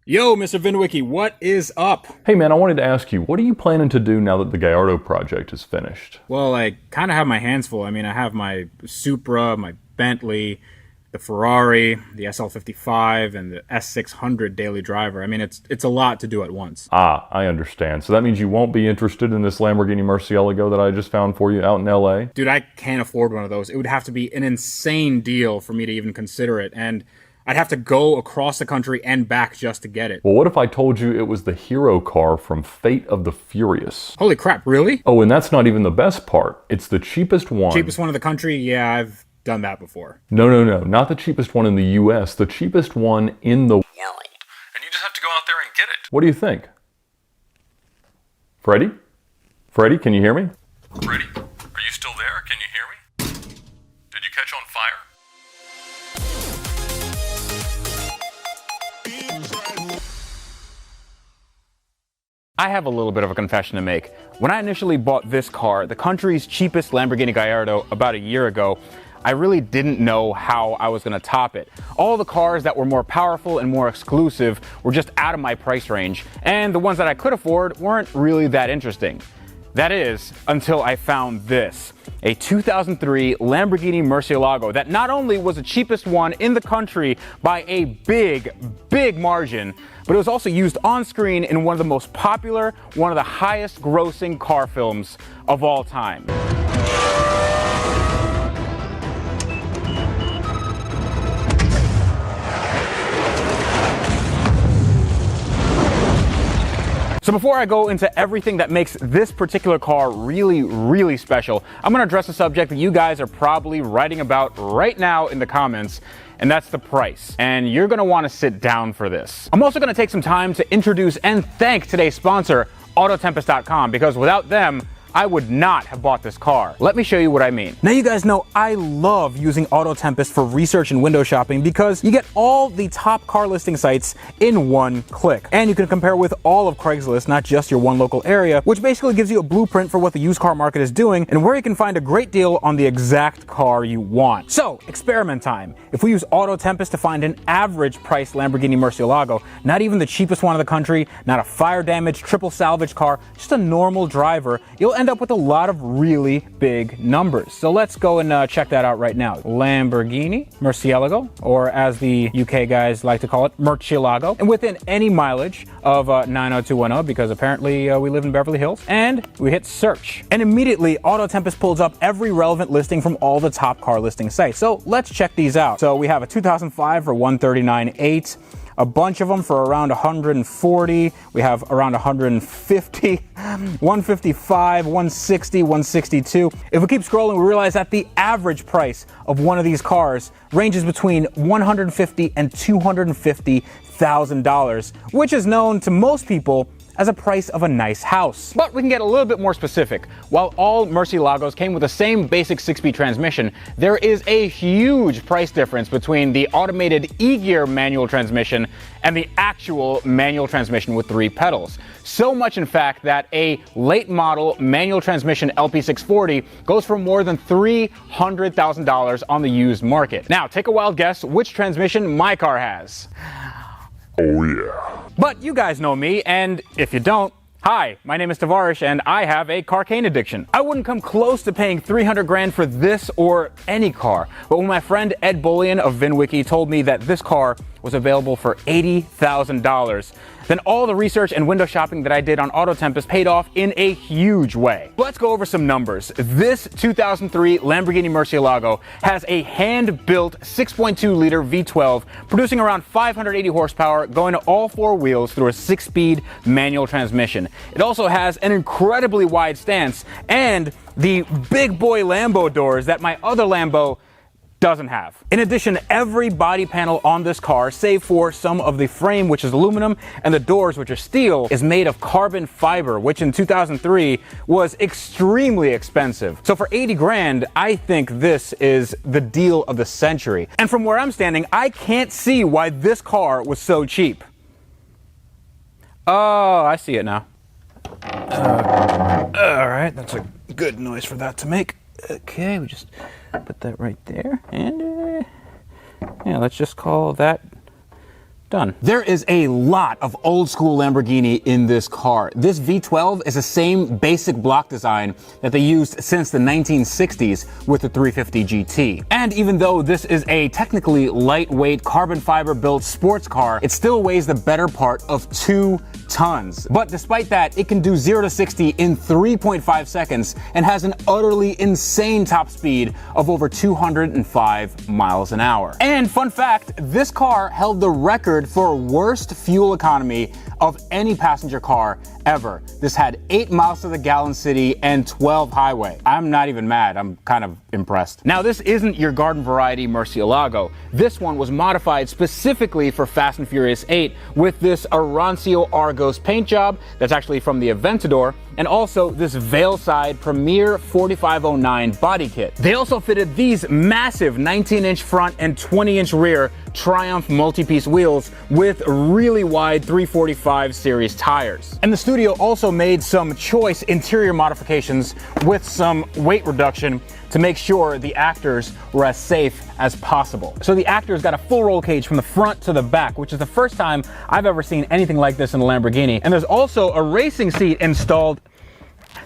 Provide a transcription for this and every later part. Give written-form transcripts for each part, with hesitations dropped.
Yo, Mr. Vinwicki, what is up? Hey man, I wanted to ask you, what are you planning to do now that the Gallardo project is finished? Well, I kind of have my hands full. I mean, I have my Supra, my Bentley, the Ferrari, the SL55, and the S600 daily driver. I mean, it's a lot to do at once. Ah, I understand. So that means you won't be interested in this Lamborghini Murcielago that I just found for you out in LA? Dude, I can't afford one of those. It would have to be an insane deal for me to even consider it, and I'd have to go across the country and back just to get it. Well, what if I told you it was the hero car from Fate of the Furious? Holy crap, really? Oh, and that's not even the best part. It's the cheapest one. Cheapest one in the country? Yeah, I've done that before. No, not the cheapest one in the US, the cheapest one in the world. And you just have to go out there and get it. What do you think? Freddie? Freddie, can you hear me? Freddie, are you still there? Can you hear me? Did you catch on fire? I have a little bit of a confession to make. When I initially bought this car, the country's cheapest Lamborghini Gallardo, about a year ago, I really didn't know how I was gonna top it. All the cars that were more powerful and more exclusive were just out of my price range, and the ones that I could afford weren't really that interesting. That is, until I found this, a 2003 Lamborghini Murcielago that not only was the cheapest one in the country by a big margin, but it was also used on screen in one of the most popular, one of the highest grossing car films of all time. So before I go into everything that makes this particular car really special, I'm gonna address a subject that you guys are probably writing about right now in the comments, and that's the price. And you're gonna wanna sit down for this. I'm also gonna take some time to introduce and thank today's sponsor, Autotempest.com, because without them, I would not have bought this car. Let me show you what I mean. Now you guys know I love using Autotempest for research and window shopping because you get all the top car listing sites in one click. And you can compare with all of Craigslist, not just your one local area, which basically gives you a blueprint for what the used car market is doing and where you can find a great deal on the exact car you want. So, experiment time. If we use Autotempest to find an average price Lamborghini Murcielago, not even the cheapest one in the country, not a fire damaged triple salvage car, just a normal driver, you'll end up with a lot of really big numbers. So let's go and check that out right now. Lamborghini Murcielago, or as the UK guys like to call it, Murcielago, and within any mileage of 90210, because apparently we live in Beverly Hills, and we hit search. And immediately Autotempest pulls up every relevant listing from all the top car listing sites. So let's check these out. So we have a 2005 for 139.8. A bunch of them for around 140. We have around 150, 155, 160, 162. If we keep scrolling, we realize that the average price of one of these cars ranges between $150,000 and $250,000, which is known to most people as a price of a nice house. But we can get a little bit more specific. While all Murcielagos came with the same basic 6-speed transmission, there is a huge price difference between the automated E-gear manual transmission and the actual manual transmission with 3 pedals. So much, in fact, that a late model manual transmission LP640 goes for more than $300,000 on the used market. Now, take a wild guess which transmission my car has. Oh yeah. But you guys know me, and if you don't, hi, my name is Tyrese, and I have a carcane addiction. I wouldn't come close to paying 300 grand for this or any car, but when my friend Ed Bullion of VinWiki told me that this car was available for $80,000, then all the research and window shopping that I did on Autotempest paid off in a huge way. Let's go over some numbers. This 2003 Lamborghini Murcielago has a hand-built 6.2-liter V12, producing around 580 horsepower, going to all 4 wheels through a 6-speed manual transmission. It also has an incredibly wide stance and the big boy Lambo doors that my other Lambo doesn't have. In addition, every body panel on this car, save for some of the frame, which is aluminum, and the doors, which are steel, is made of carbon fiber, which in 2003 was extremely expensive. So for 80 grand, I think this is the deal of the century. And from where I'm standing, I can't see why this car was so cheap. Oh, I see it now. All right, that's a good noise for that to make. Okay, we just put that right there, and yeah, let's just call that Done. There is a lot of old school Lamborghini in this car. This V12 is the same basic block design that they used since the 1960s with the 350 GT. And even though this is a technically lightweight carbon fiber built sports car, it still weighs the better part of 2 tons. But despite that, it can do 0 to 60 in 3.5 seconds and has an utterly insane top speed of over 205 miles an hour. And fun fact, this car held the record for worst fuel economy of any passenger car ever. This had 8 miles to the gallon city and 12 highway. I'm not even mad, I'm kind of impressed. Now this isn't your garden variety Murcielago. This one was modified specifically for Fast and Furious 8 with this Arancio Argos paint job that's actually from the Aventador, and also this Veilside Premier 4509 body kit. They also fitted these massive 19-inch front and 20-inch rear Triumph multi-piece wheels with really wide 345 series tires. And the studio also made some choice interior modifications with some weight reduction to make sure the actors were as safe as possible. So the actors got a full roll cage from the front to the back, which is the first time I've ever seen anything like this in a Lamborghini. And there's also a racing seat installed.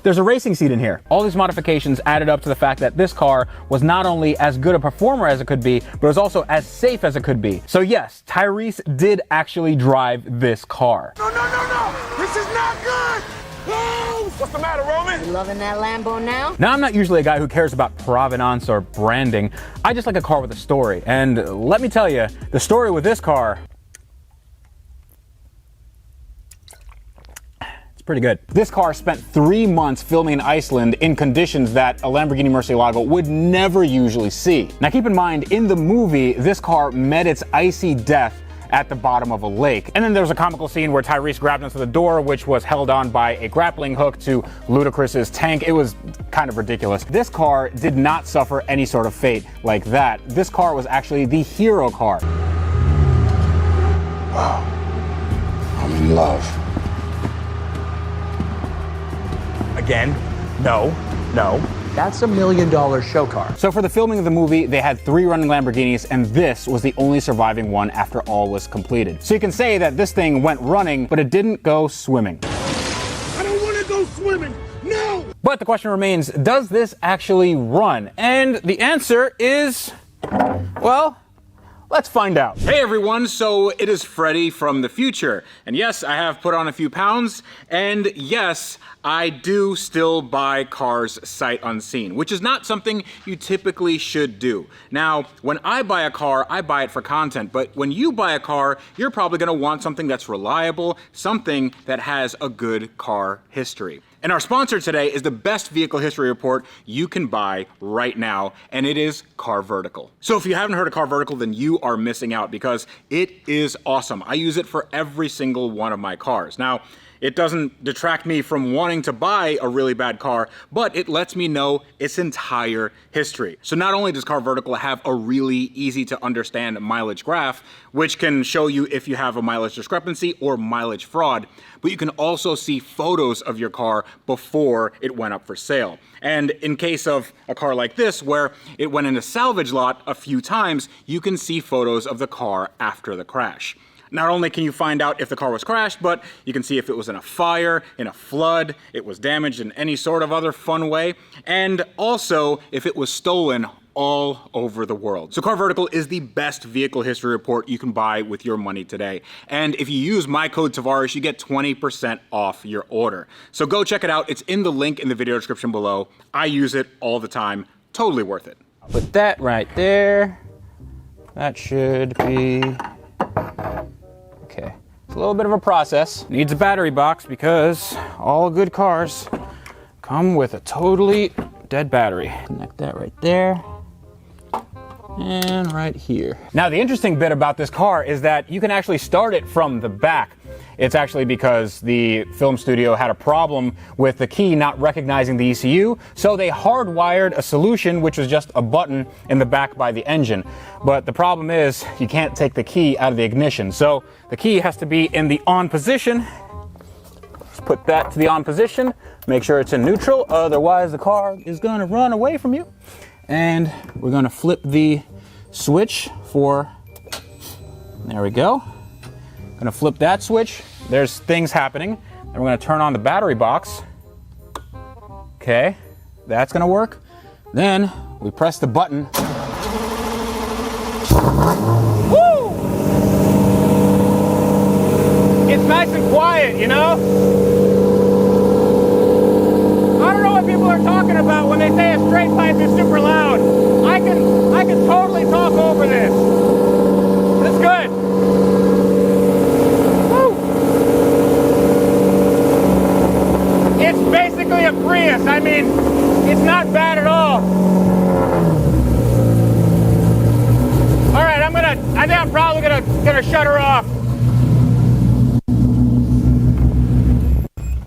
There's a racing seat in here. All these modifications added up to the fact that this car was not only as good a performer as it could be, but it was also as safe as it could be. So yes, Tyrese did actually drive this car. No, this is not good. Oh, what's the matter, Roman? You loving that Lambo now? Now, I'm not usually a guy who cares about provenance or branding. I just like a car with a story. And let me tell you, the story with this car, pretty good. This car spent 3 months filming in Iceland in conditions that a Lamborghini Murcielago would never usually see. Now keep in mind, in the movie, this car met its icy death at the bottom of a lake. And then there was a comical scene where Tyrese grabbed onto the door, which was held on by a grappling hook to Ludacris's tank. It was kind of ridiculous. This car did not suffer any sort of fate like that. This car was actually the hero car. Wow, I'm in love. Again, no. That's $1 million show car. So for the filming of the movie, they had 3 running Lamborghinis, and this was the only surviving one after all was completed. So you can say that this thing went running, but it didn't go swimming. I don't want to go swimming. No! But the question remains, does this actually run? And the answer is, well, let's find out. Hey everyone, so it is Freddy from the future. And yes, I have put on a few pounds, and yes, I do still buy cars sight unseen, which is not something you typically should do. Now, when I buy a car, I buy it for content, but when you buy a car, you're probably gonna want something that's reliable, something that has a good car history. And our sponsor today is the best vehicle history report you can buy right now, and it is Car Vertical. So if you haven't heard of Car Vertical, then you are missing out because it is awesome. I use it for every single one of my cars. Now, it doesn't detract me from wanting to buy a really bad car, but it lets me know its entire history. So not only does Car Vertical have a really easy to understand mileage graph, which can show you if you have a mileage discrepancy or mileage fraud, but you can also see photos of your car before it went up for sale. And in case of a car like this, where it went in a salvage lot a few times, you can see photos of the car after the crash. Not only can you find out if the car was crashed, but you can see if it was in a fire, in a flood, it was damaged in any sort of other fun way, and also if it was stolen all over the world. So Car Vertical is the best vehicle history report you can buy with your money today. And if you use my code Tavares, you get 20% off your order. So go check it out. It's in the link in the video description below. I use it all the time. Totally worth it. Put that right there. That should be okay. It's a little bit of a process. Needs a battery box because all good cars come with a totally dead battery. Connect that right there. And right here. Now the interesting bit about this car is that you can actually start it from the back. It's actually because the film studio had a problem with the key not recognizing the ECU, so they hardwired a solution which was just a button in the back by the engine. But the problem is you can't take the key out of the ignition, so the key has to be in the on position. Just put that to the on position, make sure it's in neutral, otherwise the car is gonna run away from you. And we're gonna flip the switch for, there we go. Gonna flip that switch. There's things happening. And we're gonna turn on the battery box. Okay, that's gonna work. Then we press the button. Woo! It's nice and quiet, you know? I don't know what people are talking about when they say a straight pipe is super loud. I can totally talk over this. It's good. Woo! It's basically a Prius. I mean, it's not bad at all. All right, I think I'm probably gonna shut her off.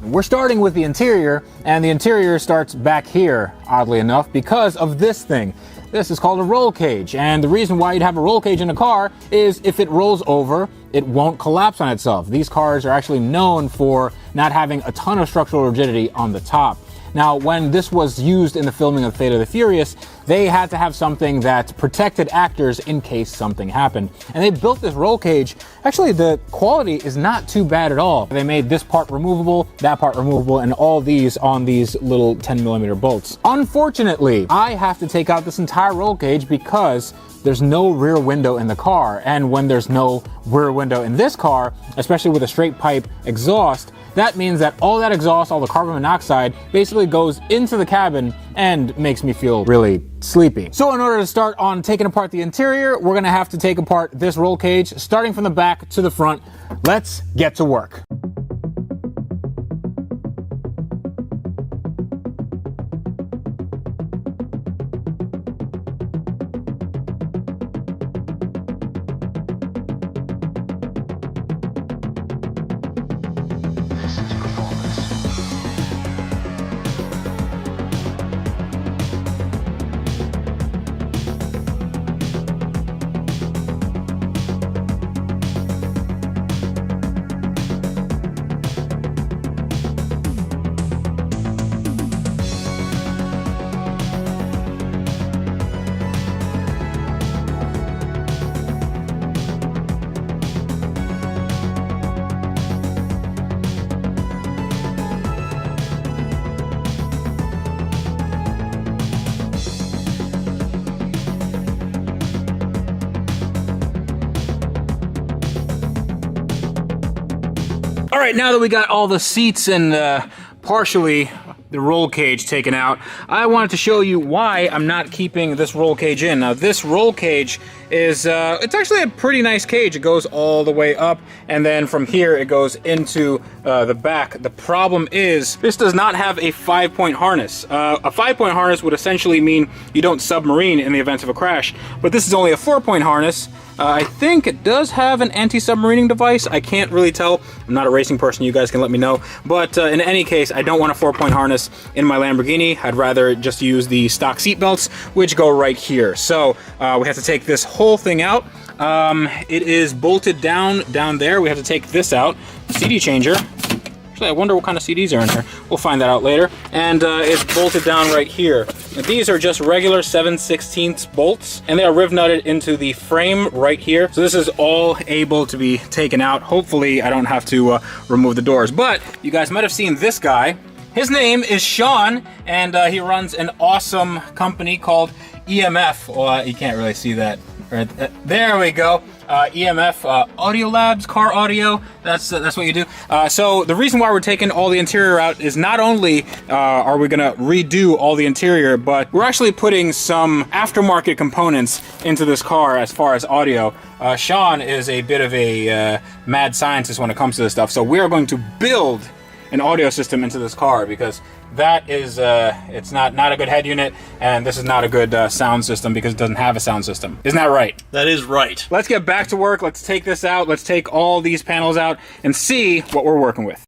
We're starting with the interior, and the interior starts back here, oddly enough, because of this thing. This is called a roll cage, and the reason why you'd have a roll cage in a car is if it rolls over, it won't collapse on itself. These cars are actually known for not having a ton of structural rigidity on the top. Now, when this was used in the filming of Fate of the Furious, they had to have something that protected actors in case something happened. And they built this roll cage. Actually, the quality is not too bad at all. They made this part removable, that part removable, and all these on these little 10mm bolts. Unfortunately, I have to take out this entire roll cage because there's no rear window in the car. And when there's no rear window in this car, especially with a straight pipe exhaust, that means that all that exhaust, all the carbon monoxide, basically goes into the cabin and makes me feel really sleepy. So in order to start on taking apart the interior, we're gonna have to take apart this roll cage, starting from the back to the front. Let's get to work. All right, now that we got all the seats and partially the roll cage taken out, I wanted to show you why I'm not keeping this roll cage in. Now, this roll cage is, it's actually a pretty nice cage. It goes all the way up, and then from here it goes into the back. The problem is, this does not have a 5-point harness. A 5-point harness would essentially mean you don't submarine in the event of a crash, but this is only a 4-point harness. I think it does have an anti-submarining device. I can't really tell. I'm not a racing person, you guys can let me know. But in any case, I don't want a 4-point harness in my Lamborghini. I'd rather just use the stock seat belts, which go right here. So we have to take this whole thing out. It is bolted down there. We have to take this out. CD changer. Actually, I wonder what kind of CDs are in here. We'll find that out later. And it's bolted down right here. These are just regular 7/16 bolts, and they are riv nutted into the frame right here. So this is all able to be taken out. Hopefully, I don't have to remove the doors. But you guys might have seen this guy. His name is Sean, and he runs an awesome company called EMF. Well, you can't really see that. Right, there we go. EMF Audio Labs, car audio. That's what you do. So the reason why we're taking all the interior out is not only are we gonna redo all the interior, but we're actually putting some aftermarket components into this car as far as audio. Sean is a bit of a mad scientist when it comes to this stuff. So we are going to build an audio system into this car because that is it's not a good head unit, and this is not a good sound system because it doesn't have a sound system. Isn't that right? That is right. Let's get back to work. Let's take this out. Let's take all these panels out and see what we're working with.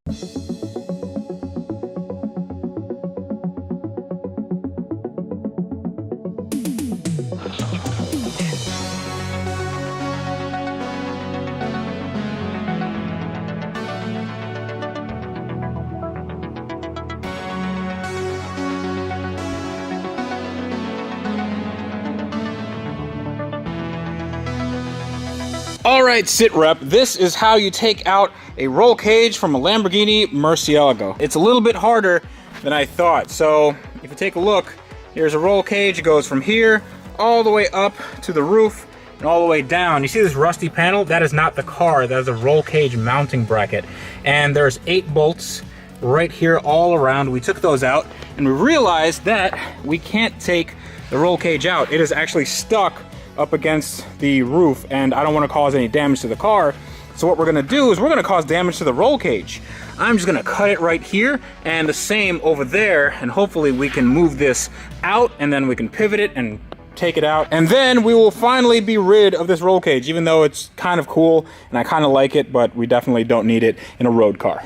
All right, sit rep, this is how you take out a roll cage from a Lamborghini Murcielago. It's a little bit harder than I thought. So if you take a look, here's a roll cage. It goes from here all the way up to the roof and all the way down. You see this rusty panel? That is not the car, that is a roll cage mounting bracket. And there's 8 bolts right here all around. We took those out and we realized that we can't take the roll cage out. It is actually stuck up against the roof, and I don't want to cause any damage to the car. So what we're going to do is we're going to cause damage to the roll cage. I'm just going to cut it right here and the same over there, and hopefully we can move this out and then we can pivot it and take it out, and then we will finally be rid of this roll cage, even though it's kind of cool and I kind of like it, but we definitely don't need it in a road car.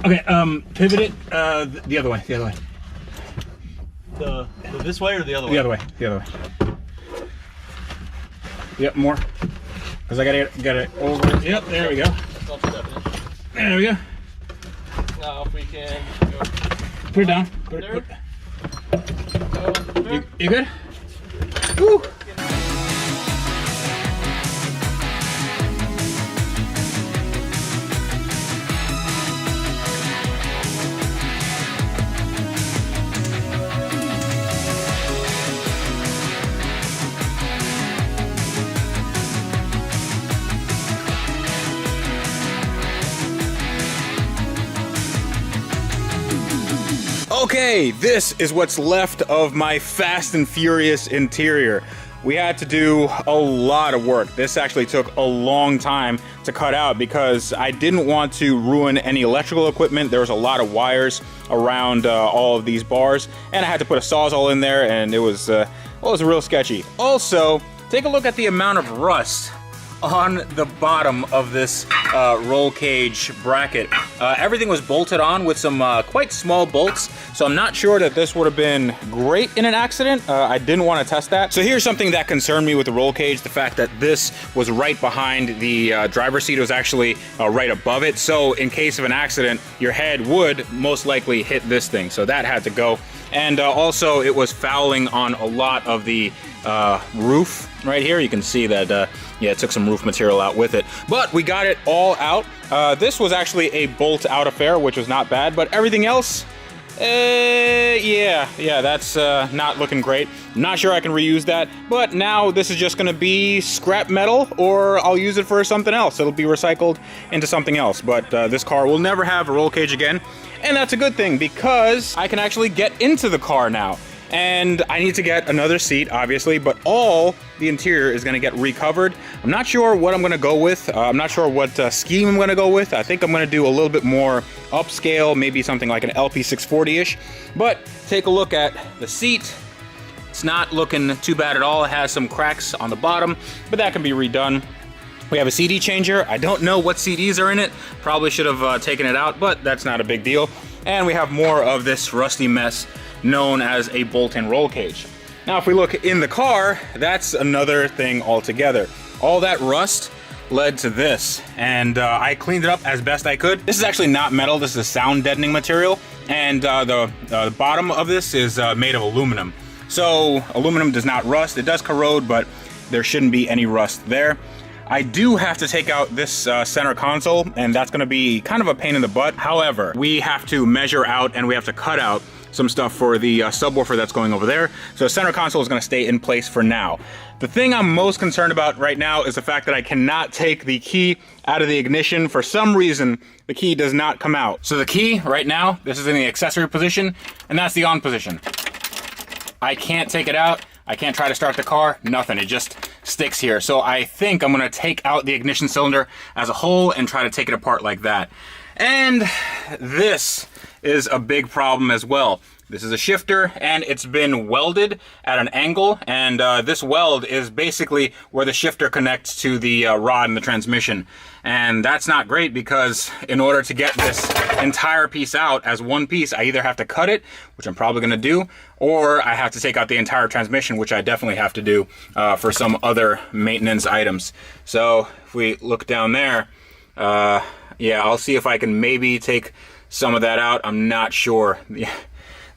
Okay, pivot it the other way, the other way. This way or the other way? The other way, the other way. Yep, more. Because I gotta it over. Yep, there we go. There we go. Now if we can go. Put it down. Put it. You good? Woo! Okay, this is what's left of my Fast and Furious interior. We had to do a lot of work. This actually took a long time to cut out because I didn't want to ruin any electrical equipment. There was a lot of wires around all of these bars, and I had to put a Sawzall in there, and it was real sketchy. Also, take a look at the amount of rust on the bottom of this roll cage bracket. Everything was bolted on with some quite small bolts, so I'm not sure that this would have been great in an accident. I didn't want to test that. So here's something that concerned me with the roll cage, the fact that this was right behind the driver's seat. It was actually right above it, so in case of an accident, your head would most likely hit this thing, so that had to go. And also, it was fouling on a lot of the roof right here. You can see that, yeah, it took some roof material out with it. But we got it all out. This was actually a bolt-out affair, which was not bad, but everything else, yeah, that's not looking great. I'm not sure I can reuse that, but now this is just gonna be scrap metal, or I'll use it for something else. It'll be recycled into something else, but this car will never have a roll cage again, and that's a good thing because I can actually get into the car now. And I need to get another seat, obviously, but all the interior is gonna get recovered. I'm not sure what I'm gonna go with. I'm not sure what scheme I'm gonna go with. I think I'm gonna do a little bit more upscale, maybe something like an LP640-ish. But take a look at the seat. It's not looking too bad at all. It has some cracks on the bottom, but that can be redone. We have a CD changer. I don't know what CDs are in it. Probably should have taken it out, but that's not a big deal. And we have more of this rusty mess known as a bolt-in roll cage. Now, if we look in the car, that's another thing altogether. All that rust led to this, and I cleaned it up as best I could. This is actually not metal. This is a sound deadening material, and the bottom of this is made of aluminum. So aluminum does not rust. It does corrode, but there shouldn't be any rust there. I do have to take out this center console, and that's gonna be kind of a pain in the butt. However, we have to measure out and we have to cut out some stuff for the subwoofer that's going over there. So center console is gonna stay in place for now. The thing I'm most concerned about right now is the fact that I cannot take the key out of the ignition. For some reason, the key does not come out. So the key right now, this is in the accessory position, and that's the on position. I can't take it out. I can't try to start the car, nothing. It just sticks here. So I think I'm gonna take out the ignition cylinder as a whole and try to take it apart like that. And this is a big problem as well. This is a shifter, and it's been welded at an angle, and this weld is basically where the shifter connects to the rod in the transmission. And that's not great, because in order to get this entire piece out as one piece, I either have to cut it, which I'm probably gonna do, or I have to take out the entire transmission, which I definitely have to do for some other maintenance items. So if we look down there, yeah, I'll see if I can maybe take some of that out. I'm not sure.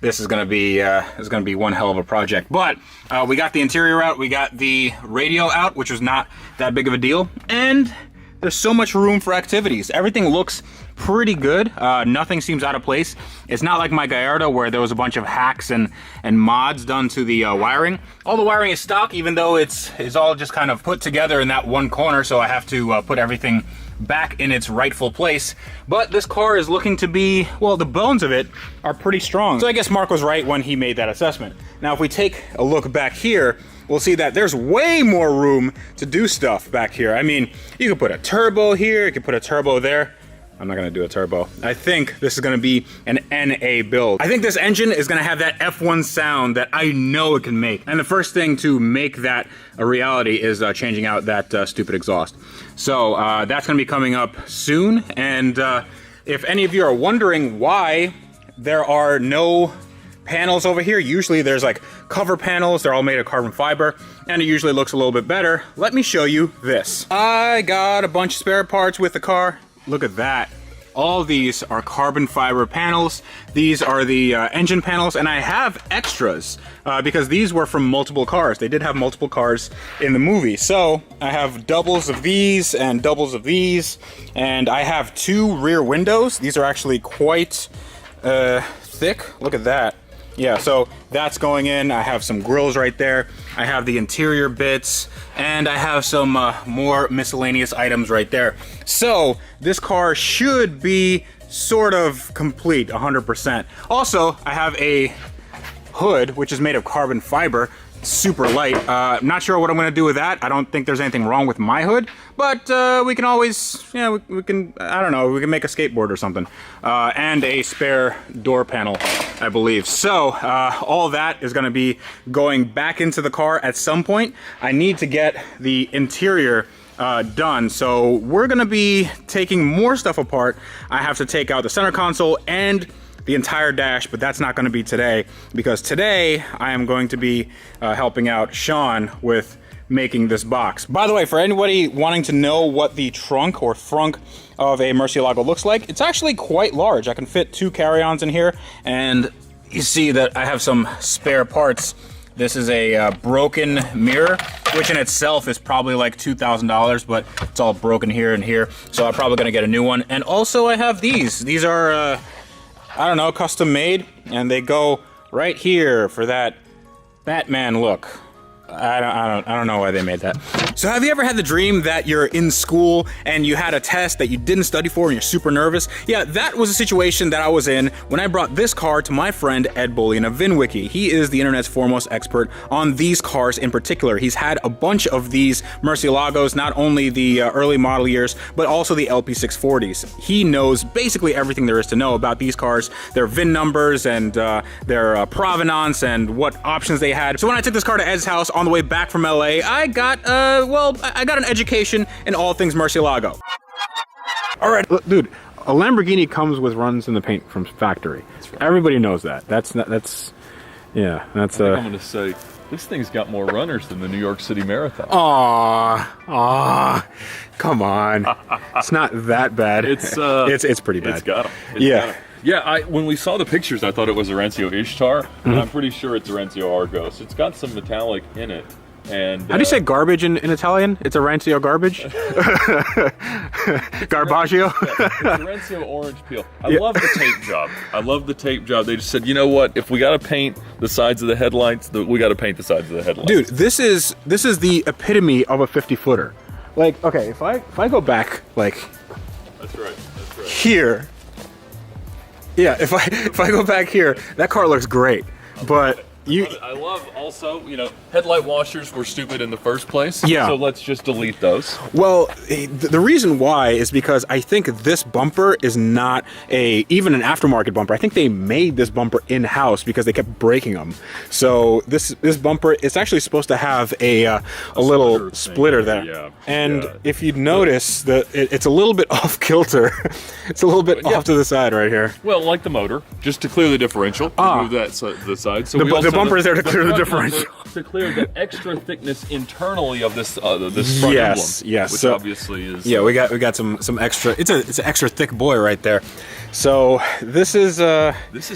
This is gonna be one hell of a project. But we got the interior out, we got the radio out, which was not that big of a deal, and there's so much room for activities. Everything looks pretty good. Nothing seems out of place. It's not like my Gallardo where there was a bunch of hacks and mods done to the wiring. All the wiring is stock, even though it's all just kind of put together in that one corner, so I have to put everything back in its rightful place. But this car is looking to be, well, the bones of it are pretty strong. So I guess Mark was right when he made that assessment. Now, if we take a look back here, we'll see that there's way more room to do stuff back here. I mean, you could put a turbo here, you could put a turbo there. I'm not gonna do a turbo. I think this is gonna be an NA build. I think this engine is gonna have that F1 sound that I know it can make. And the first thing to make that a reality is changing out that stupid exhaust. So that's gonna be coming up soon. And if any of you are wondering why there are no panels over here, usually there's like cover panels, they're all made of carbon fiber, and it usually looks a little bit better. Let me show you this. I got a bunch of spare parts with the car. Look at that. All these are carbon fiber panels. These are the engine panels, and I have extras because these were from multiple cars. They did have multiple cars in the movie. So I have doubles of these and doubles of these, and I have 2 rear windows. These are actually quite thick. Look at that. Yeah, so that's going in. I have some grills right there. I have the interior bits, and I have some more miscellaneous items right there. So this car should be sort of complete, 100%. Also, I have a hood, which is made of carbon fiber, super light. Not sure what I'm gonna do with that. I don't think there's anything wrong with my hood, but we can always, yeah, we can, I don't know, we can make a skateboard or something. And a spare door panel, I believe. So all that is gonna be going back into the car at some point. I need to get the interior done, so we're gonna be taking more stuff apart. I have to take out the center console and the entire dash, but that's not going to be today, because today I am going to be helping out Sean with making this box. By the way, for anybody wanting to know what the trunk or frunk of a Murcielago looks like, it's actually quite large. I can fit 2 carry-ons in here, and you see that I have some spare parts. This is a broken mirror, which in itself is probably like $2,000, but it's all broken here and here, so I'm probably going to get a new one. And also I have these. These are I don't know, custom made, and they go right here for that Batman look. I don't know why they made that. So have you ever had the dream that you're in school and you had a test that you didn't study for and you're super nervous? Yeah, that was a situation that I was in when I brought this car to my friend Ed Bullion of VinWiki. He is the internet's foremost expert on these cars in particular. He's had a bunch of these Murcielagos, not only the early model years, but also the LP640s. He knows basically everything there is to know about these cars, their VIN numbers and their provenance and what options they had. So when I took this car to Ed's house on the way back from LA, I got, I got an education in all things Murcielago. All right, look, dude, a Lamborghini comes with runs in the paint from factory. Right. Everybody knows that. That's I'm gonna say, this thing's got more runners than the New York City Marathon. Aw, come on. It's not that bad. It's pretty bad. It's got them. Yeah. Yeah, when we saw the pictures, I thought it was a Rencio Ishtar, and I'm pretty sure it's a Rencio Argos. It's got some metallic in it. And how do you say garbage in Italian? It's Arancio garbage? Garbaggio? Arancio orange peel. I love the tape job. I love the tape job. They just said, you know what? If we got to paint the sides of the headlights, we got to paint the sides of the headlights. Dude, this is the epitome of a 50-footer. Like, okay, if I go back, like, That's right. here, yeah, if I go back here, that car looks great, but I love also, you know, headlight washers were stupid in the first place. Yeah. So let's just delete those. Well, the reason why is because I think this bumper is not even an aftermarket bumper. I think they made this bumper in-house because they kept breaking them. So this bumper, it's actually supposed to have a little splitter there. Yeah. And if you notice, it's a little bit off kilter. It's a little bit off to the side right here. Well, like the motor, just to clear the differential, move that the side. So the bumper is there to clear the differential. To clear the extra thickness internally of this this front emblem, which obviously is. Yeah, we got some extra. It's an extra thick boy right there. So this is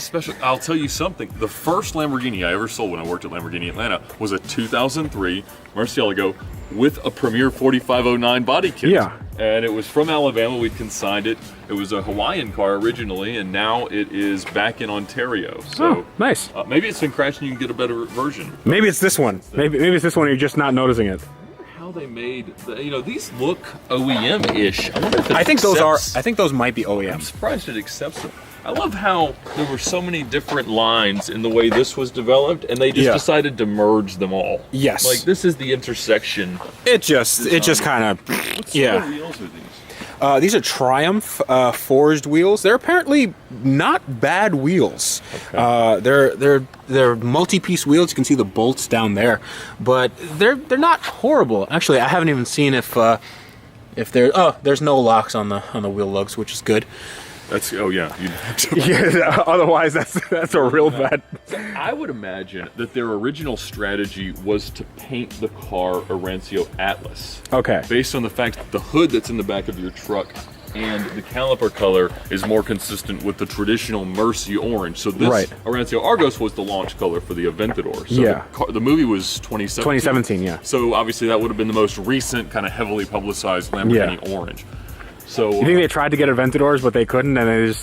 special. I'll tell you something. The first Lamborghini I ever sold when I worked at Lamborghini Atlanta was a 2003 Murcielago with a Premier 4509 body kit. Yeah. And it was from Alabama. We'd consigned it. It was a Hawaiian car originally, and now it is back in Ontario. So nice. Maybe it's been crashed and you can get a better version. Maybe it's this one. Maybe it's this one. You're just not noticing it. How they made these look OEM-ish. I think those might be OEM. I'm surprised it accepts them. I love how there were so many different lines in the way this was developed, and they just decided to merge them all. Yes. Like, this is the intersection. It just kind of, What sort of wheels are these? These are Triumph forged wheels. They're apparently not bad wheels. Okay. They're multi-piece wheels. You can see the bolts down there, but they're not horrible. Actually, I haven't even seen if there's no locks on the wheel lugs, which is good. That's yeah. Yeah. Otherwise, that's a real bad. I would imagine that their original strategy was to paint the car Arancio Atlas. Okay. Based on the fact that the hood that's in the back of your truck and the caliper color is more consistent with the traditional Mercy orange. So this Arancio Argos was the launch color for the Aventador. So the movie was 2017. Yeah. So obviously that would have been the most recent, kind of heavily publicized Lamborghini orange. So you think they tried to get Aventadors, but they couldn't, and they just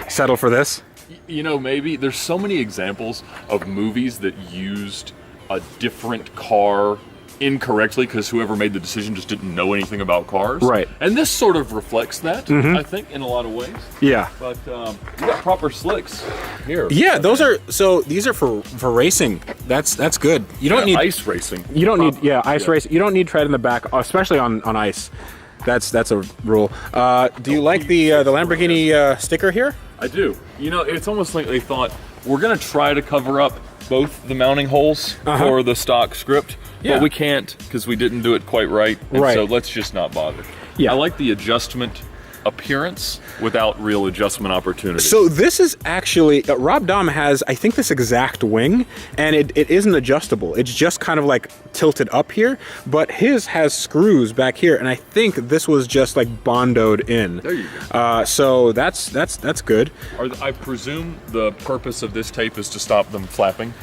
settled for this? You know, maybe there's so many examples of movies that used a different car incorrectly because whoever made the decision just didn't know anything about cars. Right. And this sort of reflects that, I think, in a lot of ways. Yeah. But you got proper slicks here. Yeah, these are for racing. That's good. You don't need ice racing. You don't need ice racing. You don't need tread in the back, especially on ice. That's a rule. Do you like the Lamborghini sticker here? I do. You know, it's almost like they thought, we're going to try to cover up both the mounting holes for the stock script, but we can't because we didn't do it quite right. And so let's just not bother. Yeah. I like the adjustment appearance without real adjustment opportunity. So this is actually, Rob Dahm has, I think, this exact wing, and it isn't adjustable. It's just kind of like tilted up here, but his has screws back here, and I think this was just like bondoed in. There you go. So that's good. I presume the purpose of this tape is to stop them flapping?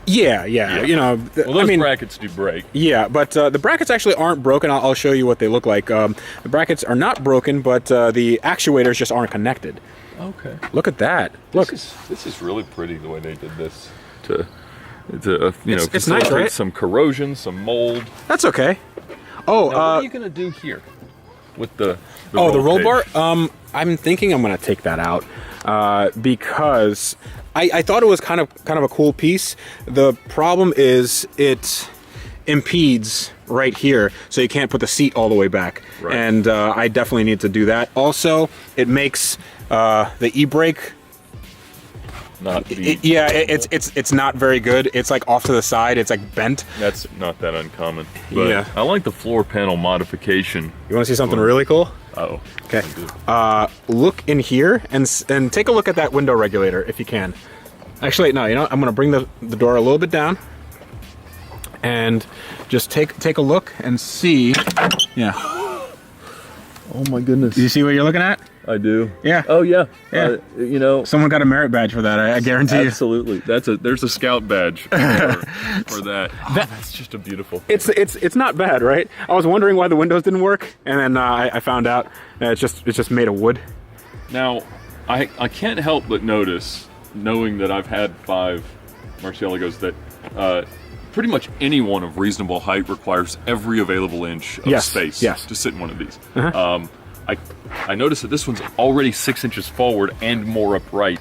Yeah. You know, well, those brackets do break. Yeah, but the brackets actually aren't broken. I'll show you what they look like. The brackets are not broken, but the actuators just aren't connected. Okay. Look at that. Look. This is really pretty the way they did this to it's nice, right? Some corrosion, some mold. That's okay. Oh, now, what are you gonna do here with the roll bar? I'm thinking I'm gonna take that out because I thought it was kind of a cool piece. The problem is it impedes right here, so you can't put the seat all the way back. Right. And I definitely need to do that. Also, it makes the e-brake it's not very good. It's like off to the side. It's like bent. That's not that uncommon. But I like the floor panel modification. You want to see something really cool? Oh. Okay. Look in here and take a look at that window regulator if you can. Actually, no. You know, I'm gonna bring the door a little bit down and just take a look and see. Yeah. Oh my goodness. Do you see what you're looking at? I do. Yeah. Oh yeah. Yeah. You know, Someone got a merit badge for that. I guarantee you. absolutely. There's a scout badge for that. That's just a beautiful. It's not bad, right? I was wondering why the windows didn't work, and then I found out that it's just made of wood. Now, I can't help but notice, knowing that I've had 5 Murcielagos, that pretty much anyone of reasonable height requires every available inch of space to sit in one of these. I noticed that this one's already 6 inches forward and more upright.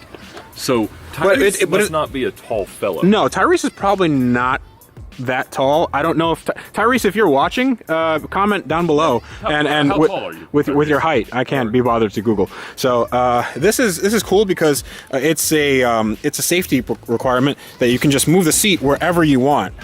So Tyrese must not be a tall fella. No, Tyrese is probably not that tall. I don't know if Tyrese, if you're watching, comment down below how tall are you, with your height. I can't be bothered to Google. So this is cool because it's a safety requirement that you can just move the seat wherever you want.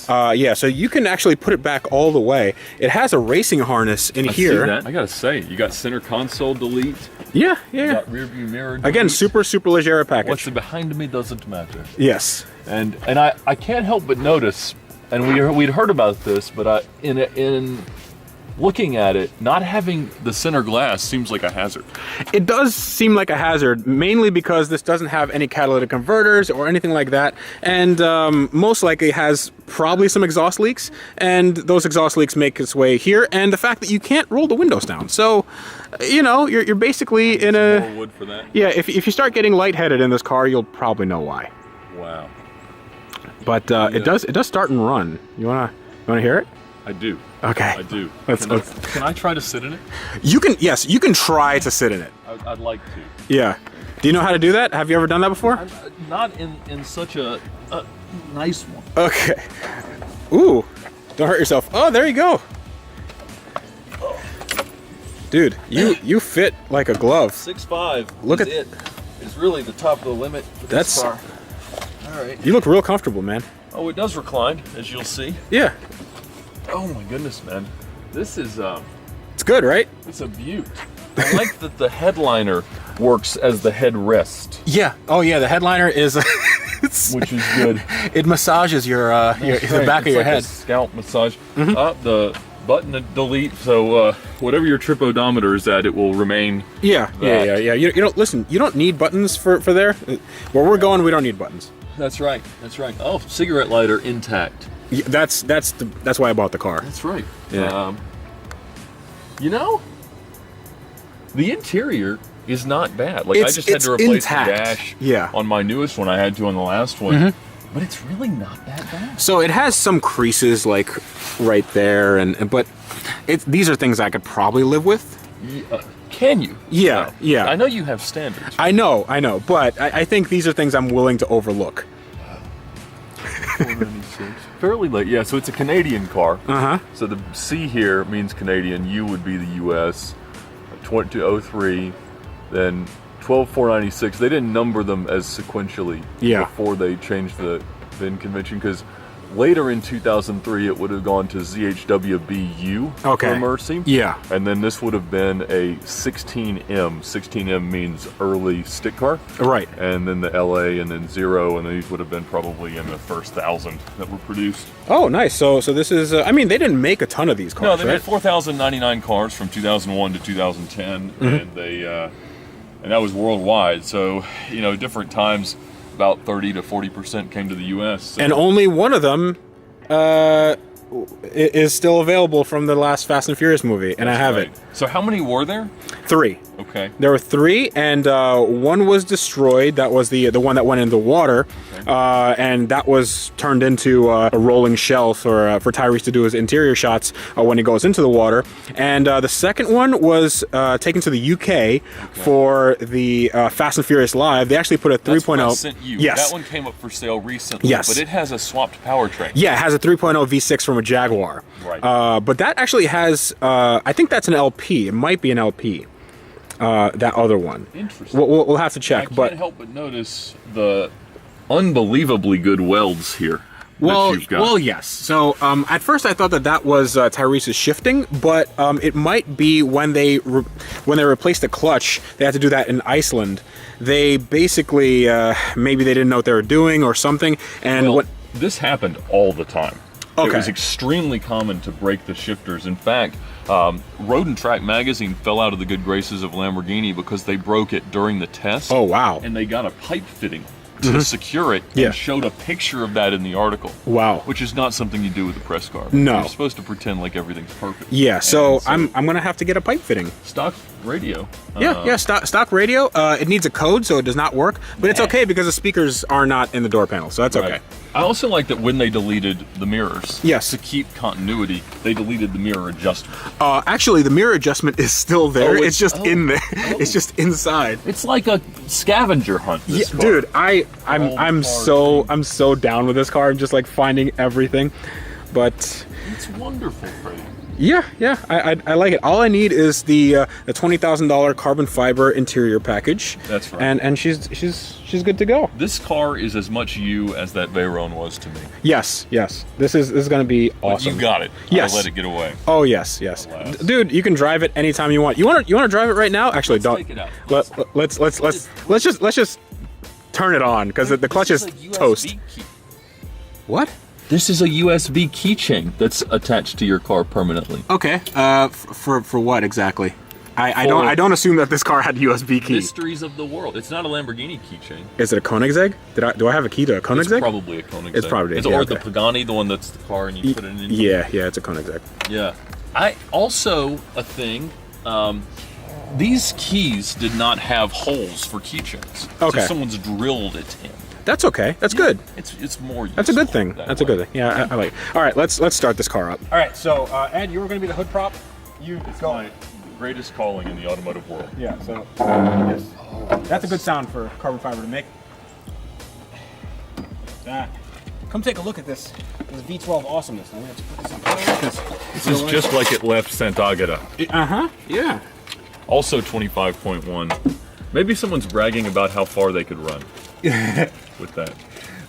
Yeah, so you can actually put it back all the way. It has a racing harness in here. See that. I gotta say, you got center console delete. Yeah. You got rear view mirror delete. Again, super leggera package. What's behind me doesn't matter. Yes. And I can't help but notice, and we'd heard about this, but in looking at it, not having the center glass seems like a hazard. It does seem like a hazard, mainly because this doesn't have any catalytic converters or anything like that, and most likely has probably some exhaust leaks, and those exhaust leaks make its way here, and the fact that you can't roll the windows down. So, you know, you're basically in a... More wood for that? Yeah, if you start getting lightheaded in this car, you'll probably know why. Wow. But it does start and run. You wanna hear it? I do. Okay. I do. Can I try to sit in it? You can try to sit in it. I'd like to. Yeah. Do you know how to do that? Have you ever done that before? Not in such a nice one. Okay. Ooh. Don't hurt yourself. Oh, there you go. Dude, you fit like a glove. 6'5". Look at it. It's really the top of the limit for this car. All right. You look real comfortable, man. Oh, it does recline, as you'll see. Yeah. Oh my goodness, man. This is it's good, right? It's a beaut. I like that the headliner works as the headrest. Yeah. Oh yeah, the headliner is which is good. It massages your the back of your head. A scalp massage. The button to delete, so whatever your trip odometer is at, it will remain. Yeah. You don't listen. You don't need buttons for there. Where we're going, we don't need buttons. That's right. Oh, cigarette lighter intact. Yeah, that's why I bought the car. That's right. Yeah. You know, the interior is not bad. Like I just had to replace intact. The dash on my newest one. I had to on the last one. But it's really not that bad. So it has some creases like right there, but these are things I could probably live with. Can you? Yeah, yeah. I know you have standards. I know, but I think these are things I'm willing to overlook. 496. Fairly late. Yeah, so it's a Canadian car. So the C here means Canadian. U would be the U.S. 2203, then 12496. They didn't number them as sequentially before they changed the VIN convention, because later in 2003 it would have gone to ZHWBU for Mercy. Yeah. And then this would have been a 16M. 16M means early stick car. Right. And then the LA and then 0, and these would have been probably in the first 1,000 that were produced. Oh, nice. So this is, I mean, they didn't make a ton of these cars, No, they made 4,099 cars from 2001 to 2010, and they, and that was worldwide. So, you know, different times, about 30 to 40% came to the U.S. So. And only one of them is still available from the last Fast and Furious movie, and I have it. So how many were there? 3. Okay. There were 3, and one was destroyed. That was the one that went into the water, and that was turned into a rolling shelf for Tyrese to do his interior shots when he goes into the water. And the second one was taken to the UK for the Fast and Furious Live. They actually put a 3.0. That's what I sent you. Yes. That one came up for sale recently. Yes. But it has a swapped powertrain. Yeah, it has a 3.0 V6 from a Jaguar. Right. But that actually has, I think that's an LP. It might be an LP. That other one. Interesting. We'll have to check. I can't help but notice the unbelievably good welds here. Well, yes. So at first I thought that was Tyrese's shifting, but it might be when they replaced the clutch. They had to do that in Iceland. They basically maybe they didn't know what they were doing or something. And this happened all the time. Okay. It was extremely common to break the shifters. In fact, Road and Track magazine fell out of the good graces of Lamborghini because they broke it during the test. Oh, wow. And they got a pipe fitting to secure it, and showed a picture of that in the article. Wow. Which is not something you do with a press car. No. You're supposed to pretend like everything's perfect. Yeah, so I'm gonna have to get a pipe fitting. Stock radio. Stock radio. It needs a code, so it does not work, but it's okay because the speakers are not in the door panel, so that's okay. I also like that when they deleted the mirrors, yes, to keep continuity, they deleted the mirror adjustment. Actually, the mirror adjustment is still there. It's just in there. It's just inside. It's like a scavenger hunt. This car. Dude, I'm so down with this car. I'm just like finding everything, but it's wonderful, Freddie. Yeah, I like it. All I need is the $20,000 carbon fiber interior package. That's right. And she's good to go. This car is as much you as that Veyron was to me. Yes. This is going to be awesome. You got it. Yes. I'll let it get away. Oh yes. Dude, you can drive it anytime you want. You want to drive it right now? Actually, don't. Take it out. Let's just turn it on because the clutch is toast. What? This is a USB keychain that's attached to your car permanently. Okay. For what exactly? I don't assume that this car had USB key. Mysteries of the world. It's not a Lamborghini keychain. Is it a Koenigsegg? Do I have a key to a Koenigsegg? It's probably a Koenigsegg. It's probably or the Pagani, the one that's the car and you put it in. Yeah, it's a Koenigsegg. Yeah. I also a thing. These keys did not have holes for keychains. Okay. So someone's drilled it in. That's okay. That's good. It's more useful. That's a good thing. That's a good thing. Yeah, I like it. All right, let's start this car up. All right, so Ed, you were going to be the hood prop. It's my greatest calling in the automotive world. Yeah, so yes. That's a good sound for carbon fiber to make. That. Come take a look at this V12 awesomeness. I'm going to put this on because this is just like it left Sant'Agata. Yeah. Also 25.1. Maybe someone's bragging about how far they could run with that.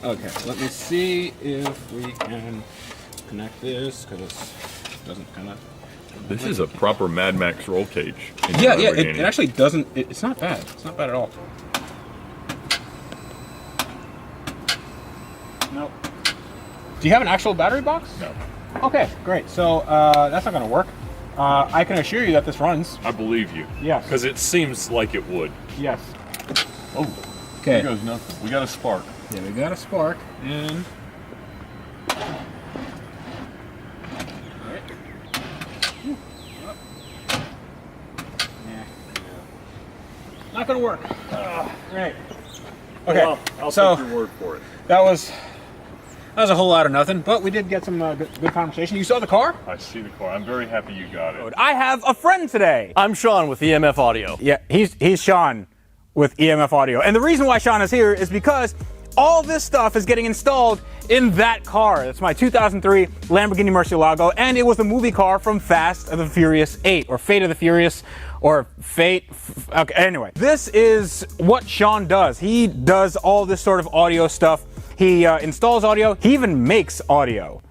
Okay, let me see if we can connect this because it doesn't kind of. This is a proper Mad Max roll cage. Yeah, it actually doesn't. It's not bad. It's not bad at all. Nope. Do you have an actual battery box? No. Okay, great. So that's not going to work. I can assure you that this runs. I believe you. Yes. Because it seems like it would. Yes. Oh. Okay. There goes nothing. We got a spark. Yeah, we got a spark. And. Not gonna work. Right. Okay. Well, I'll take your word for it. That was a whole lot of nothing, but we did get some good conversation. You saw the car? I see the car. I'm very happy you got it. I have a friend today. I'm Sean with EMF Audio. Yeah, he's Sean with EMF Audio, and the reason why Sean is here is because all this stuff is getting installed in that car. That's my 2003 Lamborghini Murcielago, and it was the movie car from Fast and the Furious 8, or Fate of the Furious, or Fate. Okay, anyway, this is what Sean does. He does all this sort of audio stuff. He installs audio. He even makes audio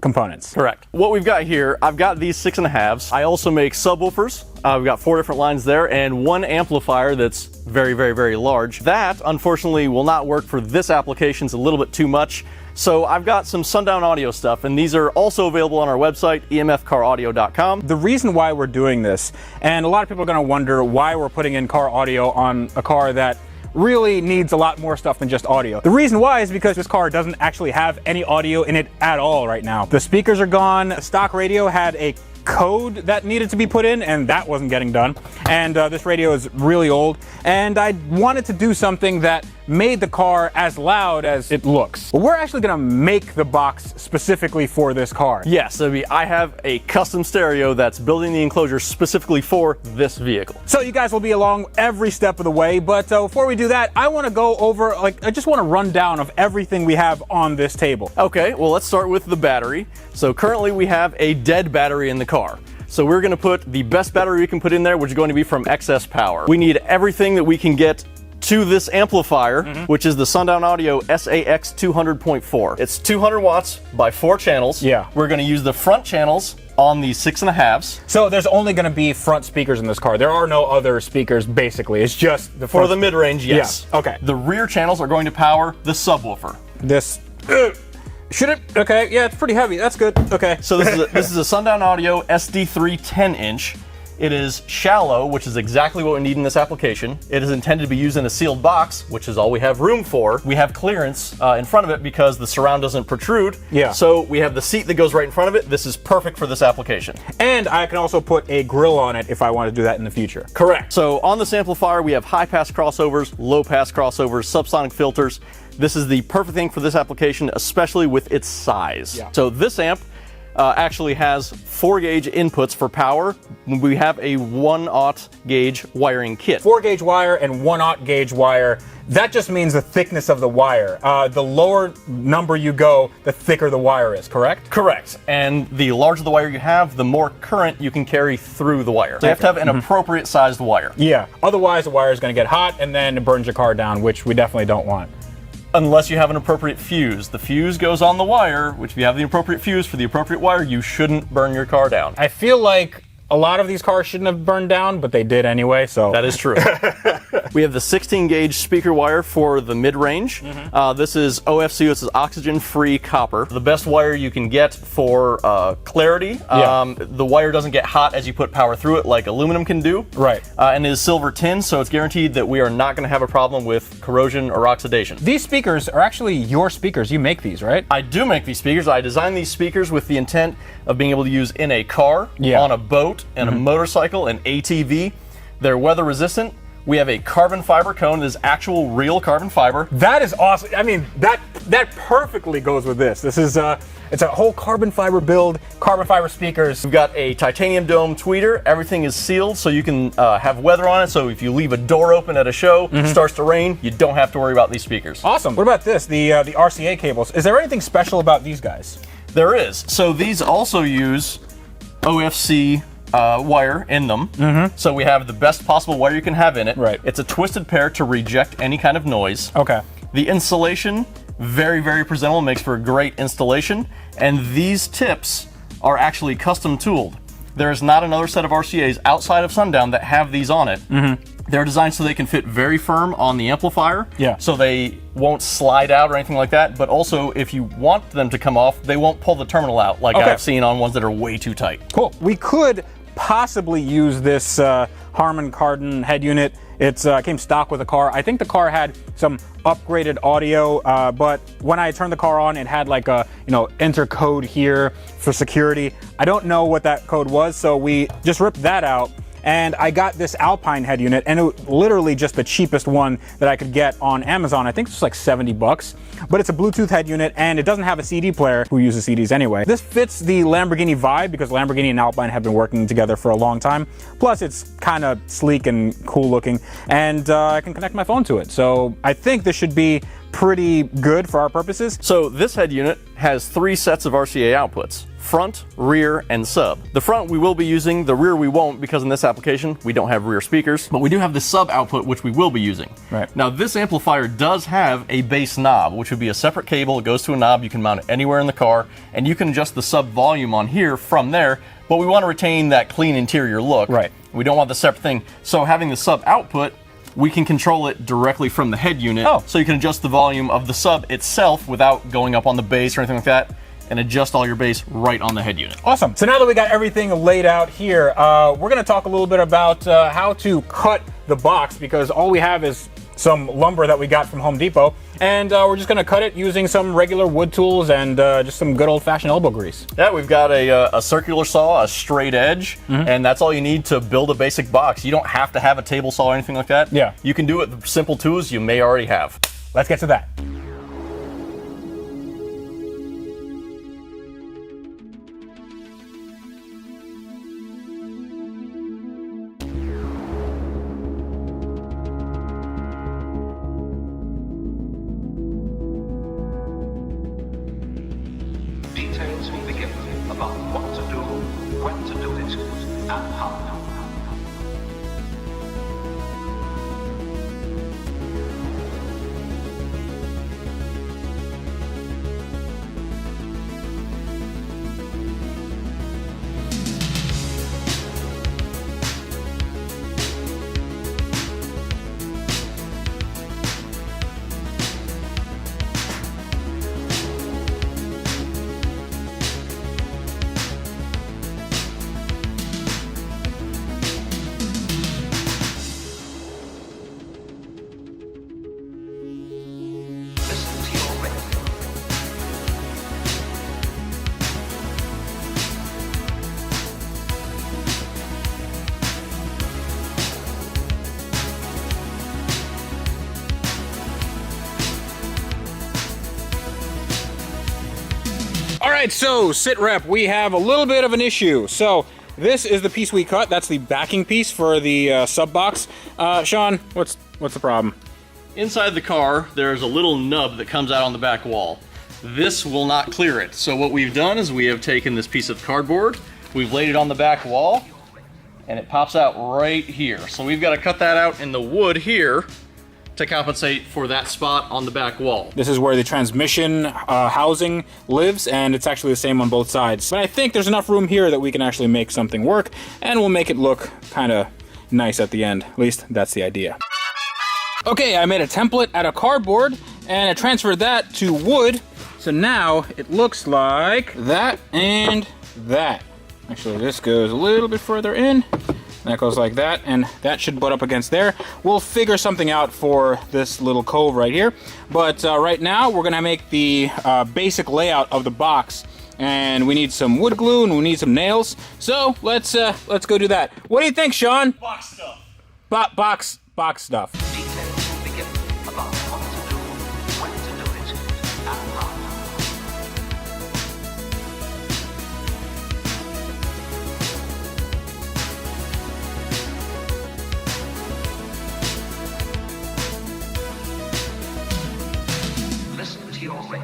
components. Correct. What we've got here, I've got these 6.5s. I also make subwoofers. We've got 4 different lines there and 1 amplifier that's very, very, very large. That, unfortunately, will not work for this application. It's a little bit too much. So I've got some sundown audio stuff, and these are also available on our website, emfcaraudio.com. The reason why we're doing this, and a lot of people are going to wonder why we're putting in car audio on a car that really needs a lot more stuff than just audio. The reason why is because this car doesn't actually have any audio in it at all right now. The speakers are gone. Stock radio had a code that needed to be put in, and that wasn't getting done. And this radio is really old, and I wanted to do something that made the car as loud as it looks. Well, we're actually gonna make the box specifically for this car. Yes, I have a custom stereo that's building the enclosure specifically for this vehicle. So you guys will be along every step of the way, but before we do that, I wanna go over, I just want a rundown of everything we have on this table. Okay, well, let's start with the battery. So currently we have a dead battery in the car. So we're gonna put the best battery we can put in there, which is going to be from Excess Power. We need everything that we can get to this amplifier, which is the Sundown Audio SAX 200.4. It's 200 watts by 4 channels. Yeah. We're going to use the front channels on the 6.5s. So there's only going to be front speakers in this car. There are no other speakers, basically. It's just the front. For the mid-range, yes. Yeah. Okay. The rear channels are going to power the subwoofer. This Should it? Okay, yeah, it's pretty heavy. That's good. Okay. So this is a Sundown Audio SD3 10-inch. It is shallow, which is exactly what we need in this application. It is intended to be used in a sealed box, which is all we have room for. We have clearance in front of it because the surround doesn't protrude. Yeah. So we have the seat that goes right in front of it. This is perfect for this application. And I can also put a grill on it if I want to do that in the future. Correct. So on this amplifier, we have high-pass crossovers, low-pass crossovers, subsonic filters. This is the perfect thing for this application, especially with its size. Yeah. So this amp actually has 4-gauge inputs for power. We have a 1/0 gauge wiring kit. 4-gauge wire and 1/0 gauge wire. That just means the thickness of the wire. The lower number you go, the thicker the wire is, correct? Correct. And the larger the wire you have, the more current you can carry through the wire. So you have to have an appropriate sized wire. Yeah. Otherwise, the wire is going to get hot and then it burns your car down, which we definitely don't want. Unless you have an appropriate fuse. The fuse goes on the wire, which if you have the appropriate fuse for the appropriate wire, you shouldn't burn your car down. I feel like a lot of these cars shouldn't have burned down, but they did anyway, so. That is true. We have the 16-gauge speaker wire for the mid-range. This is OFC, this is oxygen-free copper. The best wire you can get for clarity. The wire doesn't get hot as you put power through it like aluminum can do. Right. And it is silver tin, so it's guaranteed that we are not going to have a problem with corrosion or oxidation. These speakers are actually your speakers. You make these, right? I do make these speakers. I designed these speakers with the intent of being able to use in a car, on a boat, and a motorcycle, and ATV. They're weather resistant. We have a carbon fiber cone. This is actual real carbon fiber. That is awesome. I mean, that perfectly goes with this. This is it's a whole carbon fiber build, carbon fiber speakers. We've got a titanium dome tweeter. Everything is sealed so you can have weather on it. So if you leave a door open at a show, it starts to rain, you don't have to worry about these speakers. Awesome. What about this? The RCA cables. Is there anything special about these guys? There is. So these also use OFC wire in them. So we have the best possible wire you can have in it. Right. It's a twisted pair to reject any kind of noise. Okay. The installation, very, very presentable, makes for a great installation. And these tips are actually custom tooled. There is not another set of RCAs outside of Sundown that have these on it. They're designed so they can fit very firm on the amplifier. Yeah. So they won't slide out or anything like that. But also, if you want them to come off, they won't pull the terminal out like I've seen on ones that are way too tight. Cool. We could possibly use this Harman Kardon head unit. It came stock with the car. I think the car had some upgraded audio, but when I turned the car on, it had like a enter code here for security. I don't know what that code was, so we just ripped that out. And I got this Alpine head unit, and it was literally just the cheapest one that I could get on Amazon. I think it's like $70, but it's a Bluetooth head unit, and it doesn't have a CD player. Who uses CDs anyway? This fits the Lamborghini vibe because Lamborghini and Alpine have been working together for a long time. Plus, it's kind of sleek and cool looking, and I can connect my phone to it. So I think this should be pretty good for our purposes. So this head unit has 3 sets of RCA outputs: front, rear, and sub. The front we will be using, the rear we won't, because in this application we don't have rear speakers, but we do have the sub output which we will be using. Right. Now this amplifier does have a bass knob, which would be a separate cable. It goes to a knob, you can mount it anywhere in the car, and you can adjust the sub volume on here from there, but we want to retain that clean interior look. Right. We don't want the separate thing. So having the sub output, we can control it directly from the head unit. So you can adjust the volume of the sub itself without going up on the bass or anything like that, and adjust all your bass right on the head unit. Awesome. So now that we got everything laid out here, we're going to talk a little bit about how to cut the box, because all we have is some lumber that we got from Home Depot, and we're just going to cut it using some regular wood tools and just some good old-fashioned elbow grease. Yeah, we've got a circular saw, a straight edge, and that's all you need to build a basic box. You don't have to have a table saw or anything like that. Yeah. You can do it with simple tools you may already have. Let's get to that. Details will be given about what to do, when to do it, and how. right, so sit rep, we have a little bit of an issue. So this is the piece we cut. That's the backing piece for the sub box. Sean, what's the problem? Inside the car, there's a little nub that comes out on the back wall. This will not clear it. So what we've done is we have taken this piece of cardboard, we've laid it on the back wall, and it pops out right here. So we've got to cut that out in the wood here to compensate for that spot on the back wall. This is where the transmission housing lives, and it's actually the same on both sides. But I think there's enough room here that we can actually make something work, and we'll make it look kind of nice at the end. At least that's the idea. Okay, I made a template out of cardboard, and I transferred that to wood. So now it looks like that and that. Actually, this goes a little bit further in. That goes like that, and that should butt up against there. We'll figure something out for this little cove right here. But right now, we're gonna make the basic layout of the box. And we need some wood glue and we need some nails. So let's go do that. What do you think, Sean? Box stuff. Box stuff. Details will be given about what to do, when to do it, and how. Listen to your brain.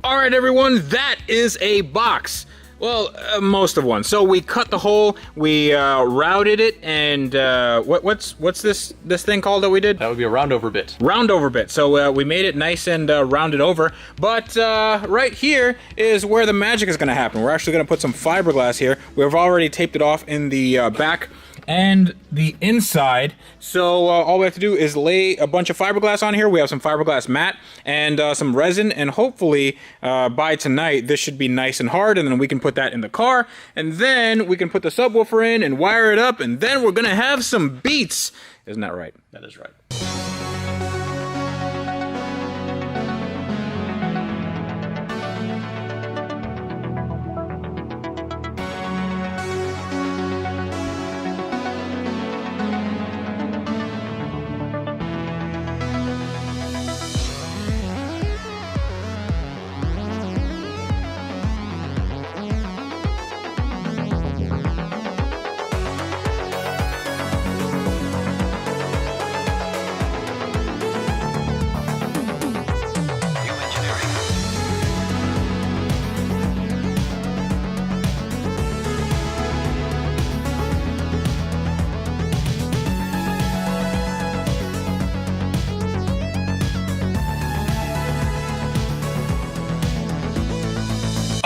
All right, everyone, that is a box. Well, most of one. So we cut the hole, we routed it, and what's this thing called that we did? That would be a roundover bit. Roundover bit. So we made it nice and rounded over. But right here is where the magic is going to happen. We're actually going to put some fiberglass here. We've already taped it off in the back and the inside. So all we have to do is lay a bunch of fiberglass on here. We have some fiberglass mat and some resin, and hopefully by tonight this should be nice and hard, and then we can put that in the car, and then we can put the subwoofer in and wire it up, and then we're gonna have some beats. Isn't that right? That is right.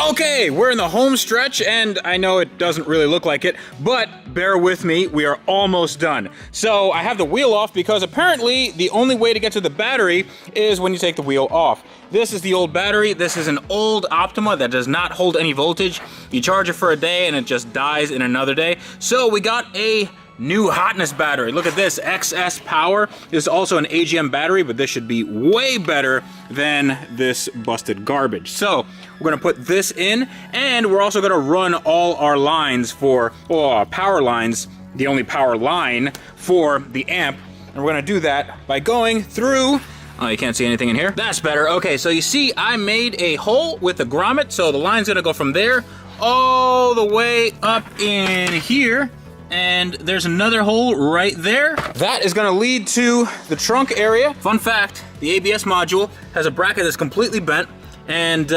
Okay, we're in the home stretch, and I know it doesn't really look like it, but bear with me, we are almost done. So I have the wheel off because apparently the only way to get to the battery is when you take the wheel off. This is the old battery. This is an old Optima that does not hold any voltage. You charge it for a day and it just dies in another day. So we got a new hotness battery. Look at this, XS Power. This is also an AGM battery, but this should be way better than this busted garbage. So we're gonna put this in, and we're also gonna run all our lines for, our power lines the only power line for the amp. And we're gonna do that by going through, oh, you can't see anything in here. That's better. Okay, so you see I made a hole with the grommet, so the line's gonna go from there all the way up in here. And there's another hole right there. That is gonna lead to the trunk area. Fun fact, the ABS module has a bracket that's completely bent, and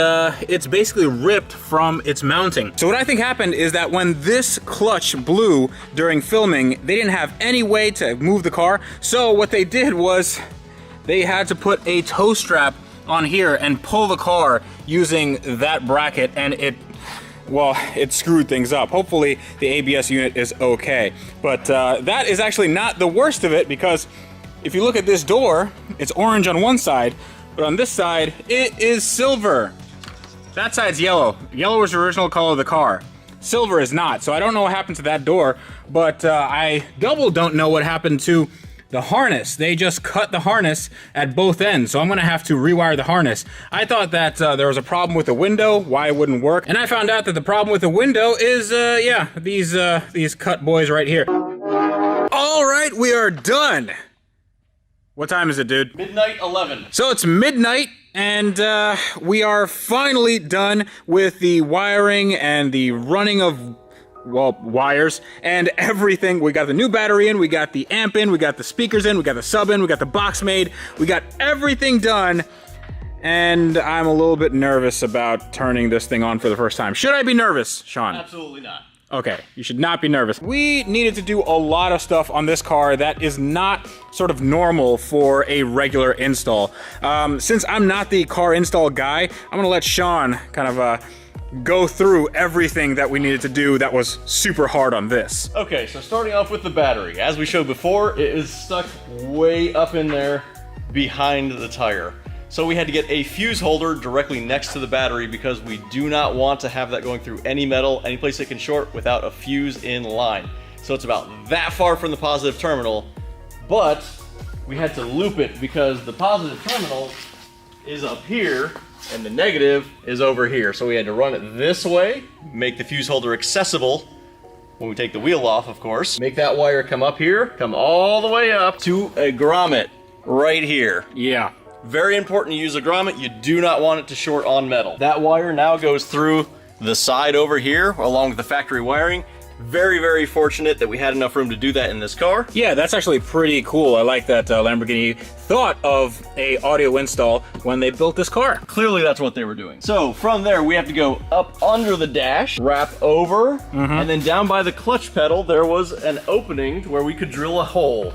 it's basically ripped from its mounting. So what I think happened is that when this clutch blew during filming, they didn't have any way to move the car. So what they did was they had to put a tow strap on here and pull the car using that bracket, and it screwed things up. Hopefully the ABS unit is okay. But that is actually not the worst of it, because if you look at this door, it's orange on one side, but on this side, it is silver. That side's yellow. Yellow was the original color of the car. Silver is not, so I don't know what happened to that door, but I don't know what happened to the harness. They just cut the harness at both ends, so I'm gonna have to rewire the harness. I thought that there was a problem with the window, why it wouldn't work, and I found out that the problem with the window is, these cut boys right here. All right, we are done. What time is it, dude? Midnight 11. So it's midnight, and we are finally done with the wiring and the running of, well, wires and everything. We got the new battery in, we got the amp in, we got the speakers in, we got the sub in, we got the box made, we got everything done, and I'm a little bit nervous about turning this thing on for the first time. Should I be nervous, Sean? Absolutely not. Okay, you should not be nervous. We needed to do a lot of stuff on this car that is not sort of normal for a regular install. Since I'm not the car install guy, I'm gonna let Sean kind of go through everything that we needed to do that was super hard on this. Okay, so starting off with the battery. As we showed before, it is stuck way up in there behind the tire. So we had to get a fuse holder directly next to the battery because we do not want to have that going through any metal, any place it can short without a fuse in line. So it's about that far from the positive terminal, but we had to loop it because the positive terminal is up here and the negative is over here. So we had to run it this way, make the fuse holder accessible when we take the wheel off, of course. Make that wire come up here, come all the way up to a grommet right here. Yeah. Very important to use a grommet. You do not want it to short on metal. That wire now goes through the side over here along with the factory wiring. Very, very fortunate that we had enough room to do that in this car. Yeah, that's actually pretty cool. I like that Lamborghini thought of a audio install when they built this car. Clearly that's what they were doing. So from there, we have to go up under the dash, wrap over, and then down by the clutch pedal, there was an opening where we could drill a hole.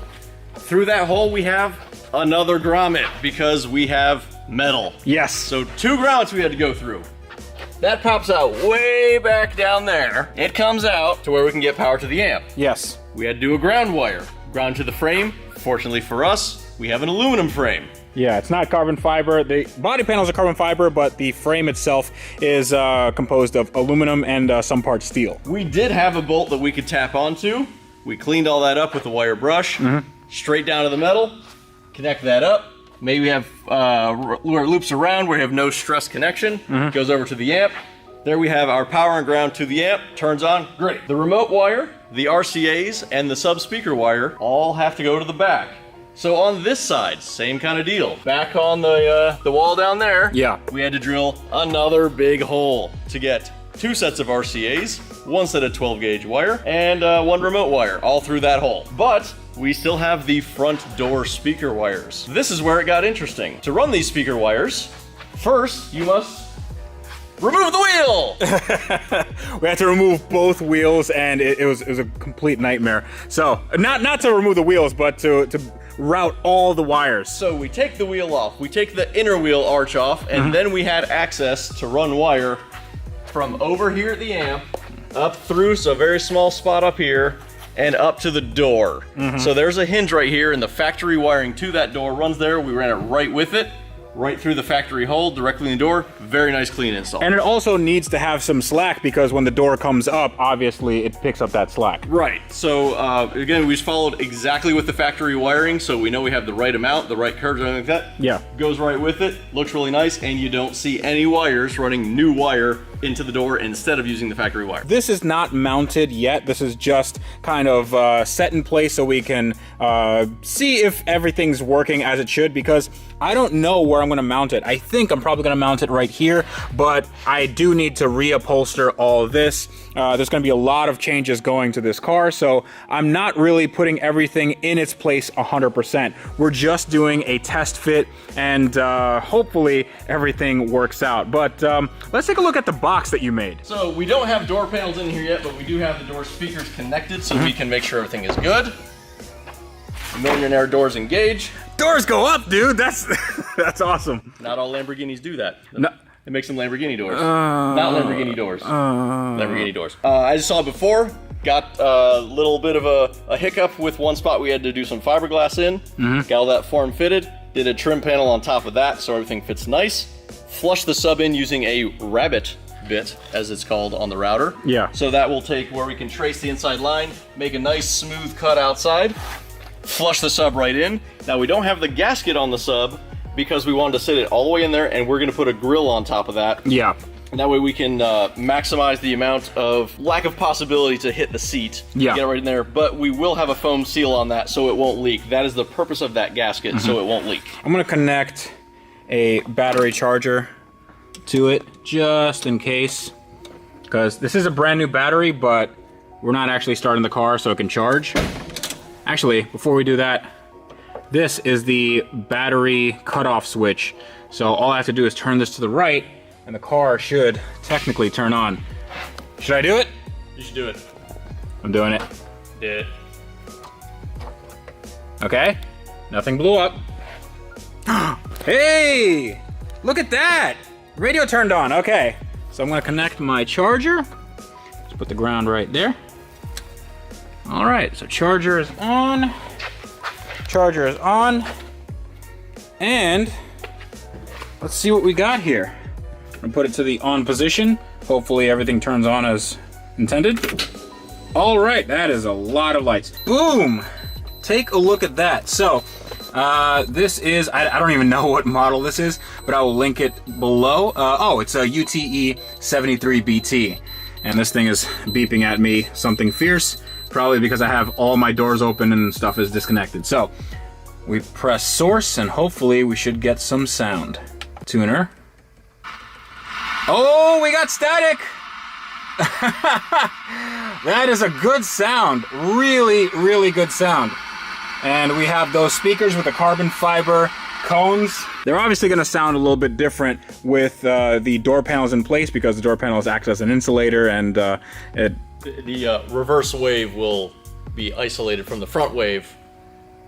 Through that hole, we have another grommet because we have metal. Yes. So 2 grommets we had to go through. That pops out way back down there. It comes out to where we can get power to the amp. Yes. We had to do a ground wire. Ground to the frame. Fortunately for us, we have an aluminum frame. Yeah, it's not carbon fiber. The body panels are carbon fiber, but the frame itself is composed of aluminum and some parts steel. We did have a bolt that we could tap onto. We cleaned all that up with a wire brush. Straight down to the metal. Connect that up. Maybe we have where it loops around where we have no stress connection. Goes over to the amp. There we have our power and ground to the amp. Turns on. Great. The remote wire, the RCAs, and the sub speaker wire all have to go to the back. So on this side, same kind of deal. Back on the wall down there. Yeah. We had to drill another big hole to get 2 sets of RCAs, 1 set of 12 gauge wire, and 1 remote wire all through that hole. But we still have the front door speaker wires. This is where it got interesting. To run these speaker wires, first you must remove the wheel! We had to remove both wheels, and it was a complete nightmare. So, not to remove the wheels, but to route all the wires. So we take the wheel off, we take the inner wheel arch off, and then we had access to run wire from over here at the amp, up through, so a very small spot up here, and up to the door. So there's a hinge right here, and the factory wiring to that door runs there. We ran it right with it, right through the factory hole, directly in the door. Very nice, clean install. And it also needs to have some slack because when the door comes up, obviously it picks up that slack. Right, so again, we just followed exactly with the factory wiring, so we know we have the right amount, the right curves, everything like that. Yeah. Goes right with it, looks really nice, and you don't see any wires running new wire into the door instead of using the factory wire. This is not mounted yet. This is just kind of set in place so we can see if everything's working as it should, because I don't know where I'm gonna mount it. I think I'm probably gonna mount it right here, but I do need to reupholster all of this. There's gonna be a lot of changes going to this car, so I'm not really putting everything in its place 100%. We're just doing a test fit, and hopefully everything works out. But let's take a look at the box that you made. So we don't have door panels in here yet, but we do have the door speakers connected, so we can make sure everything is good. Millionaire doors engage. Doors go up, dude. That's that's awesome. Not all Lamborghinis do that. No. It makes them Lamborghini doors. Not Lamborghini doors. Lamborghini doors. As you saw before, got a little bit of a hiccup with one spot. We had to do some fiberglass in. Got all that form fitted. Did a trim panel on top of that so everything fits nice. Flush the sub in using a rabbit bit, as it's called on the router. Yeah. So that will take where we can trace the inside line, make a nice smooth cut outside. Flush the sub right in. Now we don't have the gasket on the sub because we wanted to sit it all the way in there, and we're gonna put a grill on top of that. Yeah. And that way we can maximize the amount of lack of possibility to hit the seat. Yeah. Get it right in there, but we will have a foam seal on that so it won't leak. That is the purpose of that gasket, so it won't leak. I'm gonna connect a battery charger to it just in case, because this is a brand new battery, but we're not actually starting the car so it can charge. Actually, before we do that, this is the battery cutoff switch. So all I have to do is turn this to the right and the car should technically turn on. Should I do it? You should do it. I'm doing it. Did it. Okay, nothing blew up. Hey, look at that. Radio turned on, okay. So I'm gonna connect my charger. Let's put the ground right there. All right, so charger is on. Charger is on. And let's see what we got here. I'm gonna put it to the on position. Hopefully everything turns on as intended. All right, that is a lot of lights. Boom! Take a look at that. So, this is, I don't even know what model this is, but I will link it below. Oh, it's a UTE 73BT. And this thing is beeping at me something fierce, probably because I have all my doors open and stuff is disconnected. So, we press source and hopefully we should get some sound. Tuner. Oh, we got static! That is a good sound. Really, really good sound. And we have those speakers with the carbon fiber cones. They're obviously going to sound a little bit different with the door panels in place because the door panels act as an insulator, and the reverse wave will be isolated from the front wave,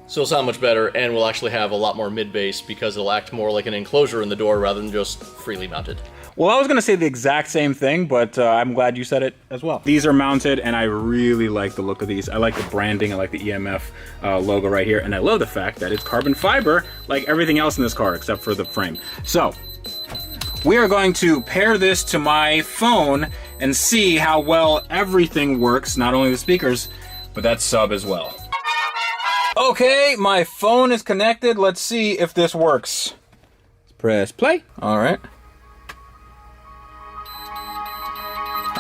so it'll sound much better, and we'll actually have a lot more mid-bass because it'll act more like an enclosure in the door rather than just freely mounted. Well, I was going to say the exact same thing, but I'm glad you said it as well. These are mounted, and I really like the look of these. I like the branding, I like the EMF logo right here, and I love the fact that it's carbon fiber like everything else in this car except for the frame. So, we are going to pair this to my phone and see how well everything works, not only the speakers, but that sub as well. Okay, my phone is connected. Let's see if this works. Press play. All right.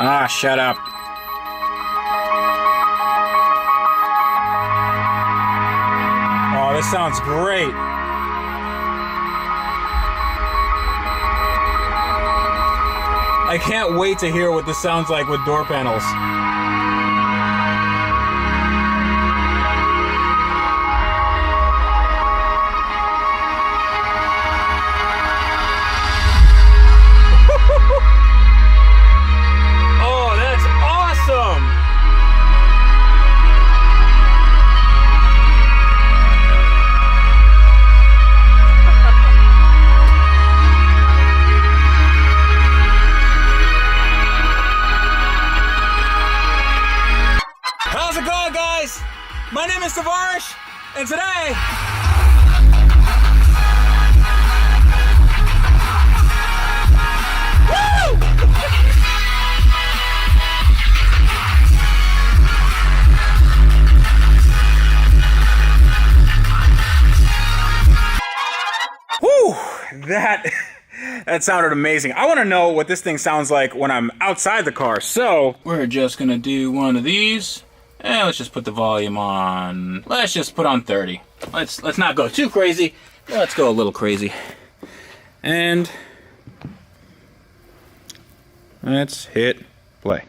Ah, shut up. Oh, this sounds great. I can't wait to hear what this sounds like with door panels. My name is Tyrese, and today... Woo! Whew, That sounded amazing. I want to know what this thing sounds like when I'm outside the car. So we're just gonna do one of these, and let's just put the volume on. Let's just put on 30. Let's not go too crazy. Let's go a little crazy. And let's hit play.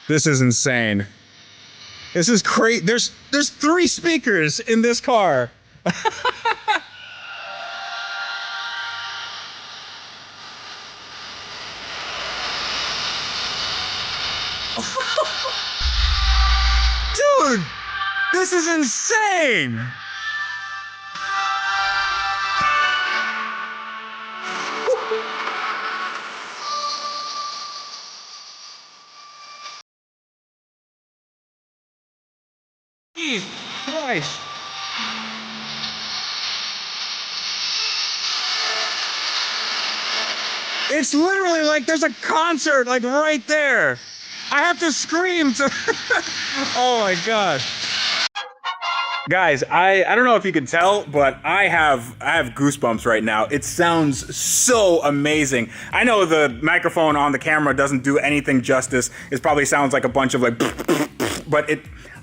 This is insane. This is crazy. There's 3 speakers in this car. Dude, this is insane. Jesus Christ. It's literally like there's a concert like right there. I have to scream to oh my god. Guys, I don't know if you can tell, but I have goosebumps right now. It sounds so amazing. I know the microphone on the camera doesn't do anything justice. It probably sounds like a bunch of like but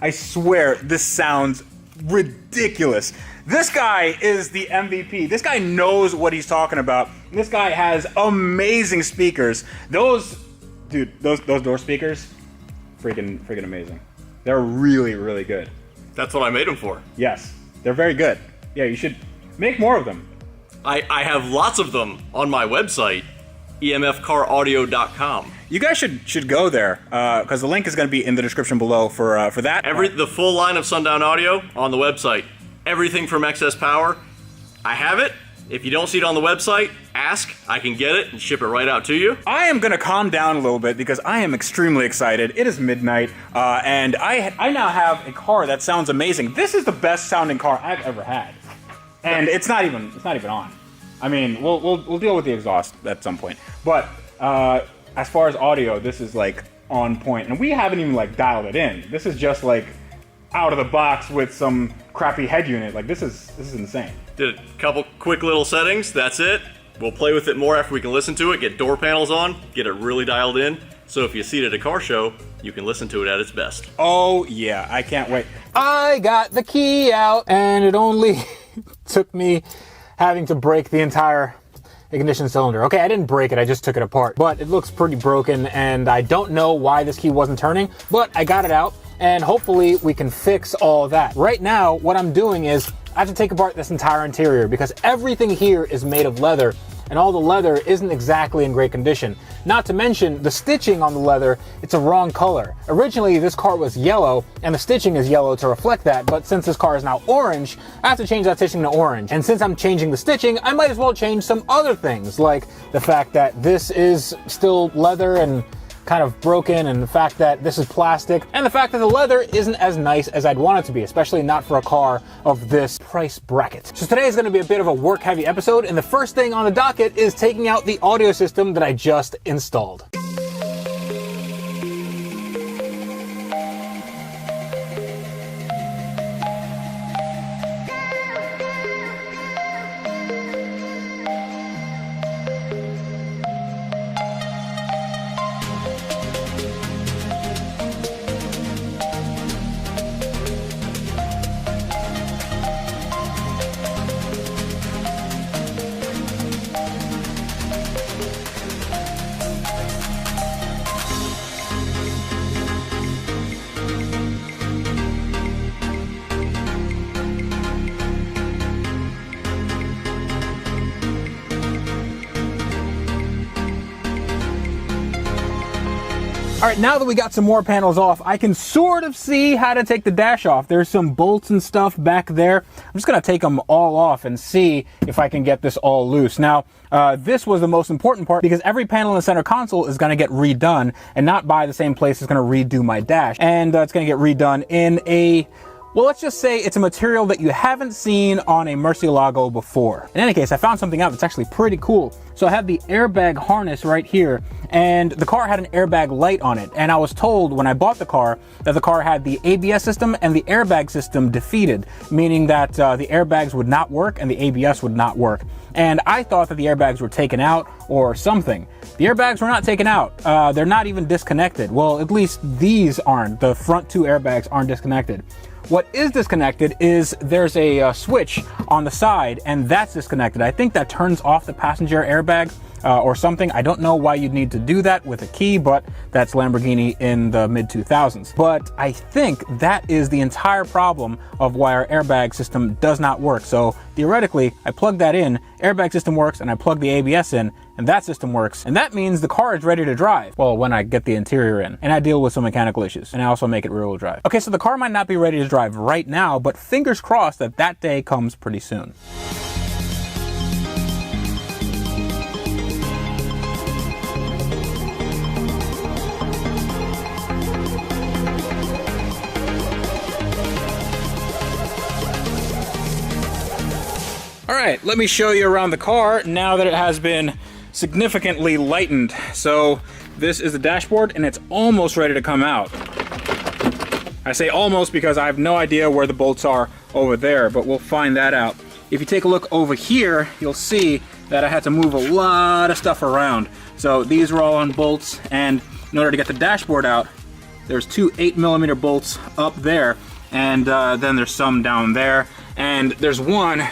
I swear this sounds ridiculous. This guy is the MVP. This guy knows what he's talking about. This guy has amazing speakers. Those door speakers, freaking amazing. They're really, really good. That's what I made them for. Yes, they're very good. Yeah, you should make more of them. I have lots of them on my website, emfcaraudio.com. You guys should go there because the link is going to be in the description below for that. The full line of Sundown Audio on the website. Everything from excess power. I have it. If you don't see it on the website, ask. I can get it and ship it right out to you. I am going to calm down a little bit because I am extremely excited. It is midnight, and I now have a car that sounds amazing. This is the best sounding car I've ever had, and it's not even on. I mean, we'll deal with the exhaust at some point, but as far as audio, this is like on point, and we haven't even like dialed it in. This is just like out of the box with some crappy head unit. Like this is insane. Did a couple quick little settings, that's it. We'll play with it more after we can listen to it, get door panels on, get it really dialed in. So if you see it at a car show, you can listen to it at its best. Oh yeah, I can't wait. I got the key out, and it only took me having to break the entire ignition cylinder. Okay, I didn't break it, I just took it apart. But it looks pretty broken, and I don't know why this key wasn't turning, but I got it out, and hopefully we can fix all that. Right now, what I'm doing is I have to take apart this entire interior because everything here is made of leather, and all the leather isn't exactly in great condition. Not to mention the stitching on the leather, it's a wrong color. Originally this car was yellow and the stitching is yellow to reflect that, but since this car is now orange, I have to change that stitching to orange. And since I'm changing the stitching, I might as well change some other things, like the fact that this is still leather and kind of broken, and the fact that this is plastic, and the fact that the leather isn't as nice as I'd want it to be, especially not for a car of this price bracket. So today is going to be a bit of a work-heavy episode, and the first thing on the docket is taking out the audio system that I just installed. All right, now that we got some more panels off, I can sort of see how to take the dash off. There's some bolts and stuff back there. I'm just gonna take them all off and see if I can get this all loose. Now, this was the most important part because every panel in the center console is gonna get redone, and not by the same place it's gonna redo my dash. And it's gonna get redone in a Well, let's just say it's a material that you haven't seen on a Murcielago before. In any case, I found something out that's actually pretty cool. So I have the airbag harness right here, and the car had an airbag light on it. And I was told when I bought the car that the car had the ABS system and the airbag system defeated, meaning that the airbags would not work and the ABS would not work. And I thought that the airbags were taken out or something. The airbags were not taken out. They're not even disconnected. Well, at least these aren't. The front two airbags aren't disconnected. What is disconnected is there's a switch on the side, and that's disconnected. I think that turns off the passenger airbag or something. I don't know why you'd need to do that with a key, but that's Lamborghini in the mid-2000s. But I think that is the entire problem of why our airbag system does not work. So theoretically, I plug that in, airbag system works, and I plug the ABS in, and that system works. And that means the car is ready to drive. Well, when I get the interior in, and I deal with some mechanical issues, and I also make it rear-wheel drive. Okay, so the car might not be ready to drive right now, but fingers crossed that that day comes pretty soon. All right, let me show you around the car now that it has been significantly lightened. So this is the dashboard and it's almost ready to come out. I say almost because I have no idea where the bolts are over there, but we'll find that out. If you take a look over here, you'll see that I had to move a lot of stuff around. So these are all on bolts, and in order to get the dashboard out, there's two 8mm bolts up there, and then there's some down there, and there's one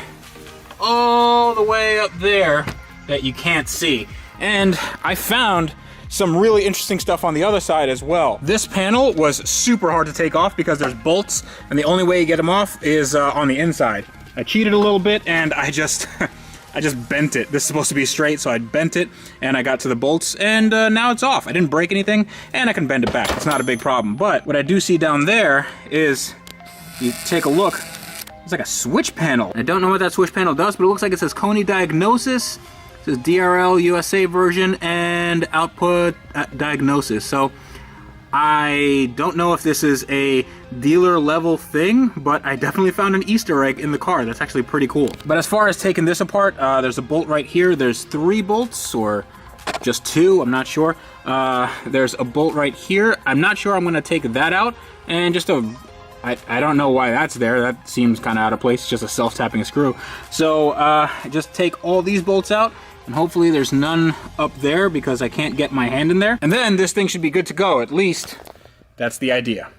all the way up there that you can't see. And I found some really interesting stuff on the other side as well. This panel was super hard to take off because there's bolts, and the only way you get them off is on the inside. I cheated a little bit and I just I just bent it. This is supposed to be straight, so I bent it and I got to the bolts, and now it's off. I didn't break anything, and I can bend it back. It's not a big problem. But what I do see down there is, you take a look, it's like a switch panel. I don't know what that switch panel does, but it looks like it says Kony Diagnosis. It says DRL USA version and output diagnosis. So I don't know if this is a dealer level thing, but I definitely found an Easter egg in the car. That's actually pretty cool. But as far as taking this apart, there's a bolt right here. There's 3 bolts, or just 2, I'm not sure. There's a bolt right here. I'm not sure I'm gonna take that out, and just I don't know why that's there. That seems kind of out of place. It's just a self-tapping screw. So just take all these bolts out, and hopefully there's none up there because I can't get my hand in there. And then this thing should be good to go. At least that's the idea.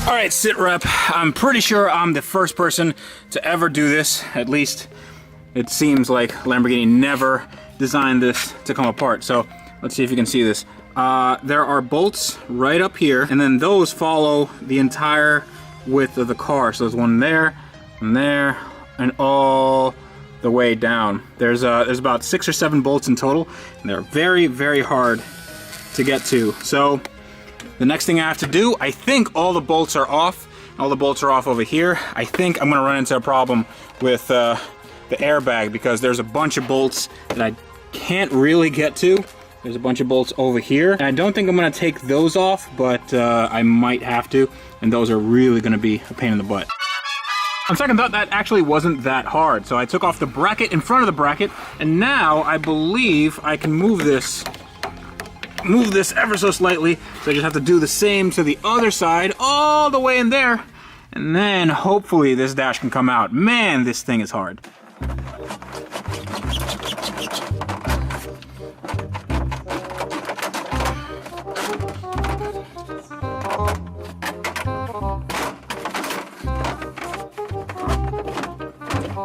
All right, sit rep. I'm pretty sure I'm the first person to ever do this. At least it seems like Lamborghini never designed this to come apart. So let's see if you can see this. There are bolts right up here, and then those follow the entire width of the car. So there's one there, and all the way down. There's about 6 or 7 bolts in total, and they're very, very hard to get to. So the next thing I have to do, I think all the bolts are off. All the bolts are off over here. I think I'm gonna run into a problem with the airbag because there's a bunch of bolts that I can't really get to. There's a bunch of bolts over here. And I don't think I'm gonna take those off, but I might have to. And those are really gonna be a pain in the butt. On second thought, that actually wasn't that hard. So I took off the bracket in front of the bracket, and now I believe I can move this ever so slightly. So I just have to do the same to the other side, all the way in there, and then hopefully this dash can come out. Man, this thing is hard. You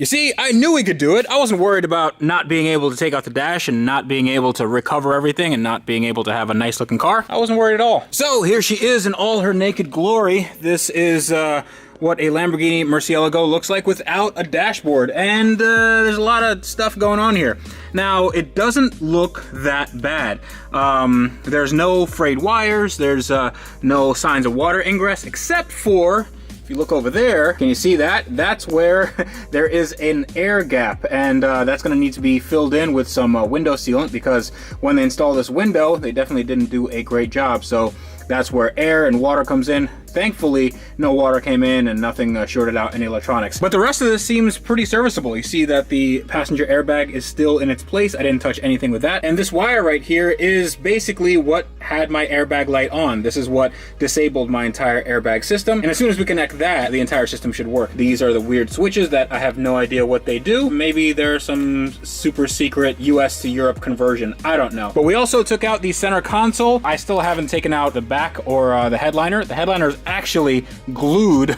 see, I knew we could do it. I wasn't worried about not being able to take out the dash and not being able to recover everything and not being able to have a nice looking car. I wasn't worried at all. So here she is in all her naked glory. This is what a Lamborghini Murcielago looks like without a dashboard. And there's a lot of stuff going on here. Now, it doesn't look that bad. There's no frayed wires. There's no signs of water ingress, except for, if you look over there, can you see that? That's where there is an air gap, and that's gonna need to be filled in with some window sealant, because when they install this window, they definitely didn't do a great job. So that's where air and water comes in. Thankfully, no water came in and nothing shorted out any electronics. But the rest of this seems pretty serviceable. You see that the passenger airbag is still in its place. I didn't touch anything with that. And this wire right here is basically what had my airbag light on. This is what disabled my entire airbag system. And as soon as we connect that, the entire system should work. These are the weird switches that I have no idea what they do. Maybe there's some super secret US to Europe conversion. I don't know. But we also took out the center console. I still haven't taken out the back or the headliner. The headliner is actually glued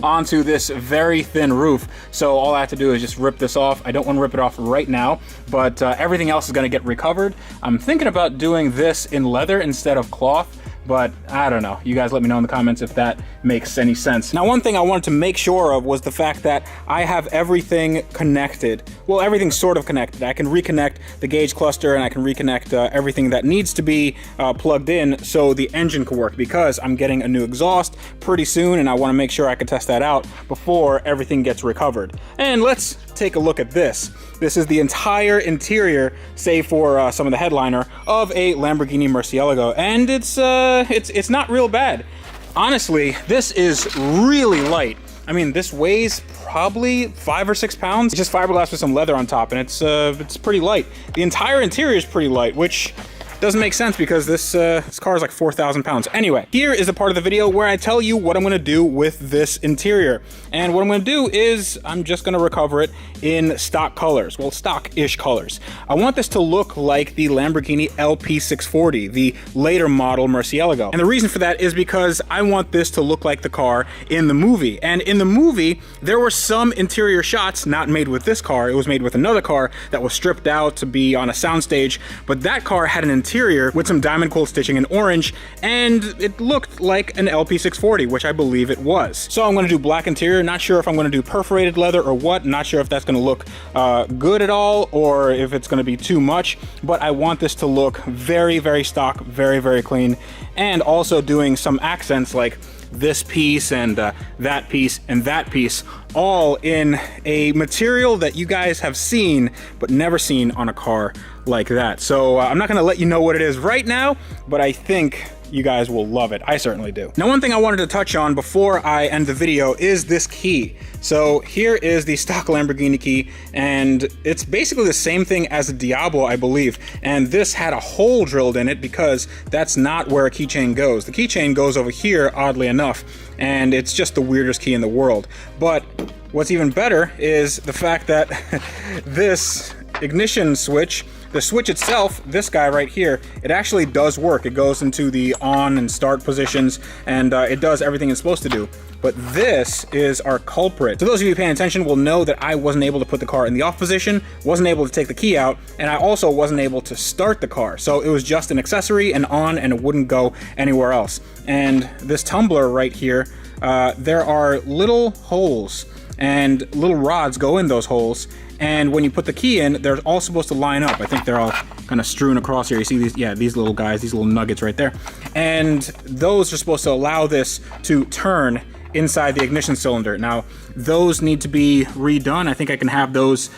onto this very thin roof, so all I have to do is just rip this off. I don't want to rip it off right now, but everything else is going to get recovered. I'm thinking about doing this in leather instead of cloth, but I don't know. You guys let me know in the comments if that makes any sense. Now, one thing I wanted to make sure of was the fact that I have everything connected. Well, everything's sort of connected. I can reconnect the gauge cluster and I can reconnect everything that needs to be plugged in so the engine can work, because I'm getting a new exhaust pretty soon and I want to make sure I can test that out before everything gets recovered. And let's take a look at this. This is the entire interior, save for some of the headliner, of a Lamborghini Murcielago, and it's not real bad. Honestly, this is really light. I mean, this weighs probably 5 or 6 pounds. It's just fiberglass with some leather on top, and it's pretty light. The entire interior is pretty light, which doesn't make sense because this car is like 4,000 pounds. Anyway, here is a part of the video where I tell you what I'm gonna do with this interior. And what I'm gonna do is I'm just gonna recover it in stock colors. Well, stock-ish colors. I want this to look like the Lamborghini LP640, the later model Murcielago. And the reason for that is because I want this to look like the car in the movie. And in the movie, there were some interior shots not made with this car. It was made with another car that was stripped out to be on a soundstage, but that car had an interior with some diamond cold stitching in orange, and it looked like an LP640, which I believe it was. So I'm gonna do black interior. Not sure if I'm gonna do perforated leather or what. Not sure if that's gonna look good at all or if it's gonna be too much, but I want this to look very, very stock, very, very clean, and also doing some accents like this piece and that piece and that piece, all in a material that you guys have seen but never seen on a car like that. So I'm not gonna let you know what it is right now, but I think you guys will love it. I certainly do. Now, one thing I wanted to touch on before I end the video is this key. So here is the stock Lamborghini key, and it's basically the same thing as a Diablo, I believe. And this had a hole drilled in it because that's not where a keychain goes. The keychain goes over here, oddly enough, and it's just the weirdest key in the world. But what's even better is the fact that this ignition switch, the switch itself, this guy right here, it actually does work. It goes into the on and start positions, and it does everything it's supposed to do. But this is our culprit. So those of you paying attention will know that I wasn't able to put the car in the off position, wasn't able to take the key out, and I also wasn't able to start the car. So it was just an accessory and on, and it wouldn't go anywhere else. And this tumbler right here, there are little holes, and little rods go in those holes, and when you put the key in, they're all supposed to line up. I think they're all kind of strewn across here. You see these, yeah, these little guys, these little nuggets right there. And those are supposed to allow this to turn inside the ignition cylinder. Now, those need to be redone. I think I can have those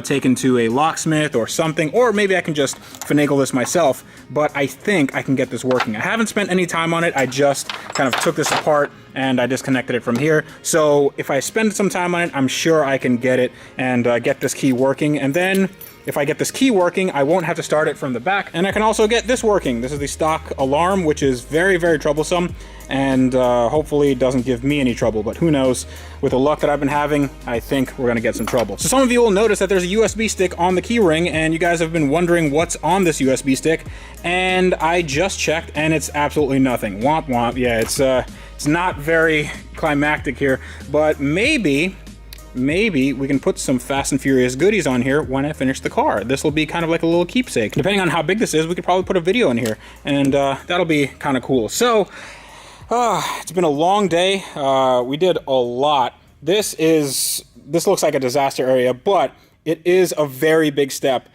taken to a locksmith or something, or maybe I can just finagle this myself, but I think I can get this working. I haven't spent any time on it. I just kind of took this apart and I disconnected it from here. So if I spend some time on it, I'm sure I can get it and get this key working, and then if I get this key working, I won't have to start it from the back. And I can also get this working. This is the stock alarm, which is very, very troublesome, and hopefully it doesn't give me any trouble, but who knows. With the luck that I've been having, I think we're gonna get some trouble. So some of you will notice that there's a USB stick on the key ring, and you guys have been wondering what's on this USB stick, and I just checked, and it's absolutely nothing. Womp womp. Yeah, it's not very climactic here, but maybe we can put some Fast and Furious goodies on here when I finish the car. This will be kind of like a little keepsake. Depending on how big this is, we could probably put a video in here, and that'll be kind of cool. So, it's been a long day. We did a lot. This looks like a disaster area, but it is a very big step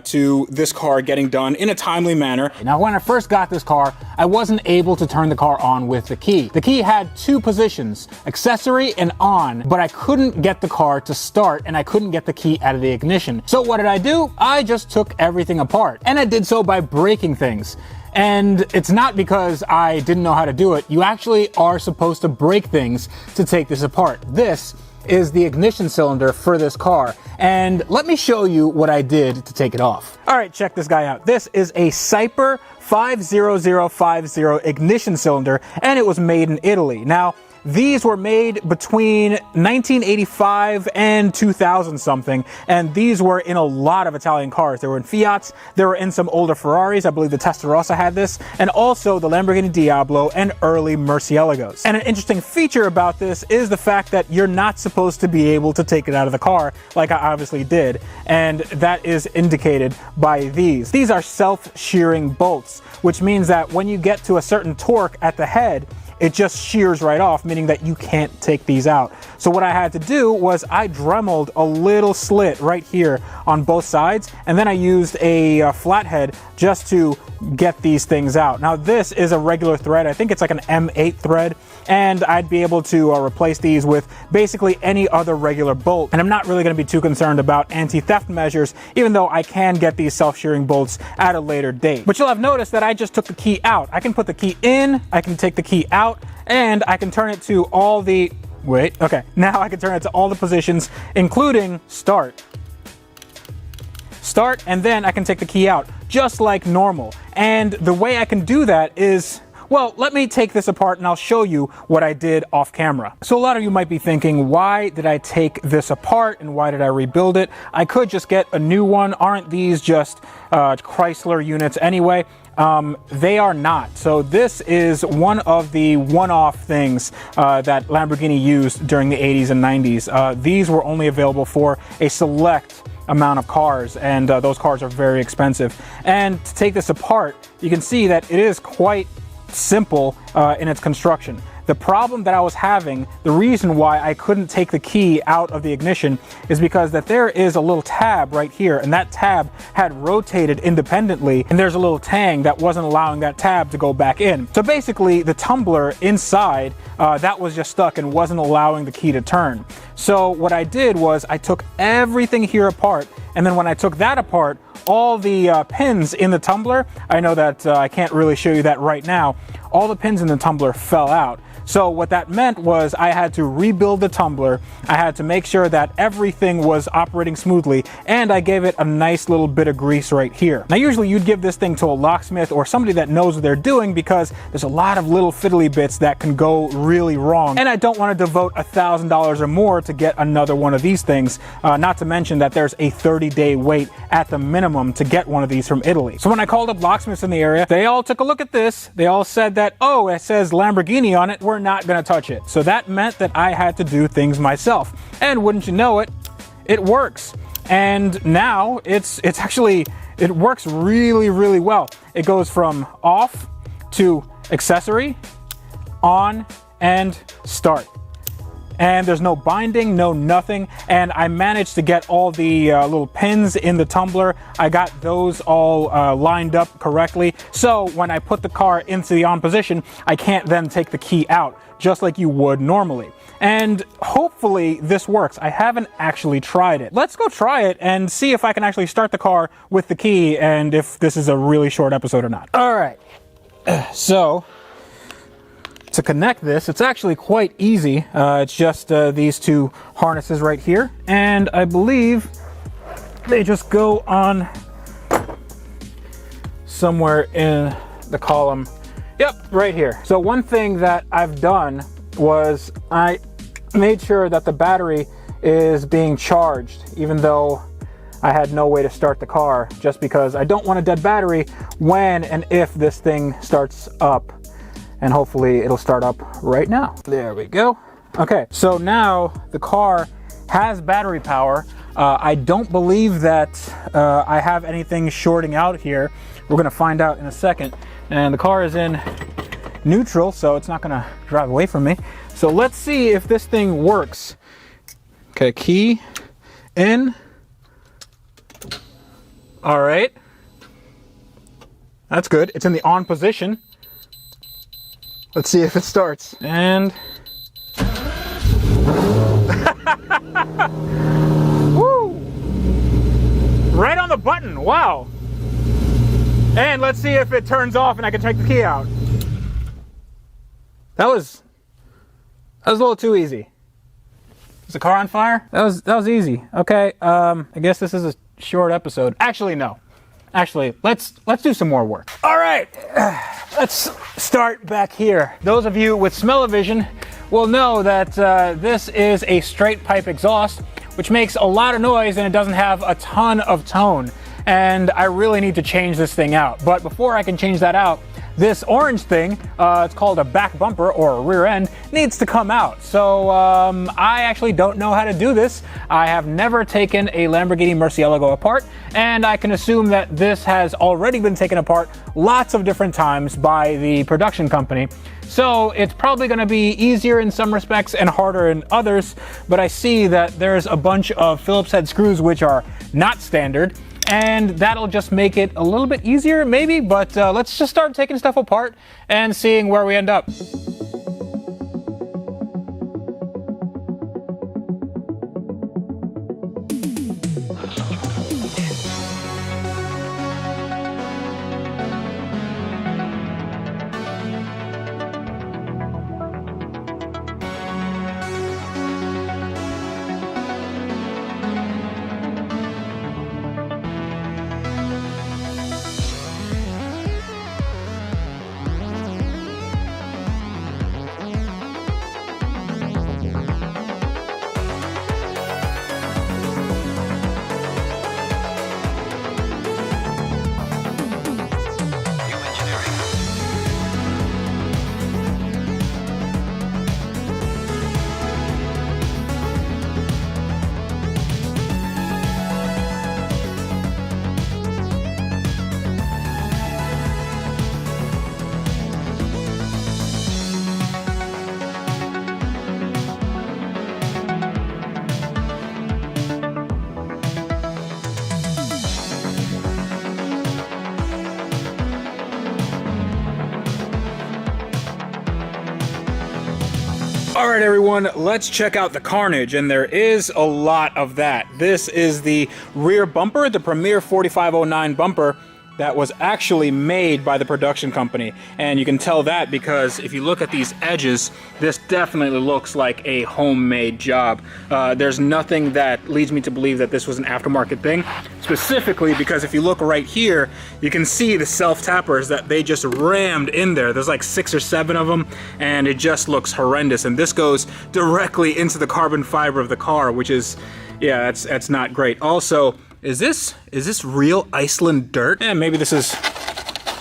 to this car getting done in a timely manner. Now, when I first got this car, I wasn't able to turn the car on with the key. The key had two positions, accessory and on, but I couldn't get the car to start and I couldn't get the key out of the ignition. So what did I do? I just took everything apart, and I did so by breaking things. And it's not because I didn't know how to do it. You actually are supposed to break things to take this apart. This is the ignition cylinder for this car, and let me show you what I did to take it off. All right, check this guy out. This is a Cyper 50050 ignition cylinder, and it was made in Italy. Now, these were made between 1985 and 2000 something, and these were in a lot of Italian cars. They were in Fiats, they were in some older Ferraris, I believe the Testarossa had this, and also the Lamborghini Diablo and early Murcielagos. And an interesting feature about this is the fact that you're not supposed to be able to take it out of the car, like I obviously did, and that is indicated by these. These are self-shearing bolts, which means that when you get to a certain torque at the head, it just shears right off, meaning that you can't take these out. So what I had to do was I dremeled a little slit right here on both sides, and then I used a flathead just to get these things out. Now this is a regular thread. I think it's like an M8 thread, and I'd be able to replace these with basically any other regular bolt. And I'm not really going to be too concerned about anti-theft measures, even though I can get these self-shearing bolts at a later date. But you'll have noticed that I just took the key out. I can put the key in, I can take the key out, and I can turn it to all the, now I can turn it to all the positions, including start, and then I can take the key out, just like normal. And the way I can do that is, well, let me take this apart and I'll show you what I did off camera. So a lot of you might be thinking, why did I take this apart and why did I rebuild it? I could just get a new one. Aren't these just Chrysler units anyway? They are not. So this is one of the one-off things that Lamborghini used during the 80s and 90s. These were only available for a select amount of cars, and those cars are very expensive. And to take this apart, you can see that it is quite simple in its construction. The problem that I was having, the reason why I couldn't take the key out of the ignition, is because that there is a little tab right here, and that tab had rotated independently, and there's a little tang that wasn't allowing that tab to go back in. So basically the tumbler inside, that was just stuck and wasn't allowing the key to turn. So what I did was I took everything here apart, and then when I took that apart, all the pins in the tumbler, I know that I can't really show you that right now, all the pins in the tumbler fell out. So what that meant was I had to rebuild the tumbler, I had to make sure that everything was operating smoothly, and I gave it a nice little bit of grease right here. Now usually you'd give this thing to a locksmith or somebody that knows what they're doing, because there's a lot of little fiddly bits that can go really wrong, and I don't want to devote $1,000 or more to get another one of these things, not to mention that there's a 30-day wait at the minimum to get one of these from Italy. So when I called up locksmiths in the area, they all took a look at this, they all said that, oh, it says Lamborghini on it, we're not going to touch it. So that meant that I had to do things myself, and wouldn't you know it, it works. And now it works really, really well. It goes from off to accessory, on, and start. And there's no binding, no nothing, and I managed to get all the little pins in the tumbler. I got those all lined up correctly, so when I put the car into the on position, I can't then take the key out, just like you would normally. And hopefully this works. I haven't actually tried it. Let's go try it and see if I can actually start the car with the key, and if this is a really short episode or not. All right, so to connect this, it's actually quite easy. It's just these two harnesses right here, and I believe they just go on somewhere in the column. Yep, right here. So one thing that I've done was I made sure that the battery is being charged, even though I had no way to start the car, just because I don't want a dead battery when and if this thing starts up. And hopefully it'll start up right now. There we go. Okay, so now the car has battery power. I don't believe that I have anything shorting out here. We're gonna find out in a second. And the car is in neutral, so it's not gonna drive away from me. So let's see if this thing works. Okay, key in. All right. That's good. It's in the on position. Let's see if it starts. And woo! Right on the button. Wow. And let's see if it turns off and I can take the key out. That was a little too easy. Is the car on fire? That was easy. Okay. I guess this is a short episode. Actually, no. Actually, let's do some more work. All right, let's start back here. Those of you with smell-o-vision will know that this is a straight pipe exhaust, which makes a lot of noise and it doesn't have a ton of tone. And I really need to change this thing out. But before I can change that out, this orange thing, it's called a back bumper or a rear end, needs to come out. So I actually don't know how to do this. I have never taken a Lamborghini Murcielago apart, and I can assume that this has already been taken apart lots of different times by the production company. So it's probably gonna be easier in some respects and harder in others, but I see that there's a bunch of Phillips head screws which are not standard, and that'll just make it a little bit easier maybe, but let's just start taking stuff apart and seeing where we end up. All right, everyone, let's check out the carnage, and there is a lot of that. This is the rear bumper, the Premier 4509 bumper that was actually made by the production company. And you can tell that because if you look at these edges, this definitely looks like a homemade job. There's nothing that leads me to believe that this was an aftermarket thing, specifically because if you look right here, you can see the self-tappers that they just rammed in there. There's like 6 or 7 of them, and it just looks horrendous. And this goes directly into the carbon fiber of the car, which is, yeah, that's not great. Also, is this real Iceland dirt? And maybe this is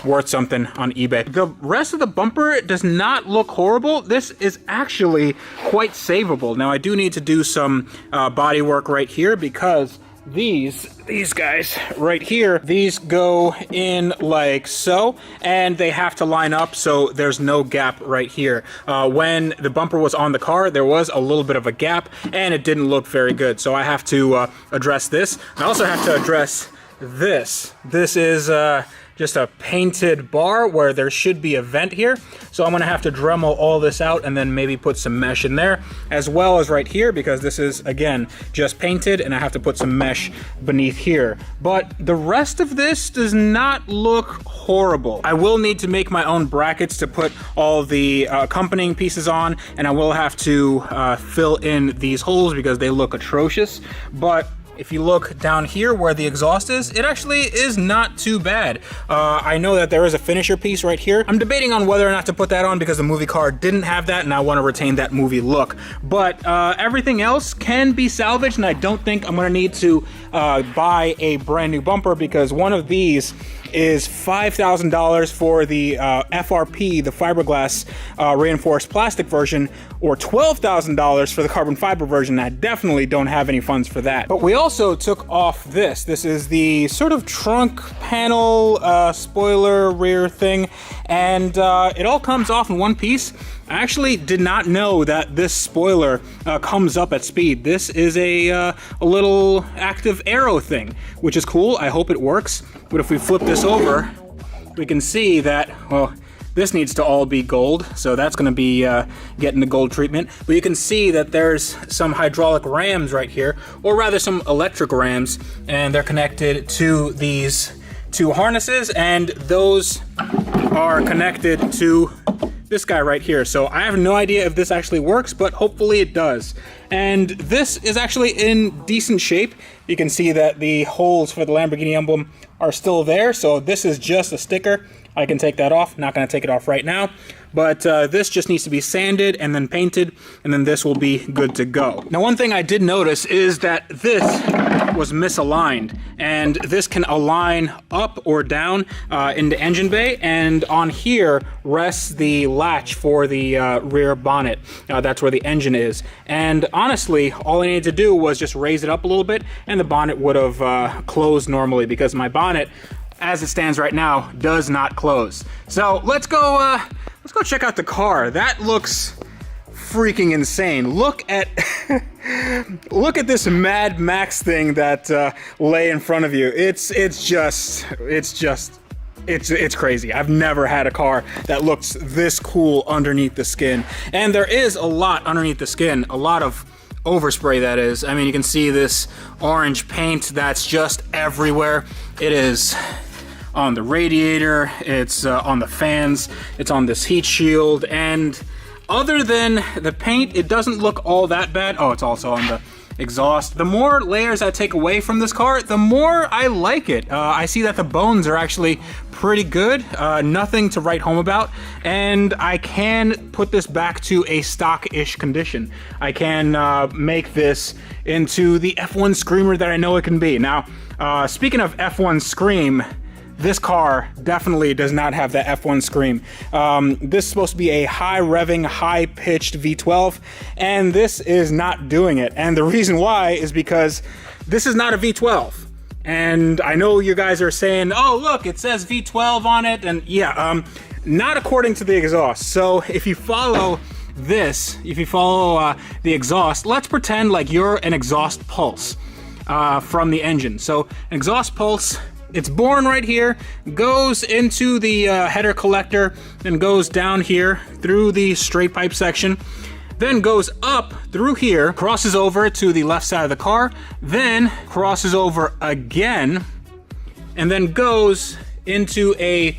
worth something on eBay. The rest of the bumper does not look horrible. This is actually quite savable. Now I do need to do some body work right here because these guys right here, these go in like so, and they have to line up so there's no gap right here. When the bumper was on the car, there was a little bit of a gap and it didn't look very good. So I have to address this. I also have to address this. This is just a painted bar where there should be a vent here. So I'm gonna have to Dremel all this out and then maybe put some mesh in there, as well as right here, because this is, again, just painted and I have to put some mesh beneath here. But the rest of this does not look horrible. I will need to make my own brackets to put all the accompanying pieces on, and I will have to fill in these holes because they look atrocious. But if you look down here where the exhaust is, it actually is not too bad. I know that there is a finisher piece right here. I'm debating on whether or not to put that on because the movie car didn't have that and I want to retain that movie look. But everything else can be salvaged, and I don't think I'm gonna need to buy a brand new bumper because one of these is $5,000 for the FRP, the fiberglass reinforced plastic version, or $12,000 for the carbon fiber version. I definitely don't have any funds for that. But we also took off this. This is the sort of trunk panel spoiler rear thing, and it all comes off in one piece. I actually did not know that this spoiler comes up at speed. This is a little active arrow thing, which is cool. I hope it works. But if we flip this over, we can see that, well, this needs to all be gold, so that's gonna be getting the gold treatment. But you can see that there's some hydraulic rams right here, or rather some electric rams, and they're connected to these two harnesses, and those are connected to this guy right here. So I have no idea if this actually works, but hopefully it does. And this is actually in decent shape. You can see that the holes for the Lamborghini emblem are still there. So this is just a sticker. I can take that off. Not going to take it off right now. But this just needs to be sanded and then painted, and then this will be good to go. Now, one thing I did notice is that this was misaligned, and this can align up or down in the engine bay, and on here rests the latch for the rear bonnet. That's where the engine is. And honestly, all I needed to do was just raise it up a little bit, and the bonnet would have closed normally, because my bonnet, as it stands right now, does not close. So let's go check out the car. That looks freaking insane. Look at look at this Mad Max thing that lay in front of you. It's crazy. I've never had a car that looks this cool underneath the skin. And there is a lot underneath the skin, a lot of overspray, that is. I mean, you can see this orange paint that's just everywhere. It is on the radiator, it's on the fans, it's on this heat shield, and other than the paint, it doesn't look all that bad. Oh, it's also on the exhaust. The more layers I take away from this car, the more I like it. I see that the bones are actually pretty good, nothing to write home about, and I can put this back to a stock-ish condition. I can make this into the F1 Screamer that I know it can be. Now, speaking of F1 Scream, this car definitely does not have that F1 scream. This is supposed to be a high revving, high pitched V12, and this is not doing it. And the reason why is because this is not a V12. And I know you guys are saying, oh, look, it says V12 on it. And yeah, not according to the exhaust. So if you follow this, if you follow the exhaust, let's pretend like you're an exhaust pulse from the engine. So an exhaust pulse, it's born right here, goes into the header collector, then goes down here through the straight pipe section, then goes up through here, crosses over to the left side of the car, then crosses over again, and then goes into a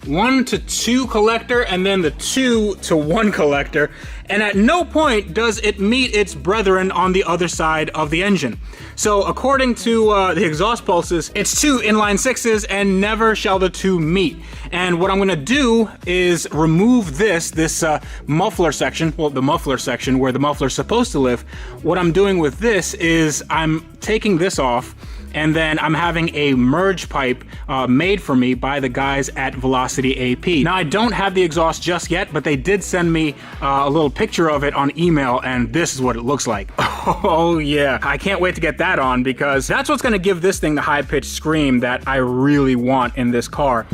1 to 2 collector, and then the 2 to 1 collector, and at no point does it meet its brethren on the other side of the engine. So according to the exhaust pulses, it's 2 inline 6s, and never shall the 2 meet. And what I'm gonna do is remove this muffler section, well, the muffler section where the muffler's supposed to live. What I'm doing with this is I'm taking this off, and then I'm having a merge pipe made for me by the guys at Velocity AP. Now, I don't have the exhaust just yet, but they did send me a little picture of it on email, and this is what it looks like. Oh yeah, I can't wait to get that on, because that's what's gonna give this thing the high-pitched scream that I really want in this car.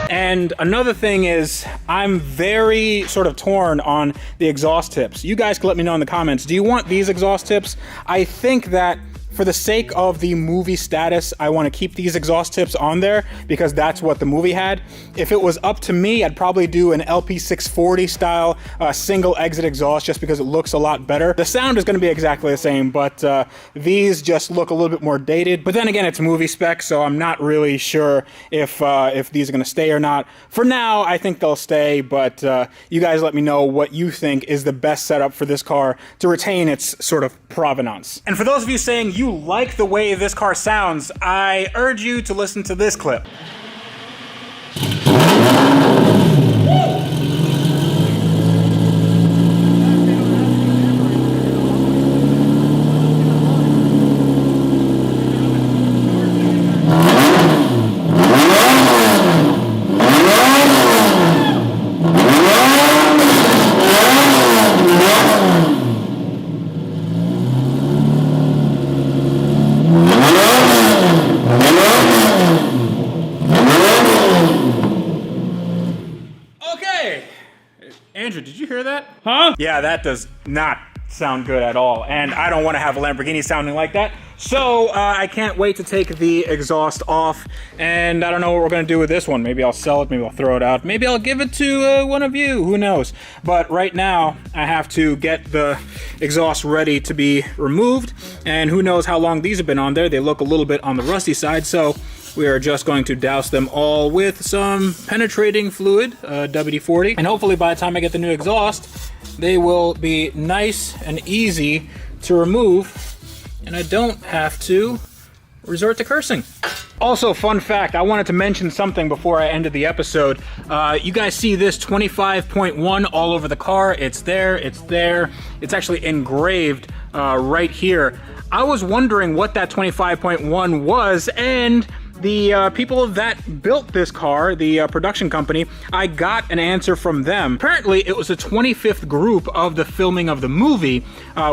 And another thing is, I'm very sort of torn on the exhaust tips. You guys can let me know in the comments. Do you want these exhaust tips? I think that for the sake of the movie status, I want to keep these exhaust tips on there because that's what the movie had. If it was up to me, I'd probably do an LP640 style single exit exhaust just because it looks a lot better. The sound is going to be exactly the same, but these just look a little bit more dated. But then again, it's movie spec, so I'm not really sure if these are going to stay or not. For now, I think they'll stay, but you guys let me know what you think is the best setup for this car to retain its sort of provenance. And for those of you saying you like the way this car sounds, I urge you to listen to this clip. Andrew, did you hear that? Huh? Yeah, that does not sound good at all. And I don't want to have a Lamborghini sounding like that. So I can't wait to take the exhaust off. And I don't know what we're going to do with this one. Maybe I'll sell it. Maybe I'll throw it out. Maybe I'll give it to one of you. Who knows? But right now, I have to get the exhaust ready to be removed. And who knows how long these have been on there. They look a little bit on the rusty side. So we are just going to douse them all with some penetrating fluid, WD-40. And hopefully by the time I get the new exhaust, they will be nice and easy to remove. And I don't have to resort to cursing. Also, fun fact, I wanted to mention something before I ended the episode. You guys see this 25.1 all over the car. It's there, it's there. It's actually engraved right here. I was wondering what that 25.1 was, and the people that built this car, the production company, I got an answer from them. Apparently, it was the 25th group of the filming of the movie,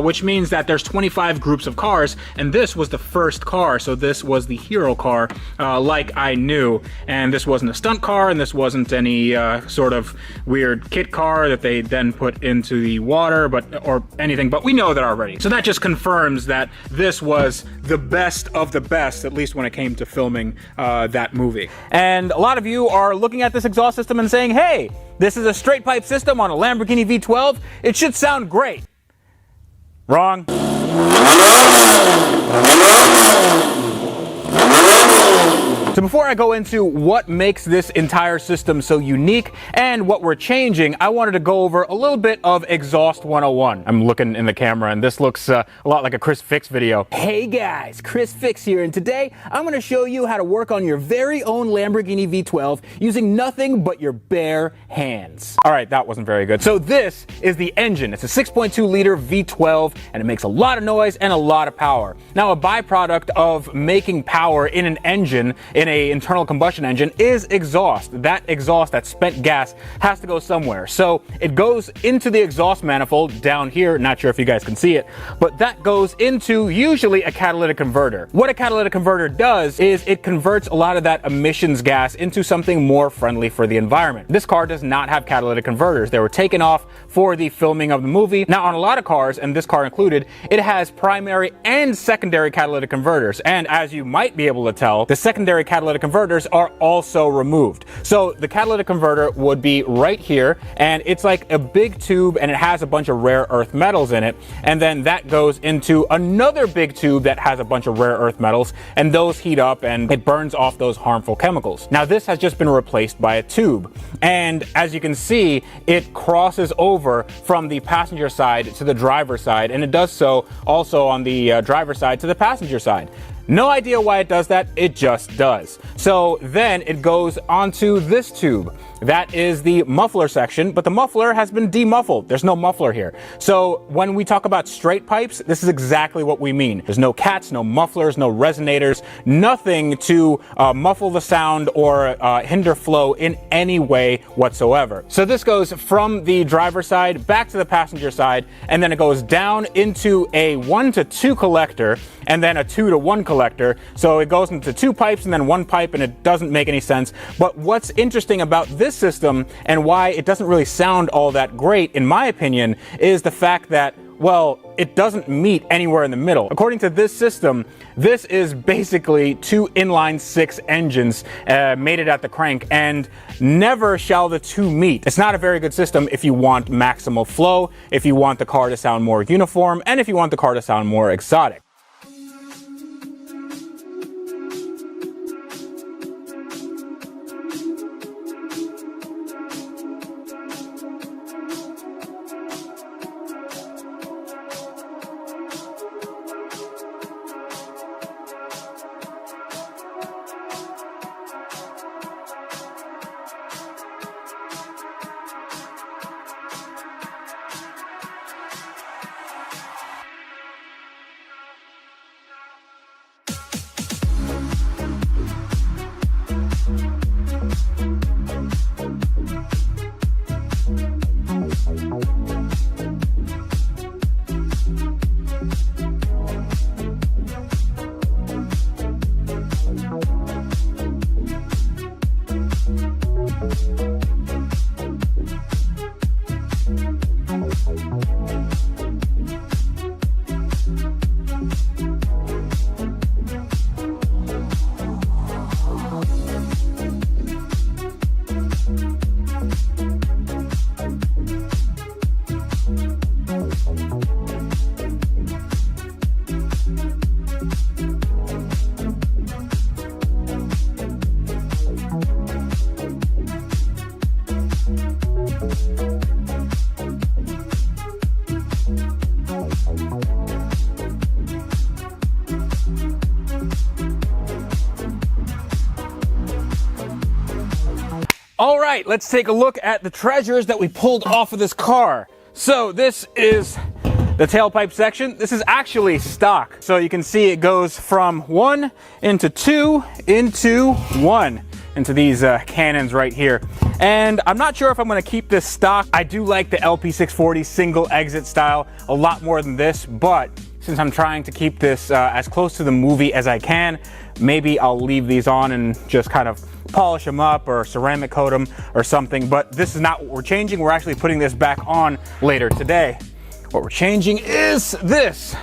which means that there's 25 groups of cars, and this was the first car, so this was the hero car, like I knew. And this wasn't a stunt car, and this wasn't any sort of weird kit car that they then put into the water, or anything, but we know that already. So that just confirms that this was the best of the best, at least when it came to filming that movie. And a lot of you are looking at this exhaust system and saying, hey, this is a straight pipe system on a Lamborghini V12. It should sound great. Wrong. So before I go into what makes this entire system so unique and what we're changing, I wanted to go over a little bit of Exhaust 101. I'm looking in the camera and this looks a lot like a Chris Fix video. Hey guys, Chris Fix here, and today I'm going to show you how to work on your very own Lamborghini V12 using nothing but your bare hands. All right, that wasn't very good. So this is the engine. It's a 6.2 liter V12 and it makes a lot of noise and a lot of power. Now, a byproduct of making power in an engine, in a internal combustion engine, is exhaust. That exhaust, that spent gas, has to go somewhere. So it goes into the exhaust manifold down here. Not sure if you guys can see it, but that goes into usually a catalytic converter. What a catalytic converter does is it converts a lot of that emissions gas into something more friendly for the environment. This car does not have catalytic converters. They were taken off for the filming of the movie. Now, on a lot of cars, and this car included, it has primary and secondary catalytic converters. And as you might be able to tell, the secondary catalytic converters are also removed. So the catalytic converter would be right here, and it's like a big tube, and it has a bunch of rare earth metals in it. And then that goes into another big tube that has a bunch of rare earth metals, and those heat up and it burns off those harmful chemicals. Now, this has just been replaced by a tube. And as you can see, it crosses over from the passenger side to the driver's side, and it does so also on the driver's side to the passenger side. No idea why it does that, it just does. So then it goes onto this tube. That is the muffler section, but the muffler has been demuffled. There's no muffler here. So when we talk about straight pipes, this is exactly what we mean. There's no cats, no mufflers, no resonators, nothing to muffle the sound or hinder flow in any way whatsoever. So this goes from the driver's side back to the passenger side, and then it goes down into a 1 to 2 collector, and then a 2 to 1 collector. So it goes into 2 pipes and then 1 pipe, and it doesn't make any sense. But what's interesting about this system and why it doesn't really sound all that great, in my opinion, is the fact that well, it doesn't meet anywhere in the middle. According to this system, this is basically 2 inline-6 engines mated at the crank, and never shall the two meet. It's not a very good system if you want maximal flow, if you want the car to sound more uniform, and if you want the car to sound more exotic. All right, let's take a look at the treasures that we pulled off of this car. So this is the tailpipe section. This is actually stock. So you can see it goes from 1 into 2 into 1 into these cannons right here. And I'm not sure if I'm gonna keep this stock. I do like the LP640 single exit style a lot more than this, but since I'm trying to keep this as close to the movie as I can, maybe I'll leave these on and just kind of polish them up or ceramic coat them or something. But this is not what we're changing. We're actually putting this back on later today. What we're changing is this.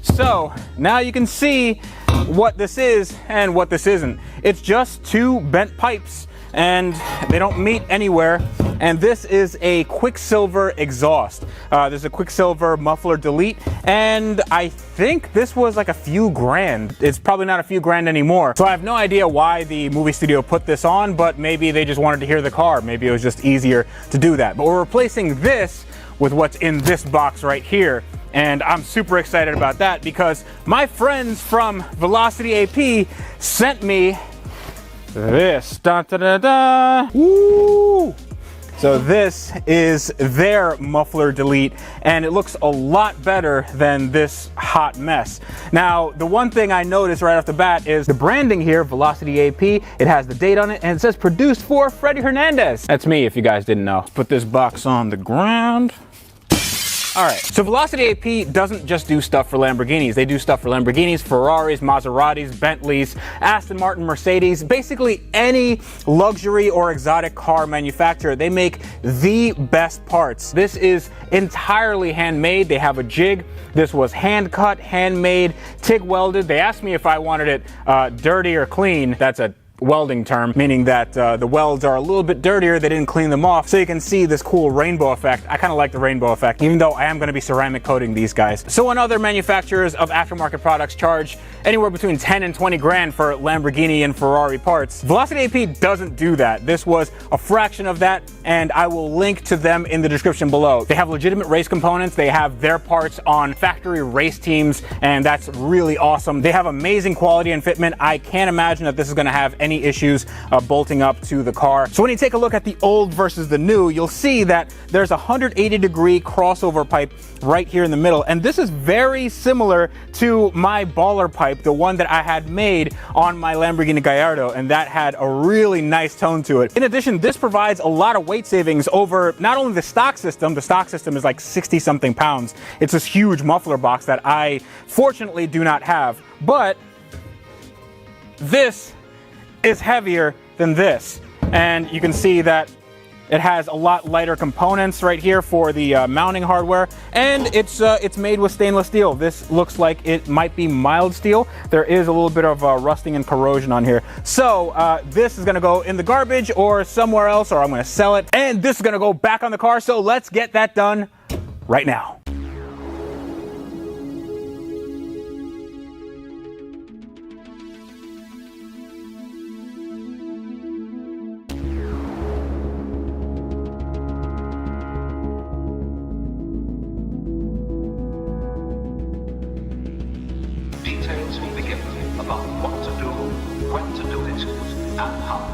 So now you can see what this is and what this isn't. It's just 2 bent pipes and they don't meet anywhere. And this is a Quicksilver exhaust. There's a Quicksilver muffler delete, and I think this was like a few grand. It's probably not a few grand anymore. So I have no idea why the movie studio put this on, but maybe they just wanted to hear the car. Maybe it was just easier to do that. But we're replacing this with what's in this box right here. And I'm super excited about that because my friends from Velocity AP sent me this. Da, da, da, da. Woo! So this is their muffler delete, and it looks a lot better than this hot mess. Now, the one thing I noticed right off the bat is the branding here, Velocity AP, it has the date on it, and it says produced for Freddie Hernandez. That's me, if you guys didn't know. Put this box on the ground. All right, so Velocity AP doesn't just do stuff for Lamborghinis. They do stuff for Lamborghinis, Ferraris, Maseratis, Bentleys, Aston Martin, Mercedes, basically any luxury or exotic car manufacturer. They make the best parts. This is entirely handmade. They have a jig. This was hand cut, handmade, TIG welded. They asked me if I wanted it dirty or clean. That's a welding term, meaning that the welds are a little bit dirtier. They didn't clean them off, so you can see this cool rainbow effect. I kind of like the rainbow effect, even though I am going to be ceramic coating these guys. So when other manufacturers of aftermarket products charge anywhere between 10 and 20 grand for Lamborghini and Ferrari parts, Velocity AP doesn't do that. This was a fraction of that, and I will link to them in the description below. They have legitimate race components. They have their parts on factory race teams, and that's really awesome. They have amazing quality and fitment. I can't imagine that this is going to have any issues bolting up to the car. So when you take a look at the old versus the new, you'll see that there's a 180-degree crossover pipe right here in the middle, and this is very similar to my baller pipe, the one that I had made on my Lamborghini Gallardo, and that had a really nice tone to it. In addition, this provides a lot of weight savings over not only the stock system is like 60 something pounds. It's this huge muffler box that I fortunately do not have, but this is heavier than this. And you can see that It has a lot lighter components right here for the mounting hardware, and it's made with stainless steel. This looks like it might be mild steel. There is a little bit of rusting and corrosion on here. So this is gonna go in the garbage or somewhere else, or I'm gonna sell it, and this is gonna go back on the car. So let's get that done right now. Details will be given about what to do, when to do it, and how.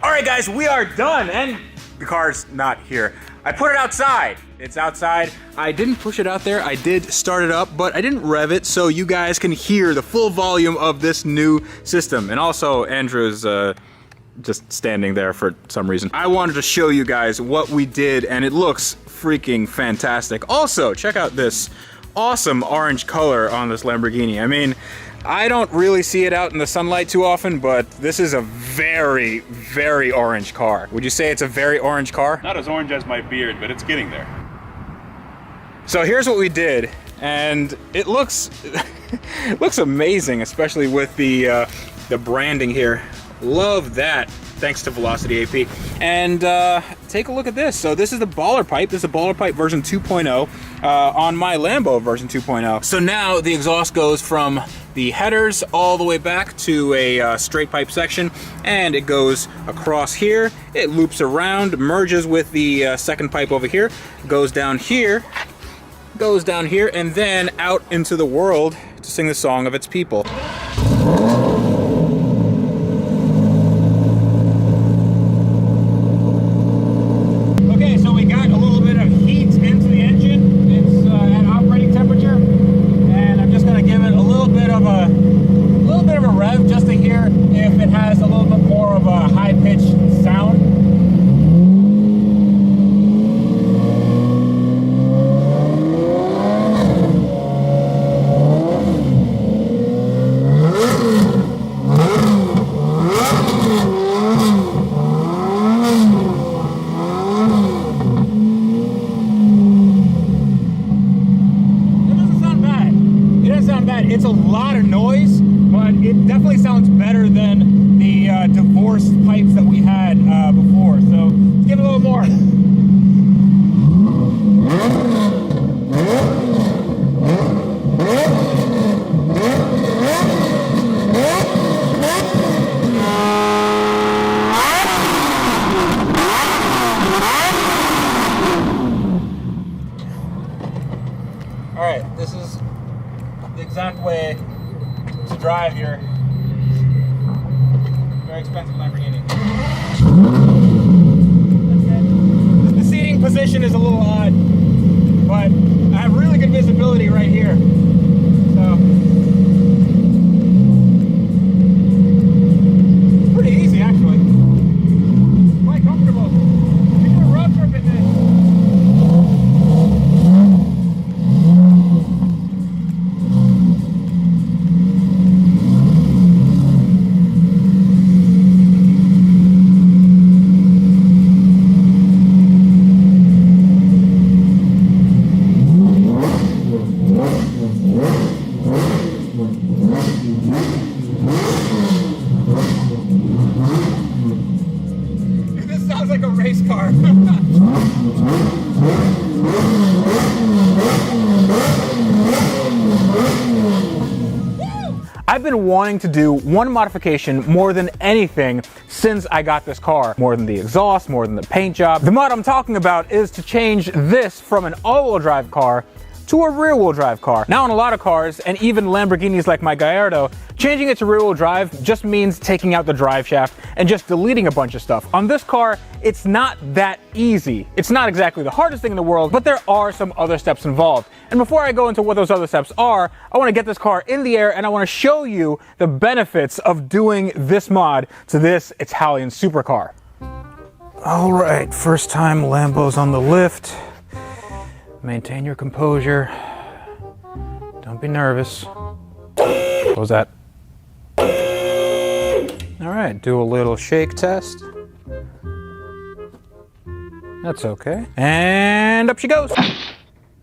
All right, guys, we are done, and the car's not here. I put it outside. It's outside. I didn't push it out there. I did start it up, but I didn't rev it, so you guys can hear the full volume of this new system. And also, Andrew's just standing there for some reason. I wanted to show you guys what we did, and it looks freaking fantastic. Also, check out this awesome orange color on this Lamborghini. I mean, I don't really see it out in the sunlight too often, but this is a very, very orange car. Would you say it's a very orange car? Not as orange as my beard, but it's getting there. So here's what we did, and it looks it looks amazing, especially with the branding here. Love that. Thanks to Velocity AP. And take a look at this. So this is the baller pipe. This is a baller pipe version 2.0 on my Lambo version 2.0. So now the exhaust goes from the headers all the way back to a straight pipe section, and it goes across here. It loops around, merges with the second pipe over here, goes down here, and then out into the world to sing the song of its people. It's a lot of noise, but it definitely sounds better than the divorced pipes that we had before. So let's give it a little more. All right, this is the exact way to drive your very expensive Lamborghini. The seating position is a little odd, but I have really good visibility right here. So it's pretty easy, actually. Quite comfortable. You can do a road trip in this. wanting to do one modification more than anything since I got this car. More than the exhaust, more than the paint job. The mod I'm talking about is to change this from an all-wheel drive car to a rear-wheel drive car. Now on a lot of cars, and even Lamborghinis like my Gallardo, changing it to rear-wheel drive just means taking out the drive shaft and just deleting a bunch of stuff. On this car, it's not that easy. It's not exactly the hardest thing in the world, but there are some other steps involved. And before I go into what those other steps are, I want to get this car in the air and I want to show you the benefits of doing this mod to this Italian supercar. All right, first time Lambo's on the lift. Maintain your composure. Don't be nervous. Close that. All right, do a little shake test. That's okay. And up she goes.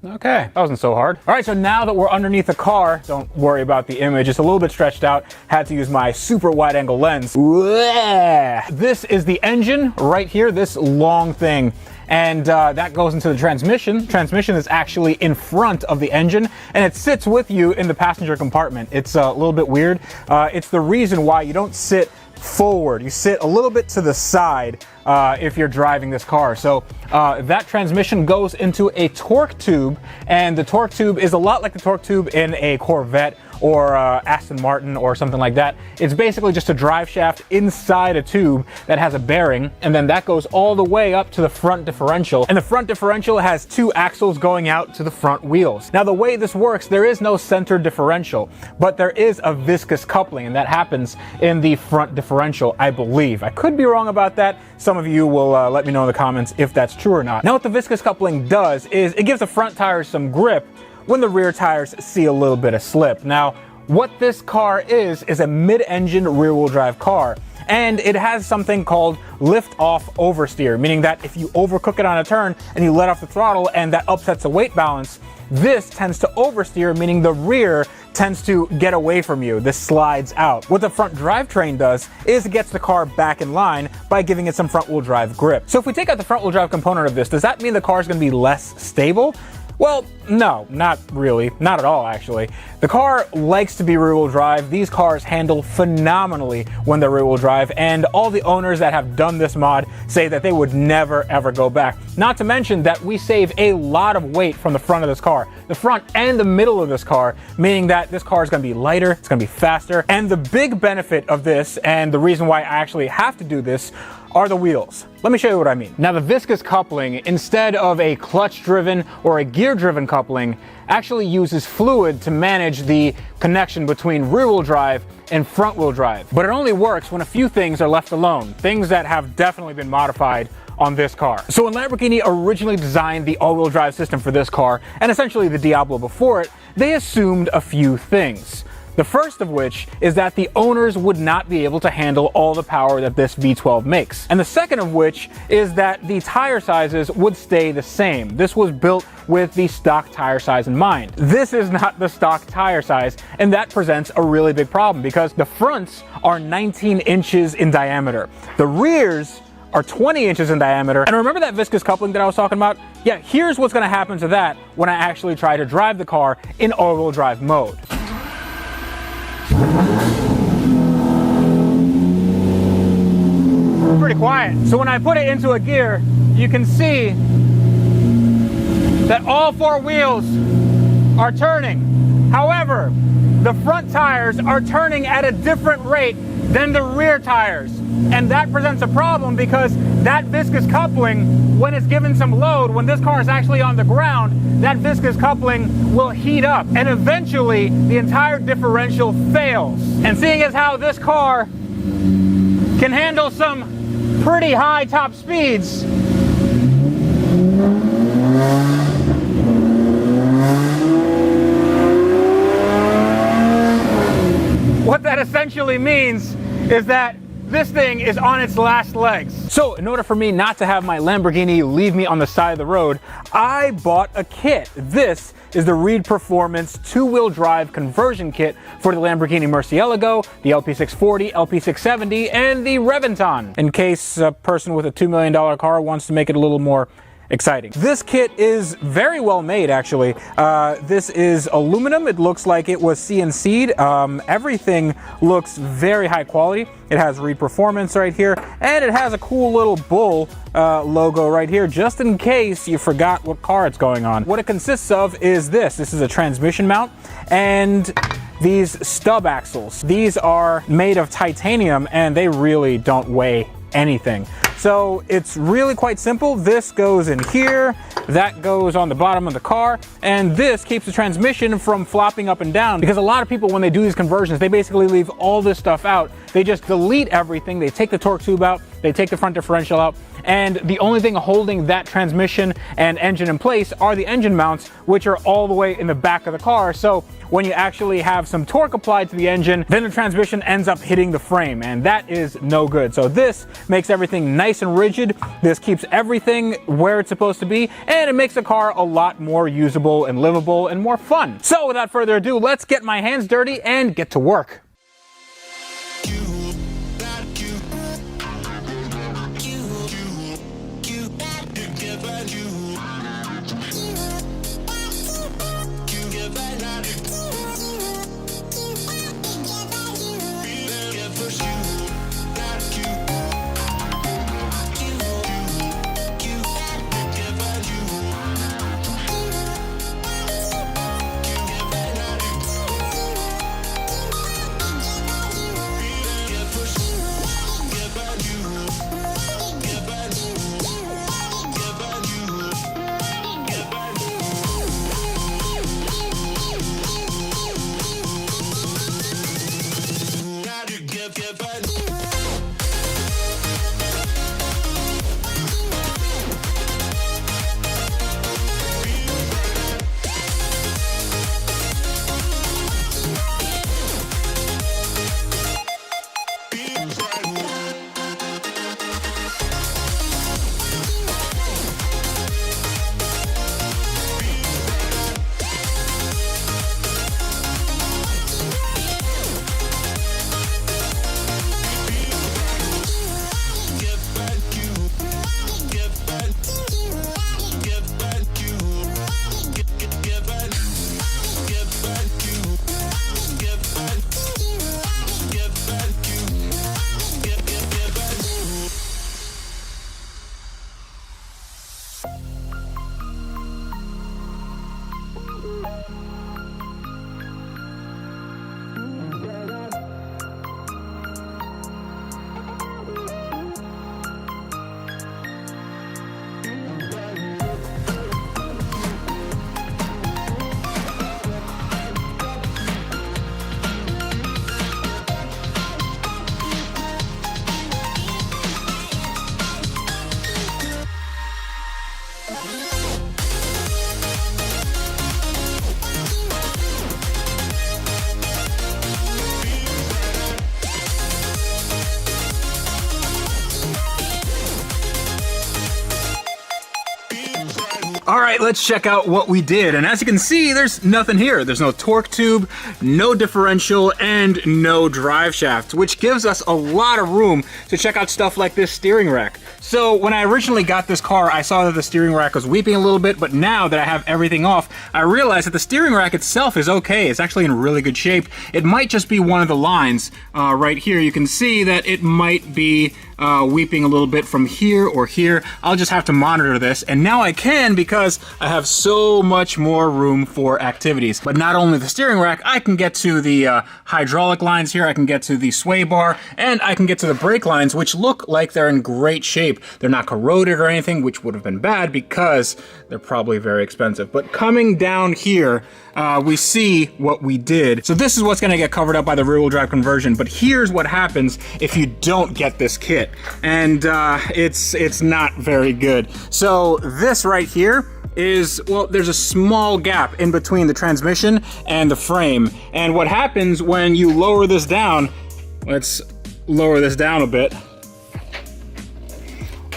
Okay, that wasn't so hard. All right, so now that we're underneath the car, don't worry about the image. It's a little bit stretched out. Had to use my super wide angle lens. This is the engine right here, this long thing. And that goes into the transmission. Transmission is actually in front of the engine, and it sits with you in the passenger compartment. It's a little bit weird. It's the reason why you don't sit forward. You sit a little bit to the side if you're driving this car. So that transmission goes into a torque tube, and the torque tube is a lot like the torque tube in a Corvette or Aston Martin or something like that. It's basically just a drive shaft inside a tube that has a bearing, and then that goes all the way up to the front differential. And the front differential has two axles going out to the front wheels. Now the way this works, there is no center differential, but there is a viscous coupling, and that happens in the front differential, I believe. I could be wrong about that. Some of you will let me know in the comments if that's true or not. Now what the viscous coupling does is it gives the front tires some grip when the rear tires see a little bit of slip. Now, what this car is a mid-engine rear-wheel drive car. And it has something called lift-off oversteer, meaning that if you overcook it on a turn and you let off the throttle and that upsets the weight balance, this tends to oversteer, meaning the rear tends to get away from you. This slides out. What the front drivetrain does is it gets the car back in line by giving it some front-wheel drive grip. So if we take out the front-wheel drive component of this, does that mean the car is going to be less stable? Well, no, not really. Not at all, actually. The car likes to be rear-wheel drive. These cars handle phenomenally when they're rear-wheel drive, and all the owners that have done this mod say that they would never, ever go back. Not to mention that we save a lot of weight from the front of this car. The front and the middle of this car, meaning that this car is going to be lighter, it's going to be faster, and the big benefit of this, and the reason why I actually have to do this, are the wheels. Let me show you what I mean. Now the viscous coupling, instead of a clutch-driven or a gear-driven coupling, actually uses fluid to manage the connection between rear-wheel drive and front-wheel drive. But it only works when a few things are left alone, things that have definitely been modified on this car. So when Lamborghini originally designed the all-wheel drive system for this car, and essentially the Diablo before it, they assumed a few things. The first of which is that the owners would not be able to handle all the power that this V12 makes. And the second of which is that the tire sizes would stay the same. This was built with the stock tire size in mind. This is not the stock tire size, and that presents a really big problem because the fronts are 19 inches in diameter. The rears are 20 inches in diameter. And remember that viscous coupling that I was talking about? Yeah, here's what's gonna happen to that when I actually try to drive the car in all-wheel drive mode. Pretty quiet. So when I put it into a gear, you can see that all four wheels are turning. However, the front tires are turning at a different rate than the rear tires. And that presents a problem because that viscous coupling, when it's given some load, when this car is actually on the ground, that viscous coupling will heat up and eventually the entire differential fails. And seeing as how this car can handle some pretty high top speeds, what that essentially means is that this thing is on its last legs. So in order for me not to have my Lamborghini leave me on the side of the road, I bought a kit. This is the Reed Performance two-wheel drive conversion kit for the Lamborghini Murcielago, the LP640, LP670, and the Reventon, in case a person with a $2 million car wants to make it a little more exciting. This kit is very well made, actually. This is aluminum. It looks like it was CNC'd. Everything looks very high quality. It has Reed Performance right here, and it has a cool little bull logo right here, just in case you forgot what car it's going on. What it consists of is this. This is a transmission mount, and these stub axles. These are made of titanium, and they really don't weigh anything. So it's really quite simple. This goes in here, that goes on the bottom of the car, and this keeps the transmission from flopping up and down, because a lot of people, when they do these conversions, they basically leave all this stuff out. They just delete everything. They take the torque tube out, they take the front differential out, and the only thing holding that transmission and engine in place are the engine mounts, which are all the way in the back of the car. So when you actually have some torque applied to the engine, then the transmission ends up hitting the frame, and that is no good. So this makes everything nice and rigid. This keeps everything where it's supposed to be, and it makes the car a lot more usable and livable and more fun. So without further ado, let's get my hands dirty and get to work. All right, let's check out what we did. And as you can see, there's nothing here. There's no torque tube, no differential, and no drive shaft, which gives us a lot of room to check out stuff like this steering rack. So when I originally got this car, I saw that the steering rack was weeping a little bit, but now that I have everything off, I realized that the steering rack itself is okay. It's actually in really good shape. It might just be one of the lines right here. You can see that it might be weeping a little bit from here or here. I'll just have to monitor this, and now I can because I have so much more room for activities. But not only the steering rack, I can get to the hydraulic lines here, I can get to the sway bar, and I can get to the brake lines, which look like they're in great shape. They're not corroded or anything, which would have been bad because they're probably very expensive. But coming down here, we see what we did. So this is what's gonna get covered up by the rear-wheel drive conversion, but here's what happens if you don't get this kit. And it's not very good. So this right here is, well, there's a small gap in between the transmission and the frame. And what happens when you lower this down, let's lower this down a bit.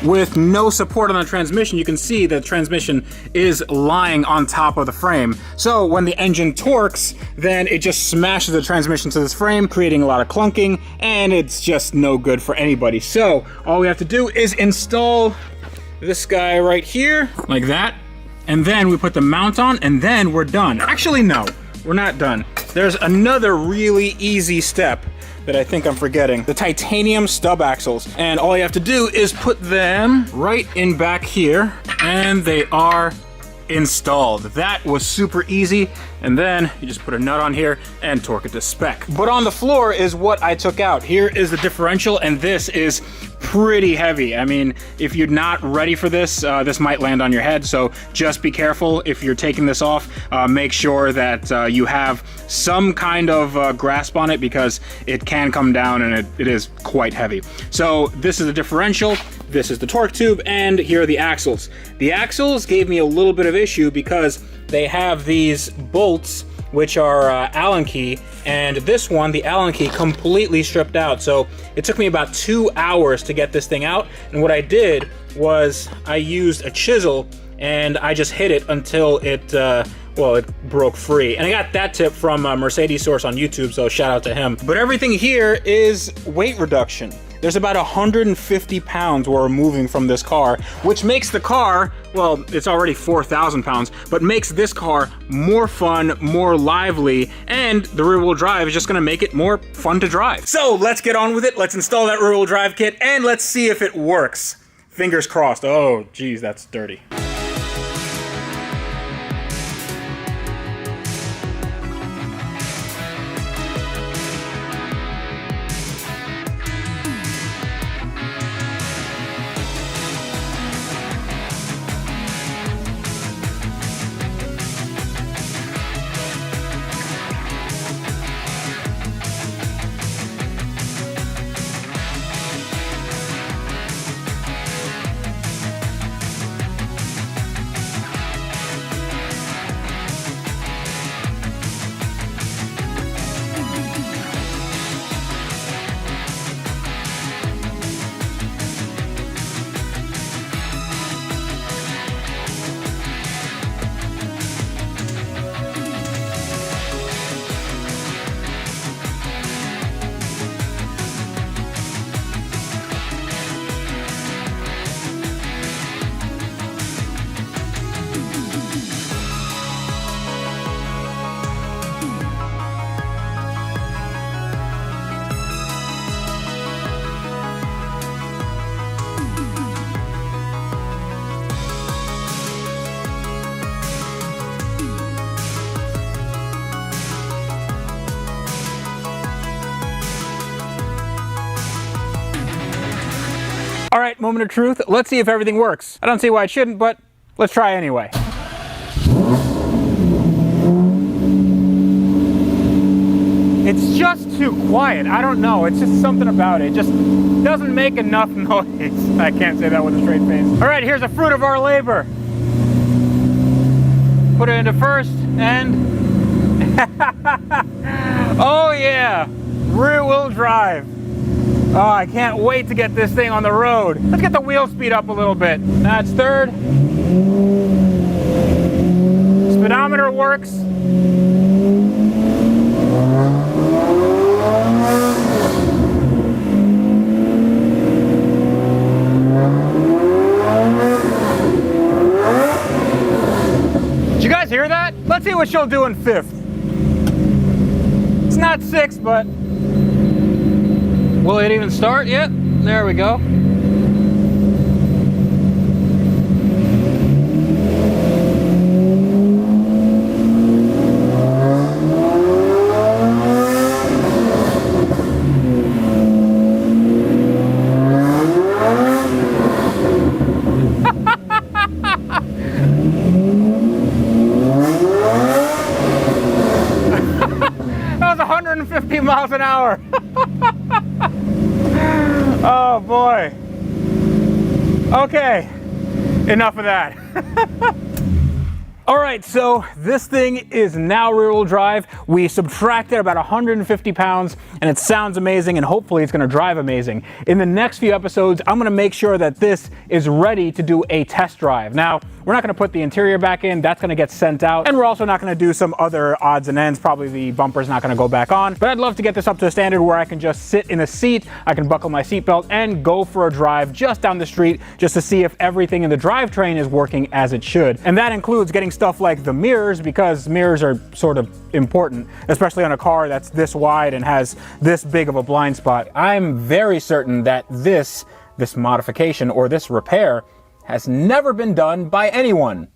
With no support on the transmission, you can see the transmission is lying on top of the frame. So when the engine torques, then it just smashes the transmission to this frame, creating a lot of clunking, and it's just no good for anybody. So all we have to do is install this guy right here, like that. And then we put the mount on, and then we're done. Actually, no, we're not done. There's another really easy step that I think I'm forgetting. The titanium stub axles. And all you have to do is put them right in back here, and they are installed. That was super easy. And then you just put a nut on here and torque it to spec. But on the floor is what I took out. Here is the differential, and this is pretty heavy. I mean, if you're not ready for this, this might land on your head, so just be careful if you're taking this off. Make sure that you have some kind of grasp on it, because it can come down and it is quite heavy. So this is the differential, this is the torque tube, and here are the axles. The axles gave me a little bit of issue because they have these bolts which are Allen key, and this one, the Allen key, completely stripped out. So it took me about 2 hours to get this thing out, and what I did was I used a chisel and I just hit it until it well, it broke free. And I got that tip from Mercedes Source on YouTube, so shout out to him. But everything here is weight reduction. There's about 150 pounds we're removing from this car, which makes the car, well, it's already 4,000 pounds, but makes this car more fun, more lively, and the rear-wheel drive is just gonna make it more fun to drive. So let's get on with it. Let's install that rear-wheel drive kit, and let's see if it works. Fingers crossed. Oh, geez, that's dirty. All right, moment of truth. Let's see if everything works. I don't see why it shouldn't, but let's try anyway. It's just too quiet. I don't know. It's just something about it. It just doesn't make enough noise. I can't say that with a straight face. All right, here's the fruit of our labor. Put it into first and... oh yeah, rear wheel drive. Oh, I can't wait to get this thing on the road. Let's get the wheel speed up a little bit. That's third. Speedometer works. Did you guys hear that? Let's see what she'll do in fifth. It's not six, but... will it even start yet? There we go. That was 150 miles an hour. Oh boy. Okay, enough of that. All right, so this thing is now rear wheel drive. We subtracted about 150 pounds and it sounds amazing, and hopefully it's gonna drive amazing. In the next few episodes, I'm gonna make sure that this is ready to do a test drive. Now, We're not gonna put the interior back in, that's gonna get sent out. And we're also not gonna do some other odds and ends. Probably the bumper's not gonna go back on. But I'd love to get this up to a standard where I can just sit in a seat, I can buckle my seatbelt and go for a drive just down the street just to see if everything in the drivetrain is working as it should. And that includes getting stuff like the mirrors, because mirrors are sort of important, especially on a car that's this wide and has this big of a blind spot. I'm very certain that this modification or this repair has never been done by anyone,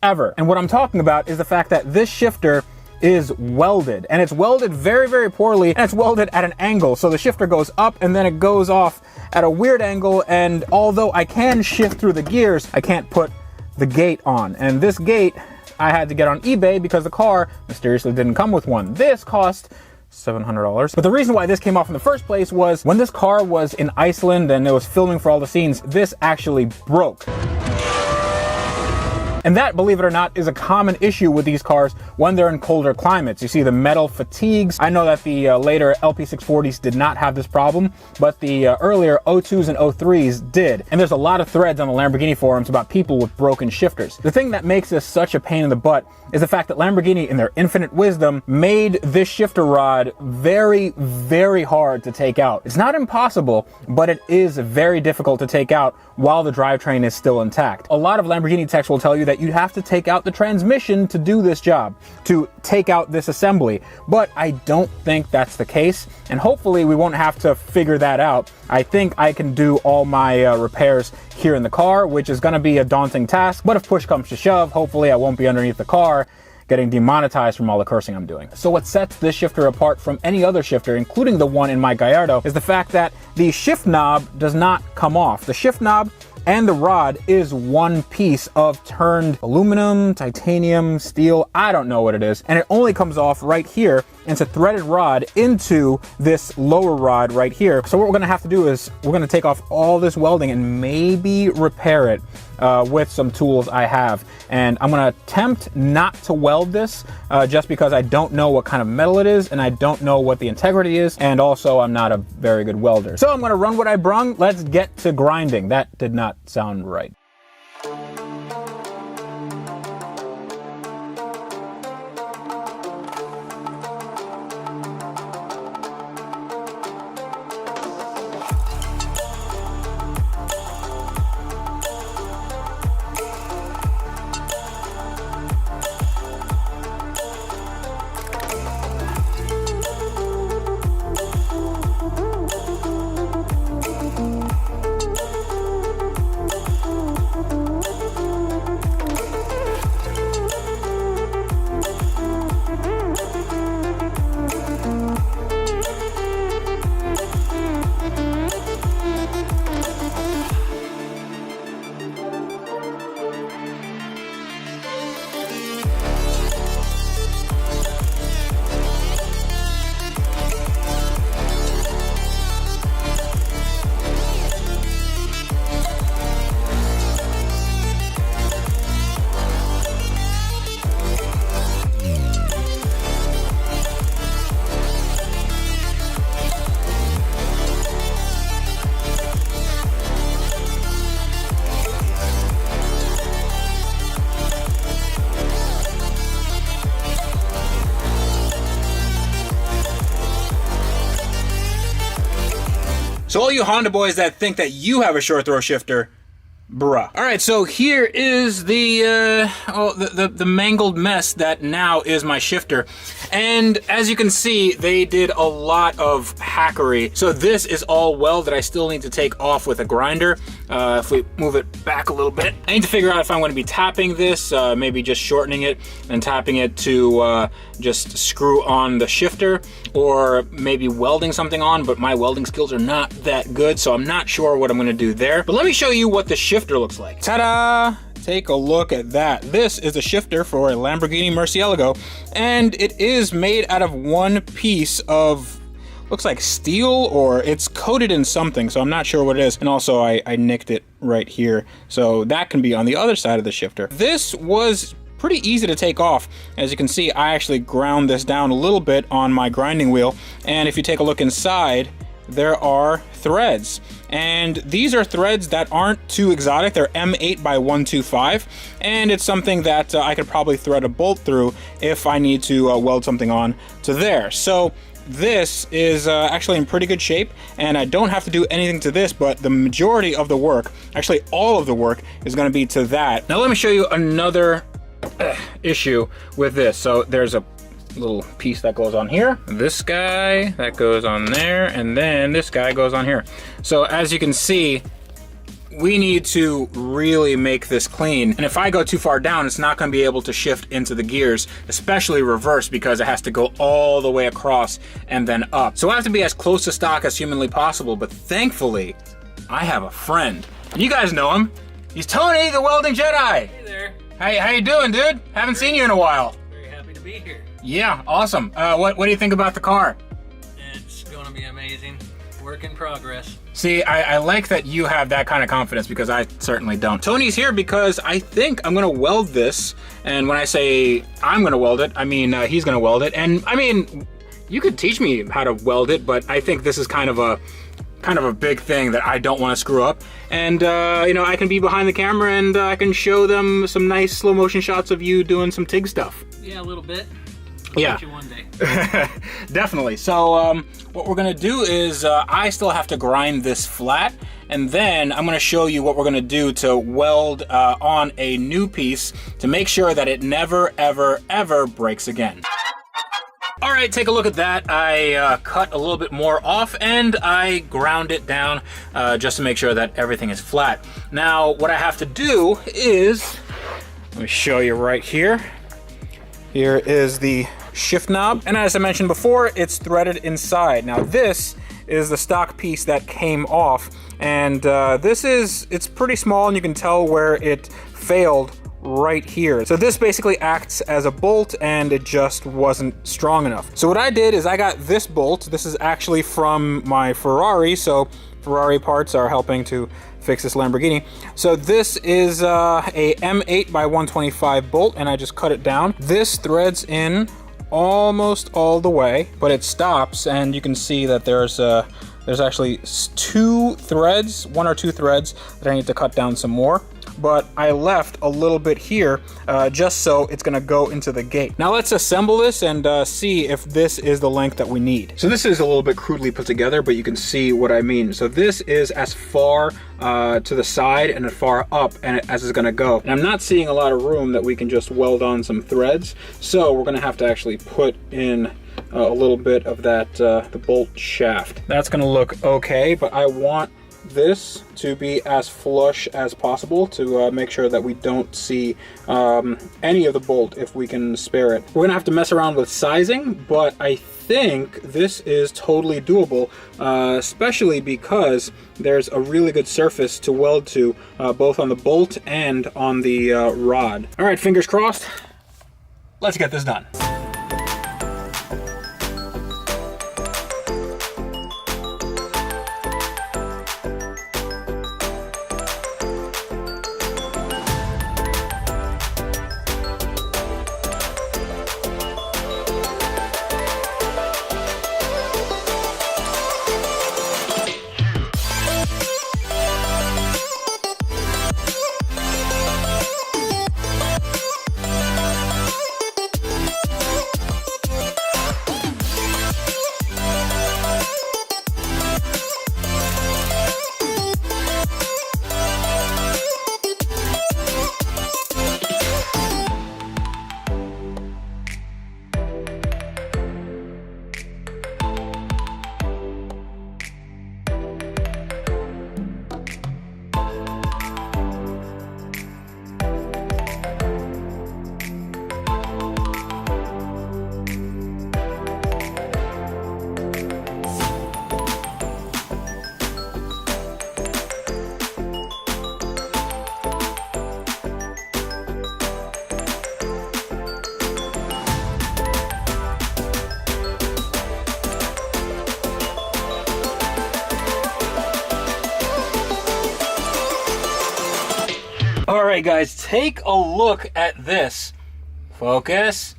ever. And what I'm talking about is the fact that this shifter is welded, and it's welded very, very poorly, and it's welded at an angle. So the shifter goes up and then it goes off at a weird angle, and although I can shift through the gears, I can't put the gate on. And this gate I had to get on eBay because the car mysteriously didn't come with one. This cost $700. But the reason why this came off in the first place was when this car was in Iceland and it was filming for all the scenes, this actually broke. And that, believe it or not, is a common issue with these cars when they're in colder climates. You see the metal fatigues. I know that the later LP640s did not have this problem, but the earlier O2s and O3s did. And there's a lot of threads on the Lamborghini forums about people with broken shifters. The thing that makes this such a pain in the butt is the fact that Lamborghini, in their infinite wisdom, made this shifter rod very, very hard to take out. It's not impossible, but it is very difficult to take out while the drivetrain is still intact. A lot of Lamborghini techs will tell you that you have to take out the transmission to do this job, to take out this assembly. But I don't think that's the case, and hopefully we won't have to figure that out. I think I can do all my repairs here in the car, which is gonna be a daunting task, but if push comes to shove, hopefully I won't be underneath the car getting demonetized from all the cursing I'm doing. So what sets this shifter apart from any other shifter, including the one in my Gallardo, is the fact that the shift knob does not come off. The shift knob and the rod is one piece of turned aluminum, titanium, steel, I don't know what it is, and it only comes off right here. And it's a threaded rod into this lower rod right here. So what we're gonna have to do is we're gonna take off all this welding and maybe repair it with some tools I have. And I'm gonna attempt not to weld this just because I don't know what kind of metal it is and I don't know what the integrity is, and also I'm not a very good welder. So I'm gonna run what I brung. Let's get to grinding. That did not sound right. So all you Honda boys that think that you have a short throw shifter, bruh. All right, so here is the mangled mess that now is my shifter. And as you can see, they did a lot of hackery. So this is all weld that I still need to take off with a grinder. If we move it back a little bit, I need to figure out if I'm going to be tapping this, maybe just shortening it and tapping it to just screw on the shifter, or maybe welding something on, but my welding skills are not that good, so I'm not sure what I'm going to do there. But let me show you what the shifter looks like. Ta-da! Take a look at that. This is a shifter for a Lamborghini Murcielago, and it is made out of one piece of, looks like steel, or it's coated in something, so I'm not sure what it is. And also I nicked it right here, so that can be on the other side of the shifter. This was pretty easy to take off. As you can see, I actually ground this down a little bit on my grinding wheel, and if you take a look inside, there are threads. And these are threads that aren't too exotic. They're M8 by 125, and it's something that I could probably thread a bolt through if I need to weld something on to there. So this is actually in pretty good shape, and I don't have to do anything to this, but the majority of the work, actually all of the work, is going to be to that. Now let me show you another issue with this. So there's a little piece that goes on here, this guy that goes on there, and then this guy goes on here. So as you can see, we need to really make this clean, and if I go too far down, it's not going to be able to shift into the gears, especially reverse, because it has to go all the way across and then up. So I have to be as close to stock as humanly possible, but thankfully I have a friend. You guys know him. He's Tony, the Welding Jedi. Hey there. How you doing, dude? Haven't seen you in a while. Very happy to be here. Yeah, awesome. What do you think about the car? It's going to be amazing. Work in progress. See, I like that you have that kind of confidence, because I certainly don't. Tony's here because I think I'm gonna weld this, and when I say I'm gonna weld it, I mean he's gonna weld it. And I mean, you could teach me how to weld it, but I think this is kind of a big thing that I don't want to screw up. And you know, I can be behind the camera and I can show them some nice slow motion shots of you doing some TIG stuff. Yeah, a little bit. Yeah, you one day. Definitely. So what we're gonna do is I still have to grind this flat, and then I'm gonna show you what we're gonna do to weld on a new piece to make sure that it never, ever, ever breaks again. All right, take a look at that. I cut a little bit more off and I ground it down just to make sure that everything is flat. Now, what I have to do is, let me show you right here. Here is the shift knob, and as I mentioned before, it's threaded inside. Now this is the stock piece that came off, and it's pretty small, and you can tell where it failed right here. So this basically acts as a bolt, and it just wasn't strong enough. So what I did is I got this bolt. This is actually from my Ferrari, so Ferrari parts are helping to fix this Lamborghini. So this is a M8 by 125 bolt, and I just cut it down. This threads in almost all the way, but it stops, and you can see that there's actually one or two threads that I need to cut down some more. But I left a little bit here just so it's gonna go into the gate. Now let's assemble this and see if this is the length that we need. So this is a little bit crudely put together, but you can see what I mean. So this is as far to the side and as far up as it's gonna go. And I'm not seeing a lot of room that we can just weld on some threads. So we're gonna have to actually put in a little bit of that, the bolt shaft. That's gonna look okay, but I want this to be as flush as possible to make sure that we don't see any of the bolt if we can spare it. We're gonna have to mess around with sizing, but I think this is totally doable, especially because there's a really good surface to weld to, both on the bolt and on the rod. All right, fingers crossed. Let's get this done. All right, guys, take a look at this. Focus.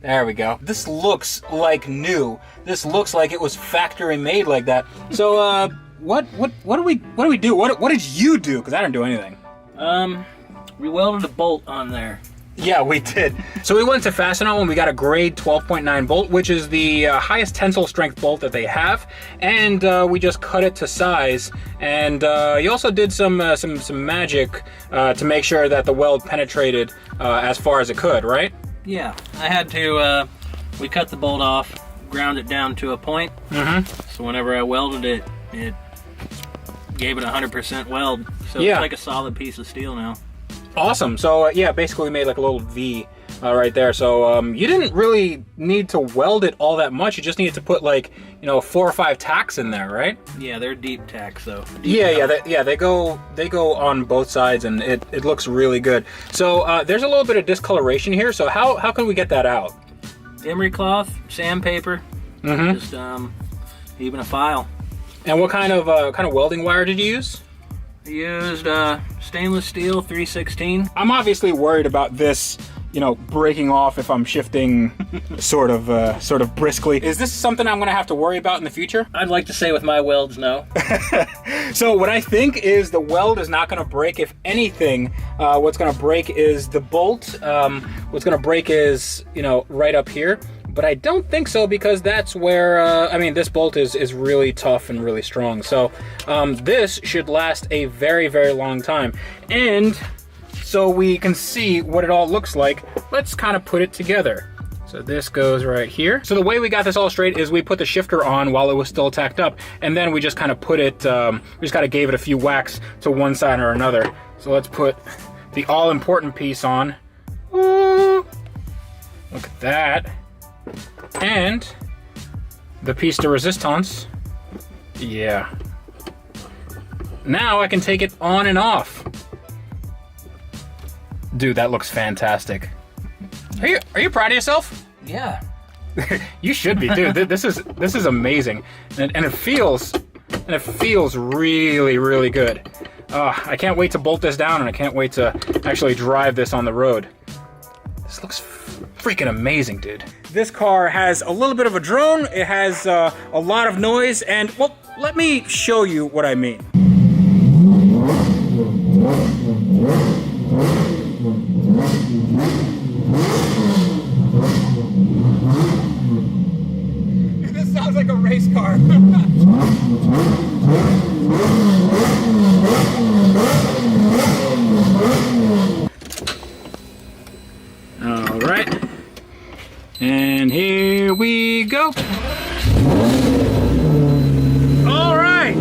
There we go. This looks like new. This looks like it was factory made like that. So, what do we do? What did you do? Because I didn't do anything. We welded a bolt on there. Yeah, we did. So we went to Fastenal and we got a grade 12.9 bolt, which is the highest tensile strength bolt that they have, and we just cut it to size. And you also did some magic to make sure that the weld penetrated as far as it could, right? Yeah, I had to. We cut the bolt off, ground it down to a point. So whenever I welded it, it gave it 100% weld. So it's like a solid piece of steel now. Awesome. So yeah, basically we made like a little V right there. So you didn't really need to weld it all that much. You just needed to put like, 4 or 5 tacks in there, right? Yeah, they're deep tacks though. They go on both sides, and it looks really good. So there's a little bit of discoloration here. So how can we get that out? Emery cloth, sandpaper, just even a file. And what kind of welding wire did you use? I used stainless steel 316. I'm obviously worried about this, breaking off if I'm shifting sort of briskly. Is this something I'm gonna have to worry about in the future? I'd like to say with my welds, no. So what I think is the weld is not gonna break. If anything, what's gonna break is the bolt. What's gonna break is, right up here. But I don't think so, because that's where, this bolt is really tough and really strong. So this should last a very, very long time. And so we can see what it all looks like, let's kind of put it together. So this goes right here. So the way we got this all straight is we put the shifter on while it was still tacked up, and then we just kind of put it, we just kind of gave it a few whacks to one side or another. So let's put the all-important piece on. Ooh, look at that. And the piece de resistance. Yeah. Now I can take it on and off. Dude, that looks fantastic. Are you proud of yourself? Yeah. You should be, dude. This is amazing, and it feels really, really good. I can't wait to bolt this down, and I can't wait to actually drive this on the road. This looks freaking amazing, dude. This car has a little bit of a drone. It has a lot of noise, and well, let me show you what I mean. This sounds like a race car. All right. And here we go. All right.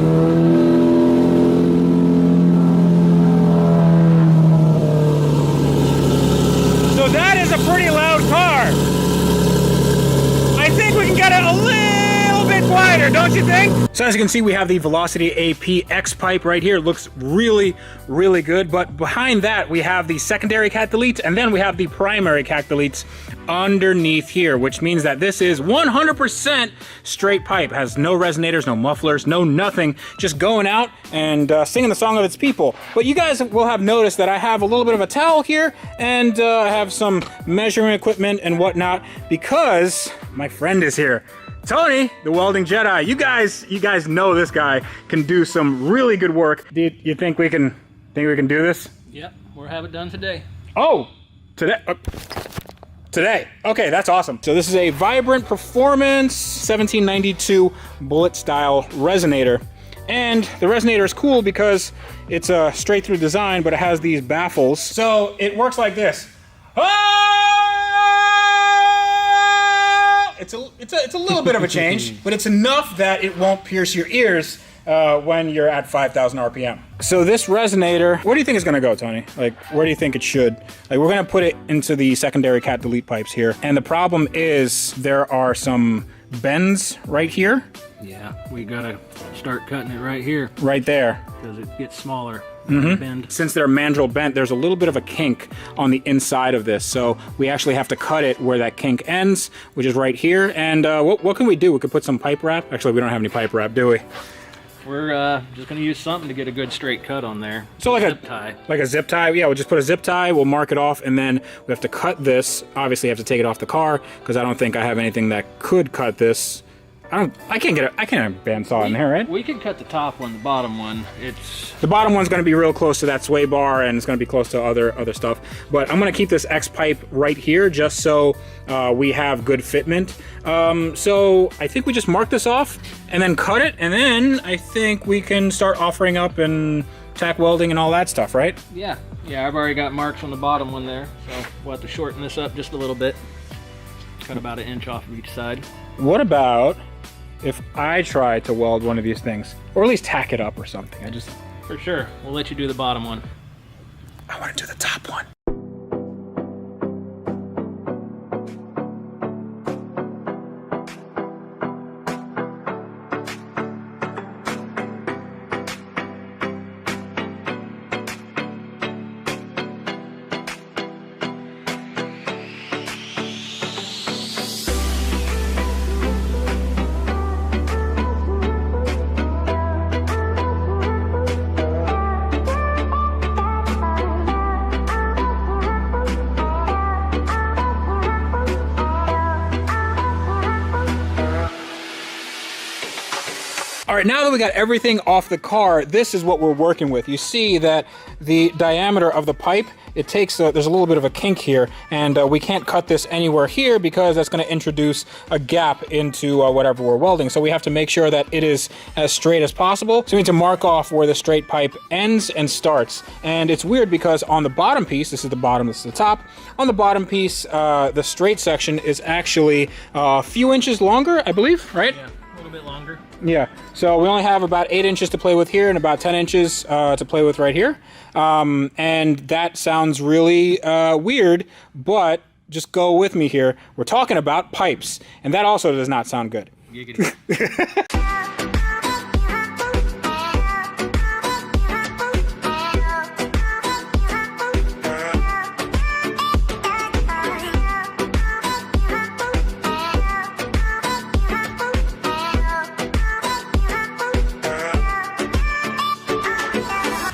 So that is a pretty loud car. I think we can get it a little bit quieter, don't you think? So as you can see, we have the Velocity AP X pipe right here. It looks really, really good. But behind that, we have the secondary cat deletes, and then we have the primary cat deletes underneath here, which means that this is 100% straight pipe. It has no resonators, no mufflers, no nothing, just going out and singing the song of its people. But you guys will have noticed that I have a little bit of a towel here, and I have some measuring equipment and whatnot, because my friend is here. Tony, the welding Jedi. You guys know this guy can do some really good work. Do you think we can do this? Yep, we'll have it done today. Oh, today. Today. Okay, that's awesome. So this is a Vibrant Performance 1792 bullet style resonator. And the resonator is cool because it's a straight through design, but it has these baffles. So it works like this. It's a little bit of a change, but it's enough that it won't pierce your ears when you're at 5,000 RPM. So this resonator, where do you think it's gonna go, Tony? Like, where do you think it should? Like, we're gonna put it into the secondary cat delete pipes here. And the problem is there are some bends right here. Yeah, we gotta start cutting it right here. Right there. Because it gets smaller. Bend. Since they're mandrel bent, there's a little bit of a kink on the inside of this, so we actually have to cut it where that kink ends, which is right here. And what can we do? We could put some pipe wrap. Actually, we don't have any pipe wrap, do we? we're just gonna use something to get a good straight cut on there. So like zip tie. Like a zip tie. Yeah, we'll just put a zip tie. We'll mark it off, and then we have to cut this. Obviously, I have to take it off the car because I don't think I have anything that could cut this. I can't get a bandsaw in there, right? We can cut the top one, the bottom one. The bottom one's going to be real close to that sway bar, and it's going to be close to other stuff. But I'm going to keep this X pipe right here just so we have good fitment. So I think we just mark this off and then cut it, and then I think we can start offering up and tack welding and all that stuff, right? Yeah, I've already got marks on the bottom one there, so we'll have to shorten this up just a little bit. Cut about 1 inch off of each side. What about if I try to weld one of these things, or at least tack it up or something? For sure, we'll let you do the bottom one. I want to do the top one. All right, now that we got everything off the car, this is what we're working with. You see that the diameter of the pipe, it takes, there's a little bit of a kink here, and we can't cut this anywhere here because that's gonna introduce a gap into whatever we're welding. So we have to make sure that it is as straight as possible. So we need to mark off where the straight pipe ends and starts. And it's weird because on the bottom piece, this is the bottom, this is the top. On the bottom piece, the straight section is actually a few inches longer, I believe, right? Yeah, a little bit longer. Yeah, so we only have about 8 inches to play with here and about 10 inches to play with right here. And that sounds really weird, but just go with me here. We're talking about pipes, and that also does not sound good.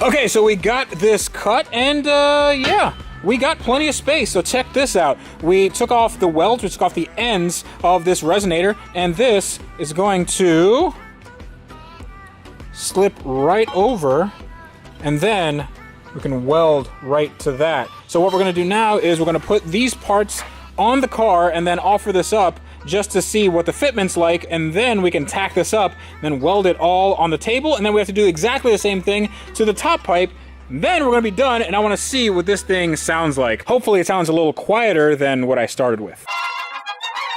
Okay, so we got this cut, and yeah, we got plenty of space. So check this out. We took off the welds, we took off the ends of this resonator, and this is going to slip right over, and then we can weld right to that. So what we're gonna do now is we're gonna put these parts on the car and then offer this up just to see what the fitment's like, and then we can tack this up, then weld it all on the table, and then we have to do exactly the same thing to the top pipe. Then we're gonna be done, and I wanna see what this thing sounds like. Hopefully it sounds a little quieter than what I started with.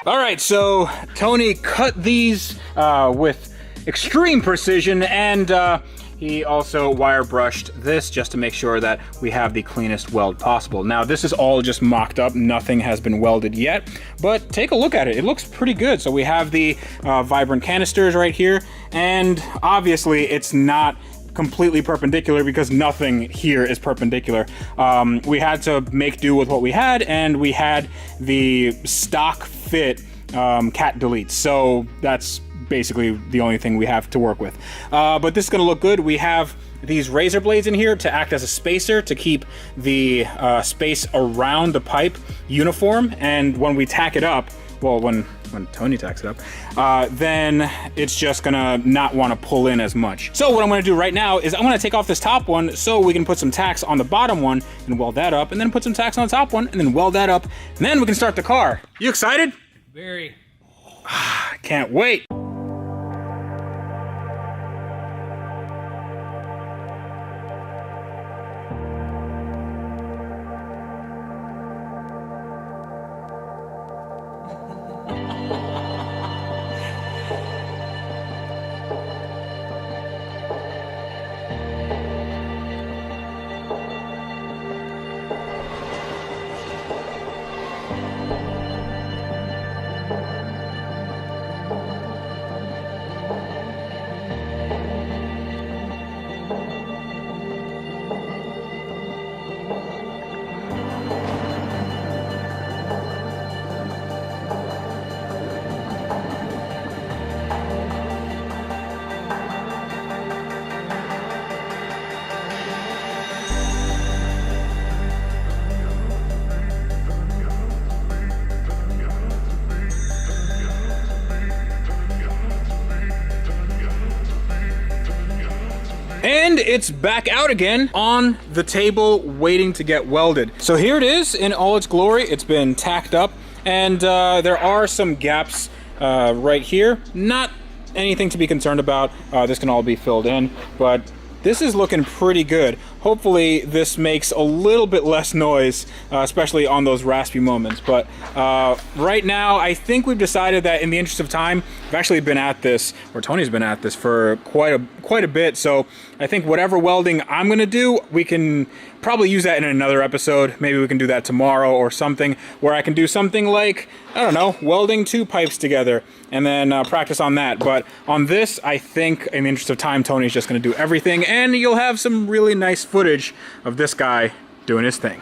All right, so Tony cut these with extreme precision, and he also wire brushed this just to make sure that we have the cleanest weld possible. Now this is all just mocked up, nothing has been welded yet, but take a look at it. It looks pretty good. So we have the vibrant canisters right here, and obviously it's not completely perpendicular because nothing here is perpendicular. We had to make do with what we had, and we had the stock fit cat deletes. So that's basically the only thing we have to work with. But this is gonna look good. We have these razor blades in here to act as a spacer to keep the space around the pipe uniform, and when we tack it up, well, when Tony tacks it up, then it's just gonna not want to pull in as much. So what I'm gonna do right now is I'm gonna take off this top one so we can put some tacks on the bottom one and weld that up, and then put some tacks on the top one and then weld that up, and then we can start the car. You excited? Very. I can't wait. it's back out again on the table waiting to get welded. So here it is in all its glory. It's been tacked up, and there are some gaps right here. Not anything to be concerned about. This can all be filled in, but this is looking pretty good. Hopefully this makes a little bit less noise, especially on those raspy moments. But right now, I think we've decided that in the interest of time, we've actually been at this, or Tony's been at this for quite a bit. So I think whatever welding I'm gonna do, we can probably use that in another episode. Maybe we can do that tomorrow or something, where I can do something like, I don't know, welding 2 pipes together and then practice on that. But on this, I think in the interest of time, Tony's just gonna do everything, and you'll have some really nice footage of this guy doing his thing.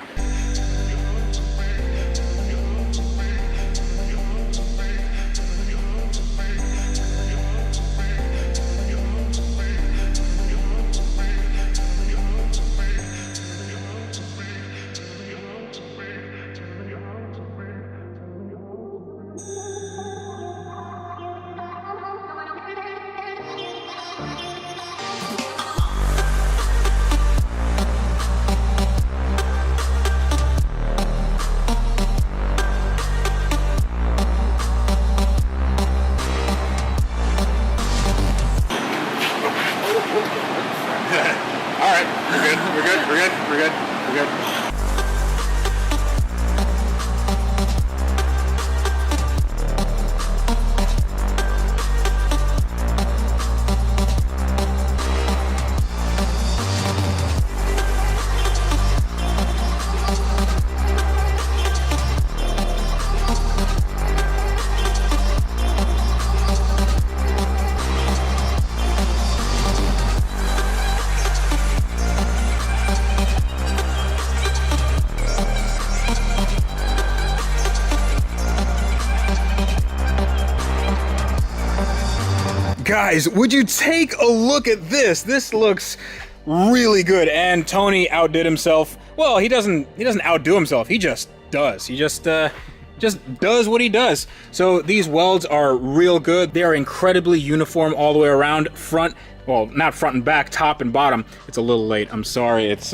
Guys, would you take a look at this? This looks really good, and Tony outdid himself. Well, he doesn't outdo himself. He just does. He just does what he does. So these welds are real good. They are incredibly uniform all the way around, front, well, not front and back, top and bottom. It's a little late, I'm sorry. It's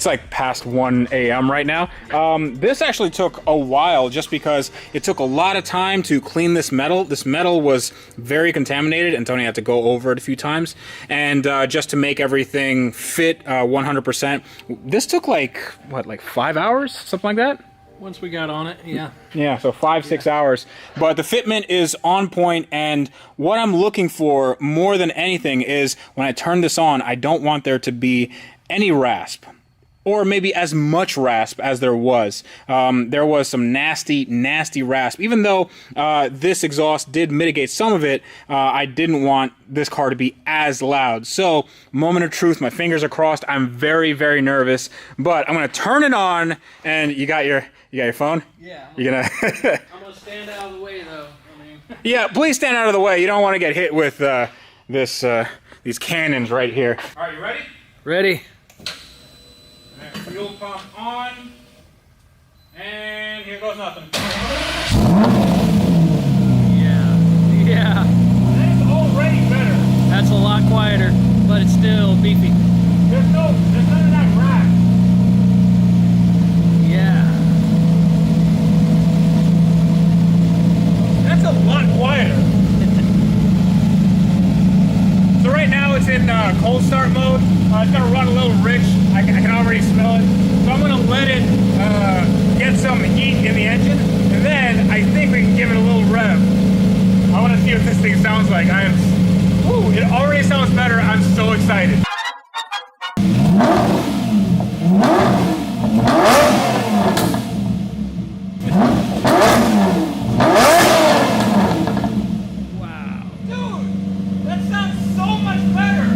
like past 1 a.m. right now. This actually took a while just because it took a lot of time to clean this metal. This metal was very contaminated, and Tony had to go over it a few times. And just to make everything fit 100%, this took like, what, like 5 hours? Something like that? Once we got on it, yeah. Yeah, so 5-6 hours. But the fitment is on point, and what I'm looking for more than anything is when I turn this on, I don't want there to be any rasp, or maybe as much rasp as there was. There was some nasty, nasty rasp. Even though this exhaust did mitigate some of it, I didn't want this car to be as loud. So, moment of truth, my fingers are crossed. I'm very, very nervous, but I'm gonna turn it on, and you got your phone? Yeah. You're gonna... I'm gonna stand out of the way, though. I mean... Yeah, please stand out of the way. You don't want to get hit with these cannons right here. All right, you ready? Ready. Fuel pump on, and here goes nothing. Yeah. That's already better. That's a lot quieter, but it's still beefy. There's none of that rack. Yeah. That's a lot quieter. So right now it's in cold start mode. It's gonna run a little rich. I can already smell it. So I'm gonna let it get some heat in the engine, and then I think we can give it a little rev. I want to see what this thing sounds like. Ooh, it already sounds better. I'm so excited. Wow. Dude, that sounds so much better.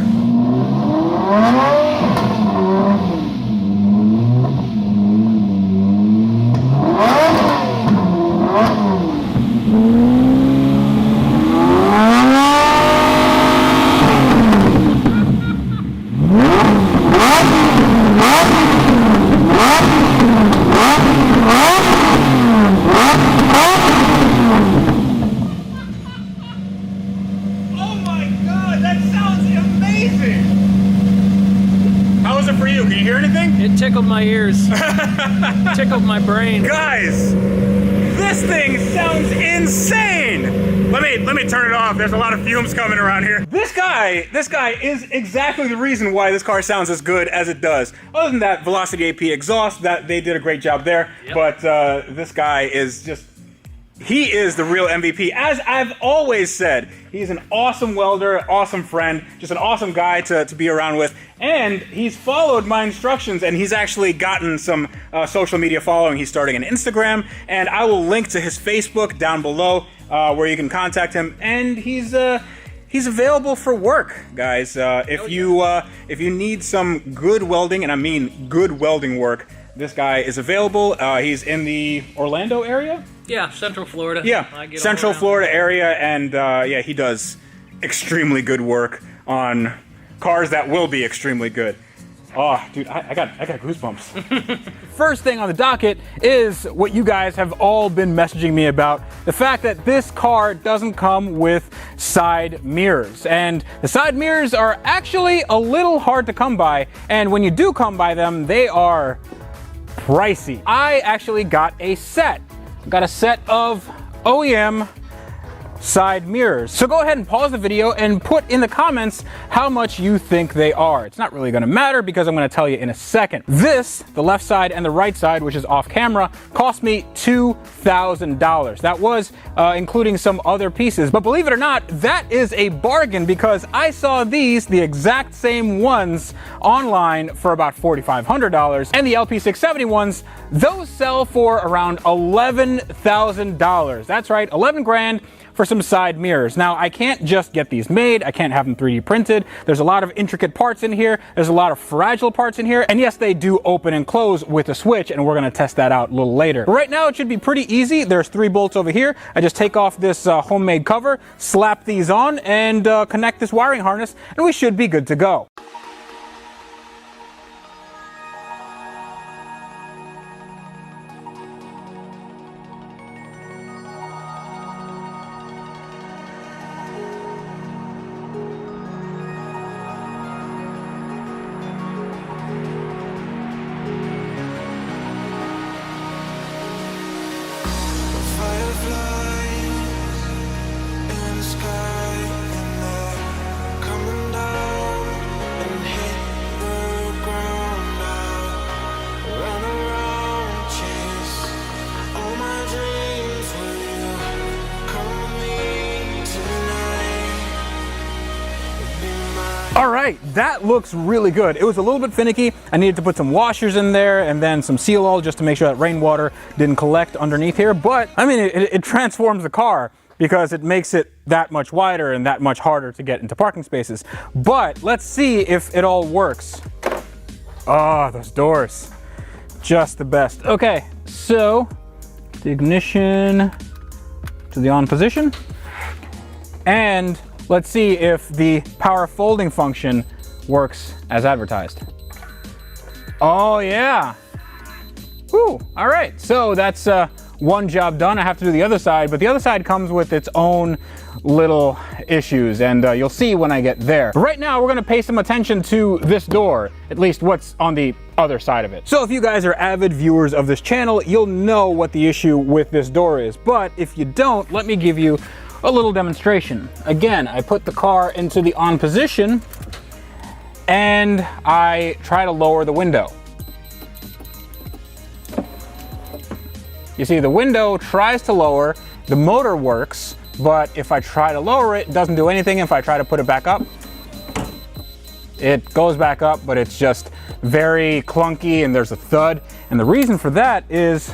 tickled my ears. Tickled my brain. Guys, this thing sounds insane. Let me turn it off. There's a lot of fumes coming around here. This guy is exactly the reason why this car sounds as good as it does. Other than that Velocity AP exhaust, that they did a great job there. Yep. But this guy is just, he is the real MVP. As I've always said, he's an awesome welder, awesome friend, just an awesome guy to be around with. And he's followed my instructions, and he's actually gotten some social media following. He's starting an Instagram, and I will link to his Facebook down below where you can contact him. And he's available for work, guys. If you need some good welding, and I mean good welding work, this guy is available. He's in the Orlando area. Yeah, Central Florida. Yeah, Central Florida area, and yeah, he does extremely good work on cars that will be extremely good. Oh, dude, I got goosebumps. First thing on the docket is what you guys have all been messaging me about, the fact that this car doesn't come with side mirrors. And the side mirrors are actually a little hard to come by, and when you do come by them, they are pricey. I actually got a set. Got a set of OEM side mirrors. So go ahead and pause the video and put in the comments how much you think they are. It's not really gonna matter because I'm gonna tell you in a second. This, the left side and the right side, which is off camera, cost me $2,000. That was including some other pieces. But believe it or not, that is a bargain because I saw these, the exact same ones, online for about $4,500. And the LP670 ones, those sell for around $11,000. That's right, 11 grand for some side mirrors. Now, I can't just get these made. I can't have them 3D printed. There's a lot of intricate parts in here. There's a lot of fragile parts in here. And yes, they do open and close with a switch, and we're gonna test that out a little later. But right now, it should be pretty easy. There's 3 bolts over here. I just take off this homemade cover, slap these on, and connect this wiring harness, and we should be good to go. All right, that looks really good. It was a little bit finicky. I needed to put some washers in there and then some seal oil just to make sure that rainwater didn't collect underneath here. But I mean, it transforms the car because it makes it that much wider and that much harder to get into parking spaces. But let's see if it all works. Oh, those doors, just the best. Okay, so the ignition to the on position, and let's see if the power folding function works as advertised. Oh yeah. Whew. All right, so that's one job done. I have to do the other side, but the other side comes with its own little issues, and you'll see when I get there. But right now, we're gonna pay some attention to this door, at least what's on the other side of it. So if you guys are avid viewers of this channel, you'll know what the issue with this door is. But if you don't, let me give you a little demonstration. Again, I put the car into the on position and I try to lower the window. You see, the window tries to lower, the motor works, but if I try to lower it, it doesn't do anything. If I try to put it back up, it goes back up, but it's just very clunky and there's a thud. And the reason for that is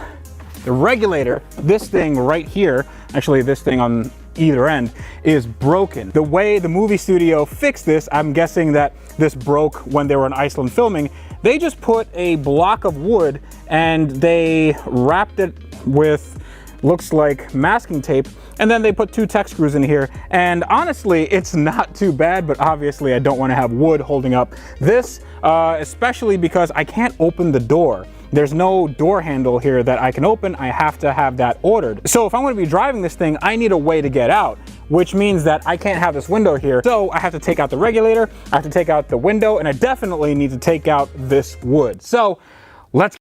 the regulator, this thing right here, actually this thing on either end, is broken. The way the movie studio fixed this, I'm guessing that this broke when they were in Iceland filming. They just put a block of wood and they wrapped it with, looks like masking tape, and then they put 2 Tech screws in here. And honestly, it's not too bad, but obviously I don't want to have wood holding up this, especially because I can't open the door. There's no door handle here that I can open. I have to have that ordered. So if I'm going to be driving this thing, I need a way to get out, which means that I can't have this window here. So I have to take out the regulator, I have to take out the window, and I definitely need to take out this wood. So Let's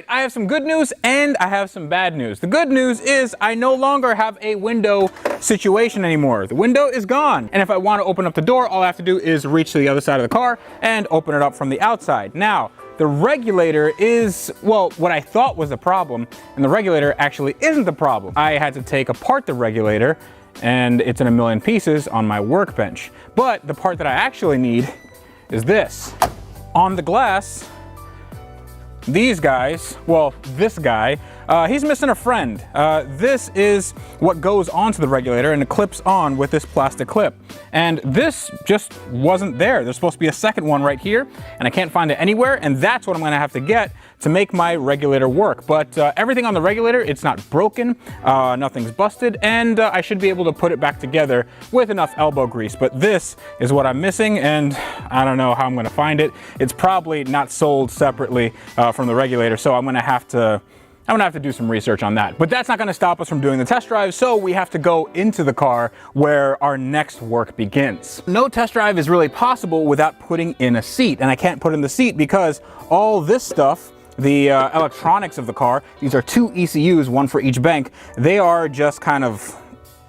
I have some good news and I have some bad news. The good news is I no longer have a window situation anymore. The window is gone. And if I want to open up the door, all I have to do is reach to the other side of the car and open it up from the outside. Now, the regulator is, well, what I thought was the problem, and the regulator actually isn't the problem. I had to take apart the regulator and it's in a million pieces on my workbench. But the part that I actually need is this. On the glass, these guys, well, this guy, he's missing a friend. This is what goes onto the regulator and it clips on with this plastic clip. And this just wasn't there. There's supposed to be a second one right here and I can't find it anywhere, and that's what I'm gonna have to get to make my regulator work. But everything on the regulator, it's not broken, nothing's busted, and I should be able to put it back together with enough elbow grease. But this is what I'm missing, and I don't know how I'm gonna find it. It's probably not sold separately from the regulator, so I'm gonna have to do some research on that. But that's not gonna stop us from doing the test drive, so we have to go into the car where our next work begins. No test drive is really possible without putting in a seat, and I can't put in the seat because all this stuff, the electronics of the car, these are two ECUs, one for each bank, they are just kind of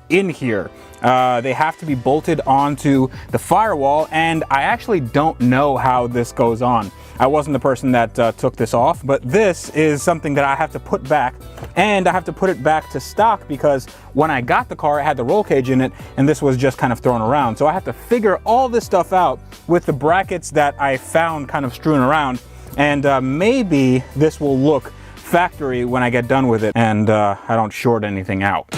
in here. They have to be bolted onto the firewall, and I actually don't know how this goes on. I wasn't the person that took this off, but this is something that I have to put back, and I have to put it back to stock because when I got the car, it had the roll cage in it, and this was just kind of thrown around. So I have to figure all this stuff out with the brackets that I found kind of strewn around, and maybe this will look factory when I get done with it, and I don't short anything out.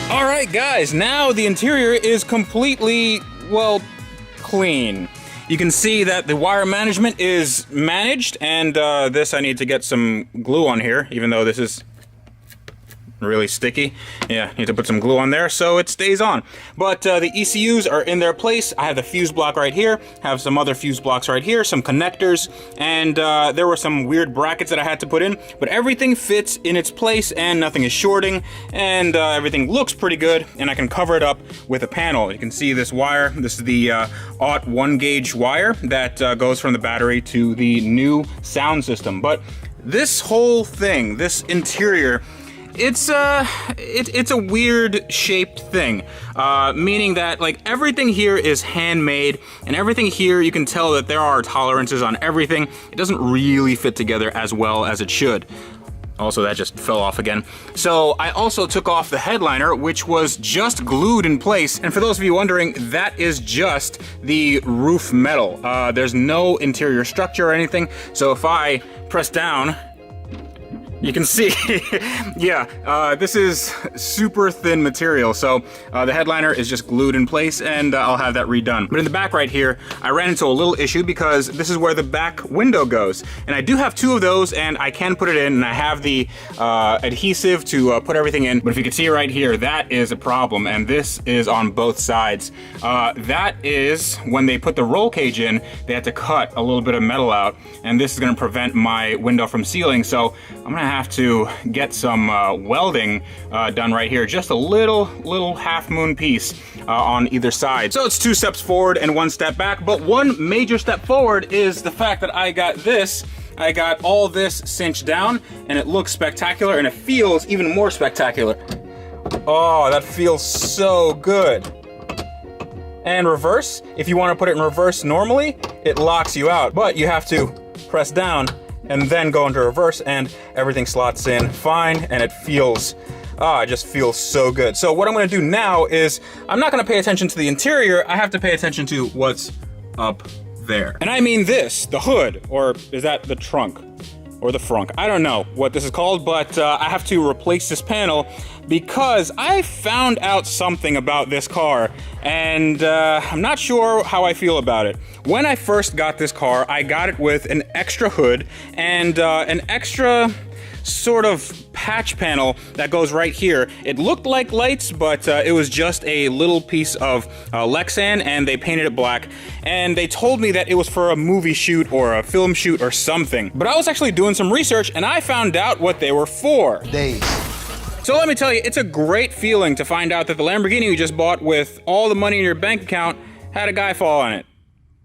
All right, guys, now the interior is completely, well, clean. You can see that the wire management is managed, and this I need to get some glue on here, even though this is really sticky. Yeah, need to put some glue on there so it stays on. But the ECUs are in their place. I have the fuse block right here, have some other fuse blocks right here, some connectors, and there were some weird brackets that I had to put in, but everything fits in its place and nothing is shorting, and everything looks pretty good, and I can cover it up with a panel. You can see this wire. This is the AUT 1 gauge wire that goes from the battery to the new sound system. But this whole thing, this interior, it's a weird shaped thing, meaning that like everything here is handmade, and everything here you can tell that there are tolerances on everything. It doesn't really fit together as well as it should. Also, that just fell off again. So I also took off the headliner, which was just glued in place. And for those of you wondering, that is just the roof metal. There's no interior structure or anything. So if I press down, you can see, yeah, this is super thin material. So the headliner is just glued in place, and I'll have that redone. But in the back right here, I ran into a little issue because this is where the back window goes. And I do have 2 of those, and I can put it in, and I have the adhesive to put everything in. But if you can see right here, that is a problem, and this is on both sides. That is when they put the roll cage in, they had to cut a little bit of metal out, and this is gonna prevent my window from sealing. So I'm gonna have to get some welding done right here, just a little half moon piece on either side. So it's 2 steps forward and 1 step back, but 1 major step forward is the fact that I got this. I got all this cinched down, and it looks spectacular, and it feels even more spectacular. Oh, that feels so good. And reverse, if you want to put it in reverse normally, it locks you out, but you have to press down and then go into reverse, and everything slots in fine, and it feels, it just feels so good. So what I'm gonna do now is, I'm not gonna pay attention to the interior, I have to pay attention to what's up there. And I mean this, the hood, or is that the trunk? Or the frunk. I don't know what this is called, but I have to replace this panel because I found out something about this car, and I'm not sure how I feel about it. When I first got this car, I got it with an extra hood and an extra sort of patch panel that goes right here. It looked like lights, but it was just a little piece of Lexan, and they painted it black. And they told me that it was for a movie shoot or a film shoot or something. But I was actually doing some research, and I found out what they were for. So let me tell you, it's a great feeling to find out that the Lamborghini you just bought with all the money in your bank account had a guy fall on it.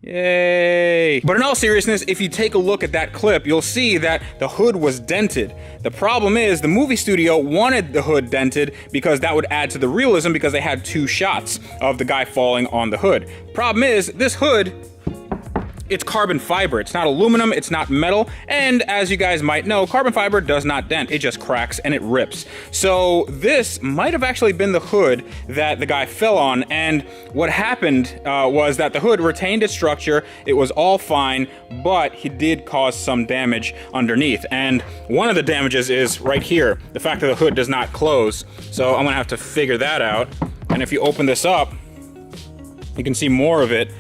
Yay! But in all seriousness, if you take a look at that clip, you'll see that the hood was dented. The problem is the movie studio wanted the hood dented because that would add to the realism, because they had 2 shots of the guy falling on the hood. Problem is, this hood, it's carbon fiber. It's not aluminum, it's not metal, and as you guys might know, carbon fiber does not dent, it just cracks and it rips. So this might have actually been the hood that the guy fell on, and what happened was that the hood retained its structure, it was all fine, but he did cause some damage underneath. And one of the damages is right here, the fact that the hood does not close. So I'm gonna have to figure that out. And if you open this up, you can see more of it.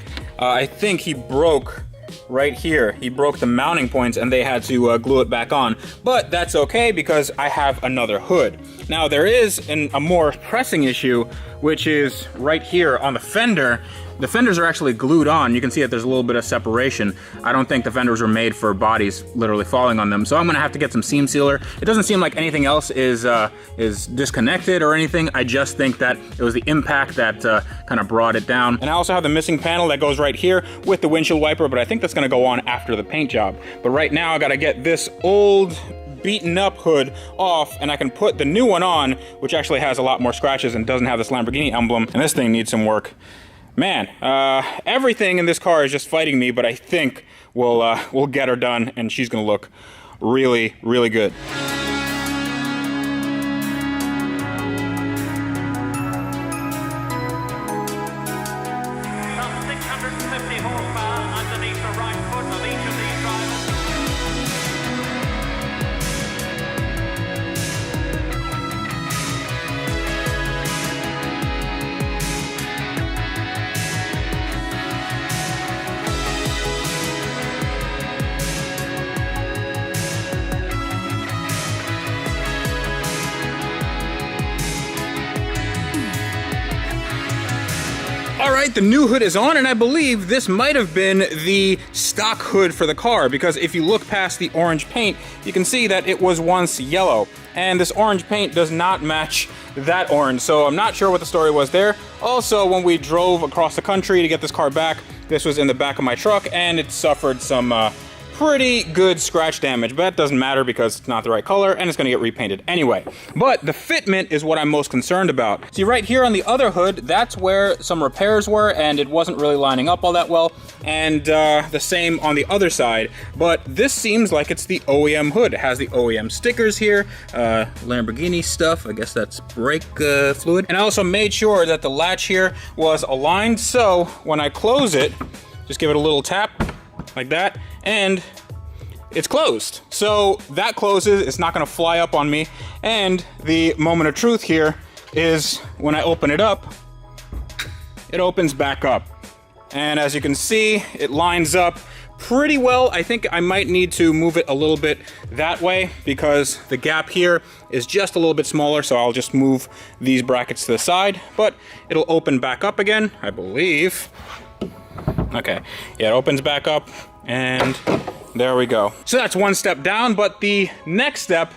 I think he broke right here. He broke the mounting points, and they had to glue it back on. But that's okay because I have another hood. Now there is a more pressing issue, which is right here on the fender. The fenders are actually glued on. You can see that there's a little bit of separation. I don't think the fenders were made for bodies literally falling on them. So I'm gonna have to get some seam sealer. It doesn't seem like anything else is disconnected or anything. I just think that it was the impact that kind of brought it down. And I also have the missing panel that goes right here with the windshield wiper, but I think that's gonna go on after the paint job. But right now I gotta get this old beaten up hood off, and I can put the new one on, which actually has a lot more scratches and doesn't have this Lamborghini emblem. And this thing needs some work. Man, everything in this car is just fighting me, but I think we'll get her done, and she's gonna look really, really good. All right, the new hood is on, and I believe this might have been the stock hood for the car, because if you look past the orange paint, you can see that it was once yellow, and this orange paint does not match that orange, so I'm not sure what the story was there. Also, when we drove across the country to get this car back, this was in the back of my truck, and it suffered some pretty good scratch damage, but that doesn't matter because it's not the right color and it's gonna get repainted anyway. But the fitment is what I'm most concerned about. See, right here on the other hood, that's where some repairs were and it wasn't really lining up all that well, and the same on the other side. But this seems like it's the OEM hood. It has the OEM stickers here, Lamborghini stuff, I guess that's brake fluid. And I also made sure that the latch here was aligned, so when I close it, just give it a little tap like that, and it's closed. So that closes, it's not gonna fly up on me. And the moment of truth here is when I open it up, it opens back up. And as you can see, it lines up pretty well. I think I might need to move it a little bit that way because the gap here is just a little bit smaller, so I'll just move these brackets to the side, but it'll open back up again, I believe. Okay, yeah, it opens back up, and there we go. So that's one step down, but the next step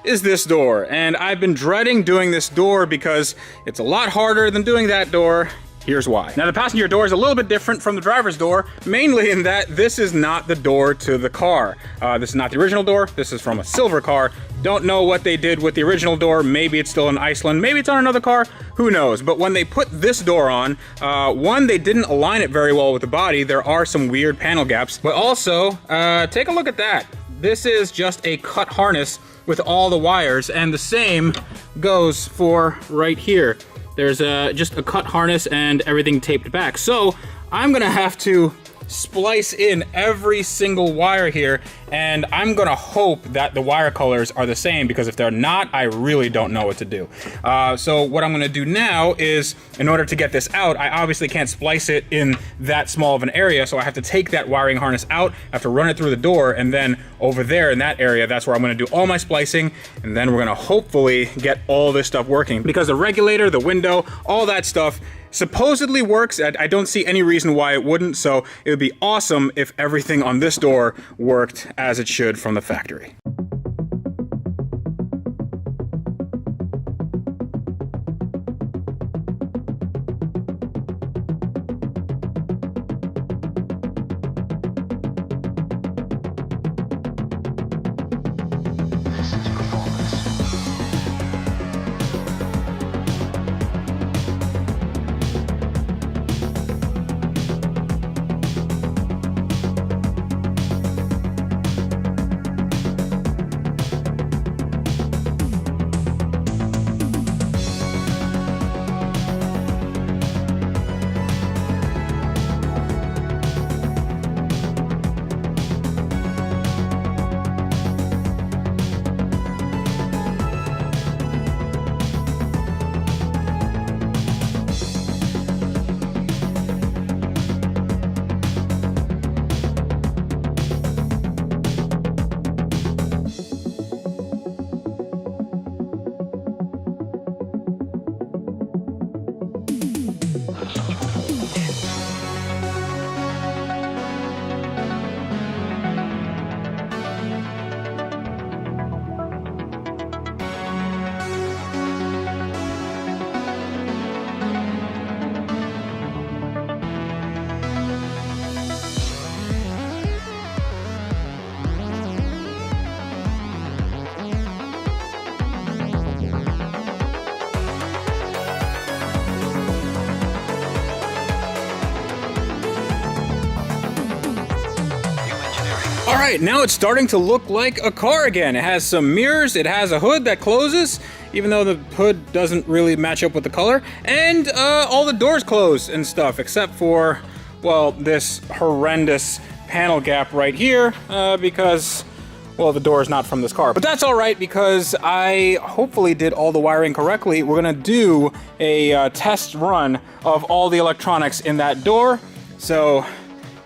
is this door, and I've been dreading doing this door because it's a lot harder than doing that door. Here's why. Now, the passenger door is a little bit different from the driver's door, mainly in that this is not the door to the car. This is not the original door. This is from a silver car. Don't know what they did with the original door. Maybe it's still in Iceland. Maybe it's on another car. Who knows? But when they put this door on, one, they didn't align it very well with the body. There are some weird panel gaps. But also, take a look at that. This is just a cut harness with all the wires, and the same goes for right here. There's just a cut harness and everything taped back. So I'm gonna have to splice in every single wire here, and I'm gonna hope that the wire colors are the same, because if they're not, I really don't know what to do. So what I'm gonna do now is, in order to get this out, I obviously can't splice it in that small of an area, so I have to take that wiring harness out, I have to run it through the door, and then over there in that area, that's where I'm gonna do all my splicing, and then we're gonna hopefully get all this stuff working, because the regulator, the window, all that stuff supposedly works. I don't see any reason why it wouldn't, so it would be awesome if everything on this door worked as it should from the factory. All right, now it's starting to look like a car again. It has some mirrors, it has a hood that closes, even though the hood doesn't really match up with the color, and all the doors close and stuff, except for, well, this horrendous panel gap right here, because, well, the door is not from this car. But that's all right, because I hopefully did all the wiring correctly. We're gonna do a test run of all the electronics in that door. So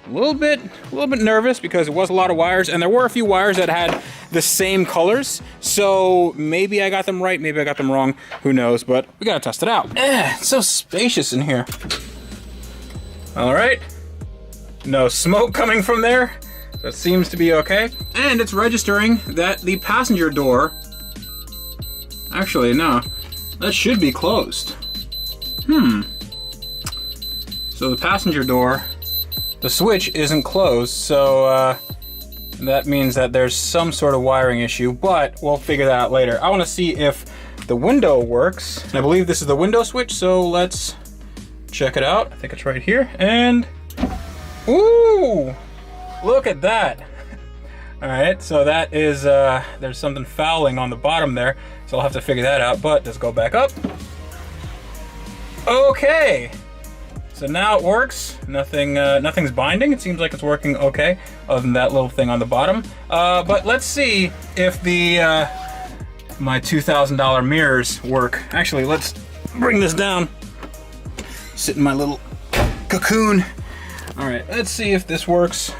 a little bit nervous because it was a lot of wires, and there were a few wires that had the same colors. So maybe I got them right, maybe I got them wrong, who knows, but we gotta test it out. It's so spacious in here. All right, no smoke coming from there. That seems to be okay. And it's registering that the passenger door, actually no, that should be closed. So the passenger door, the switch isn't closed, so That means that there's some sort of wiring issue, but we'll figure that out later. I want to see if the window works. And I believe this is the window switch, so let's check it out. I think it's right here, and ooh, look at that. All right, so that is, there's something fouling on the bottom there, so I'll have to figure that out, but let's go back up. Okay. So now it works. Nothing's binding. It seems like it's working okay, other than that little thing on the bottom. But let's see if the my $2,000 mirrors work. Actually, let's bring this down. Sit in my little cocoon. All right, let's see if this works.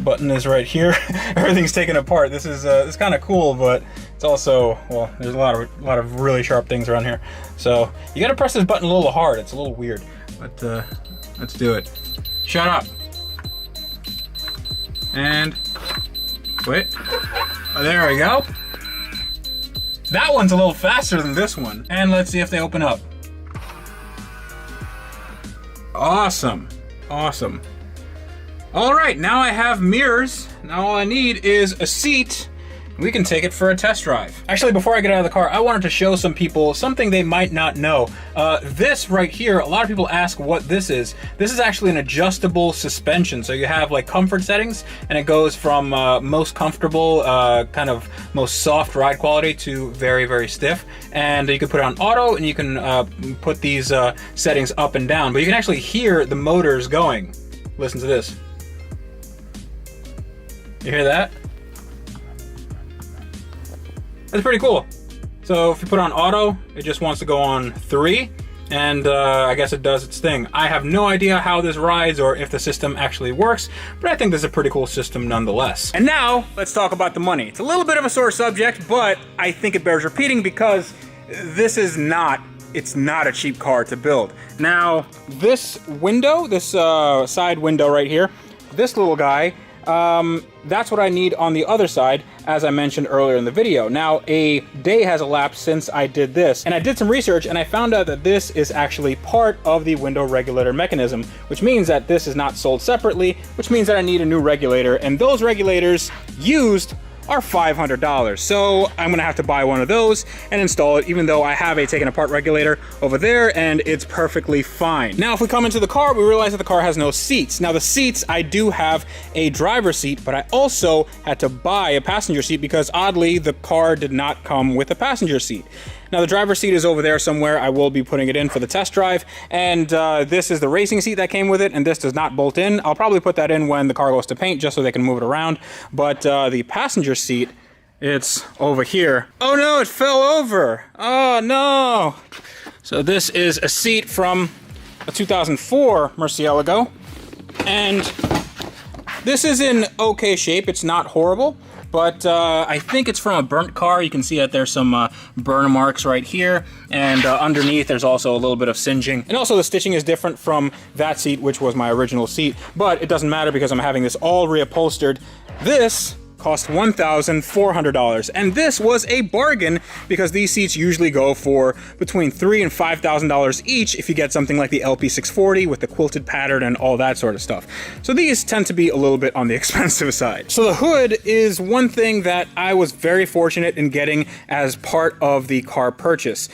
Button is right here. Everything's taken apart. This is it's kind of cool, but it's also, well, there's a lot of really sharp things around here. So you got to press this button a little hard. It's a little weird. But let's do it. Shut up. And wait. Oh, there we go. That one's a little faster than this one. And let's see if they open up. Awesome. Awesome. All right, now I have mirrors. Now all I need is a seat. We can take it for a test drive. Actually, before I get out of the car, I wanted to show some people something they might not know. This right here, a lot of people ask what this is. This is actually an adjustable suspension. So you have like comfort settings, and it goes from most comfortable, kind of most soft ride quality to very, very stiff. And you can put it on auto, and you can put these settings up and down. But you can actually hear the motors going. Listen to this. You hear that? That's pretty cool. So if you put on auto, it just wants to go on 3, and I guess it does its thing. I have no idea how this rides or if the system actually works, but I think this is a pretty cool system nonetheless. And now, let's talk about the money. It's a little bit of a sore subject, but I think it bears repeating because this is not, it's not a cheap car to build. Now, this window, this side window right here, this little guy, that's what I need on the other side, as I mentioned earlier in the video. Now, a day has elapsed since I did this, and I did some research, and I found out that this is actually part of the window regulator mechanism, which means that this is not sold separately, which means that I need a new regulator, and those regulators used are $500. So I'm gonna have to buy one of those and install it, even though I have a taken apart regulator over there and it's perfectly fine. Now, if we come into the car, we realize that the car has no seats. Now the seats, I do have a driver's seat, but I also had to buy a passenger seat because oddly, the car did not come with a passenger seat. Now the driver's seat is over there somewhere. I will be putting it in for the test drive. And this is the racing seat that came with it, and this does not bolt in. I'll probably put that in when the car goes to paint, just so they can move it around. But the passenger seat, it's over here. Oh no, it fell over. Oh no. So this is a seat from a 2004 Murcielago. And this is in okay shape. It's not horrible. But I think it's from a burnt car. You can see that there's some burn marks right here. And underneath, there's also a little bit of singeing. And also the stitching is different from that seat, which was my original seat. But it doesn't matter because I'm having this all reupholstered. This cost $1,400, and this was a bargain because these seats usually go for between $3,000 and $5,000 each if you get something like the LP640 with the quilted pattern and all that sort of stuff. So these tend to be a little bit on the expensive side. So the hood is one thing that I was very fortunate in getting as part of the car purchase.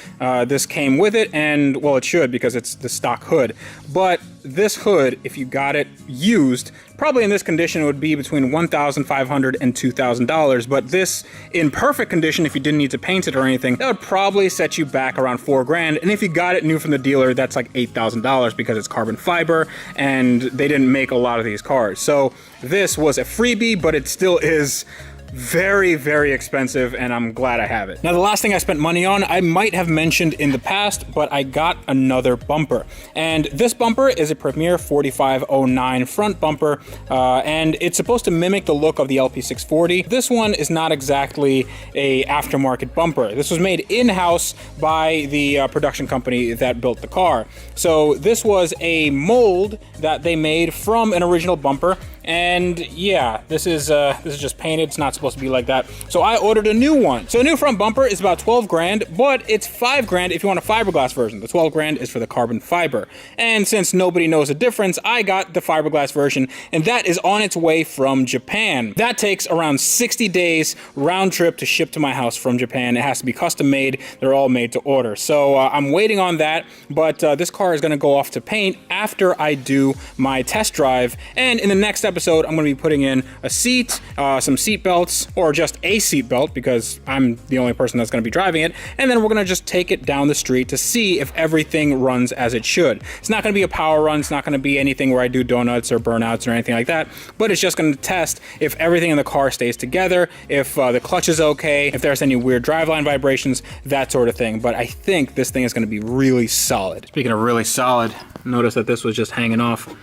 This came with it, and well, it should because it's the stock hood. But this hood, if you got it used, probably in this condition, it would be between $1,500 and $2,000. But this, in perfect condition, if you didn't need to paint it or anything, that would probably set you back around $4,000. And if you got it new from the dealer, that's like $8,000 because it's carbon fiber, and they didn't make a lot of these cars. So this was a freebie, but it still is very, very expensive, and I'm glad I have it. Now, the last thing I spent money on, I might have mentioned in the past, but I got another bumper. And this bumper is a Premier 4509 front bumper, and it's supposed to mimic the look of the LP640. This one is not exactly a aftermarket bumper. This was made in-house by the production company that built the car. So this was a mold that they made from an original bumper And yeah, this is just painted. It's not supposed to be like that. So I ordered a new one. So a new front bumper is about 12 grand, but it's 5 grand if you want a fiberglass version. The 12 grand is for the carbon fiber. And since nobody knows the difference, I got the fiberglass version, and that is on its way from Japan. That takes around 60 days round trip to ship to my house from Japan. It has to be custom made. They're all made to order. So I'm waiting on that, but this car is gonna go off to paint after I do my test drive. And in the next episode, I'm going to be putting in a seat, some seat belts, or just a seat belt because I'm the only person that's going to be driving it. And then we're going to just take it down the street to see if everything runs as it should. It's not going to be a power run. It's not going to be anything where I do donuts or burnouts or anything like that. But it's just going to test if everything in the car stays together, if the clutch is okay, if there's any weird driveline vibrations, that sort of thing. But I think this thing is going to be really solid. Speaking of really solid, notice that this was just hanging off.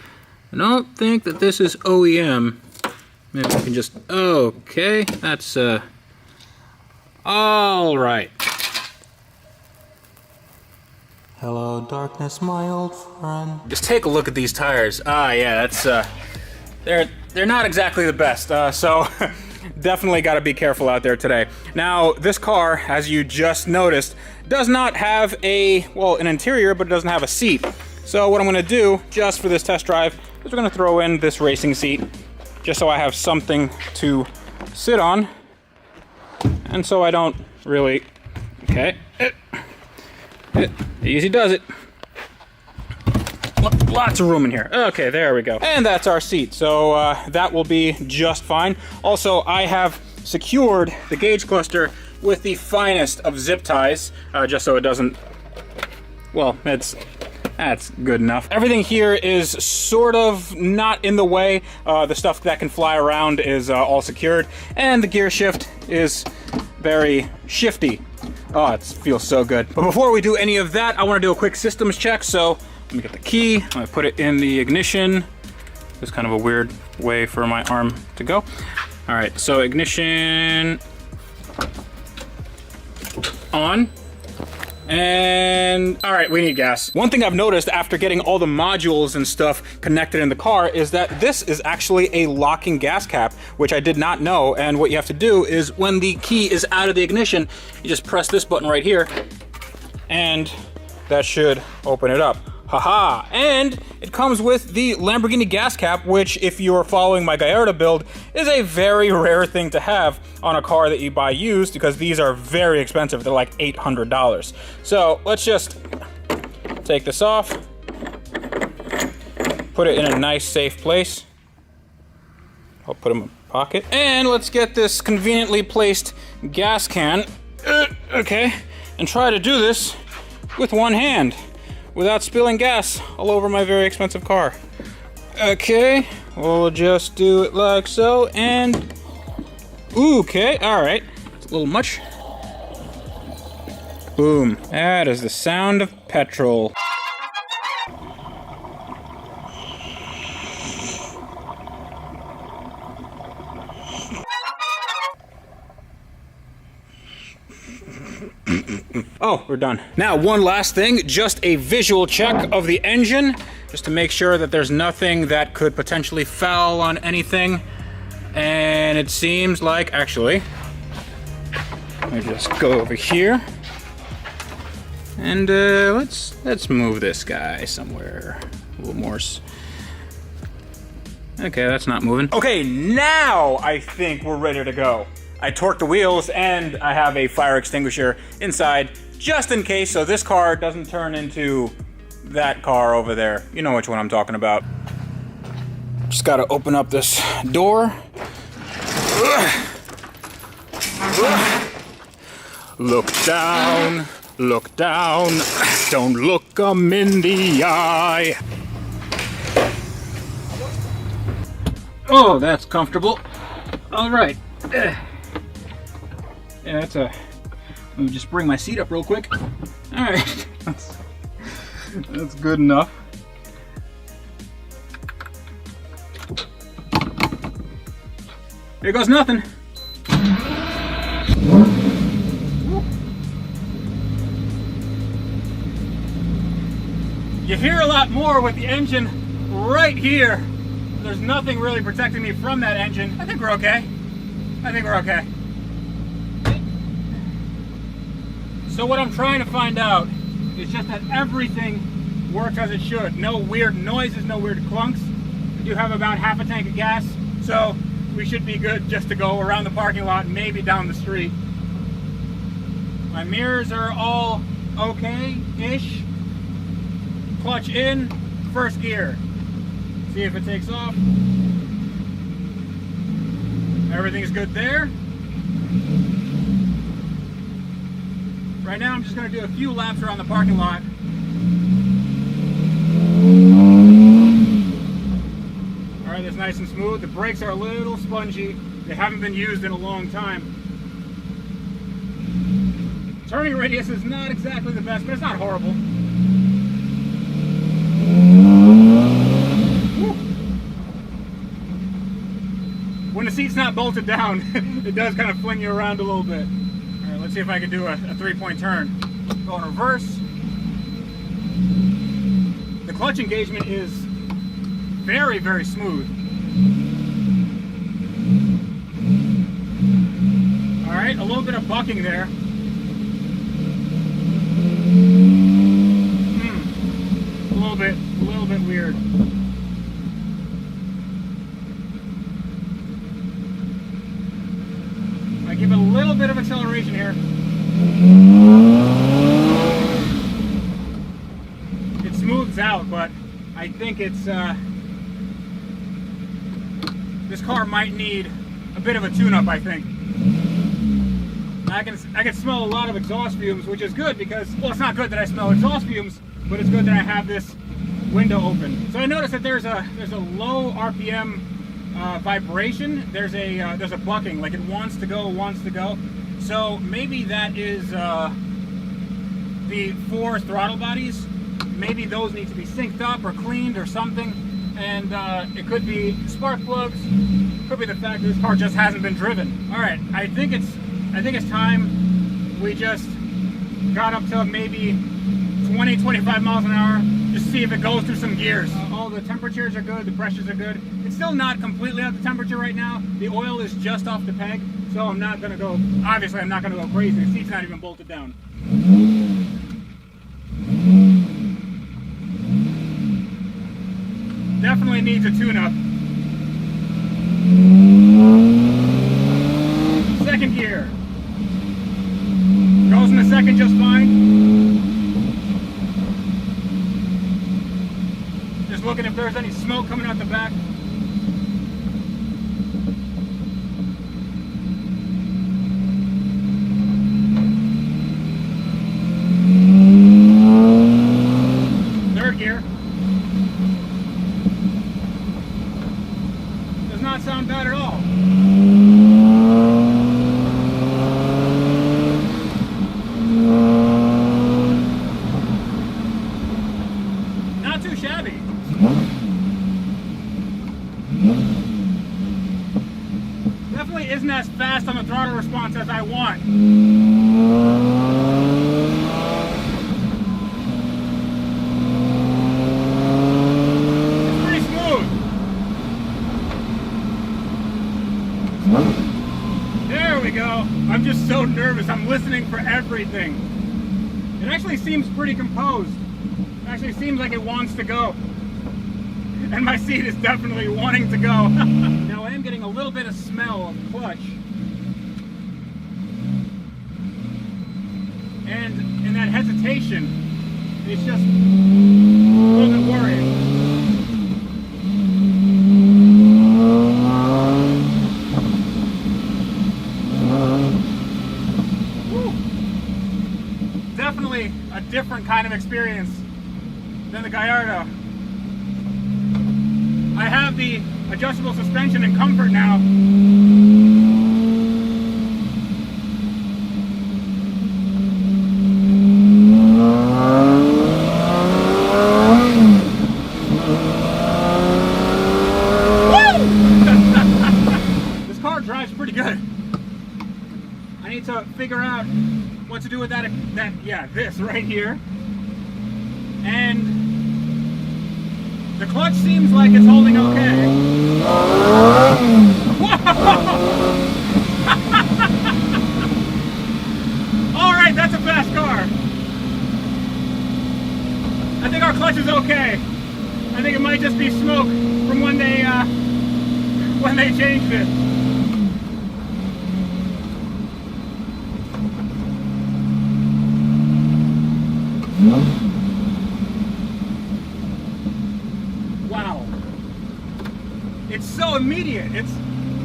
I don't think that this is OEM. Maybe we can just, okay, that's, all right. Hello, darkness, my old friend. Just take a look at these tires. Ah, yeah, that's, they're not exactly the best, so definitely got to be careful out there today. Now, this car, as you just noticed, does not have an interior, but it doesn't have a seat. So what I'm gonna do, just for this test drive, is we're gonna throw in this racing seat, just so I have something to sit on, and so I don't really, okay, easy does it. Lots of room in here. Okay, there we go. And that's our seat, so that will be just fine. Also, I have secured the gauge cluster with the finest of zip ties, just so it doesn't, well, that's good enough. Everything here is sort of not in the way. The stuff that can fly around is all secured, and the gear shift is very shifty. Oh, it feels so good. But before we do any of that, I want to do a quick systems check. So let me get the key. I'm gonna put it in the ignition. It's kind of a weird way for my arm to go. All right, so ignition on. And all right, we need gas. One thing I've noticed after getting all the modules and stuff connected in the car is that this is actually a locking gas cap, which I did not know. And what you have to do is when the key is out of the ignition, you just press this button right here and that should open it up. Haha, and it comes with the Lamborghini gas cap, which, if you're following my Gallardo build, is a very rare thing to have on a car that you buy used, because these are very expensive. They're like $800. So let's just take this off, put it in a nice safe place. I'll put it in my pocket. And let's get this conveniently placed gas can, okay, and try to do this with one hand, without spilling gas all over my very expensive car. Okay, we'll just do it like so, and okay, all right. It's a little much. Boom. That is the sound of petrol. Oh, we're done. Now, one last thing, just a visual check of the engine, just to make sure that there's nothing that could potentially foul on anything. And it seems like, actually, let me just go over here. And let's move this guy somewhere a little more. Okay, that's not moving. Okay, now I think we're ready to go. I torqued the wheels and I have a fire extinguisher inside just in case, so this car doesn't turn into that car over there. You know which one I'm talking about. Just gotta open up this door. Look down, look down, don't look 'em in the eye. Oh, that's comfortable. All right. Yeah, that's a... Let me just bring my seat up real quick. All right, that's good enough. Here goes nothing. You hear a lot more with the engine right here There's nothing really protecting me from that engine. I think we're okay. I think we're okay. So what I'm trying to find out is just that everything works as it should. No weird noises, no weird clunks. We do have about half a tank of gas, so we should be good just to go around the parking lot and maybe down the street. My mirrors are all okay-ish. Clutch in, first gear. See if it takes off. Everything's good there. Right now I'm just going to do a few laps around the parking lot. Alright, that's nice and smooth. The brakes are a little spongy. They haven't been used in a long time. Turning radius is not exactly the best, but it's not horrible. When the seat's not bolted down, it does kind of fling you around a little bit. All right, let's see if I can do a 3-point turn. Go in reverse. The clutch engagement is very, very smooth. All right, a little bit of bucking there. A little bit weird. I give it a little bit of acceleration here. It smooths out, but I think it's this car might need a bit of a tune-up, I think. I can smell a lot of exhaust fumes, which is good because, well, it's not good that I smell exhaust fumes, but it's good that I have this window open. So I noticed that there's a low RPM vibration. There's a bucking, like it wants to go. So maybe that is the 4 throttle bodies. Maybe those need to be synced up or cleaned or something. And it could be spark plugs. Could be the fact that this car just hasn't been driven. All right, I think it's time we just got up to maybe 20-25 miles an hour. Just see if it goes through some gears. All the temperatures are good, the pressures are good. It's still not completely at the temperature right now. The oil is just off the peg, so I'm not gonna go, obviously I'm not gonna go crazy. The seat's not even bolted down. Definitely needs a tune-up. Second gear. Goes in the second just fine. Just looking if there's any smoke coming out the back. Third gear. Does not sound bad at all. Not too shabby. Definitely isn't as fast on the throttle response as I want. It's pretty smooth. There we go. I'm just so nervous. I'm listening for everything. It actually seems pretty composed. It actually seems like it wants to go. And my seat is definitely wanting to go. Now I am getting a little bit of smell of clutch. And that hesitation, it's just a little bit worrying. Woo. Definitely a different kind of experience than the Gallardo. I have the adjustable suspension and comfort now. This car drives pretty good. I need to figure out what to do with this right here. And The clutch seems like it's holding okay. All right, that's a fast car. I think our clutch is okay. I think it might just be smoke from when they changed it. Wow. It's so immediate. It's,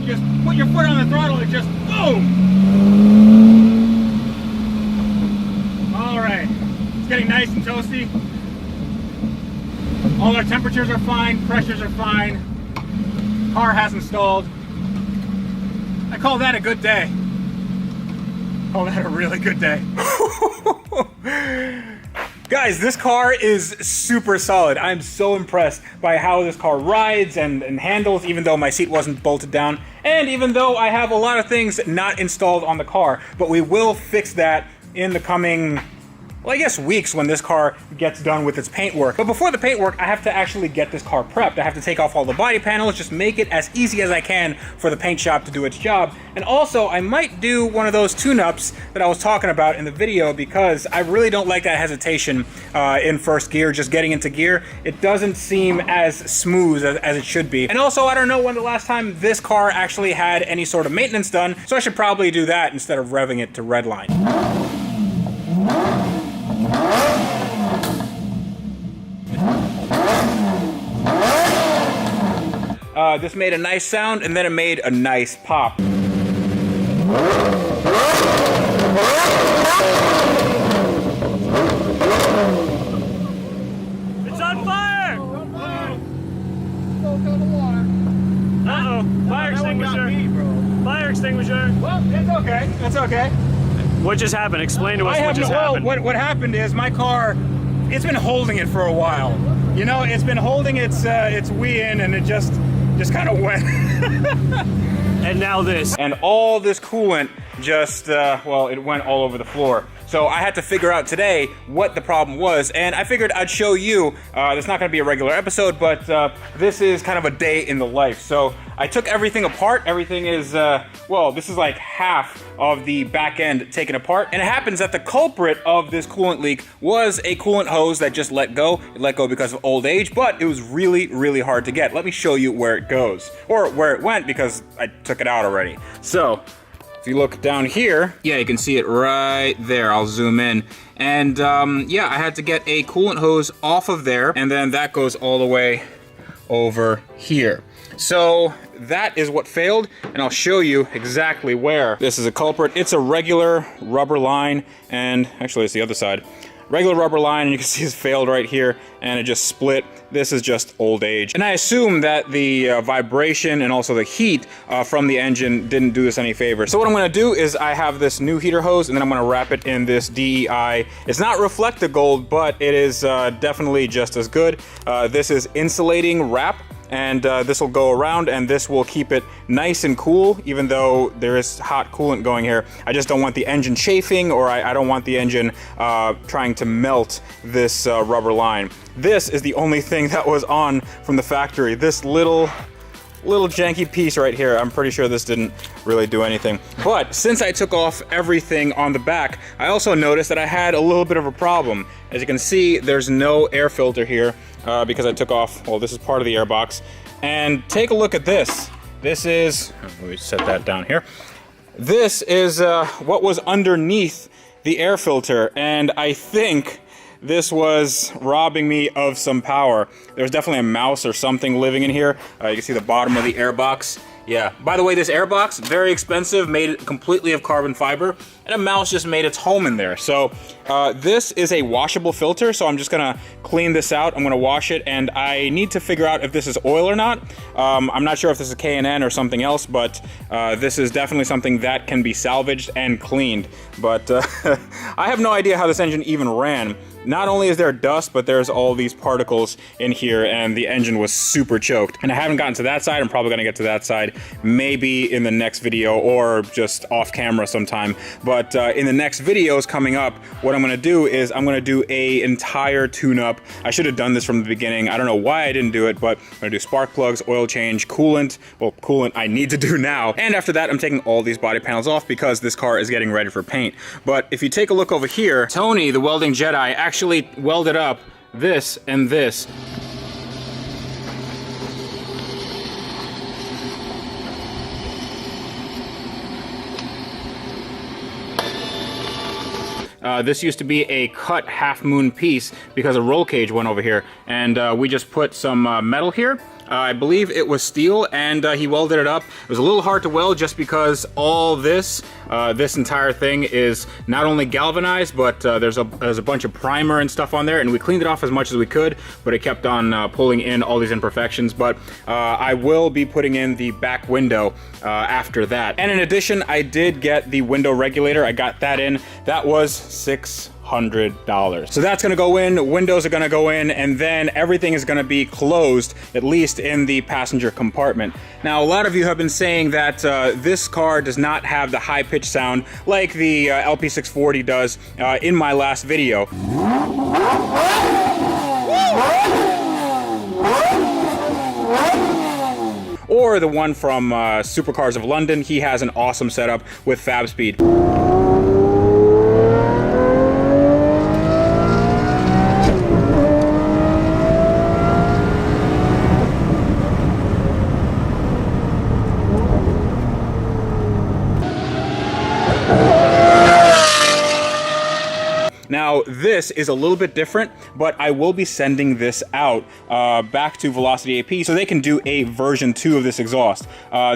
you just put your foot on the throttle, it just boom. All right, it's getting nice and toasty. All our temperatures are fine, pressures are fine. Car hasn't stalled. I call that a good day. Call that a really good day. Guys, this car is super solid. I'm so impressed by how this car rides and handles, even though my seat wasn't bolted down, and even though I have a lot of things not installed on the car. But we will fix that in the coming, well, I guess weeks when this car gets done with its paintwork. But before the paintwork, I have to actually get this car prepped. I have to take off all the body panels, just make it as easy as I can for the paint shop to do its job. And also, I might do one of those tune-ups that I was talking about in the video, because I really don't like that hesitation in first gear, just getting into gear. It doesn't seem as smooth as it should be. And also, I don't know when the last time this car actually had any sort of maintenance done, so I should probably do that instead of revving it to redline. This made a nice sound, and then it made a nice pop. It's on fire! Uh-oh, fire extinguisher. Fire extinguisher. Well, it's okay. It's okay. What just happened? Explain to us what just happened. What happened is my car, it's been holding it for a while. You know, it's been holding its wheel in, and it just kind of went. And now this. And all this coolant just, well, it went all over the floor. So I had to figure out today what the problem was, and I figured I'd show you. It's not going to be a regular episode, but this is kind of a day in the life. So I took everything apart. Everything is, well, this is like half of the back end taken apart. And it happens that the culprit of this coolant leak was a coolant hose that just let go. It let go because of old age, but it was really, really hard to get. Let me show you where it goes, or where it went, because I took it out already. So if you look down here, yeah, you can see it right there. I'll zoom in. And yeah, I had to get a coolant hose off of there, and then that goes all the way over here. So that is what failed, and I'll show you exactly where. This is a culprit. It's a regular rubber line, and actually it's the other side. Regular rubber line, and you can see it's failed right here, and it just split. This is just old age. And I assume that the vibration and also the heat from the engine didn't do this any favor. So what I'm gonna do is I have this new heater hose, and then I'm gonna wrap it in this DEI. It's not Reflecta Gold, but it is definitely just as good. This is insulating wrap. And this will go around, and this will keep it nice and cool, even though there is hot coolant going here. I just don't want the engine chafing, or I don't want the engine trying to melt this rubber line. This is the only thing that was on from the factory. This little janky piece right here, I'm pretty sure this didn't really do anything. But since I took off everything on the back, I also noticed that I had a little bit of a problem. As you can see, there's no air filter here because I took off, well, this is part of the air box. And take a look at this. This is, let me set that down here. This is what was underneath the air filter, and I think this was robbing me of some power. There's definitely a mouse or something living in here. You can see the bottom of the air box. Yeah, by the way, this air box, very expensive, made completely of carbon fiber, and a mouse just made its home in there. So this is a washable filter, so I'm just gonna clean this out. I'm gonna wash it, and I need to figure out if this is oil or not. I'm not sure if this is K&N or something else, but this is definitely something that can be salvaged and cleaned. But I have no idea how this engine even ran. Not only is there dust, but there's all these particles in here, and the engine was super choked. And I haven't gotten to that side. I'm probably gonna get to that side maybe in the next video or just off camera sometime. But in the next videos coming up, what I'm gonna do is I'm gonna do a entire tune-up. I should have done this from the beginning. I don't know why I didn't do it, but I'm gonna do spark plugs, oil change, coolant. Well, coolant I need to do now. And after that, I'm taking all these body panels off because this car is getting ready for paint. But if you take a look over here, Tony, the welding Jedi, actually welded up this and this. This used to be a cut half moon piece because a roll cage went over here, and we just put some metal here. I believe it was steel, and he welded it up. It was a little hard to weld just because all this, this entire thing is not only galvanized, but there's a bunch of primer and stuff on there, and we cleaned it off as much as we could, but it kept on pulling in all these imperfections. But I will be putting in the back window after that. And in addition, I did get the window regulator. I got that in. That was $600. So that's gonna go in, windows are gonna go in, and then everything is gonna be closed, at least in the passenger compartment. Now, a lot of you have been saying that this car does not have the high-pitched sound like the LP640 does in my last video. Or the one from Supercars of London. He has an awesome setup with Fab Speed. Now, this is a little bit different, but I will be sending this out back to Velocity AP so they can do a version 2 of this exhaust.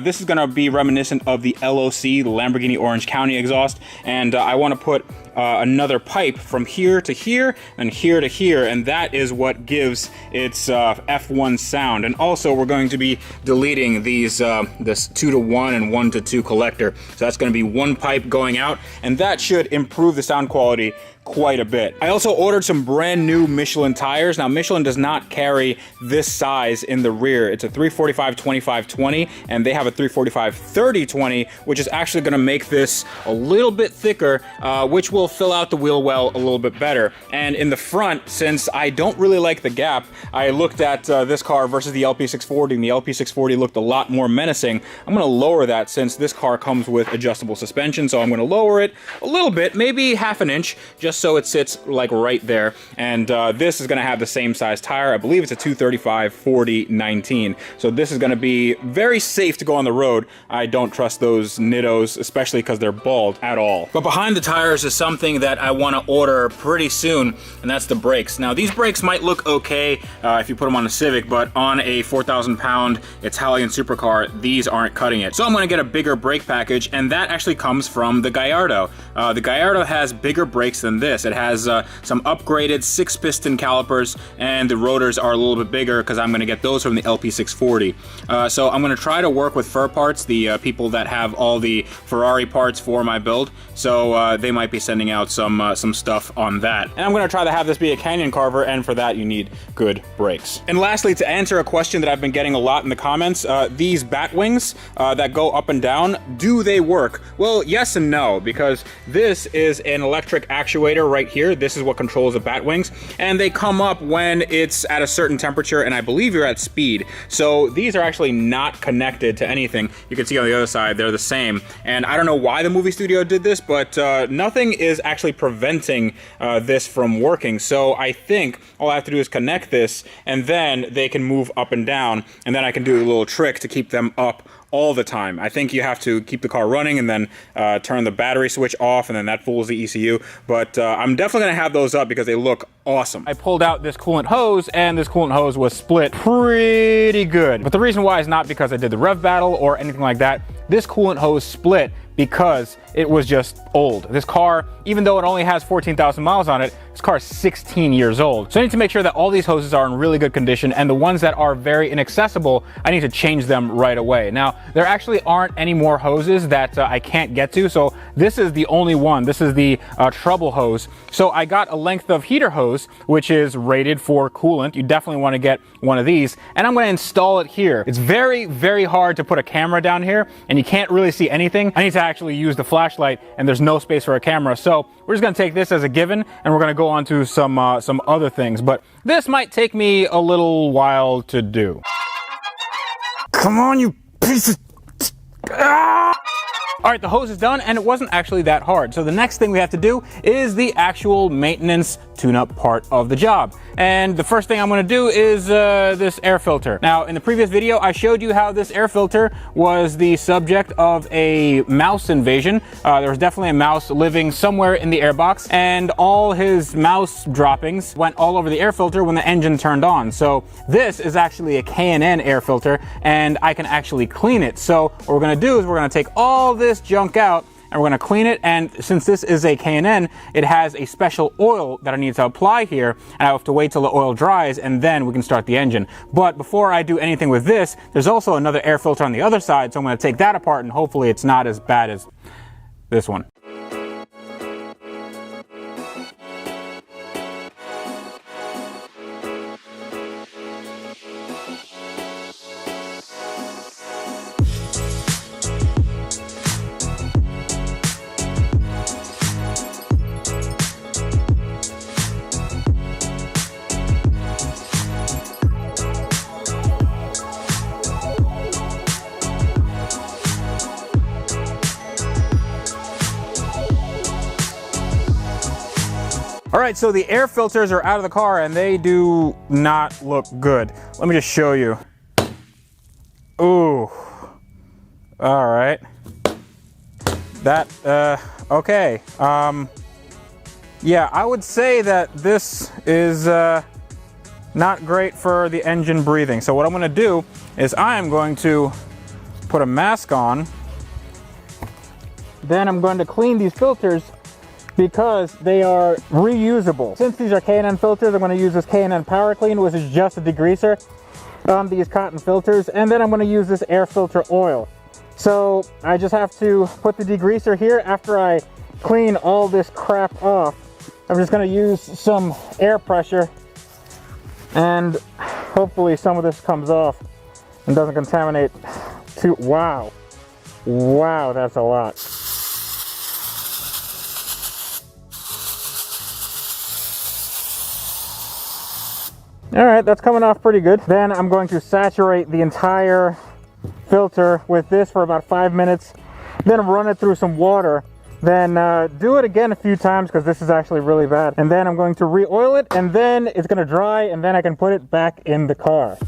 This is going to be reminiscent of the LOC, the Lamborghini Orange County exhaust, and I want to put another pipe from here to here and here to here, and that is what gives its F1 sound. And also, we're going to be deleting these this 2-to-1 and 1-to-2 collector. So that's going to be one pipe going out, and that should improve the sound quality quite a bit. I also ordered some brand new Michelin tires. Now, Michelin does not carry this size in the rear. It's a 345/25/20, and they have a 345/30/20, which is actually going to make this a little bit thicker, which will fill out the wheel well a little bit better. And in the front, since I don't really like the gap, I looked at this car versus the LP640, and the LP640 looked a lot more menacing. I'm going to lower that since this car comes with adjustable suspension, so I'm going to lower it a little bit, maybe half an inch, just so it sits like right there. And this is going to have the same size tire. I believe it's a 235/40/19. So this is going to be very safe to go on the road. I don't trust those Nittos, especially because they're bald at all. But behind the tires is something that I want to order pretty soon, and that's the brakes. Now, these brakes might look okay if you put them on a Civic, but on a 4,000-pound Italian supercar, these aren't cutting it. So I'm going to get a bigger brake package, and that actually comes from the Gallardo. The Gallardo has bigger brakes than this. It has some upgraded 6-piston calipers, and the rotors are a little bit bigger because I'm going to get those from the LP640. So I'm going to try to work with Fur Parts, the people that have all the Ferrari parts for my build. So they might be sending out some stuff on that. And I'm going to try to have this be a Canyon Carver, and for that you need good brakes. And lastly, to answer a question that I've been getting a lot in the comments, these bat wings that go up and down, do they work? Well, yes and no, because this is an electric actuator right here. This is what controls the bat wings, and they come up when it's at a certain temperature, and I believe you're at speed. So these are actually not connected to anything. You can see on the other side, they're the same. And I don't know why the movie studio did this, but nothing is actually preventing this from working. So I think all I have to do is connect this, and then they can move up and down, and then I can do a little trick to keep them up all the time. I think you have to keep the car running and then turn the battery switch off, and then that fools the ECU. But I'm definitely gonna have those up because they look awesome. I pulled out this coolant hose, and this coolant hose was split pretty good. But the reason why is not because I did the rev battle or anything like that. This coolant hose split because it was just old. This car, even though it only has 14,000 miles on it, this car is 16 years old. So I need to make sure that all these hoses are in really good condition, and the ones that are very inaccessible, I need to change them right away. Now, there actually aren't any more hoses that I can't get to, so this is the only one. This is the trouble hose. So I got a length of heater hose hose, which is rated for coolant. You definitely want to get one of these, and I'm going to install it here. It's very, very hard to put a camera down here, and you can't really see anything. I need to actually use the flashlight, and there's no space for a camera, so we're just going to take this as a given, and we're going to go on to some other things, but this might take me a little while to do. Come on, you piece of... Ah! All right, the hose is done, and it wasn't actually that hard. So the next thing we have to do is the actual maintenance tune-up part of the job. And the first thing I'm gonna do is this air filter. Now, in the previous video, I showed you how this air filter was the subject of a mouse invasion. There was definitely a mouse living somewhere in the airbox, and all his mouse droppings went all over the air filter when the engine turned on. So this is actually a K&N air filter, and I can actually clean it. So what we're gonna do is we're gonna take all this junk out, and we're going to clean it. And since this is a K&N, it has a special oil that I need to apply here, and I have to wait till the oil dries, and then we can start the engine. But before I do anything with this, there's also another air filter on the other side, so I'm going to take that apart, and hopefully it's not as bad as this one. All right, so the air filters are out of the car, and they do not look good. Let me just show you. Ooh. All right. That, okay. Yeah, I would say that this is not great for the engine breathing. So what I'm gonna do is I am going to put a mask on. Then I'm going to clean these filters because they are reusable. Since these are K&N filters, I'm going to use this K&N Power Clean, which is just a degreaser on these cotton filters, and then I'm going to use this air filter oil. So I just have to put the degreaser here after I clean all this crap off. I'm just going to use some air pressure, and hopefully some of this comes off and doesn't contaminate too. Wow, that's a lot. All right, that's coming off pretty good. Then I'm going to saturate the entire filter with this for about 5 minutes, then run it through some water, then do it again a few times because this is actually really bad. And then I'm going to re-oil it, and then it's gonna dry, and then I can put it back in the car.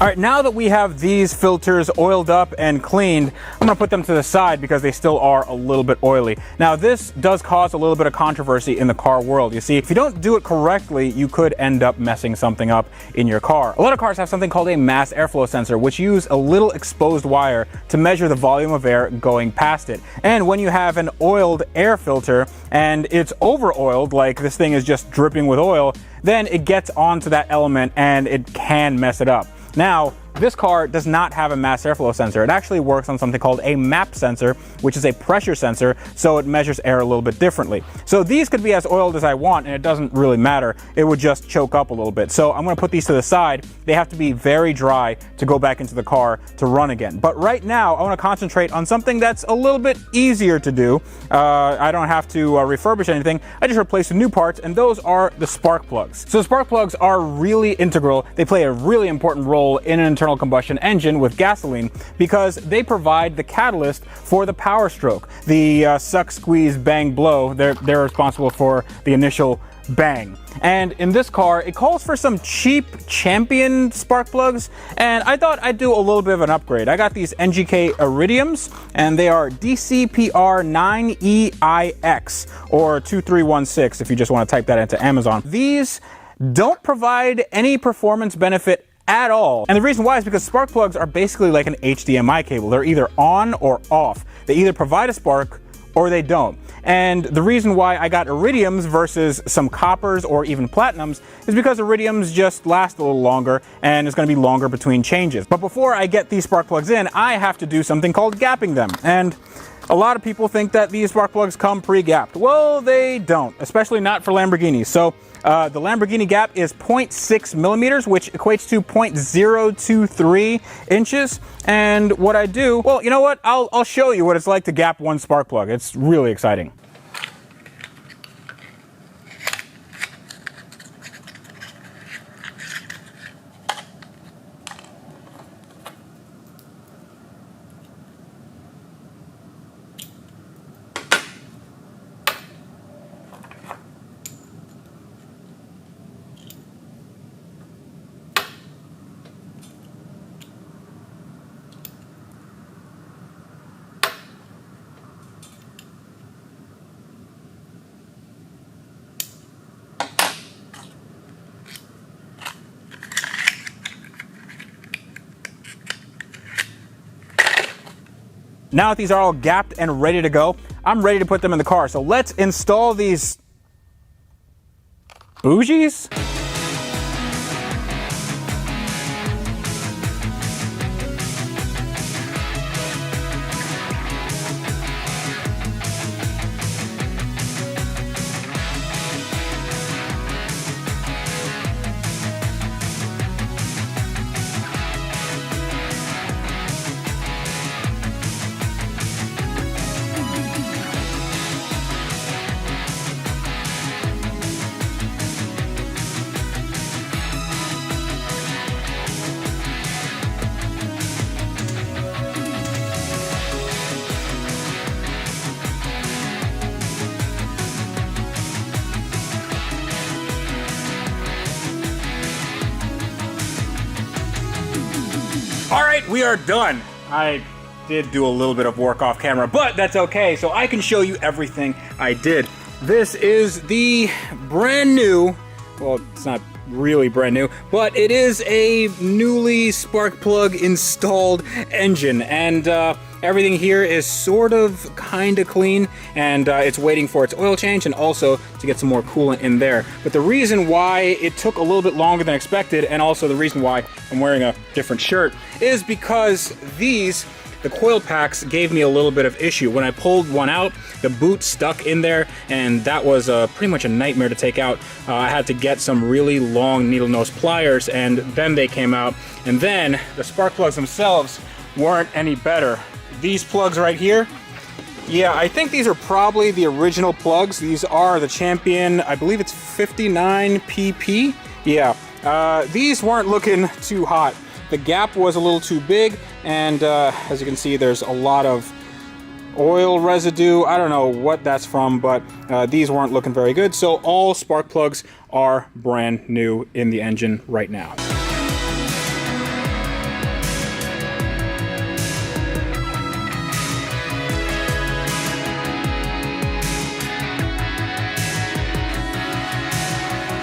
All right, now that we have these filters oiled up and cleaned, I'm gonna put them to the side because they still are a little bit oily. Now, this does cause a little bit of controversy in the car world. You see, if you don't do it correctly, you could end up messing something up in your car. A lot of cars have something called a mass airflow sensor, which use a little exposed wire to measure the volume of air going past it. And when you have an oiled air filter and it's over-oiled, like this thing is just dripping with oil, then it gets onto that element and it can mess it up. Now, this car does not have a mass airflow sensor. It actually works on something called a MAP sensor, which is a pressure sensor, so it measures air a little bit differently. So these could be as oiled as I want, and it doesn't really matter. It would just choke up a little bit. So I'm gonna put these to the side. They have to be very dry to go back into the car to run again. But right now, I wanna concentrate on something that's a little bit easier to do. I don't have to refurbish anything. I just replace the new parts, and those are the spark plugs. So spark plugs are really integral. They play a really important role in an internal combustion engine with gasoline because they provide the catalyst for the power stroke. The suck, squeeze, bang, blow, they're responsible for the initial bang. And in this car, it calls for some cheap Champion spark plugs, and I thought I'd do a little bit of an upgrade. I got these NGK Iridiums, and they are DCPR 9EIX, or 2316 if you just want to type that into Amazon. These don't provide any performance benefit at all. And the reason why is because spark plugs are basically like an HDMI cable. They're either on or off. They either provide a spark or they don't. And the reason why I got iridiums versus some coppers or even platinums is because iridiums just last a little longer and it's going to be longer between changes. But before I get these spark plugs in, I have to do something called gapping them. And a lot of people think that these spark plugs come pre-gapped. Well, they don't, especially not for Lamborghinis. So the Lamborghini gap is 0.6 millimeters, which equates to 0.023 inches. And what I do, well, you know what? I'll show you what it's like to gap one spark plug. It's really exciting. Now that these are all gapped and ready to go, I'm ready to put them in the car. So let's install these bougies. All right, we are done. I did do a little bit of work off camera, but that's okay. So I can show you everything I did. This is the brand new, well, it's not really brand new, but it is a newly spark plug installed engine, and everything here is sort of kind of clean, and it's waiting for its oil change and also to get some more coolant in there. But the reason why it took a little bit longer than expected, and also the reason why I'm wearing a different shirt, is because the coil packs gave me a little bit of issue. When I pulled one out, the boot stuck in there, and that was pretty much a nightmare to take out. I had to get some really long needle nose pliers, and then they came out. And then the spark plugs themselves weren't any better. These plugs right here, yeah, I think these are probably the original plugs. These are the Champion, I believe it's 59 pp. Yeah, these weren't looking too hot. The gap was a little too big, and as you can see, there's a lot of oil residue. I don't know what that's from, but these weren't looking very good. So all spark plugs are brand new in the engine right now.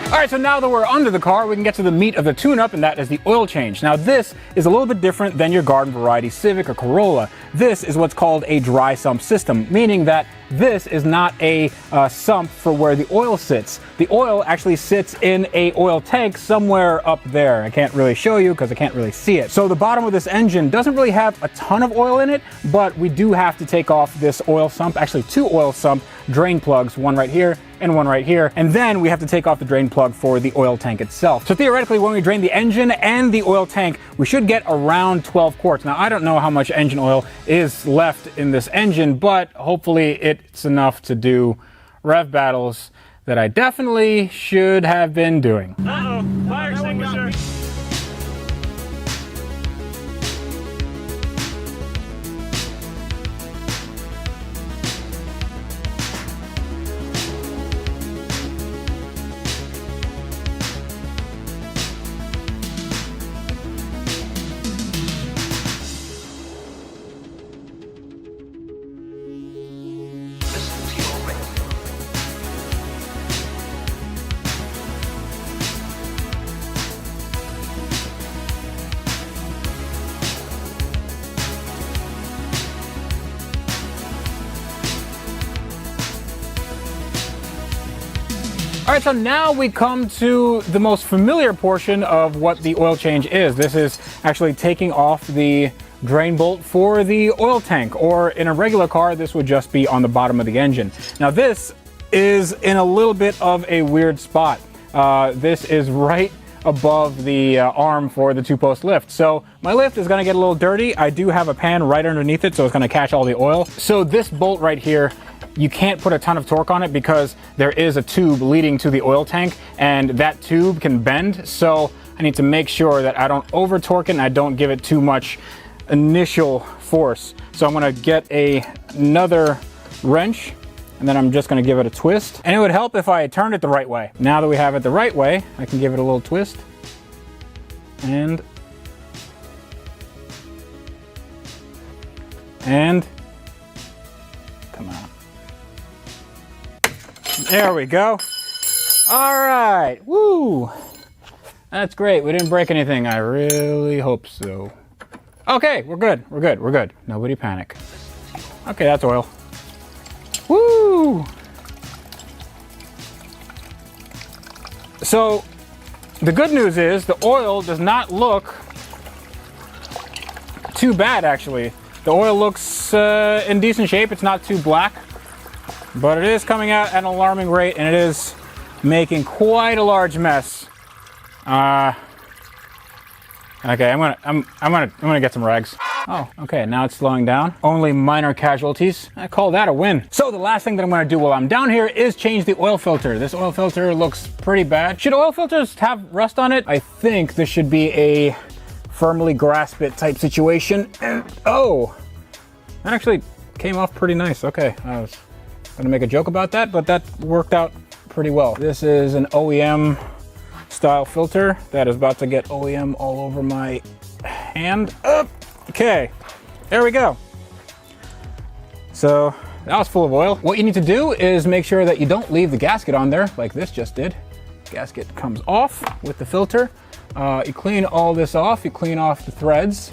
All right, so now that we're under the car, we can get to the meat of the tune-up, and that is the oil change. Now, this is a little bit different than your garden variety Civic or Corolla. This is what's called a dry sump system, meaning that this is not a sump for where the oil sits. The oil actually sits in a oil tank somewhere up there. I can't really show you because I can't really see it. So the bottom of this engine doesn't really have a ton of oil in it, but we do have to take off this oil sump, actually two oil sump drain plugs, one right here and one right here, and then we have to take off the drain plug for the oil tank itself. So theoretically, when we drain the engine and the oil tank, we should get around 12 quarts. Now, I don't know how much engine oil is left in this engine, but hopefully it's enough to do rev battles that I definitely should have been doing. Uh-oh, fire extinguisher. right, so now we come to the most familiar portion of what the oil change is. This is actually taking off the drain bolt for the oil tank, or in a regular car, this would just be on the bottom of the engine. Now this is in a little bit of a weird spot. This is right above the arm for the 2-post lift. So my lift is gonna get a little dirty. I do have a pan right underneath it, so it's gonna catch all the oil. So this bolt right here, you can't put a ton of torque on it because there is a tube leading to the oil tank, and that tube can bend. So I need to make sure that I don't over torque it and I don't give it too much initial force. So I'm gonna get another wrench, and then I'm just gonna give it a twist. And it would help if I turned it the right way. Now that we have it the right way, I can give it a little twist. And come on. There we go. All right, woo. That's great, we didn't break anything. I really hope so. Okay, we're good, we're good, we're good. Nobody panic. Okay, that's oil. Woo! So, the good news is the oil does not look too bad, actually. The oil looks in decent shape. It's not too black, but it is coming out at an alarming rate, and it is making quite a large mess. Okay, I'm gonna get some rags. Oh, okay, now it's slowing down. Only minor casualties. I call that a win. So the last thing that I'm gonna do while I'm down here is change the oil filter. This oil filter looks pretty bad. Should oil filters have rust on it? I think this should be a firmly grasp it type situation. And, oh, that actually came off pretty nice. Okay, I was gonna make a joke about that, but that worked out pretty well. This is an OEM style filter that is about to get OEM all over my hand. Okay, there we go. So that was full of oil. What you need to do is make sure that you don't leave the gasket on there like this just did. Gasket comes off with the filter. You clean all this off, you clean off the threads,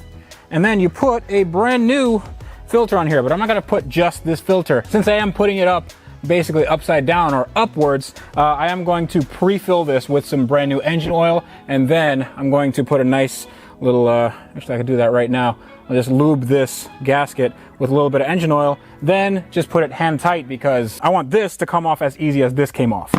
and then you put a brand new filter on here, but I'm not gonna put just this filter. Since I am putting it up basically upside down or upwards, I am going to pre-fill this with some brand new engine oil, and then I'm going to put a nice little, actually I could do that right now. I'll just lube this gasket with a little bit of engine oil, then just put it hand tight because I want this to come off as easy as this came off.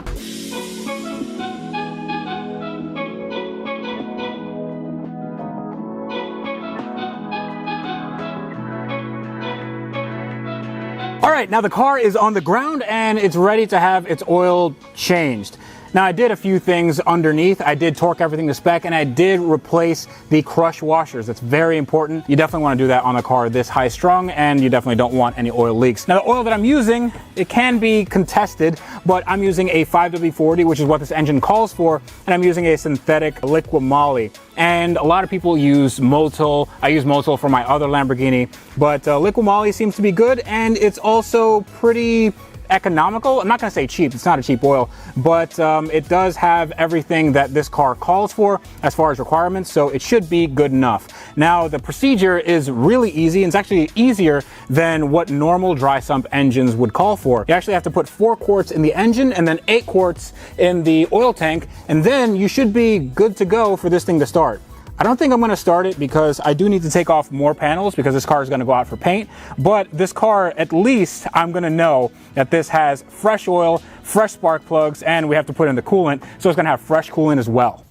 All right, now the car is on the ground and it's ready to have its oil changed. Now I did a few things underneath. I did torque everything to spec, and I did replace the crush washers. That's very important. You definitely want to do that on a car this high strung, and you definitely don't want any oil leaks. Now the oil that I'm using, it can be contested, but I'm using a 5W40, which is what this engine calls for, and I'm using a synthetic liquid moly. And a lot of people use Motul. I use Motul for my other Lamborghini, but liquid moly seems to be good, and it's also pretty economical. I'm not going to say cheap, it's not a cheap oil, but it does have everything that this car calls for as far as requirements, so it should be good enough. Now the procedure is really easy, and it's actually easier than what normal dry sump engines would call for. You actually have to put 4 quarts in the engine and then 8 quarts in the oil tank, and then you should be good to go for this thing to start. I don't think I'm going to start it because I do need to take off more panels because this car is going to go out for paint. But this car, at least I'm going to know that this has fresh oil, fresh spark plugs, and we have to put in the coolant. So it's going to have fresh coolant as well.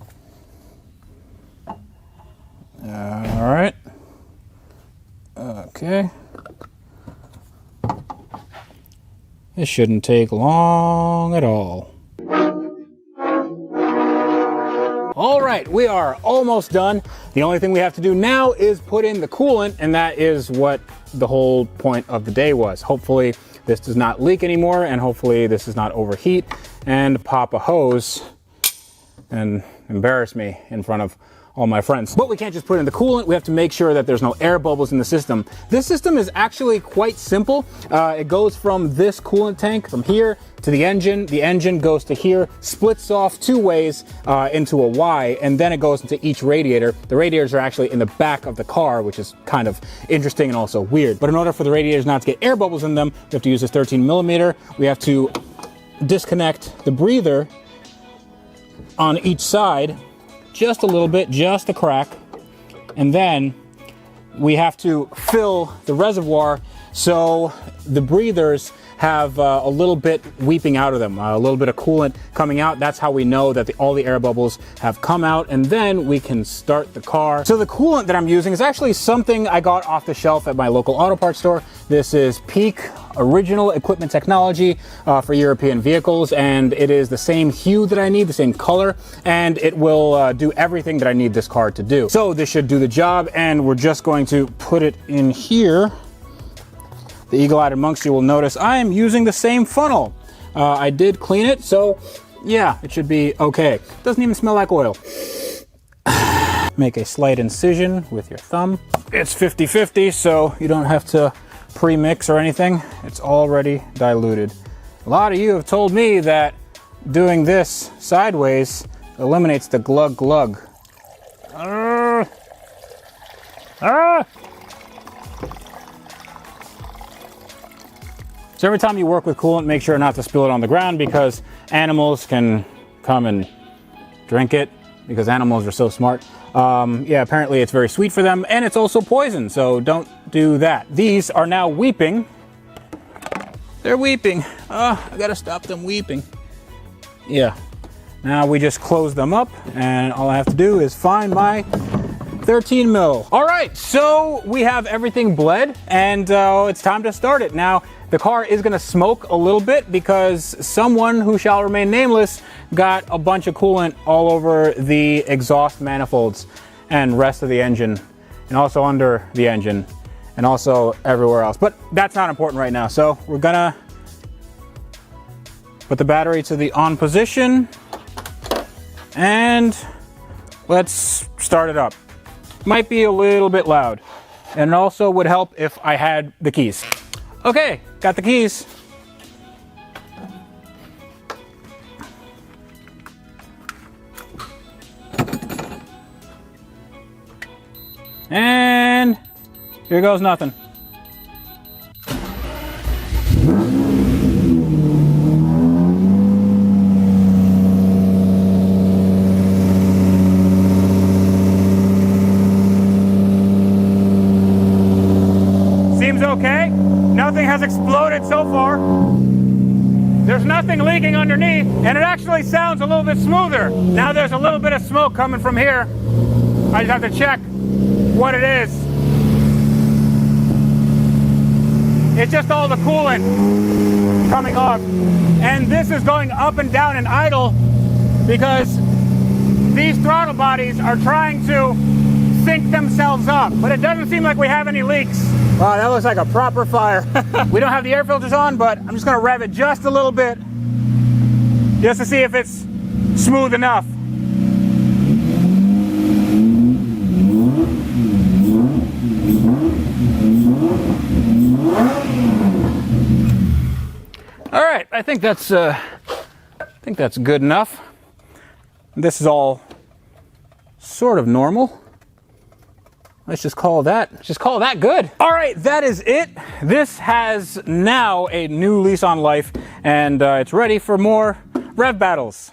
All right. Okay. This shouldn't take long at all. All right, we are almost done. The only thing we have to do now is put in the coolant, and that is what the whole point of the day was. Hopefully this does not leak anymore, and hopefully this does not overheat and pop a hose and embarrass me in front of all my friends. But we can't just put in the coolant. We have to make sure that there's no air bubbles in the system. This system is actually quite simple. It goes from this coolant tank from here to the engine. The engine goes to here, splits off 2 ways into a Y, and then it goes into each radiator. The radiators are actually in the back of the car, which is kind of interesting and also weird. But in order for the radiators not to get air bubbles in them, we have to use this 13mm. We have to disconnect the breather on each side, just a little bit, just a crack. And then we have to fill the reservoir so the breathers have a little bit weeping out of them, a little bit of coolant coming out. That's how we know that all the air bubbles have come out, and then we can start the car. So the coolant that I'm using is actually something I got off the shelf at my local auto parts store. This is Peak Original Equipment Technology for European vehicles, and it is the same hue that I need, the same color, and it will do everything that I need this car to do. So this should do the job, and we're just going to put it in here. The eagle-eyed amongst you will notice I am using the same funnel. I did clean it, so yeah, it should be okay. Doesn't even smell like oil. Make a slight incision with your thumb. It's 50-50, so you don't have to pre-mix or anything. It's already diluted. A lot of you have told me that doing this sideways eliminates the glug glug. So every time you work with coolant, make sure not to spill it on the ground, because animals can come and drink it, because animals are so smart. Yeah, apparently it's very sweet for them, and it's also poison, so don't do that. These are now weeping. They're weeping. I gotta stop them weeping. Yeah. Now we just close them up, and all I have to do is find my 13 mil. All right, so we have everything bled, and it's time to start it. Now, the car is gonna smoke a little bit because someone who shall remain nameless got a bunch of coolant all over the exhaust manifolds and rest of the engine, and also under the engine, and also everywhere else. But that's not important right now. So we're gonna put the battery to the on position, and let's start it up. Might be a little bit loud, and it also would help if I had the keys. Okay, got the keys. And here goes nothing. Seems okay. Nothing has exploded so far. There's nothing leaking underneath, and it actually sounds a little bit smoother. Now there's a little bit of smoke coming from here. I just have to check what it is. It's just all the coolant coming off. And this is going up and down in idle because these throttle bodies are trying to sync themselves up, but it doesn't seem like we have any leaks. Wow, that looks like a proper fire. We don't have the air filters on, but I'm just gonna rev it just a little bit just to see if it's smooth enough. All right, I think that's good enough. This is all sort of normal. Let's just call that good. All right, that is it. This has now a new lease on life, and it's ready for more rev battles.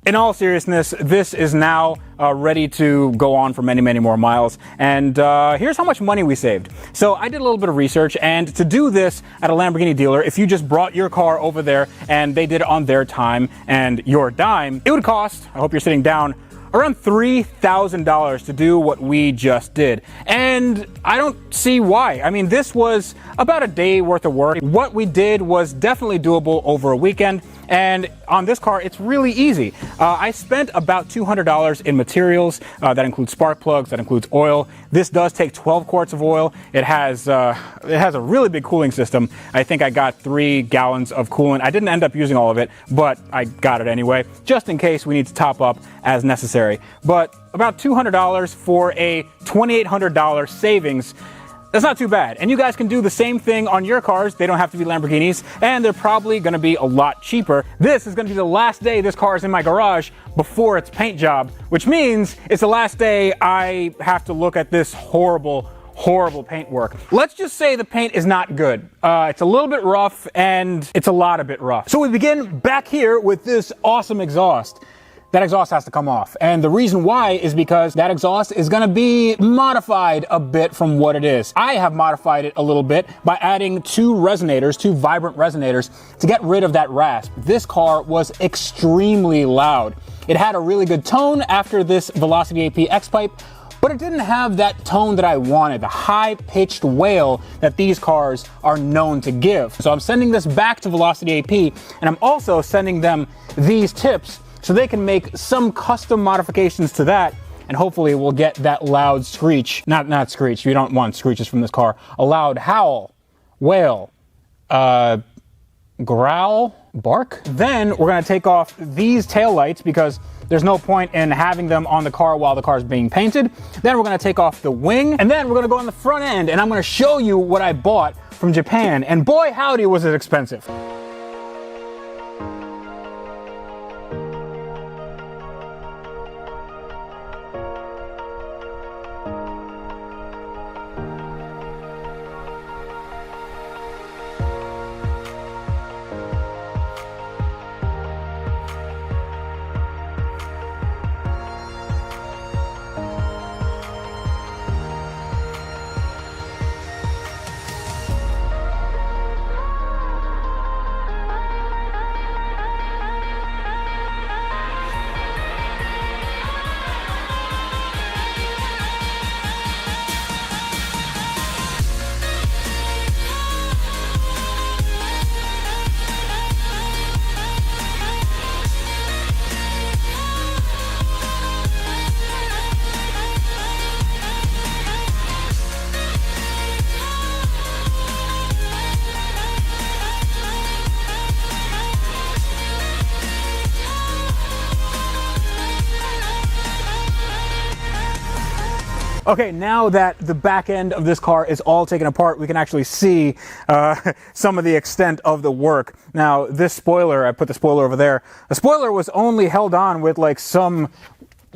In all seriousness, this is now ready to go on for many, many more miles. And here's how much money we saved. So I did a little bit of research, and to do this at a Lamborghini dealer, if you just brought your car over there and they did it on their time and your dime, it would cost, I hope you're sitting down, around $3,000 to do what we just did. And I don't see why. I mean, this was about a day worth of work. What we did was definitely doable over a weekend. And on this car, it's really easy. I spent about $200 in materials. That includes spark plugs, that includes oil. This does take 12 quarts of oil. It has a really big cooling system. I think I got 3 gallons of coolant. I didn't end up using all of it, but I got it anyway, just in case we need to top up as necessary. But about $200 for a $2,800 savings. That's not too bad. And you guys can do the same thing on your cars. They don't have to be Lamborghinis, and they're probably gonna be a lot cheaper. This is gonna be the last day this car is in my garage before its paint job, which means it's the last day I have to look at this horrible paint work. Let's just say the paint is not good. It's a little bit rough, and it's a lot of bit rough. So we begin back here with this awesome exhaust. that exhaust has to come off. And the reason why is because that exhaust is gonna be modified a bit from what it is. I have modified it a little bit by adding two vibrant resonators to get rid of that rasp. This car was extremely loud. It had a really good tone after this Velocity AP X-Pipe, but it didn't have that tone that I wanted, the high-pitched wail that these cars are known to give. So I'm sending this back to Velocity AP, and I'm also sending them these tips so they can make some custom modifications to that, and hopefully we'll get that loud screech. Not screech, we don't want screeches from this car. A loud howl, wail, growl, bark. Then we're gonna take off these taillights because there's no point in having them on the car while the car is being painted. Then we're gonna take off the wing, and then we're gonna go on the front end, and I'm gonna show you what I bought from Japan. And boy, howdy, was it expensive. Okay, now that the back end of this car is all taken apart, we can actually see some of the extent of the work. Now, this spoiler, I put the spoiler over there. The spoiler was only held on with like some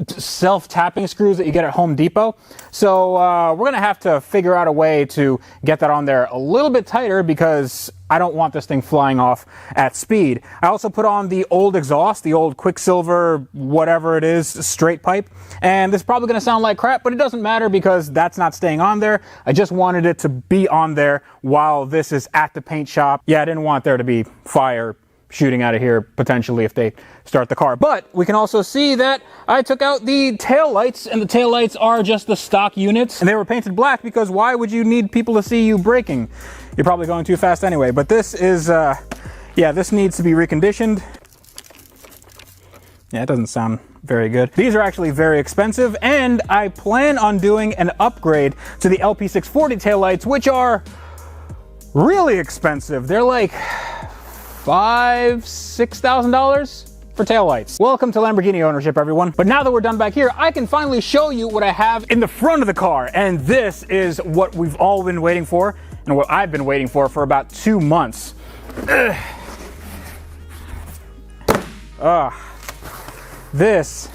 self-tapping screws that you get at Home Depot. So we're gonna have to figure out a way to get that on there a little bit tighter because I don't want this thing flying off at speed. I also put on the old exhaust, the old Quicksilver, whatever it is, straight pipe. And this is probably gonna sound like crap, but it doesn't matter because that's not staying on there. I just wanted it to be on there while this is at the paint shop. Yeah, I didn't want there to be fire shooting out of here potentially if they start the car. But we can also see that I took out the taillights, and the taillights are just the stock units, and they were painted black because why would you need people to see you braking? You're probably going too fast anyway. But this is yeah, this needs to be reconditioned. Yeah, it doesn't sound very good. These are actually very expensive, and I plan on doing an upgrade to the LP640 taillights, which are really expensive. They're like $5,000–6,000 for taillights. Welcome to Lamborghini ownership, everyone. But now that we're done back here, I can finally show you what I have in the front of the car. And this is what we've all been waiting for, and what I've been waiting for about 2 months. This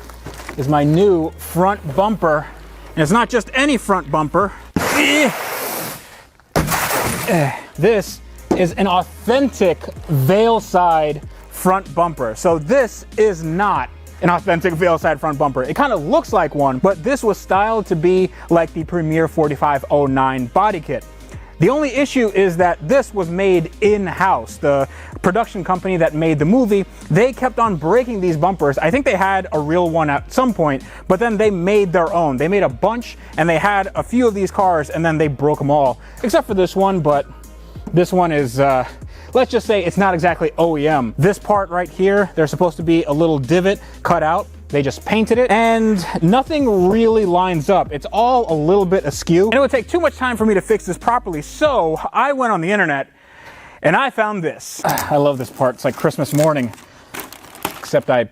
is my new front bumper. And it's not just any front bumper. This is an authentic Veilside front bumper. So this is not an authentic Veilside front bumper. It kind of looks like one, but this was styled to be like the Premier 4509 body kit. The only issue is that this was made in-house. The production company that made the movie, they kept on breaking these bumpers. I think they had a real one at some point, but then they made their own. They made a bunch, and they had a few of these cars, and then they broke them all, except for this one. But this one is, let's just say it's not exactly OEM. This part right here, there's supposed to be a little divot cut out. They just painted it, and nothing really lines up. It's all a little bit askew, and it would take too much time for me to fix this properly. So I went on the internet, and I found this. I love this part. It's like Christmas morning, except I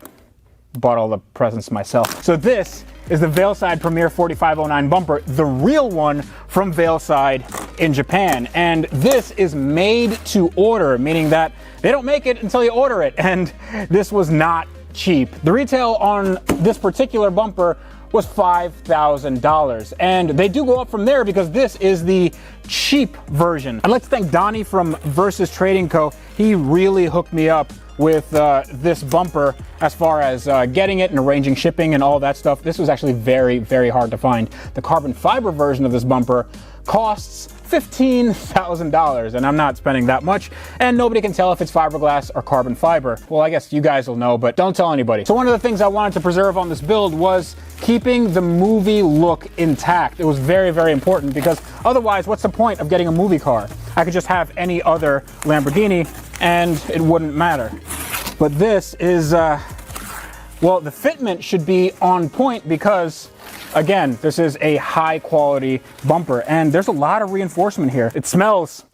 bought all the presents myself. So this is the Veilside Premier 4509 bumper, the real one from Veilside in Japan. And this is made to order, meaning that they don't make it until you order it. And this was not cheap. The retail on this particular bumper was $5,000. And they do go up from there because this is the cheap version. I'd like to thank Donnie from Versus Trading Co. He really hooked me up with this bumper as far as getting it and arranging shipping and all that stuff. This was actually very, very hard to find. The carbon fiber version of this bumper costs $15,000, and I'm not spending that much, and nobody can tell if it's fiberglass or carbon fiber. Well, I guess you guys will know, but don't tell anybody. So one of the things I wanted to preserve on this build was keeping the movie look intact. It was very, very important, because otherwise, what's the point of getting a movie car? I could just have any other Lamborghini and it wouldn't matter. But this is, well, the fitment should be on point, because again, this is a high quality bumper and there's a lot of reinforcement here. It smells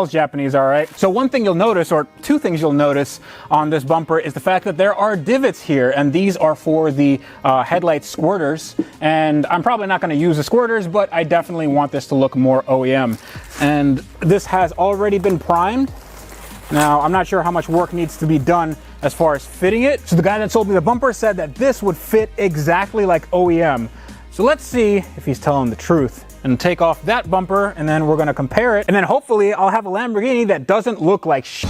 Japanese, all right? So one thing you'll notice, or two things you'll notice on this bumper, is the fact that there are divots here, and these are for the headlight squirters. And I'm probably not gonna use the squirters, but I definitely want this to look more OEM. And this has already been primed. Now, I'm not sure how much work needs to be done as far as fitting it. So the guy that sold me the bumper said that this would fit exactly like OEM. So let's see if he's telling the truth. And take off that bumper, and then we're gonna compare it. And then hopefully I'll have a Lamborghini that doesn't look like shit.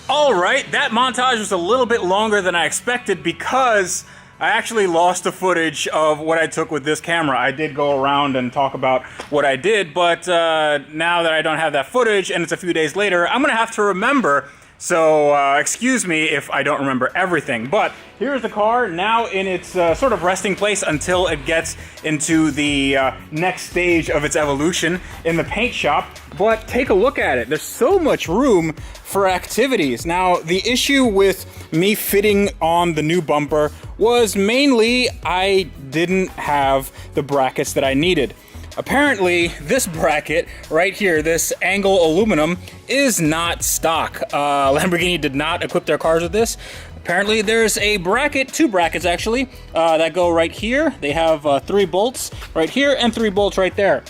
All right, that montage was a little bit longer than I expected because I actually lost the footage of what I took with this camera. I did go around and talk about what I did, but now that I don't have that footage and it's a few days later, I'm gonna have to remember. So excuse me if I don't remember everything, but here's the car now in its sort of resting place until it gets into the next stage of its evolution in the paint shop. But take a look at it. There's so much room for activities. Now, the issue with me fitting on the new bumper was mainly I didn't have the brackets that I needed. Apparently, this bracket right here, this angle aluminum, is not stock. Lamborghini did not equip their cars with this. Apparently, there's a bracket, two brackets actually, that go right here. They have 3 bolts right here and 3 bolts right there.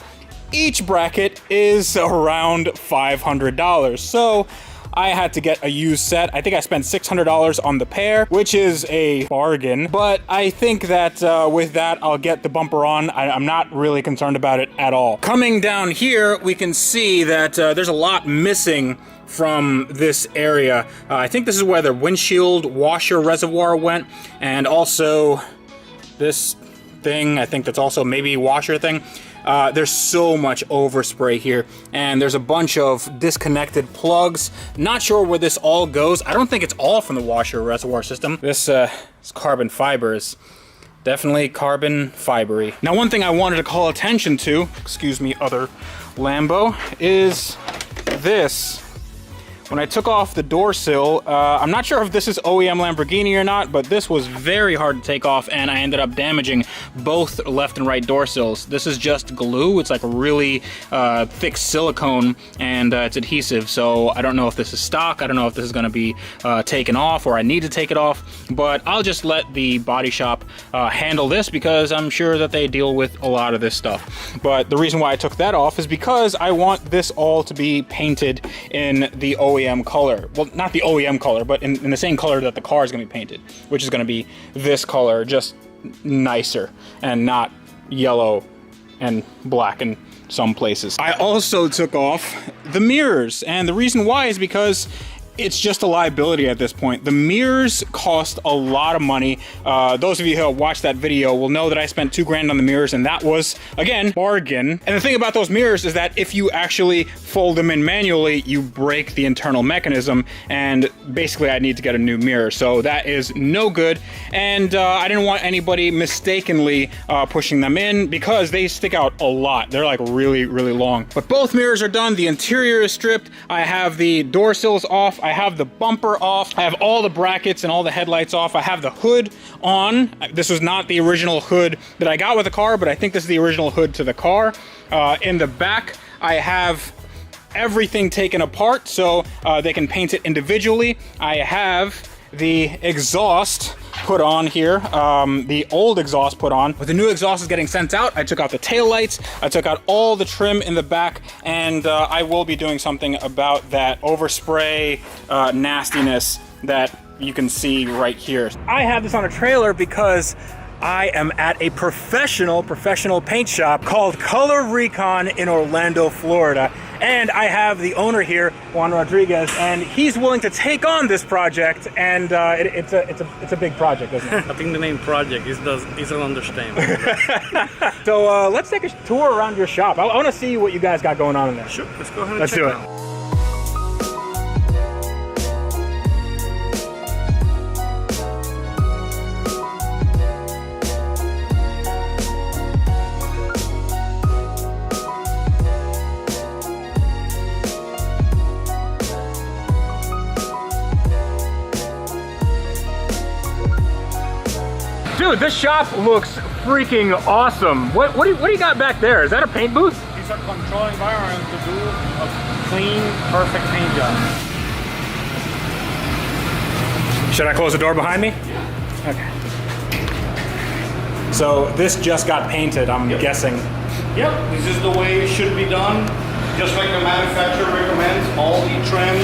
Each bracket is around $500. So I had to get a used set. I think I spent $600 on the pair, which is a bargain. But I think that with that, I'll get the bumper on. I'm not really concerned about it at all. Coming down here, we can see that there's a lot missing from this area. I think this is where the windshield washer reservoir went, and also this thing, I think that's also maybe washer thing. There's so much overspray here, and there's a bunch of disconnected plugs. Not sure where this all goes. I don't think it's all from the washer reservoir system. This carbon fiber is definitely carbon fibery. Now, one thing I wanted to call attention to, excuse me, other Lambo, is this. when I took off the door sill, I'm not sure if this is OEM Lamborghini or not, but this was very hard to take off, and I ended up damaging both left and right door sills. This is just glue. It's like a really thick silicone, and it's adhesive, so I don't know if this is stock. I don't know if this is going to be taken off or I need to take it off, but I'll just let the body shop handle this because I'm sure that they deal with a lot of this stuff. But the reason why I took that off is because I want this all to be painted in the OEM color. Well, not the OEM color, but in the same color that the car is going to be painted, which is going to be this color, just nicer and not yellow and black in some places. I also took off the mirrors, and the reason why is because it's just a liability at this point. The mirrors cost a lot of money. Those of you who have watched that video will know that I spent $2 grand on the mirrors, and that was, again, bargain. And the thing about those mirrors is that if you actually fold them in manually, you break the internal mechanism, and basically I need to get a new mirror. So that is no good, and I didn't want anybody mistakenly pushing them in because they stick out a lot. They're like really, really long. But both mirrors are done. The interior is stripped. I have the door sills off. I have the bumper off. I have all the brackets and all the headlights off. I have the hood on. This was not the original hood that I got with the car, but I think this is the original hood to the car. In the back, I have everything taken apart so they can paint it individually. I have the exhaust put on here, the old exhaust put on, but the new exhaust is getting sent out. I took out the tail lights, I took out all the trim in the back, and I will be doing something about that overspray nastiness that you can see right here. I have this on a trailer because I am at a professional paint shop called Color Recon in Orlando, Florida. And I have the owner here, Juan Rodriguez, and he's willing to take on this project. And it's a big project, isn't it? I think the name project is an understatement. So let's take a tour around your shop. I want to see what you guys got going on in there. Sure, let's go ahead and let's check do it it. out. Dude, this shop looks freaking awesome. What do you got back there? Is that a paint booth? These are control environments to do a clean, perfect paint job. Should I close the door behind me? Yeah. Okay. So this just got painted, I'm guessing. Yep, this is the way it should be done. Just like the manufacturer recommends, all trim,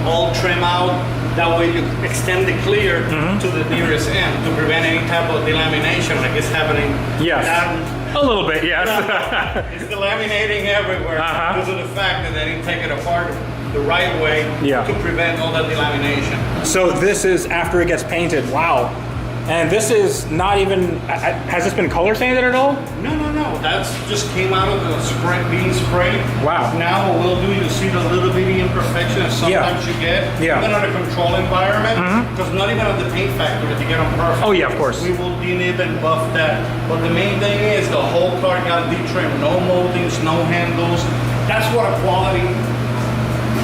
all trim out. That way you extend the clear to the nearest end to prevent any type of delamination like it's happening. Yes. A little bit, yes. It's delaminating everywhere because of the fact that they didn't take it apart the right way to prevent all that delamination. So this is after it gets painted. Wow. And this is not even, has this been color sanded at all? No. That's just came out of the being sprayed. Wow. Now what we'll do, you'll see the little bitty imperfections sometimes you get. Even on a control environment, because not even at the paint factory to get them perfect. Oh yeah, of course. We will denib and buff that. But the main thing is the whole car got de-trimmed. No moldings, no handles. That's what a quality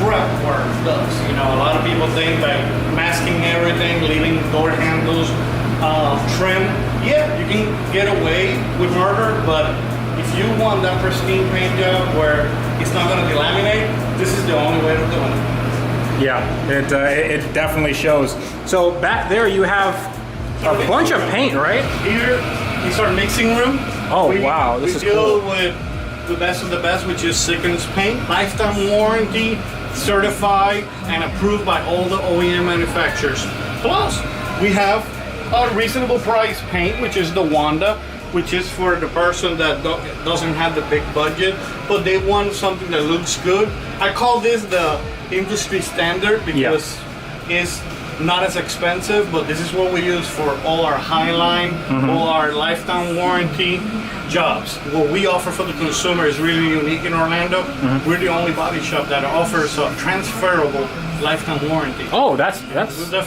prep work does. You know, a lot of people think by masking everything, leaving door handles, trim, you can get away with murder, but if you want that pristine paint job where it's not going to delaminate, this is the only way to do it. Yeah, it definitely shows. So back there you have a bunch of paint, right? Here is our mixing room. Oh wow, this is cool. We deal with the best of the best, which is Sickens paint, lifetime warranty, certified and approved by all the OEM manufacturers. Plus, we have a reasonable price paint, which is the Wanda, which is for the person that doesn't have the big budget, but they want something that looks good. I call this the industry standard because it's not as expensive, but this is what we use for all our Highline, all our lifetime warranty jobs. What we offer for the consumer is really unique in Orlando. We're the only body shop that offers a transferable lifetime warranty. Oh, that's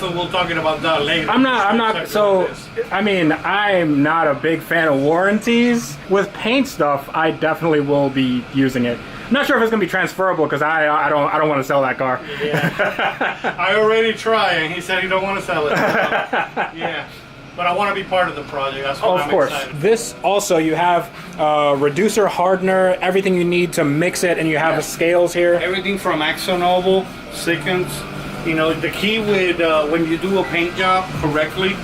we'll talking about that later. I'm not so I mean, I'm not a big fan of warranties. With paint stuff, I definitely will be using it. I'm not sure if it's gonna be transferable because I don't want to sell that car. Yeah. I already tried, and he said he don't want to sell it. So, yeah. But I want to be part of the project. That's what I'm excited. This also, you have reducer, hardener, everything you need to mix it, and you have the scales here. Everything from AkzoNobel, Sikkens. You know, the key with when you do a paint job correctly,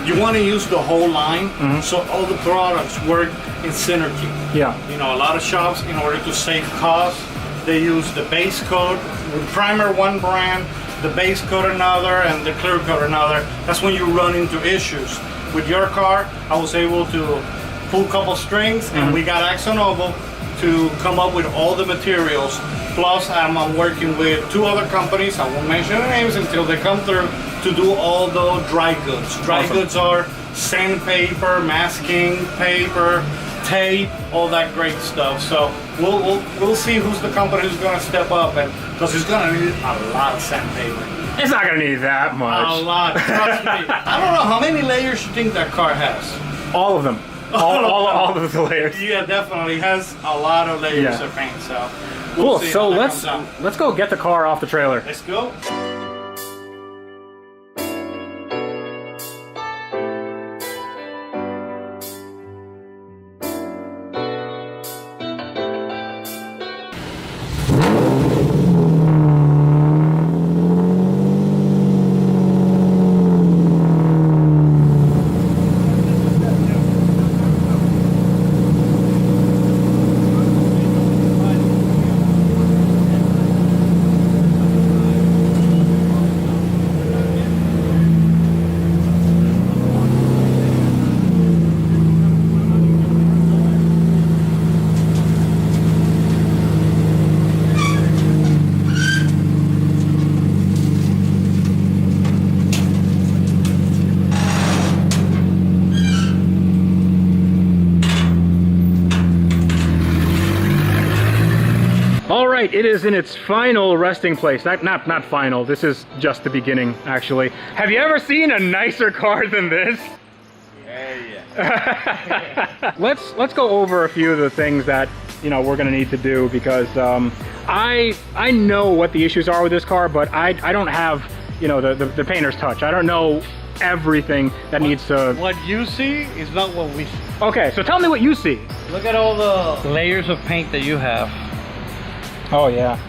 you want to use the whole line, so all the products work in synergy. Yeah. You know, a lot of shops, in order to save costs, they use the base coat with primer one brand, the base coat another, and the clear coat another. That's when you run into issues. With your car, I was able to pull a couple strings, and we got AkzoNobel to come up with all the materials. Plus, I'm working with 2 other companies. I won't mention their names until they come through to do all the dry goods. Dry goods are sandpaper, masking paper, tape, all that great stuff. So we'll see who's the company who's going to step up, and because it's going to need a lot of sandpaper. It's not going to need that much. A lot, trust me. I don't know how many layers you think that car has. All of them. All of the layers. Yeah, definitely has a lot of layers of paint. So we'll see So how let's go get the car off the trailer. Let's go. It is in its final resting place. Not final. This is just the beginning, actually. Have you ever seen a nicer car than this? Yeah. Let's go over a few of the things that we're gonna need to do, because I know what the issues are with this car, but I don't have the painter's touch. I don't know everything that needs to. What you see is not what we see. Okay, so tell me what you see. Look at all the layers of paint that you have. Oh yeah.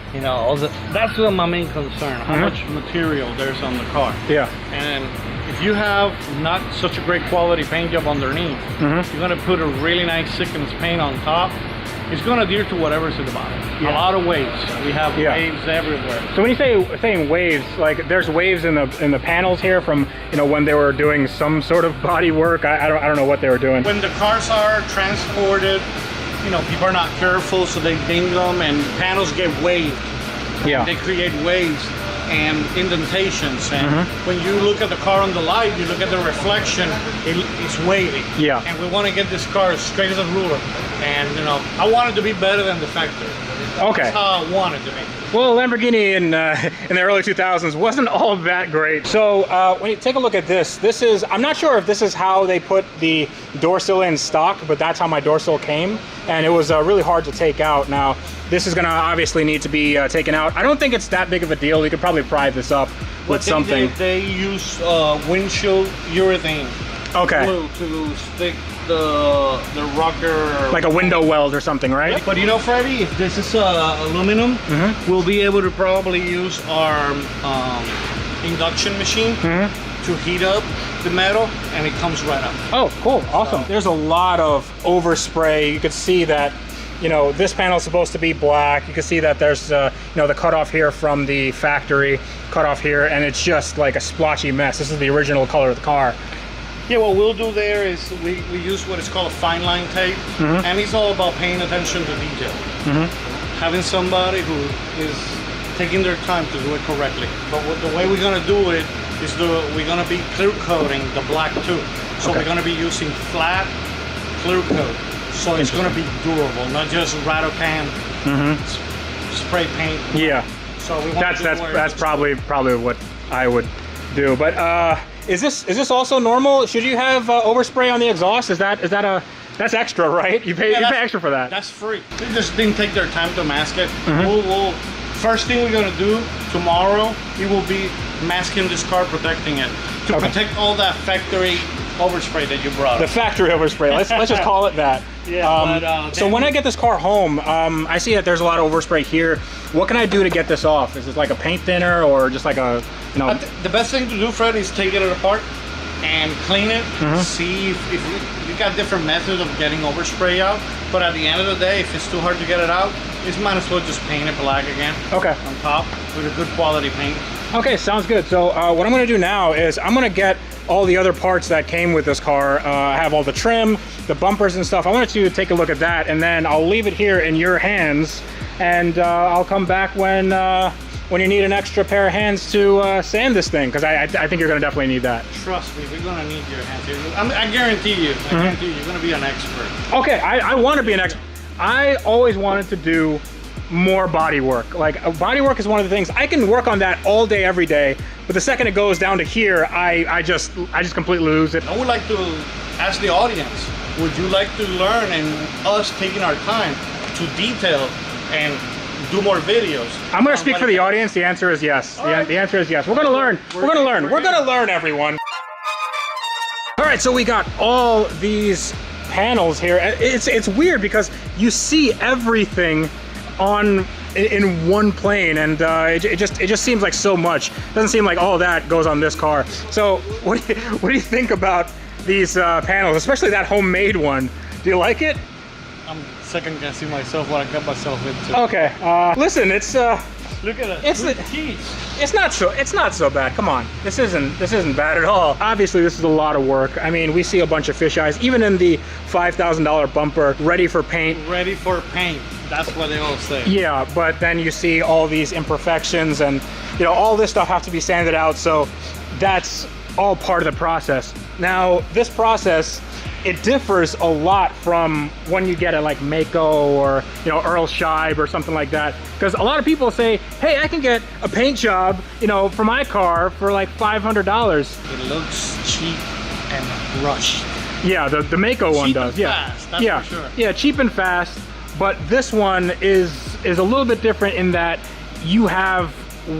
That's my main concern, how much material there's on the car. Yeah. And if you have not such a great quality paint job underneath, you're gonna put a really nice Sikkens paint on top, it's gonna adhere to whatever's at the bottom. Yeah. A lot of waves. We have waves everywhere. So when you saying waves, like there's waves in the panels here from when they were doing some sort of body work. I don't know what they were doing. When the cars are transported, people are not careful, so they ding them, and panels get waved. Yeah. They create waves and indentations. And when you look at the car on the light, you look at the reflection, it's wavy. Yeah. And we want to get this car as straight as a ruler. And I want it to be better than the factory. Okay. That's how I want it to be. Well, Lamborghini in the early 2000s wasn't all that great. So when you take a look at this is, I'm not sure if this is how they put the door sill in stock, but that's how my door sill came. And it was really hard to take out. Now, this is gonna obviously need to be taken out. I don't think it's that big of a deal. You could probably pry this up with something. They use windshield urethane glue to stick the rocker, like a window weld or something, right? But Freddie, if this is aluminum, we'll be able to probably use our induction machine to heat up the metal, and it comes right up. Oh, cool, awesome. There's a lot of overspray. You could see that this panel is supposed to be black. You can see that there's the cutoff here from the factory, cutoff here, and it's just like a splotchy mess. This is the original color of the car. Yeah, what we'll do there is we use what is called a fine line tape, and it's all about paying attention to detail. Having somebody who is taking their time to do it correctly. But the way we're gonna do it is we're gonna be clear coating the black too. So we're gonna be using flat clear coat. So it's gonna be durable, not just rattle can spray paint. Yeah. So we want that's probably what I would do. But is this also normal? Should you have overspray on the exhaust? Is that That's extra, right? You pay extra for that. That's free. They just didn't take their time to mask it. First thing we're gonna do tomorrow, it will be masking this car, protecting it. To protect all that factory overspray that you brought. The factory overspray, let's just call it that. Yeah, so when I get this car home, I see that there's a lot of overspray here. What can I do to get this off? Is it like a paint thinner or just like a, you know? The best thing to do, Fred, is take it apart and clean it. See if you got different methods of getting overspray out. But at the end of the day, if it's too hard to get it out, you might as well just paint it black again. Okay. On top with a good quality paint. Okay, sounds good. So what I'm gonna do now is I'm gonna get all the other parts that came with this car. I have all the trim, the bumpers and stuff. I wanted you to take a look at that, and then I'll leave it here in your hands, and I'll come back when you need an extra pair of hands to sand this thing, because I think you're gonna definitely need that. Trust me, we're gonna need your hands. I guarantee you, you're gonna be an expert. Okay, I wanna be an expert. I always wanted to do more body work. Like body work is one of the things I can work on that all day, every day. But the second it goes down to here, I just completely lose it. I would like to ask the audience, would you like to learn and us taking our time to detail and do more videos? I'm gonna speak for the audience. The answer is yes. The answer is yes. We're gonna learn. We're gonna learn. We're gonna learn, everyone. All right, so we got all these panels here. It's weird because you see everything in one plane, and it just seems like so much. It doesn't seem like all that goes on this car. So what do you think about these panels, especially that homemade one? Do you like it? I'm second guessing myself what I got myself into. Okay, listen, it's look at it. It's not so bad. Come on, this isn't bad at all. Obviously, this is a lot of work. I mean, we see a bunch of fisheyes, even in the $5,000 bumper, ready for paint. Ready for paint. That's what they all say. Yeah, but then you see all these imperfections, and you know, all this stuff has to be sanded out. So that's all part of the process. Now, this process, it differs a lot from when you get it like Mako or, you know, Earl Scheib or something like that. Because a lot of people say, hey, I can get a paint job, you know, for my car for like $500. It looks cheap and rushed. Yeah, the Mako one does. Yeah, fast, that's for sure. Yeah, cheap and fast. But this one is a little bit different in that you have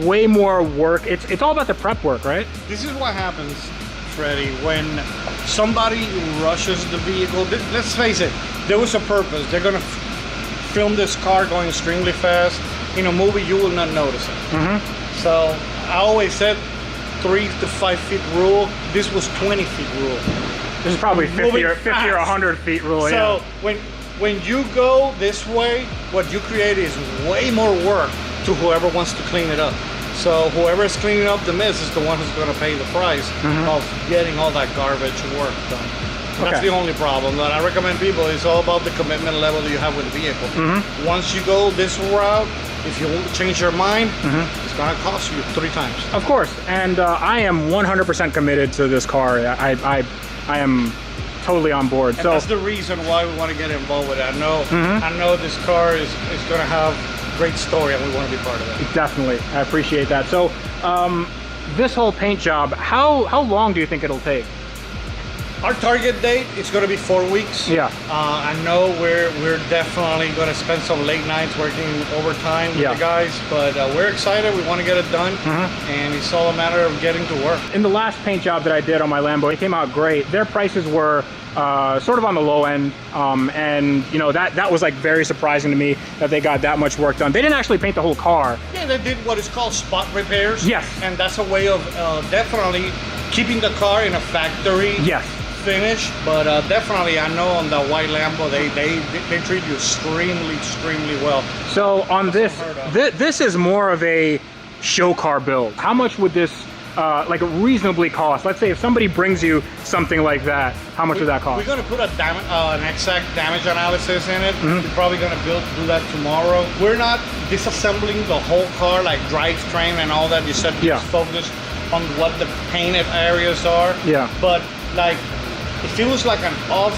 way more work. It's all about the prep work, right? This is what happens, Freddie, when somebody rushes the vehicle. Let's face it, there was a purpose. They're gonna film this car going extremely fast. In a movie, you will not notice it. So I always said 3 to 5 feet rule. This was 20 feet rule. This is probably 50 or 100 feet rule. So when you go this way, what you create is way more work to whoever wants to clean it up. So whoever is cleaning up the mess is the one who's going to pay the price of getting all that garbage work done. That's the only problem that I recommend people. It's all about the commitment level that you have with the vehicle. Once you go this route, if you change your mind, it's going to cost you 3 times. Of course, and I am 100% committed to this car. I am totally on board. And so that's the reason why we want to get involved with it. I know this car is going to have great story, and we want to be part of it. Definitely, I appreciate that. So this whole paint job, how long do you think it'll take? Our target date is going to be 4 weeks. Yeah. I know we're definitely going to spend some late nights working overtime with the guys, but we're excited. We want to get it done, and it's all a matter of getting to work. In the last paint job that I did on my Lambo, it came out great. Their prices were sort of on the low end, and you know, that was like very surprising to me that they got that much work done. They didn't actually paint the whole car. Yeah, they did what is called spot repairs. Yes. And that's a way of definitely keeping the car in a factory finish. But definitely, I know on the white Lambo, they treat you extremely well. So on this is more of a show car build. How much would this like reasonably cost? Let's say if somebody brings you something like that, how much would that cost? We're going to put an exact damage analysis in it. We're probably going to do that tomorrow. We're not disassembling the whole car like drivetrain and all that. You said just focus on what the painted areas are. Yeah. But like, it feels like an off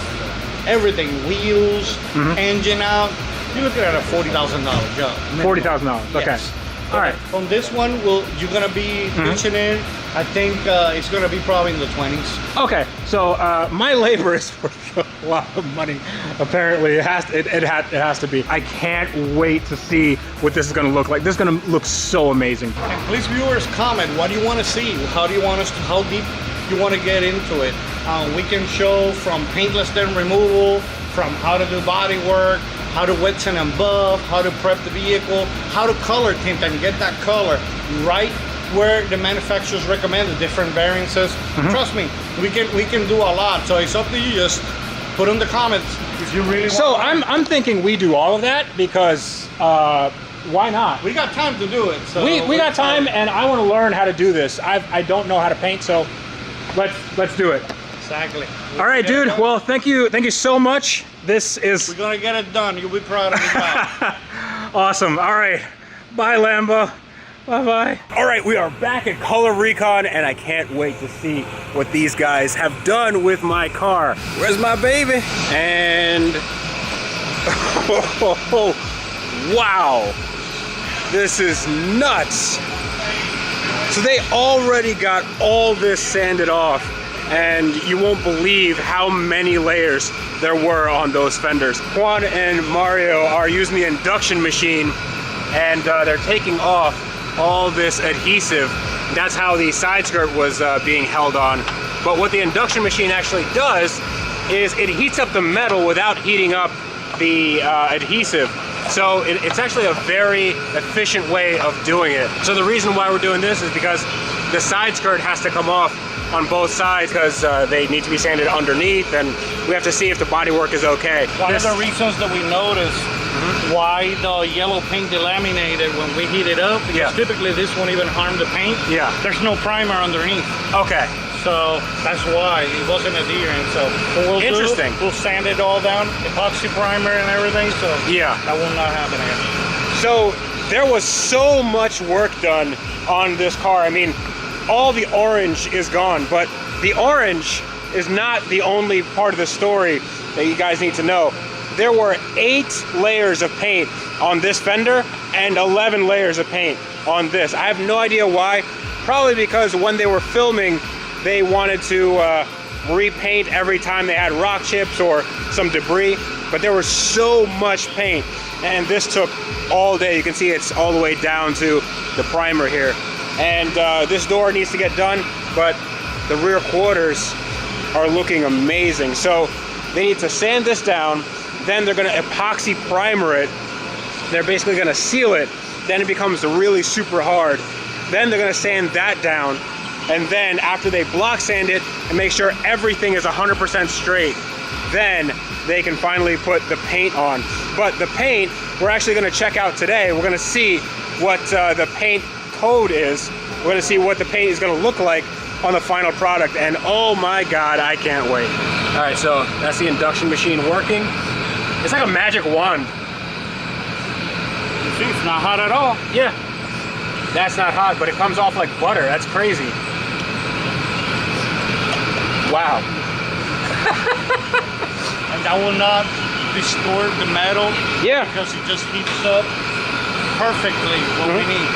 everything, wheels, engine out. You're looking at a $40,000 job. $40,000. Okay. Yes. All right. On this one, you're gonna be pitching in I think it's going to be probably in the 20s. Okay, so my labor is worth a lot of money. Apparently, it has to be. I can't wait to see what this is going to look like. This is going to look so amazing. And please, viewers, comment. What do you want to see? How do you want us to? How deep you want to get into it? We can show from paintless dent removal, from how to do body work, how to wet sand and buff, how to prep the vehicle, how to color tint and get that color right where the manufacturers recommend the different variances. Trust me, we can do a lot. So it's up to you. Just put in the comments if you really want. So I'm thinking we do all of that because why not? We got time to do it. So we got time, and I want to learn how to do this. I don't know how to paint, so let's do it. Exactly. All right, dude. Well, thank you so much. This is. We're gonna get it done. You'll be proud of me. Awesome. All right. Bye, Lambo. Bye-bye. All right, we are back at Color Recon, and I can't wait to see what these guys have done with my car. Where's my baby? And wow, this is nuts. So they already got all this sanded off, and you won't believe how many layers there were on those fenders. Juan and Mario are using the induction machine, and they're taking off all this adhesive. That's how the side skirt was being held on. But what the induction machine actually does is it heats up the metal without heating up the adhesive. So it's actually a very efficient way of doing it. So the reason why we're doing this is because the side skirt has to come off on both sides because they need to be sanded underneath, and we have to see if the bodywork is okay. One of the reasons that we noticed why the yellow paint delaminated when we heat it up, because typically this won't even harm the paint. Yeah. There's no primer underneath. Okay. So that's why it wasn't adhering. So what we'll Interesting. we'll sand it all down, epoxy primer and everything, so yeah, that will not happen again. So there was so much work done on this car. I mean, all the orange is gone, but the orange is not the only part of the story that you guys need to know. There were 8 layers of paint on this fender and 11 layers of paint on this. I have no idea why. Probably because when they were filming, they wanted to repaint every time they had rock chips or some debris, but there was so much paint, and this took all day. You can see it's all the way down to the primer here. And this door needs to get done, but the rear quarters are looking amazing. So they need to sand this down, then they're gonna epoxy primer it. They're basically gonna seal it, then it becomes really super hard. Then they're gonna sand that down, and then after they block sand it and make sure everything is 100% straight, then they can finally put the paint on. But the paint, we're actually gonna check out today. We're gonna see what the paint code is. We're gonna see what the paint is gonna look like on the final product, and oh my God, I can't wait. All right, so that's the induction machine working. It's like a magic wand. You see, it's not hot at all. Yeah, that's not hot, but it comes off like butter. That's crazy. Wow. And that will not distort the metal. Yeah. Because it just heats up perfectly what we need.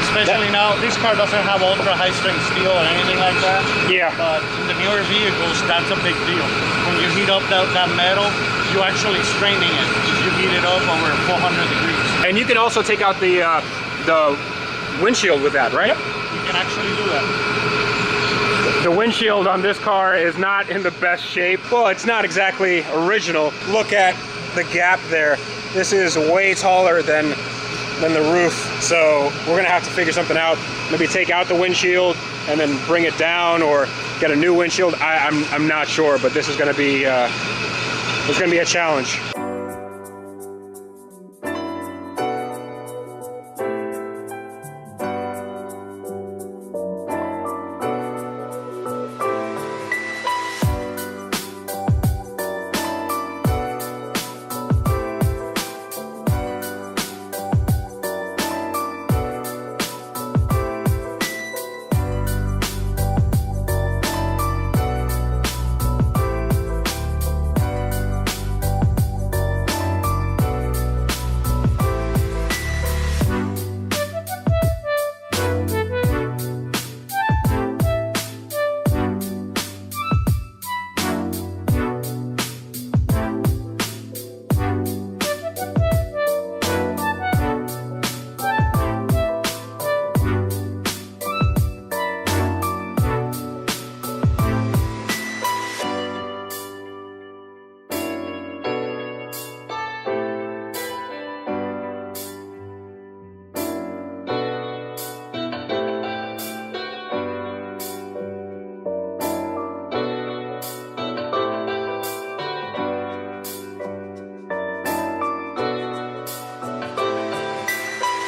Especially now, this car doesn't have ultra high strength steel or anything like that. Yeah. But in the newer vehicles, that's a big deal. When you heat up that metal, you're actually straining it. You heat it up over 400 degrees. And you can also take out the windshield with that, right? Yep, you can actually do that. The windshield on this car is not in the best shape. Well, it's not exactly original. Look at the gap there. This is way taller than the roof, so we're gonna have to figure something out. Maybe take out the windshield and then bring it down, or get a new windshield. I'm not sure, but this is gonna be a challenge.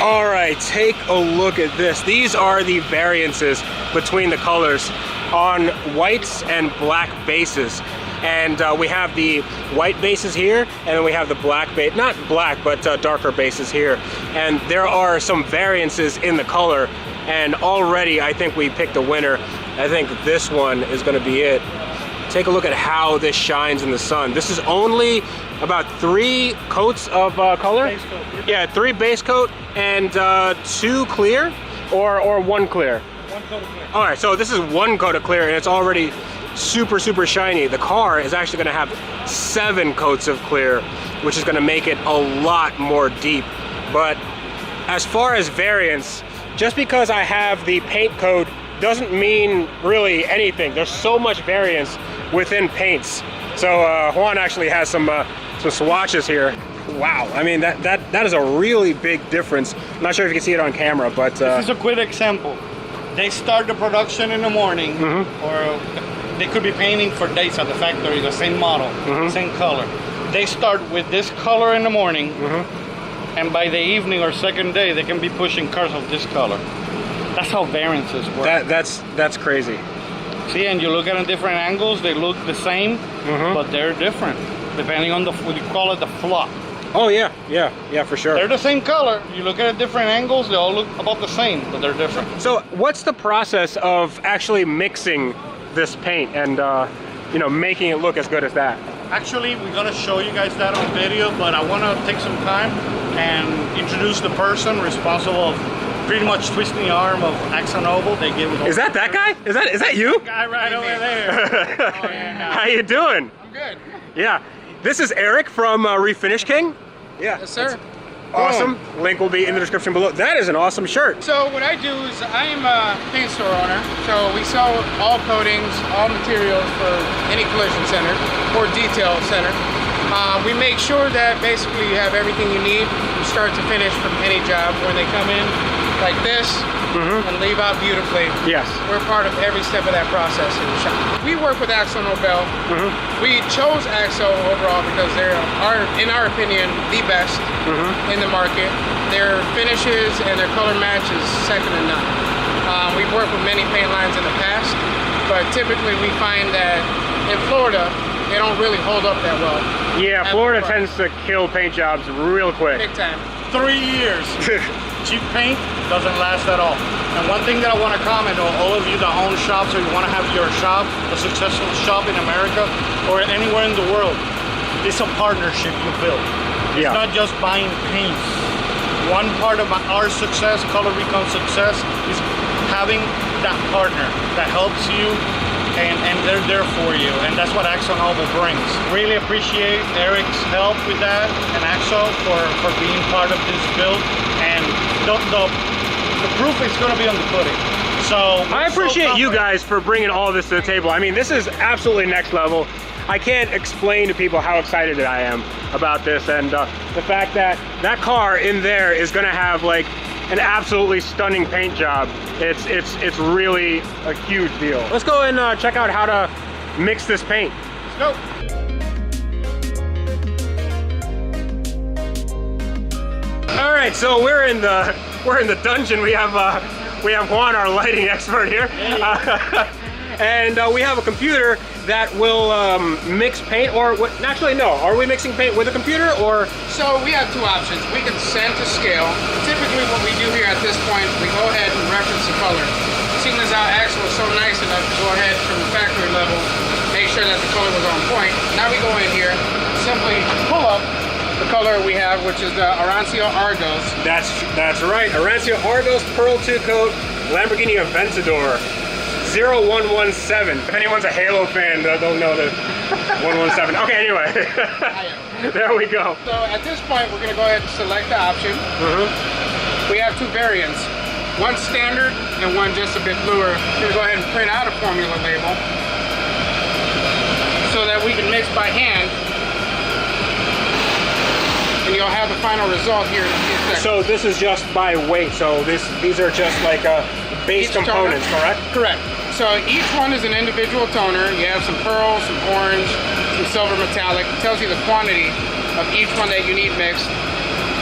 All right, take a look at this. These are the variances between the colors on whites and black bases. And we have the white bases here, and then we have the black base, not black, but darker bases here. And there are some variances in the color, and already I think we picked a winner. I think this one is gonna be it. Take a look at how this shines in the sun. This is only about 3 coats of color. Base coat. Yeah, 3 base coat and 2 clear, or 1 clear. 1 coat of clear. All right, so this is 1 coat of clear, and it's already super, super shiny. The car is actually gonna have 7 coats of clear, which is gonna make it a lot more deep. But as far as variance, just because I have the paint coat doesn't mean really anything. There's so much variance within paints. So Juan actually has some swatches here. Wow, I mean, that is a really big difference. I'm not sure if you can see it on camera, but... This is a quick example. They start the production in the morning, or they could be painting for days at the factory, the same model, same color. They start with this color in the morning, and by the evening or second day, they can be pushing cars of this color. That's how variances work. That's crazy. See, and you look at them different angles, they look the same, but they're different, depending on what you call it, the flop. Oh yeah, for sure. They're the same color. You look at different angles, they all look about the same, but they're different. So what's the process of actually mixing this paint and you know, making it look as good as that? Actually, we're gonna show you guys that on video, but I wanna take some time and introduce the person responsible of pretty much twisting the arm of AkzoNobel. They give it. Is that guy? Is that you? Guy right over there. How you doing? I'm good. Yeah. This is Eric from Refinish King. Yeah. Yes, sir. Awesome. Link will be in the description below. That is an awesome shirt. So what I do is I am a paint store owner. So we sell all coatings, all materials for any collision center or detail center. We make sure that basically you have everything you need from start to finish from any job. When they come in like this and leave out beautifully. Yes. We're part of every step of that process in the shop. We work with AkzoNobel. We chose Akzo overall because they're, in our opinion, the best in the market. Their finishes and their color match is second to none. We've worked with many paint lines in the past, but typically we find that in Florida, they don't really hold up that well. Yeah, Florida tends to kill paint jobs real quick. Big time. 3 years. Cheap paint doesn't last at all. And one thing that I want to comment on all of you that own shops, or you want to have your shop, a successful shop in America or anywhere in the world, it's a partnership you build. It's not just buying paint. One part of our success, Color Recon success, is having that partner that helps you and they're there for you, and that's what AkzoNobel brings. Really appreciate Eric's help with that and Akzo for being part of this build, and the proof is going to be on the pudding. So I appreciate you guys for bringing all this to the table. I mean, this is absolutely next level. I can't explain to people how excited I am about this, and the fact that that car in there is going to have like an absolutely stunning paint job. It's really a huge deal. Let's go and check out how to mix this paint. Let's go. All right, so we're in the dungeon. We have Juan, our lighting expert here, and we have a computer that will mix paint, or what? Actually, no. Are we mixing paint with a computer, or? So we have 2 options. We can send to scale. Typically, what we do here at this point, we go ahead and reference the color. Seeing as how Akzo was so nice enough to go ahead from the factory level, make sure that the color was on point. Now we go in here, simply pull up the color we have, which is the Arancio Argos. That's right. Arancio Argos Pearl 2 Coat Lamborghini Aventador 0117. If anyone's a Halo fan, they'll know the 117. Okay, anyway. There we go. So at this point, we're going to go ahead and select the option. We have 2 variants. One standard and one just a bit bluer. We're going to go ahead and print out a formula label so that we can mix by hand. And you'll have the final result here in a few seconds. So this is just by weight. So these are just like base components, correct? Correct. So each one is an individual toner. You have some pearl, some orange, some silver metallic. It tells you the quantity of each one that you need mixed.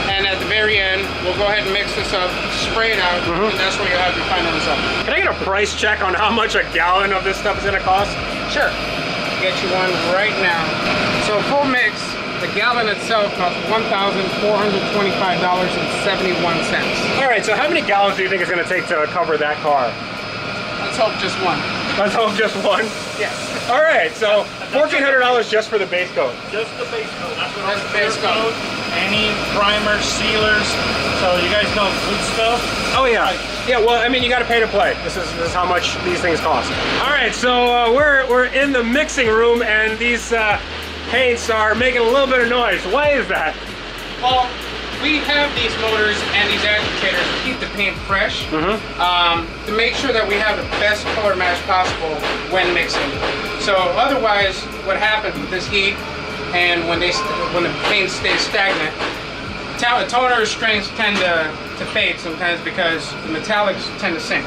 And And at the very end, we'll go ahead and mix this up, spray it out, and that's where you'll have your final result. Can I get a price check on how much a gallon of this stuff is gonna cost? Sure. Get you one right now. So full mix, the gallon itself costs $1,425.71. All right, so how many gallons do you think it's gonna take to cover that car? Let's hope just one. Let's hope just one? Yes. All right, so $1,400 just for the base coat. Just the base coat. That's what That's the base coat. Any primers, sealers. So you guys know good stuff. Oh yeah. Yeah, well, I mean, you gotta pay to play. This is how much these things cost. All right, so we're in the mixing room and these paints are making a little bit of noise. Why is that? Well, we have these motors and these agitators to keep the paint fresh, to make sure that we have the best color match possible when mixing. So otherwise, what happens with this heat and when the paint stays stagnant, toner strengths tend to fade sometimes because the metallics tend to sink.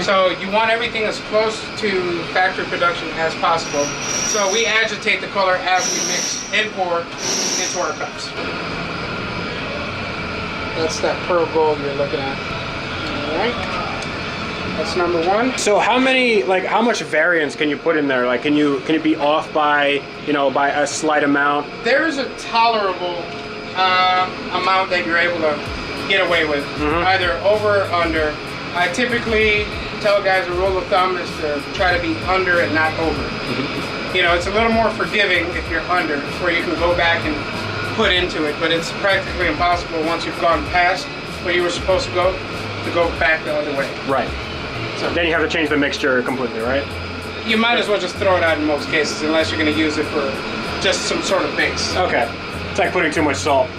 So you want everything as close to factory production as possible. So we agitate the color as we mix and pour into our cups. That's that pearl gold you're looking at. All right. That's number one. So how much variance can you put in there? Like, can you be off by, by a slight amount? There's a tolerable amount that you're able to get away with, either over or under. I typically tell guys a rule of thumb is to try to be under and not over. It's a little more forgiving if you're under, where you can go back and put into it, but it's practically impossible once you've gone past where you were supposed to go back the other way. Right. So then you have to change the mixture completely, right? You might as well just throw it out in most cases, unless you're going to use it for just some sort of base. Okay. It's like putting too much salt.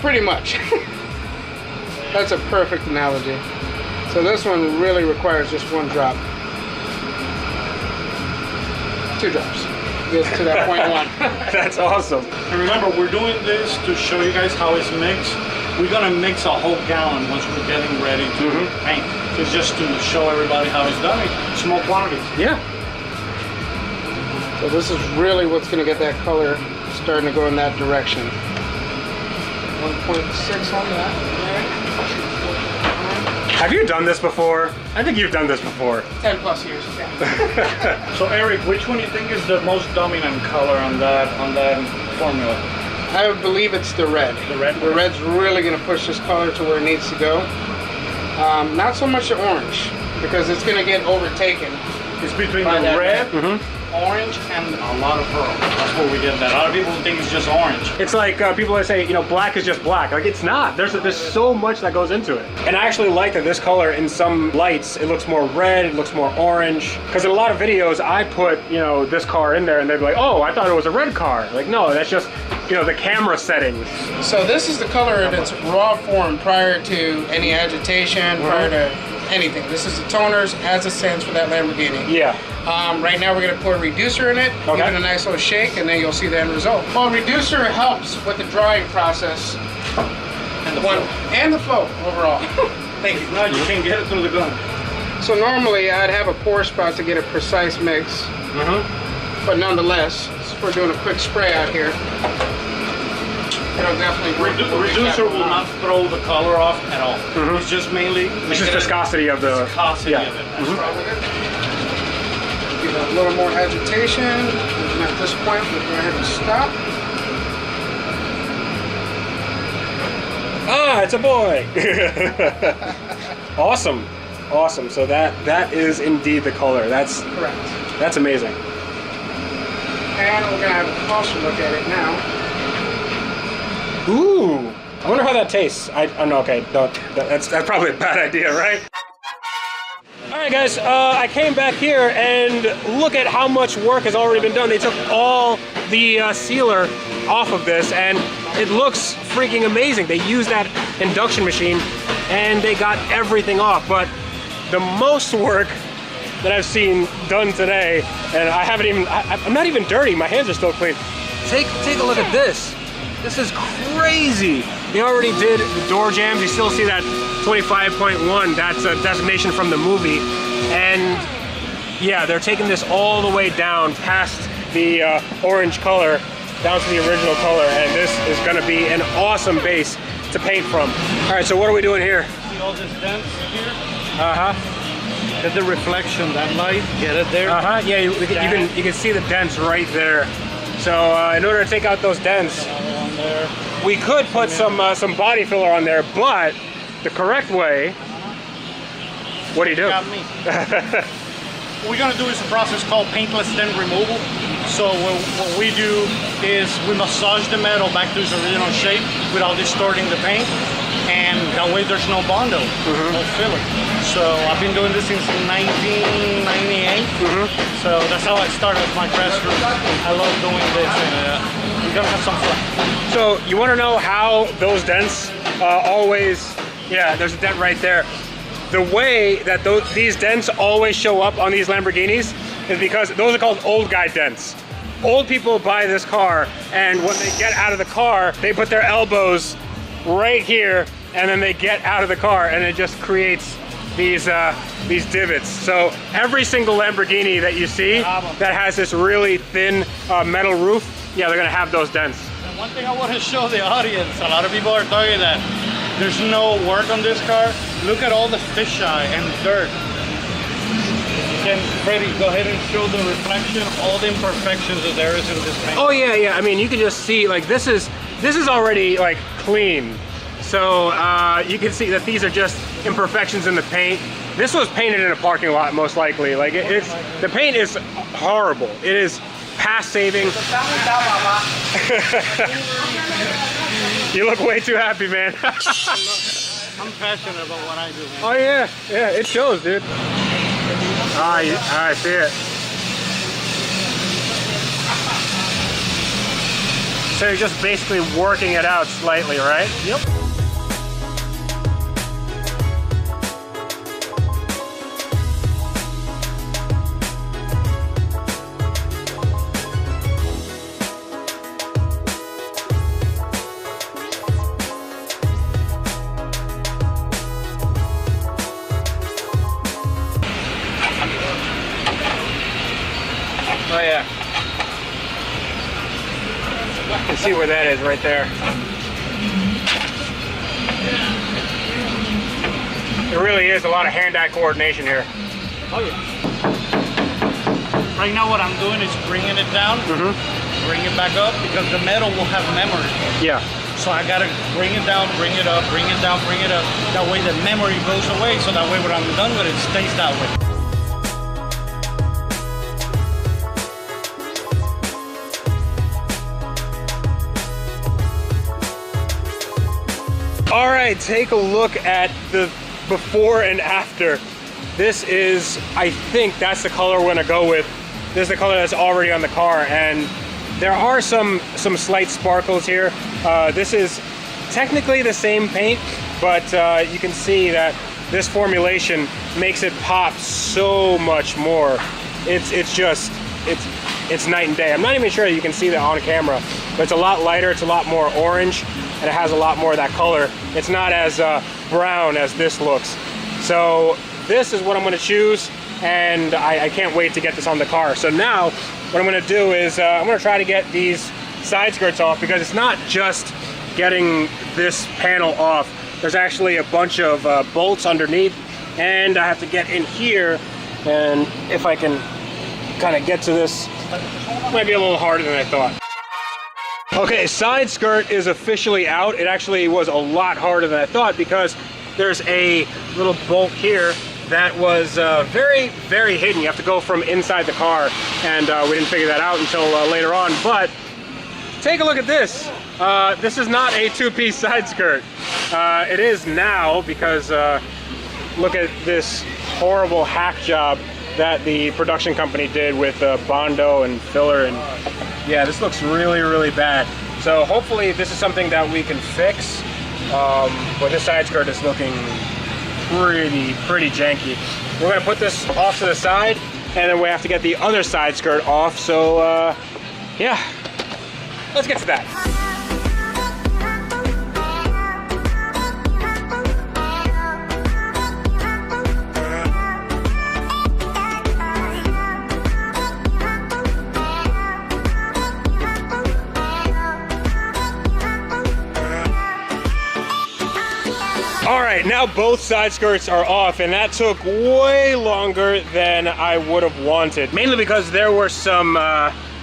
Pretty much. That's a perfect analogy. So this one really requires just one drop. 2 drops. Get to that point 1. That's awesome. And remember, we're doing this to show you guys how it's mixed. We're gonna mix a whole gallon once we're getting ready to paint. It's just to show everybody how it's done in small quantities. Yeah. So this is really what's gonna get that color starting to go in that direction. 1.6 on that. Have you done this before? I think you've done this before. 10 plus years. Yeah. So Eric, which one do you think is the most dominant color on that formula? I would believe it's the red. The red? The red's really going to push this color to where it needs to go. Not so much the orange, because it's going to get overtaken. It's between the red, orange, and a lot of pearl. That's what we get that. A lot of people think it's just orange. It's like people that say, black is just black. Like, it's not. There's so much that goes into it. And I actually like that this color in some lights, it looks more red, it looks more orange. Because in a lot of videos, I put, this car in there and they'd be like, oh, I thought it was a red car. Like, no, that's just, the camera settings. So this is the color in its raw form prior to any agitation, prior to anything. This is the toners as it stands for that Lamborghini. Yeah. Right now we're going to put a reducer in it, give it a nice little shake, and then you'll see the end result. Well, reducer helps with the drying process and the flow overall. Thank you. No, you can get it through the gun. So normally I'd have a pour spout to get a precise mix, but nonetheless, since we're doing a quick spray out here, it'll definitely work. Reducer will not throw the color off at all. It's just mainly it's just viscosity of the viscosity of it. That's right. Give it a little more agitation, and at this point we'll go ahead and stop. Ah, it's a boy. Awesome. So that is indeed the color. That's correct. That's amazing. And we're gonna have a closer look at it now. Ooh, I wonder how that tastes. No, okay, that's probably a bad idea, right? All right, guys, I came back here and look at how much work has already been done. They took all the sealer off of this, and it looks freaking amazing. They used that induction machine, and they got everything off. But the most work that I've seen done today, and I'm not even dirty. My hands are still clean. Take a look at this. This is crazy. They already did the door jambs. You still see that 25.1. That's a designation from the movie. And yeah, they're taking this all the way down past the orange color down to the original color. And this is gonna be an awesome base to paint from. All right, so what are we doing here? See all this dents here? Uh-huh. Get the reflection, that light, get it there. Uh-huh, yeah, you can see the dents right there. So in order to take out those dents, we could put some body filler on there, but the correct way, what do you do? Got me. What we're gonna do is a process called paintless dent removal. So what we do is we massage the metal back to its original shape without distorting the paint, and that way there's no bondo, no filler. So I've been doing this since 1998. So that's how I started my craft group. I love doing this, and we're gonna have some fun. So you want to know how those dents always? Yeah, there's a dent right there. The way that these dents always show up on these Lamborghinis is because those are called old guy dents. Old people buy this car, and when they get out of the car, they put their elbows right here, and then they get out of the car, and it just creates these divots. So every single Lamborghini that you see that has this really thin metal roof, yeah, they're gonna have those dents. And one thing I want to show the audience, a lot of people are talking that there's no work on this car. Look at all the fisheye and dirt. Can Freddie go ahead and show the reflection, all the imperfections that there is in this paint? Oh yeah. I mean, you can just see like this is already like clean. So you can see that these are just imperfections in the paint. This was painted in a parking lot, most likely. Like the paint is horrible. It is pass saving. You look way too happy, man. I'm passionate about what I do, man. Oh yeah, it shows, dude. I see it. So you're just basically working it out slightly, right? Yep. Oh yeah. You can see where that is right there. There really is a lot of hand-eye coordination here. Oh yeah. Right now what I'm doing is bringing it down, bring it back up, because the metal will have memory. Yeah. So I gotta bring it down, bring it up, bring it down, bring it up. That way the memory goes away, so that way when I'm done with it, it stays that way. All right, take a look at the before and after. This is, I think that's the color we're gonna go with. This is the color that's already on the car, and there are some slight sparkles here. This is technically the same paint, but you can see that this formulation makes it pop so much more. It's night and day. I'm not even sure that you can see that on camera, but it's a lot lighter, it's a lot more orange, and it has a lot more of that color. It's not as brown as this looks. So this is what I'm gonna choose, and I can't wait to get this on the car. So now, what I'm gonna do is I'm gonna try to get these side skirts off, because it's not just getting this panel off. There's actually a bunch of bolts underneath, and I have to get in here, and if I can kind of get to this, might be a little harder than I thought. Okay, side skirt is officially out. It actually was a lot harder than I thought, because there's a little bolt here that was very, very hidden. You have to go from inside the car, and we didn't figure that out until later on. But take a look at this. This is not a two-piece side skirt. It is now, because look at this horrible hack job that the production company did with Bondo and filler, and yeah, this looks really, really bad. So hopefully this is something that we can fix, but this side skirt is looking pretty janky. We're gonna put this off to the side, and then we have to get the other side skirt off, so yeah, let's get to that. All right, now both side skirts are off, and that took way longer than I would have wanted. Mainly because there were some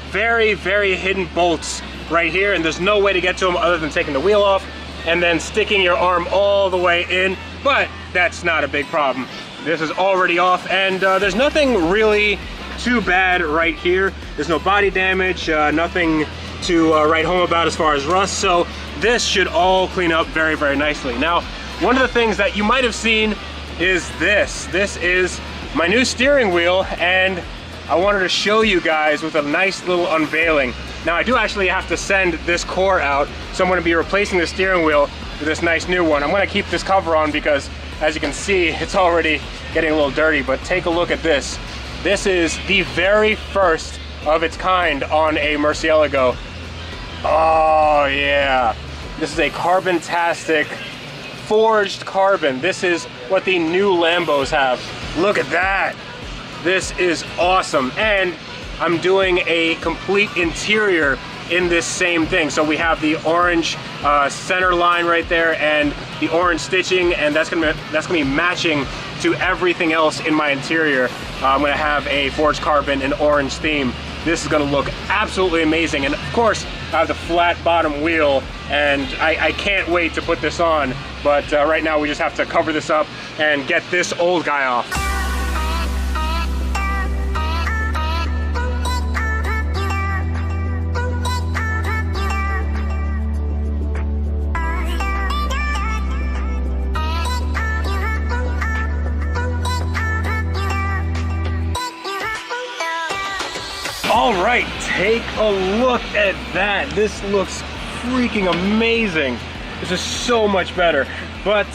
very, very hidden bolts right here, and there's no way to get to them other than taking the wheel off and then sticking your arm all the way in, but that's not a big problem. This is already off, and there's nothing really too bad right here. There's no body damage, nothing to write home about as far as rust, so this should all clean up very, very nicely. Now, one of the things that you might have seen is this. This is my new steering wheel, and I wanted to show you guys with a nice little unveiling. Now, I do actually have to send this core out, so I'm going to be replacing the steering wheel with this nice new one. I'm going to keep this cover on because, as you can see, it's already getting a little dirty, but take a look at this. This is the very first of its kind on a Murcielago. Oh, yeah. This is a carbon-tastic forged carbon. This is what the new Lambos have. Look at that. This is awesome. And I'm doing a complete interior in this same thing. So we have the orange center line right there and the orange stitching, and that's gonna be matching to everything else in my interior. I'm gonna have a forged carbon and orange theme. This is gonna look absolutely amazing. And of course, I have the flat bottom wheel, and I can't wait to put this on. But right now we just have to cover this up and get this old guy off. All right, take a look at that. This looks freaking amazing. This is so much better, but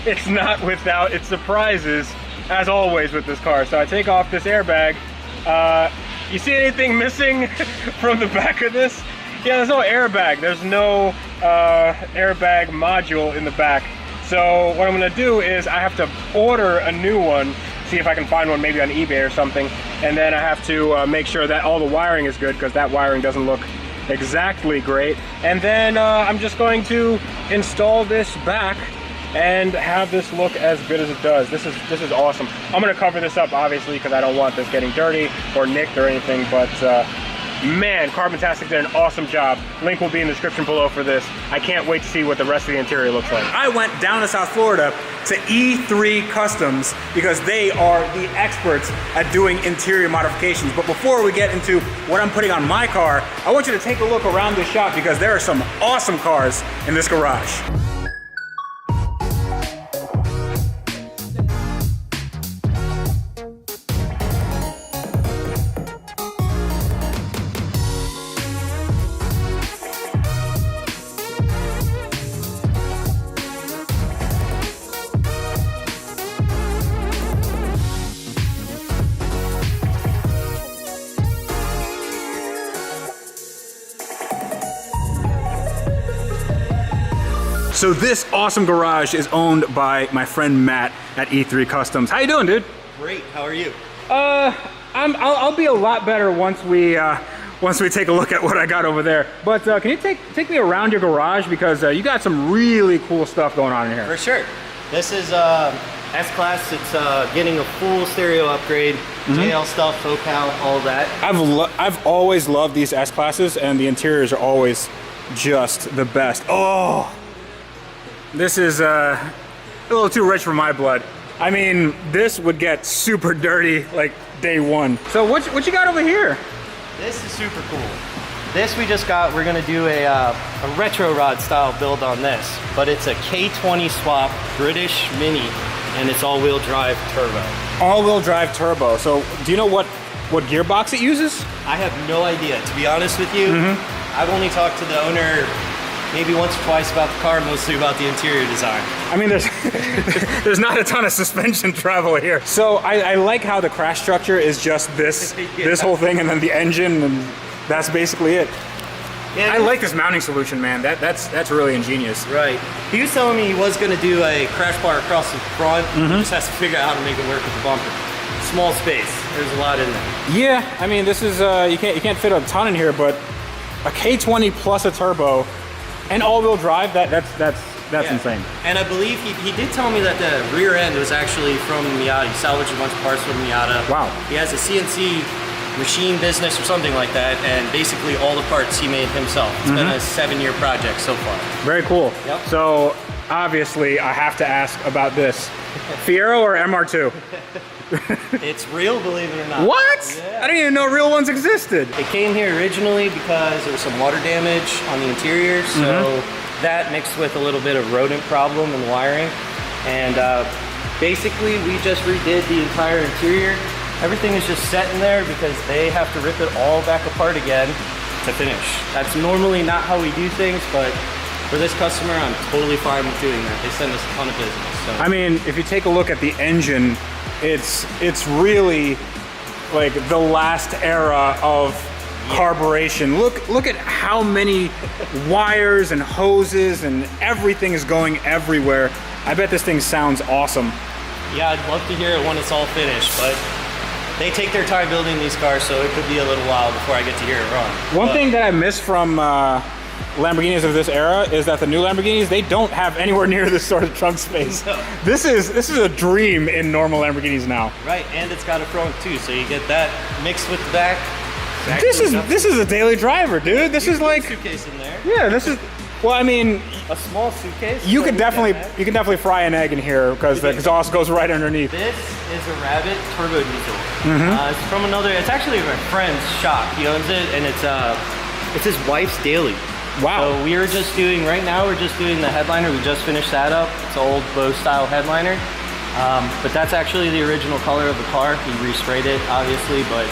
it's not without its surprises, as always with this car. So I take off this airbag. You see anything missing from the back of this? Yeah, there's no airbag. There's no airbag module in the back. So what I'm gonna do is I have to order a new one, see if I can find one maybe on eBay or something, and then I have to make sure that all the wiring is good, because that wiring doesn't look exactly great. And then I'm just going to install this back and have this look as good as it does. This is awesome. I'm gonna cover this up obviously because I don't want this getting dirty or nicked or anything, but man, Carbontastic did an awesome job. Link will be in the description below for this. I can't wait to see what the rest of the interior looks like. I went down to South Florida to E3 Customs because they are the experts at doing interior modifications. But before we get into what I'm putting on my car, I want you to take a look around this shop because there are some awesome cars in this garage. So this awesome garage is owned by my friend Matt at E3 Customs. How you doing, dude? Great. How are you? I'll be a lot better once we take a look at what I got over there. But can you take me around your garage because you got some really cool stuff going on in here. For sure. This is S-Class. It's getting a full stereo upgrade, JL stuff, Focal, all that. I've always loved these S-Classes, and the interiors are always just the best. Oh. This is a little too rich for my blood. I mean, this would get super dirty like day one. So what you got over here? This is super cool. This we just got, we're gonna do a retro rod style build on this, but it's a K20 swap British Mini, and it's all-wheel drive turbo. All-wheel drive turbo. So do you know what gearbox it uses? I have no idea, to be honest with you. I've only talked to the owner maybe once or twice about the car, mostly about the interior design. I mean, there's not a ton of suspension travel here. So I like how the crash structure is just this this whole thing, and then the engine, and that's basically it. Yeah, I like this mounting solution, man. That's really ingenious. Right. He was telling me he was going to do a crash bar across the front. He just has to figure out how to make it work with the bumper. Small space. There's a lot in there. Yeah, I mean, this is you can't fit a ton in here, but a K20 plus a turbo and all-wheel drive, that's That's insane. And I believe he did tell me that the rear end was actually from Miata. He salvaged a bunch of parts from Miata. Wow. He has a CNC machine business or something like that, and basically all the parts he made himself. It's been a 7-year project so far. Very cool. Yep. So obviously I have to ask about this. Fiero or MR2? It's real, believe it or not. What? Yeah. I didn't even know real ones existed. It came here originally because there was some water damage on the interior, so that mixed with a little bit of rodent problem in the wiring. And basically we just redid the entire interior. Everything is just set in there because they have to rip it all back apart again to finish. That's normally not how we do things, but for this customer, I'm totally fine with doing that. They send us a ton of business. So. I mean, if you take a look at the engine, it's really like the last era of carburation. Look at how many wires and hoses and everything is going everywhere. I bet this thing sounds awesome. Yeah, I'd love to hear it when it's all finished, but they take their time building these cars, so it could be a little while before I get to hear it run. One thing that I miss from Lamborghinis of this era is that the new Lamborghinis, they don't have anywhere near this sort of trunk space. No. This is a dream in normal Lamborghinis now. Right, and it's got a front too, so you get that mixed with the back. This is a daily driver, dude. This is like suitcase in there. Yeah, this is. Well, I mean, a small suitcase. You can definitely fry an egg in here because the exhaust goes right underneath. This is a Rabbit turbo diesel. It's from it's actually my friend's shop. He owns it, and it's his wife's daily. Wow. So we're just doing the headliner. We just finished that up. It's an old bow style headliner. But that's actually the original color of the car. He resprayed it, obviously, but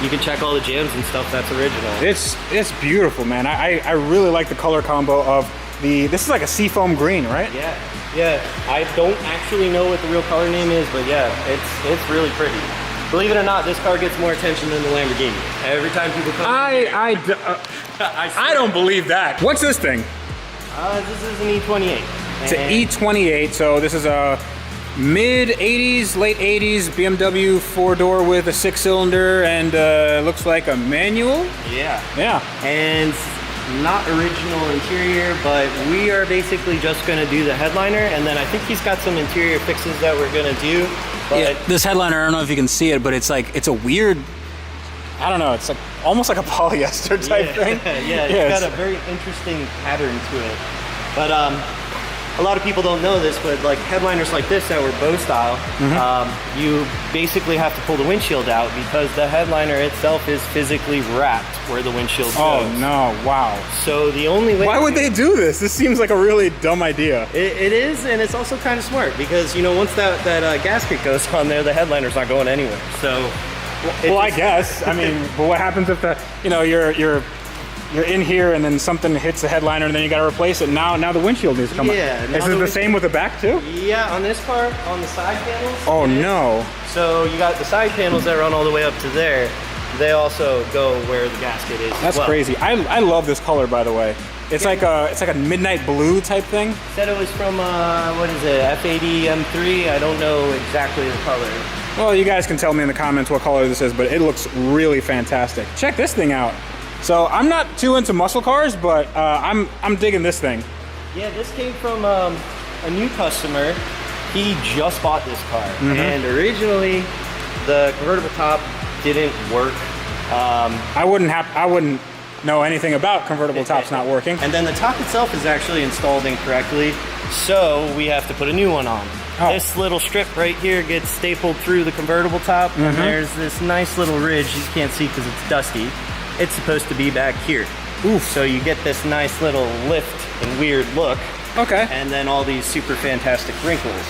you can check all the jams and stuff. That's original. It's beautiful, man. I really like the color combo of this is like a seafoam green, right? Yeah. I don't actually know what the real color name is, but yeah, it's really pretty. Believe it or not, this car gets more attention than the Lamborghini. Every time people come I don't believe that. What's this thing? This is an E28. It's an E28, so this is a mid-80s, late 80s BMW 4-door with a 6-cylinder and looks like a manual. Yeah. And not original interior, but we are basically just going to do the headliner, and then I think he's got some interior fixes that we're going to do. But yeah, this headliner, I don't know if you can see it, but it's a weird, I don't know, it's like almost like a polyester type thing. It's got a very interesting pattern to it. But a lot of people don't know this, but like headliners like this that were bow style, you basically have to pull the windshield out because the headliner itself is physically wrapped where the windshield goes. Oh no, wow. So the only way... Why would they do this? This seems like a really dumb idea. It is, and it's also kind of smart because, once that gasket goes on there, the headliner's not going anywhere. So... Well, I guess. I mean, but what happens if you're in here and then something hits the headliner and then you got to replace it. Now the windshield needs to come up. Is it the same with the back too? Yeah, on this car, on the side panels. Oh no. So you got the side panels that run all the way up to there. They also go where the gasket is. That's crazy. I love this color, by the way. It's like a midnight blue type thing. Said it was from F80 M3. I don't know exactly the color. Well, you guys can tell me in the comments what color this is, but it looks really fantastic. Check this thing out. So I'm not too into muscle cars, but I'm digging this thing. Yeah, this came from a new customer. He just bought this car, and originally the convertible top didn't work. I wouldn't know anything about convertible tops not working. And then the top itself is actually installed incorrectly, so we have to put a new one on. This little strip right here gets stapled through the convertible top, and there's this nice little ridge you can't see because it's dusty. It's supposed to be back here. Oof. So you get this nice little lift and weird look. Okay. And then all these super fantastic wrinkles.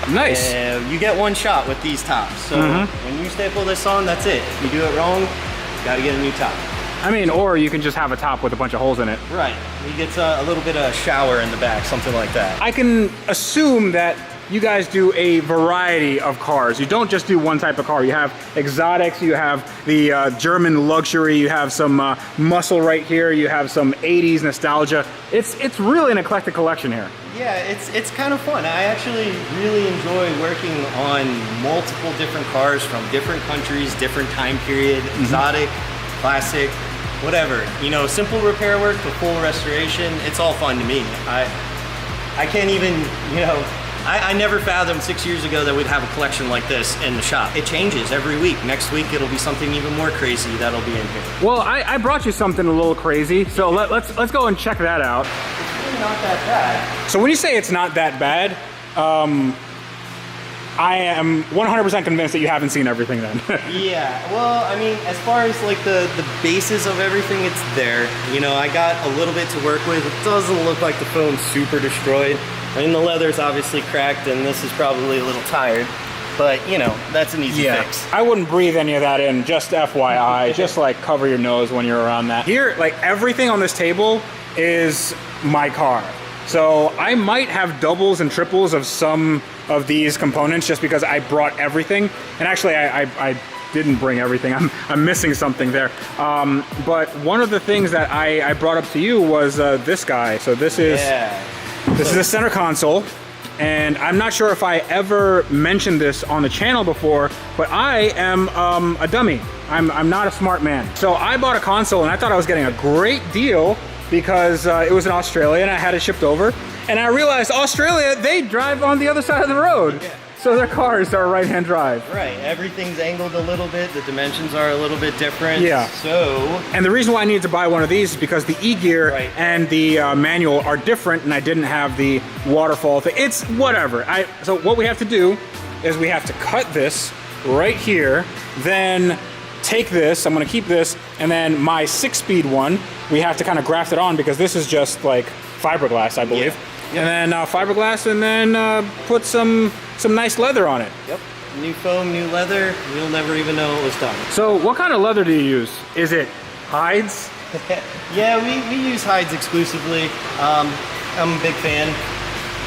Nice. You get one shot with these tops. So when you staple this on, that's it. If you do it wrong, you gotta get a new top. I mean, or you can just have a top with a bunch of holes in it. Right. You get a little bit of shower in the back, something like that. I can assume that you guys do a variety of cars. You don't just do one type of car. You have exotics, you have the German luxury, you have some muscle right here, you have some 80s nostalgia. It's really an eclectic collection here. Yeah, it's kind of fun. I actually really enjoy working on multiple different cars from different countries, different time period, exotic, classic, whatever. Simple repair work to full restoration. It's all fun to me. I can't even, you know, I never fathomed 6 years ago that we'd have a collection like this in the shop. It changes every week. Next week, it'll be something even more crazy that'll be in here. Well, I brought you something a little crazy, so let's go and check that out. It's really not that bad. So when you say it's not that bad, I am 100% convinced that you haven't seen everything then. Yeah, well, I mean, as far as like the basis of everything, it's there. You know, I got a little bit to work with. It doesn't look like the foam's super destroyed. I mean, the leather's obviously cracked, and this is probably a little tired. But, you know, that's an easy fix. I wouldn't breathe any of that in, just FYI. Just like cover your nose when you're around that. Here, like everything on this table is my car. So I might have doubles and triples of some of these components just because I brought everything. And actually, I didn't bring everything. I'm missing something there. But one of the things that I brought up to you was this guy. So this is this is the center console. And I'm not sure if I ever mentioned this on the channel before, but I am a dummy. I'm not a smart man. So I bought a console and I thought I was getting a great deal because it was in Australia and I had it shipped over. And I realized Australia, they drive on the other side of the road. Yeah. So their cars are right-hand drive. Right, everything's angled a little bit. The dimensions are a little bit different. Yeah. So. And the reason why I needed to buy one of these is because the e-gear and the manual are different and I didn't have the waterfall thing. It's whatever. So what we have to do is we have to cut this right here, then take this, I'm gonna keep this, and then my 6-speed one, we have to kind of graft it on because this is just like fiberglass, I believe. Yeah. And then fiberglass, and then put some nice leather on it. Yep. New foam, new leather. You'll never even know it was done. So what kind of leather do you use? Is it hides? Yeah, we use hides exclusively. I'm a big fan.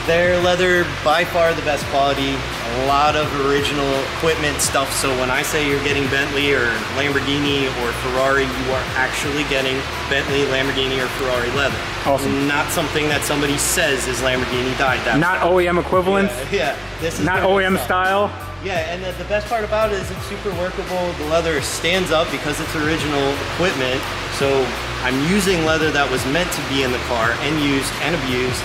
Their leather, by far the best quality. A lot of original equipment stuff. So when I say you're getting Bentley or Lamborghini or Ferrari, you are actually getting Bentley, Lamborghini, or Ferrari leather. Awesome. Not something that somebody says is Lamborghini dyed that. Not OEM equivalent? Yeah. This is not OEM style? Yeah, and the best part about it is it's super workable. The leather stands up because it's original equipment. So I'm using leather that was meant to be in the car and used and abused.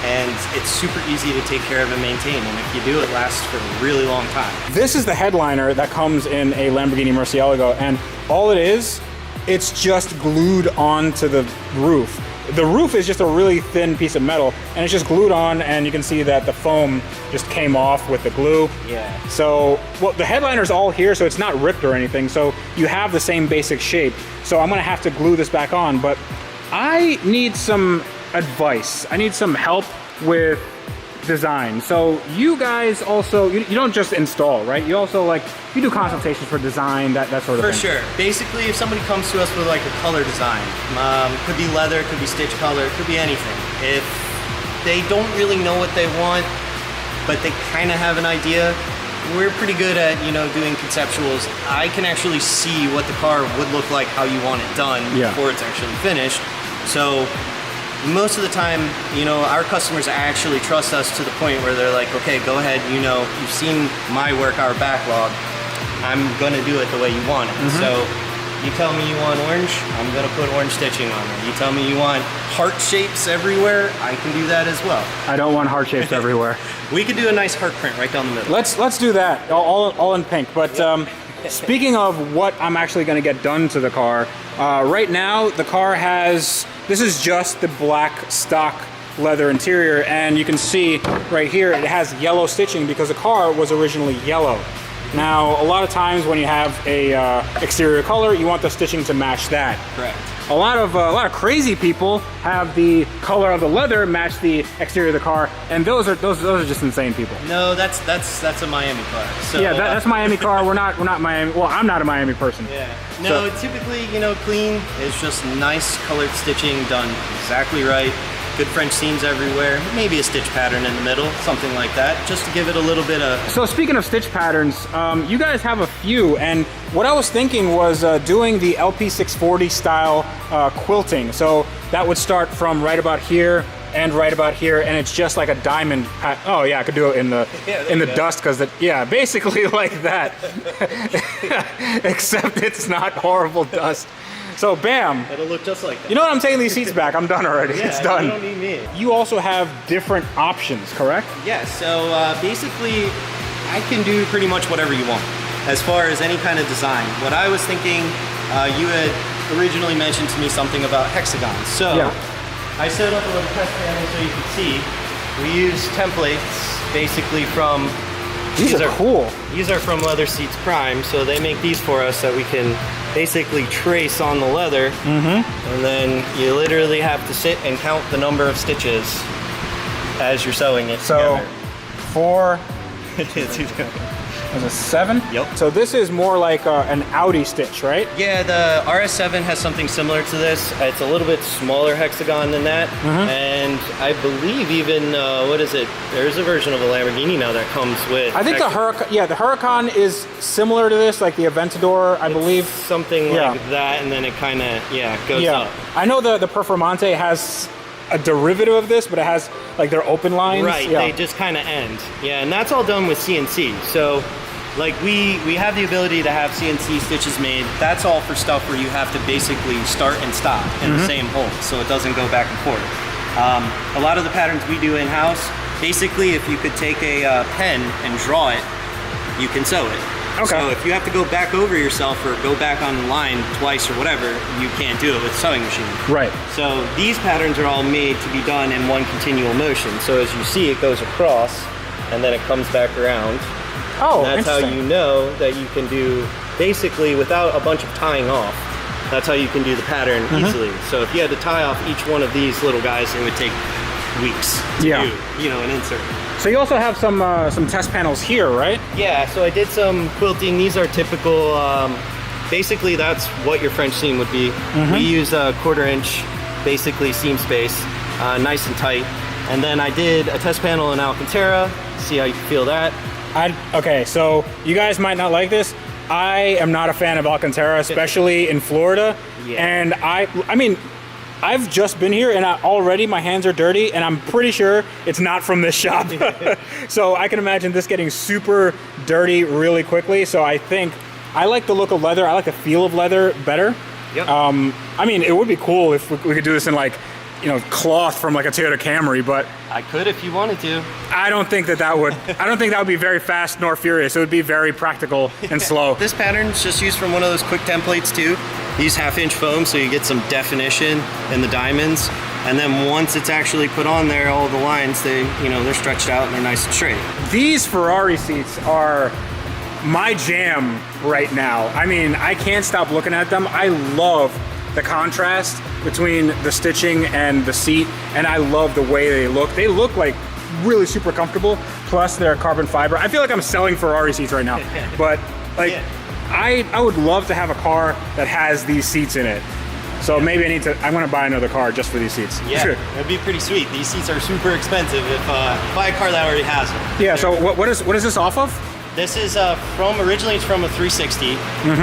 And it's super easy to take care of and maintain. And if you do, it lasts for a really long time. This is the headliner that comes in a Lamborghini Murcielago. And all it is, it's just glued onto the roof. The roof is just a really thin piece of metal and it's just glued on, and you can see that the foam just came off with the glue. Yeah. So, well, the headliner's all here, so it's not ripped or anything. So you have the same basic shape. So I'm gonna have to glue this back on, but I need some advice. I need some help with design. So you guys also, you don't just install, right? You also you do consultations for design, that sort of thing. For sure. Basically, if somebody comes to us with like a color design, could be leather, could be stitch color, could be anything. If they don't really know what they want, but they kind of have an idea, we're pretty good at, doing conceptuals. I can actually see what the car would look like, how you want it done before it's actually finished. So most of the time, our customers actually trust us to the point where they're like, okay, go ahead, you've seen my work, our backlog. I'm gonna do it the way you want it. Mm-hmm. So you tell me you want orange, I'm gonna put orange stitching on it. You tell me you want heart shapes everywhere, I can do that as well. I don't want heart shapes everywhere. We could do a nice heart print right down the middle. Let's do that, all in pink. But speaking of what I'm actually gonna get done to the car, right now the car has, this is just the black stock leather interior, and you can see right here it has yellow stitching because the car was originally yellow. Now, a lot of times when you have a exterior color, you want the stitching to match that. Correct. A lot of crazy people have the color of the leather match the exterior of the car, and those are just insane people. No, that's a Miami car. So, yeah, that's Miami car. We're not Miami. Well, I'm not a Miami person. Yeah. No, typically, clean is just nice colored stitching done exactly right. Good French seams everywhere, maybe a stitch pattern in the middle, something like that, just to give it a little bit of... So speaking of stitch patterns, you guys have a few, and what I was thinking was doing the LP640 style quilting. So that would start from right about here and right about here, and it's just like a diamond. Oh yeah, I could do it in the dust, because basically like that. Except it's not horrible dust. So bam. It'll look just like that. You know what? I'm taking these seats back. I'm done already. Yeah, it's done. You don't need me. You also have different options, correct? Yeah, so basically, I can do pretty much whatever you want as far as any kind of design. What I was thinking, you had originally mentioned to me something about hexagons. So I set up a little test panel so you can see. We use templates basically from... These are cool. These are from Leather Seats Prime, so they make these for us that we can basically trace on the leather. And then you literally have to sit and count the number of stitches as you're sewing it together. 4... Was it 7? Yep. So this is more like an Audi stitch, right? Yeah, the RS7 has something similar to this. It's a little bit smaller hexagon than that. And I believe even, what is it? There's a version of a Lamborghini now that comes with... I think the Huracan is similar to this, like the Aventador, I believe. Something like that, and then it kind of, goes up. I know the Performante has a derivative of this, but it has like their open lines. Right, they just kind of end. Yeah, and that's all done with CNC. So, like we have the ability to have CNC stitches made. That's all for stuff where you have to basically start and stop in the same hole, so it doesn't go back and forth. A lot of the patterns we do in-house, basically if you could take a pen and draw it, you can sew it. Okay. So if you have to go back over yourself or go back on the line twice or whatever, you can't do it with sewing machine. Right. So these patterns are all made to be done in one continual motion. So as you see, it goes across and then it comes back around. Oh, and that's how you know that you can do, basically without a bunch of tying off, that's how you can do the pattern easily. So if you had to tie off each one of these little guys, it would take weeks to do, an insert. So you also have some test panels here, right? Yeah, so I did some quilting. These are typical, basically that's what your French seam would be. We use a 1/4 inch, basically seam space, nice and tight. And then I did a test panel in Alcantara, see how you feel that. Okay, so you guys might not like this. I am not a fan of Alcantara, especially in Florida. And I mean, I've just been here and already my hands are dirty and I'm pretty sure it's not from this shop. So I can imagine this getting super dirty really quickly. So I think I like the look of leather. I like the feel of leather better. Yep. I mean, it would be cool if we could do this in like, cloth from like a Toyota Camry, but I could if you wanted to. I don't think that would be very fast nor furious. It would be very practical and slow. This pattern is just used from one of those quick templates too. Use 1/2 inch foam so you get some definition in the diamonds. And then once it's actually put on there, all the lines, they're stretched out and they're nice and straight. These Ferrari seats are my jam right now. I mean, I can't stop looking at them. I love the contrast between the stitching and the seat, and I love the way they look. They look like really super comfortable, plus they're carbon fiber. I feel like I'm selling Ferrari seats right now, but like I would love to have a car that has these seats in it. So maybe I'm gonna buy another car just for these seats. Yeah, that'd be pretty sweet. These seats are super expensive if buy a car that already has them. Yeah, so what is this off of? This is originally it's from a 360,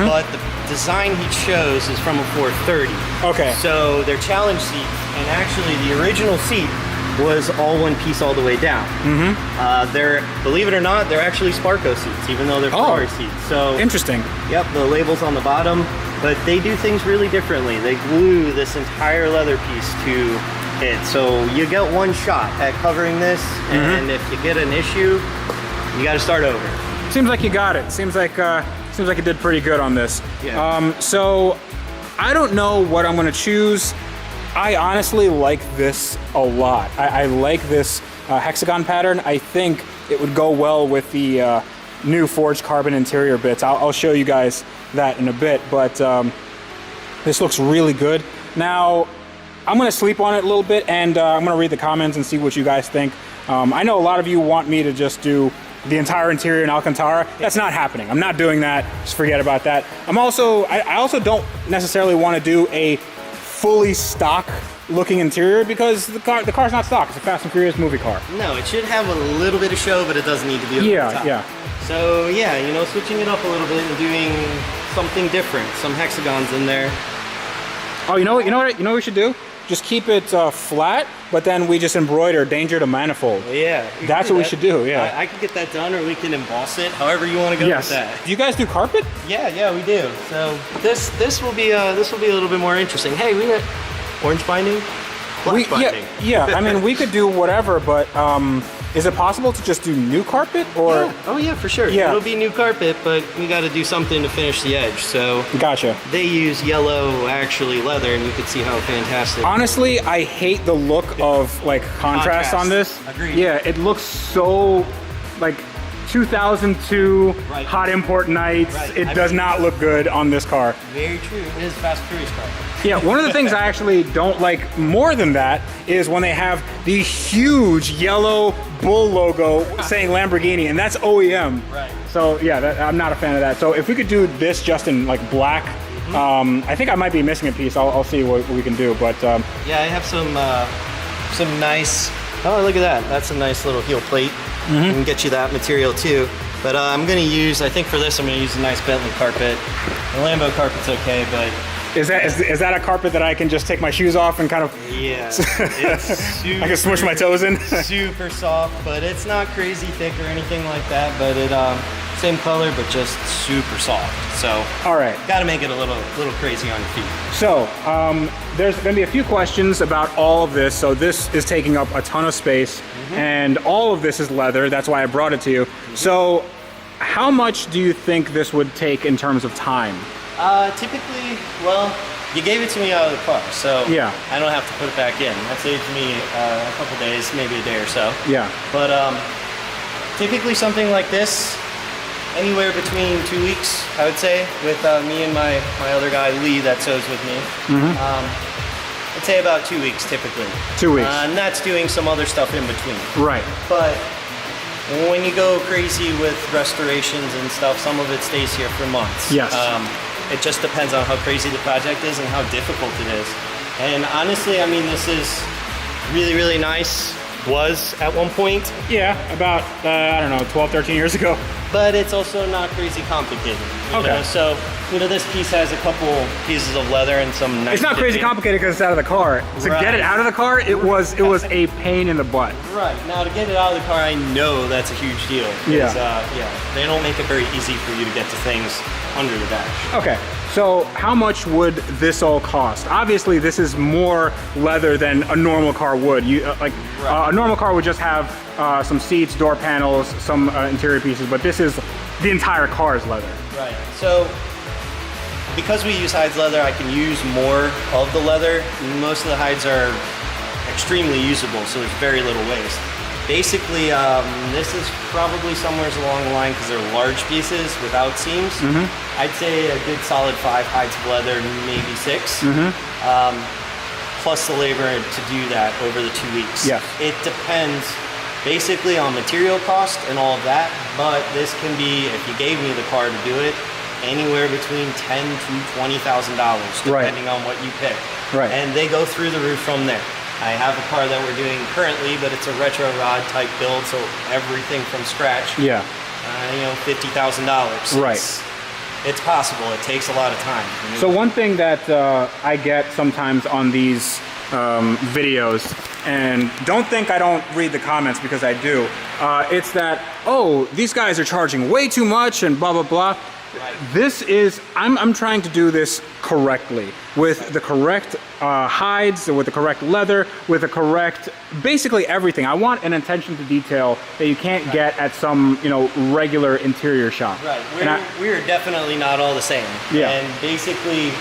but the design he chose is from a 430. Okay. So they're challenge seats, and actually the original seat was all one piece all the way down. They're, believe it or not, they're actually Sparco seats, even though they're Ferrari seats. So interesting. Yep, the label's on the bottom, but they do things really differently. They glue this entire leather piece to it, so you get one shot at covering this, and if you get an issue, you got to start over. Seems like you got it. Seems like you did pretty good on this. Yeah. So I don't know what I'm gonna choose. I honestly like this a lot. I like this hexagon pattern. I think it would go well with the new forged carbon interior bits. I'll show you guys that in a bit, but this looks really good. Now, I'm gonna sleep on it a little bit and I'm gonna read the comments and see what you guys think. I know a lot of you want me to just do the entire interior in Alcantara. That's not happening. I'm not doing that. Just forget about that. I also don't necessarily want to do a fully stock looking interior because the car's not stock. It's a Fast and Furious movie car. No, it should have a little bit of show, but it doesn't need to be over the top. Yeah. So yeah, switching it up a little bit and doing something different. Some hexagons in there. Oh, you know what we should do? just keep it flat, but then we just embroider danger to manifold. Yeah. That's what we should do, yeah. I can get that done, or we can emboss it, however you want to go with that. Do you guys do carpet? Yeah, we do. So this will be a little bit more interesting. Hey, we got orange binding, black binding. Yeah, I mean, we could do whatever, but is it possible to just do new carpet, or? Yeah. Oh yeah, for sure. Yeah. It'll be new carpet, but we got to do something to finish the edge. So gotcha. They use yellow, actually leather, and you can see how fantastic. Honestly, I hate the look of like contrast on this. Agreed. Yeah, it looks so like 2002 hot import nights. It does not look good on this car. Very true. It is a fast cruise car. Yeah, one of the things I actually don't like more than that is when they have the huge yellow bull logo saying Lamborghini, and that's OEM. Right. So yeah, I'm not a fan of that. So if we could do this just in like black, I think I might be missing a piece. I'll see what we can do. But yeah, I have some nice. Oh, look at that. That's a nice little heel plate. I can get you that material too. But I'm gonna use. I think for this, I'm gonna use a nice Bentley carpet. The Lambo carpet's okay, but. Is that a carpet that I can just take my shoes off and kind of? Yeah, it's super, I can smush my toes in. Super soft, but it's not crazy thick or anything like that. But it same color, but just super soft. So all right, got to make it a little crazy on your feet. So there's going to be a few questions about all of this. So this is taking up a ton of space, and all of this is leather. That's why I brought it to you. So how much do you think this would take in terms of time? Typically, well, you gave it to me out of the car, so yeah, I don't have to put it back in. That saves me a couple days, maybe a day or so. Yeah. But typically something like this, anywhere between 2 weeks, I would say, with me and my other guy, Lee, that sews with me. I'd say about 2 weeks, typically. 2 weeks. And that's doing some other stuff in between. Right. But when you go crazy with restorations and stuff, some of it stays here for months. Yes. It just depends on how crazy the project is and how difficult it is. And honestly, I mean, this is really, really nice. Was at one point. Yeah, about, I don't know, 12, 13 years ago. But it's also not crazy complicated. You know? So, this piece has a couple pieces of leather and some nice. It's not crazy complicated because it's out of the car. To get it out of the car, it was a pain in the butt. Right. Now to get it out of the car, I know that's a huge deal. Yeah. They don't make it very easy for you to get to things under the dash. Okay. So how much would this all cost? Obviously, this is more leather than a normal car would. A normal car would just have some seats, door panels, some interior pieces, but this is the entire car's leather. Right. So because we use hides leather, I can use more of the leather. Most of the hides are extremely usable, so there's very little waste. Basically, this is probably somewhere along the line because they're large pieces without seams. I'd say a good solid 5 hides of leather, maybe 6. Plus the labor to do that over the 2 weeks. Yeah. It depends basically on material cost and all of that, but this can be, if you gave me the car to do it, anywhere between $10,000 to $20,000, depending on what you pick. Right. And they go through the roof from there. I have a car that we're doing currently, but it's a retro rod type build, so everything from scratch. Yeah. $50,000. Right. It's possible. It takes a lot of time. So one thing that I get sometimes on these videos, and don't think I don't read the comments because I do, it's that, oh, these guys are charging way too much and blah, blah, blah. Right. This is, I'm trying to do this correctly with the correct hides, with the correct leather, with the correct, basically everything. I want an attention to detail that you can't get at some, regular interior shop. Right, we're definitely not all the same. Yeah. And basically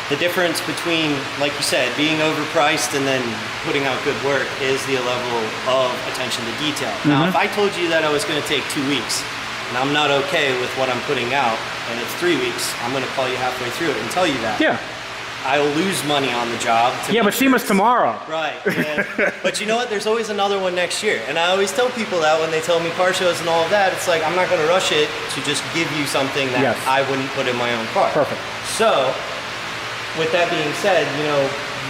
the difference between, like you said, being overpriced and then putting out good work is the level of attention to detail. Now, if I told you that I was going to take 2 weeks, and I'm not okay with what I'm putting out, and it's 3 weeks, I'm going to call you halfway through it and tell you that. Yeah. I'll lose money on the job. But SEMA's tomorrow. Right. But you know what? There's always another one next year. And I always tell people that when they tell me car shows and all of that, it's like, I'm not going to rush it to just give you something that I wouldn't put in my own car. Perfect. So, with that being said,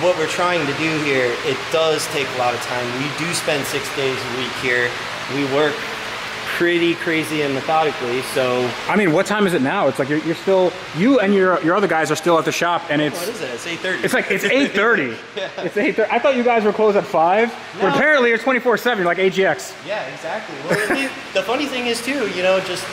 what we're trying to do here, it does take a lot of time. We do spend 6 days a week here. We work pretty crazy and methodically. So I mean, what time is it now? It's like you're still, you and your other guys are still at the shop, and it's what is it? It's 8:30. It's like it's 8:30. Yeah. It's 8:30. I thought you guys were closed at 5, but apparently you're 24/7. You're like AGX. Yeah, exactly. Well, the funny thing is too, you know, just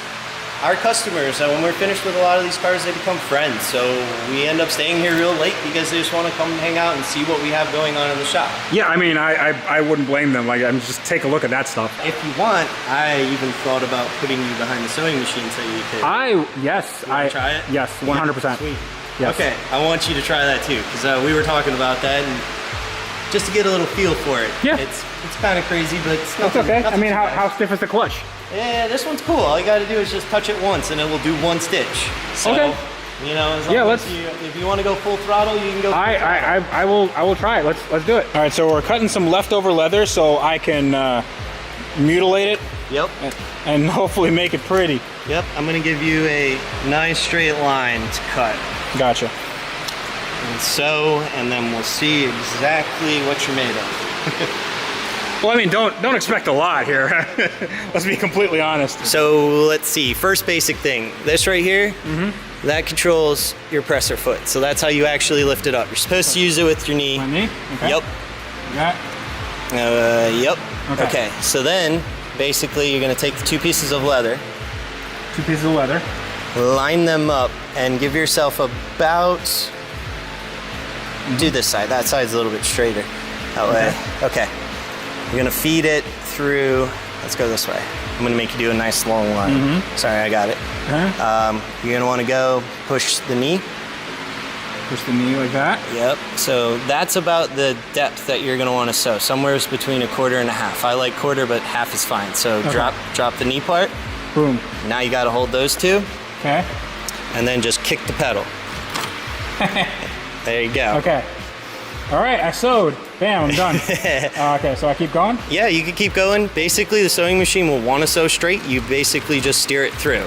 our customers, when we're finished with a lot of these cars, they become friends. So we end up staying here real late because they just want to come hang out and see what we have going on in the shop. Yeah, I mean, I wouldn't blame them. Like, I'm just take a look at that stuff. If you want, I even thought about putting you behind the sewing machine so you could. Yes, I try it. Yes, 100%. Sweet. Yes. Okay, I want you to try that too, because we were talking about that, and just to get a little feel for it. Yeah. It's kind of crazy, but it's nothing. That's okay. I nothing mean, how stiff is the clutch? Yeah, this one's cool. All you got to do is just touch it once, and it will do one stitch. So, okay. You know, as long as if you want to go full throttle, you can go. I will try it. Let's do it. All right, so we're cutting some leftover leather so I can mutilate it. Yep. And hopefully make it pretty. Yep. I'm gonna give you a nice straight line to cut. Gotcha. And sew, and then we'll see exactly what you're made of. Well, I mean, don't expect a lot here. Let's be completely honest. So let's see. First basic thing. This right here, that controls your presser foot. So that's how you actually lift it up. You're supposed to use it with your knee. My knee? Okay. Yep. You got Yep. Okay. So then, basically, you're gonna take the 2 pieces of leather. 2 pieces of leather. Line them up and give yourself about. Do this side. That side's a little bit straighter. That way. Okay. You're gonna feed it through, let's go this way. I'm gonna make you do a nice long line. Sorry, I got it. You're gonna wanna go push the knee. Push the knee like that? Yep, so that's about the depth that you're gonna wanna sew. Somewhere between 1/4 and 1/2. I like 1/4, but 1/2 is fine. So drop the knee part. Boom. Now you gotta hold those 2. Okay. And then just kick the pedal. There you go. Okay. All right, I sewed. Bam, I'm done. Okay, so I keep going? Yeah, you can keep going. Basically, the sewing machine will want to sew straight. You basically just steer it through.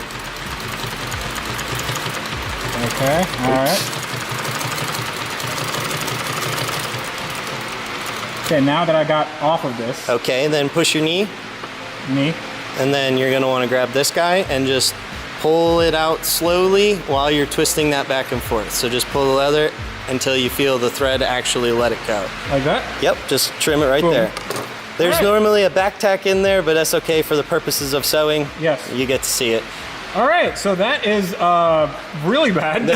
Okay, all right. Okay, now that I got off of this. Okay, then push your knee. Knee. And then you're gonna wanna grab this guy and just pull it out slowly while you're twisting that back and forth. So just pull the leather until you feel the thread actually let it go. Like that? Yep, just trim it right there. There's normally a back tack in there, but that's okay for the purposes of sewing. Yes. You get to see it. All right, so that is really bad.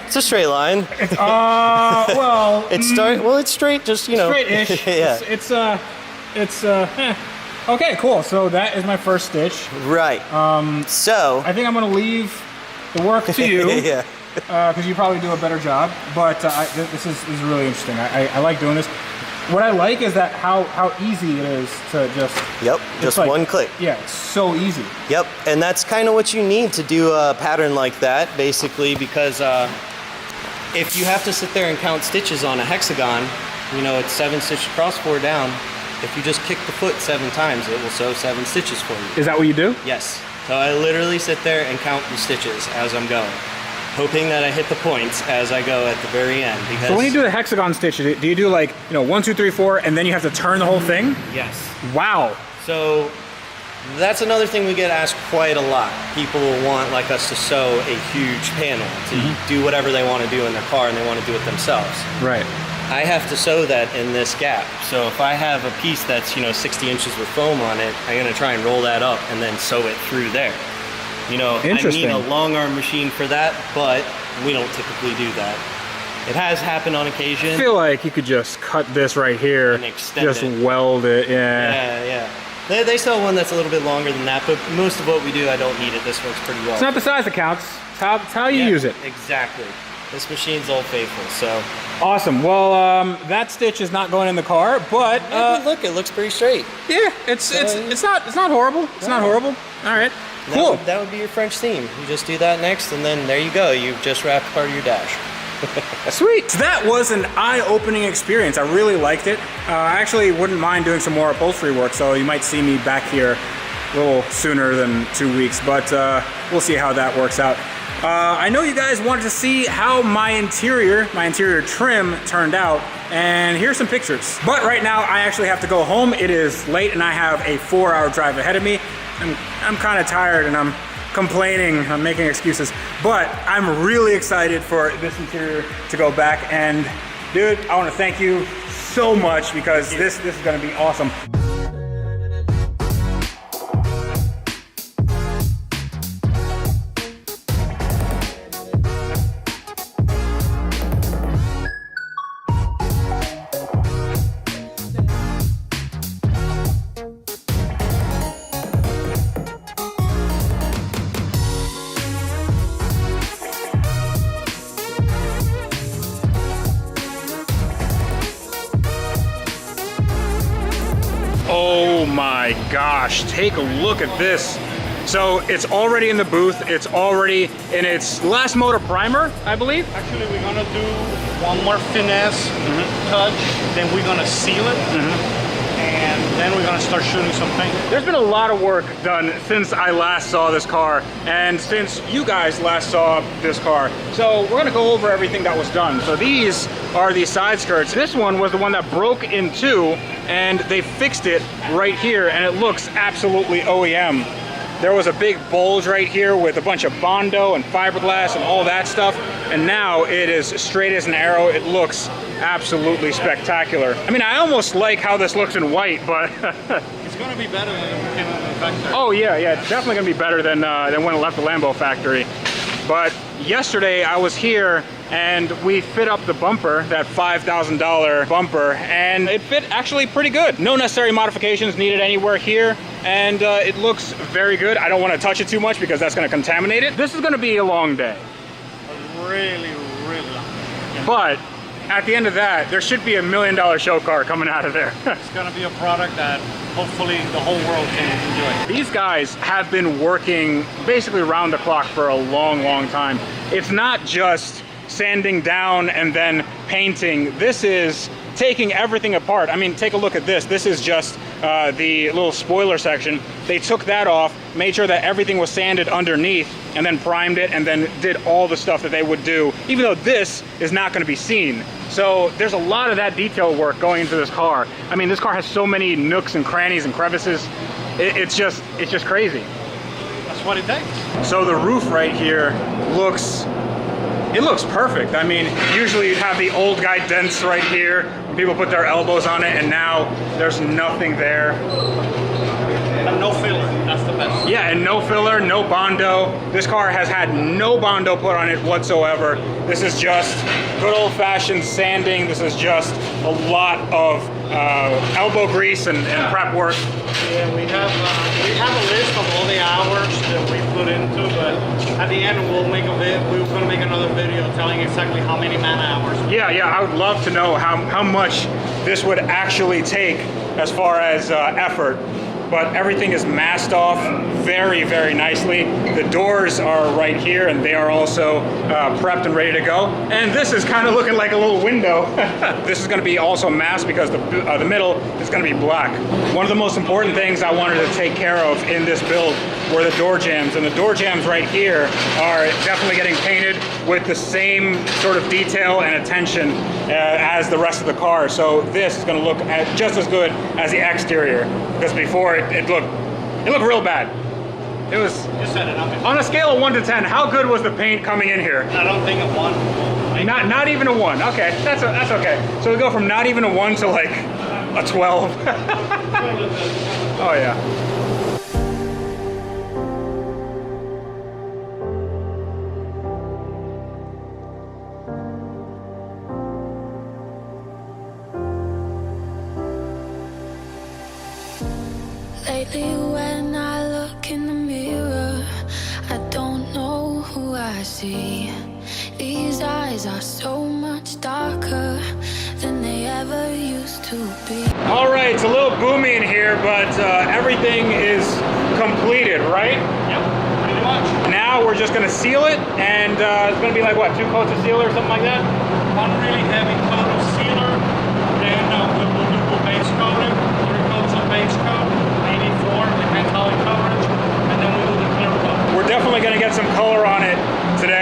It's a straight line. Well. It's straight, just, you know. Straight-ish. Yeah. It's okay, cool. So that is my first stitch. Right. So. I think I'm gonna leave the work to you. Yeah. Because you probably do a better job, but this is really interesting. I like doing this. What I like is that how easy it is to just. Yep, just like, one click. Yeah, it's so easy. Yep, and that's kind of what you need to do a pattern like that, basically, because if you have to sit there and count stitches on a hexagon, you know, it's 7 stitches across, 4 down. If you just kick the foot 7 times, it will sew 7 stitches for you. Is that what you do? Yes. So I literally sit there and count the stitches as I'm going, hoping that I hit the points as I go at the very end. Because so when you do the hexagon stitches, do you do like, 1, 2, 3, 4, and then you have to turn the whole thing? Yes. Wow. So that's another thing we get asked quite a lot. People want like us to sew a huge panel to do whatever they want to do in their car, and they want to do it themselves. Right. I have to sew that in this gap. So if I have a piece that's 60 inches with foam on it, I'm gonna try and roll that up and then sew it through there. I need a long arm machine for that, but we don't typically do that. It has happened on occasion. I feel like you could just cut this right here and extend just weld it. Yeah. They sell one that's a little bit longer than that, but most of what we do, I don't need it. This works pretty well. It's not the size that counts. It's how you use it. Exactly. This machine's Old Faithful, so. Awesome. Well, that stitch is not going in the car, but look, it looks pretty straight. Yeah, it's not horrible. It's not horrible. All right. Cool. That would be your French theme. You just do that next, and then there you go. You've just wrapped part of your dash. Sweet. So that was an eye-opening experience. I really liked it. I actually wouldn't mind doing some more upholstery work, so you might see me back here a little sooner than 2 weeks, but we'll see how that works out. I know you guys wanted to see how my interior trim turned out, and here's some pictures. But right now, I actually have to go home. It is late, and I have a 4-hour drive ahead of me. I'm kind of tired, and I'm complaining, I'm making excuses, but I'm really excited for this interior to go back. And dude, I want to thank you so much because this is going to be awesome. Oh my gosh, take a look at this. So it's already in the booth, it's already in its last motor primer, I believe. Actually, we're gonna do one more finesse touch, then we're gonna seal it, and then we're gonna start shooting some paint. There's been a lot of work done since I last saw this car, and since you guys last saw this car. So we're gonna go over everything that was done. So these are the side skirts. This one was the one that broke in two, and they fixed it right here, and it looks absolutely OEM. There was a big bulge right here with a bunch of Bondo and fiberglass and all that stuff, and now it is straight as an arrow. It looks absolutely spectacular. I mean, I almost like how this looks in white, but it's gonna be better than it came out of the factory. Oh yeah, it's definitely gonna be better than when it left the Lambo factory. But yesterday I was here and we fit up the bumper, that $5,000 bumper, and it fit actually pretty good. No necessary modifications needed anywhere here, and it looks very good. I don't want to touch it too much because that's going to contaminate it. This is going to be a long day. Really long. Yeah. But at the end of that, there should be $1 million show car coming out of there. It's going to be a product that hopefully the whole world can enjoy. These guys have been working basically round the clock for a long time. It's not just sanding down and then painting. This is taking everything apart. I mean, take a look at this. This is just the little spoiler section. They took that off, made sure that everything was sanded underneath, and then primed it, and then did all the stuff that they would do, even though this is not going to be seen. So there's a lot of that detail work going into this car. I mean, this car has so many nooks and crannies and crevices. It's just crazy. That's what it takes. So the roof right here looks perfect. I mean, usually you'd have the old guy dents right here when people put their elbows on it, and now there's nothing there. And no filler, that's the best. Yeah, and no filler, no Bondo. This car has had no Bondo put on it whatsoever. This is just good old-fashioned sanding. This is just a lot of elbow grease and prep work. Yeah, we have a list of all the hours that we put into, but at the end we're going to make another video telling exactly how many man hours. Yeah, I would love to know how much this would actually take as far as effort. But everything is masked off very nicely. The doors are right here, and they are also prepped and ready to go. And this is kind of looking like a little window. This is going to be also masked because the middle is going to be black. One of the most important things I wanted to take care of in this build were the door jambs, and the door jambs right here are definitely getting painted with the same sort of detail and attention as the rest of the car. So this is going to look just as good as the exterior, because before it looked real bad. It was, on a scale of 1 to 10, how good was the paint coming in here? I don't think a 1. Not even a 1. Okay, that's okay. So we go from not even a 1 to like a 12. Oh yeah. Lately when I look in the mirror, I don't know who I see. These eyes are so much darker than they ever used to be. All right, it's a little boomy in here, but everything is completed, right? Yep, pretty much. Now we're just gonna seal it, and it's gonna be like what, 2 coats of sealer or something like that? One really heavy coat of sealer, then we'll do base coating, 3 coats of base coat, maybe 4 depends how it coverage, and then we'll do the clear coat. We're definitely gonna get some color on it today.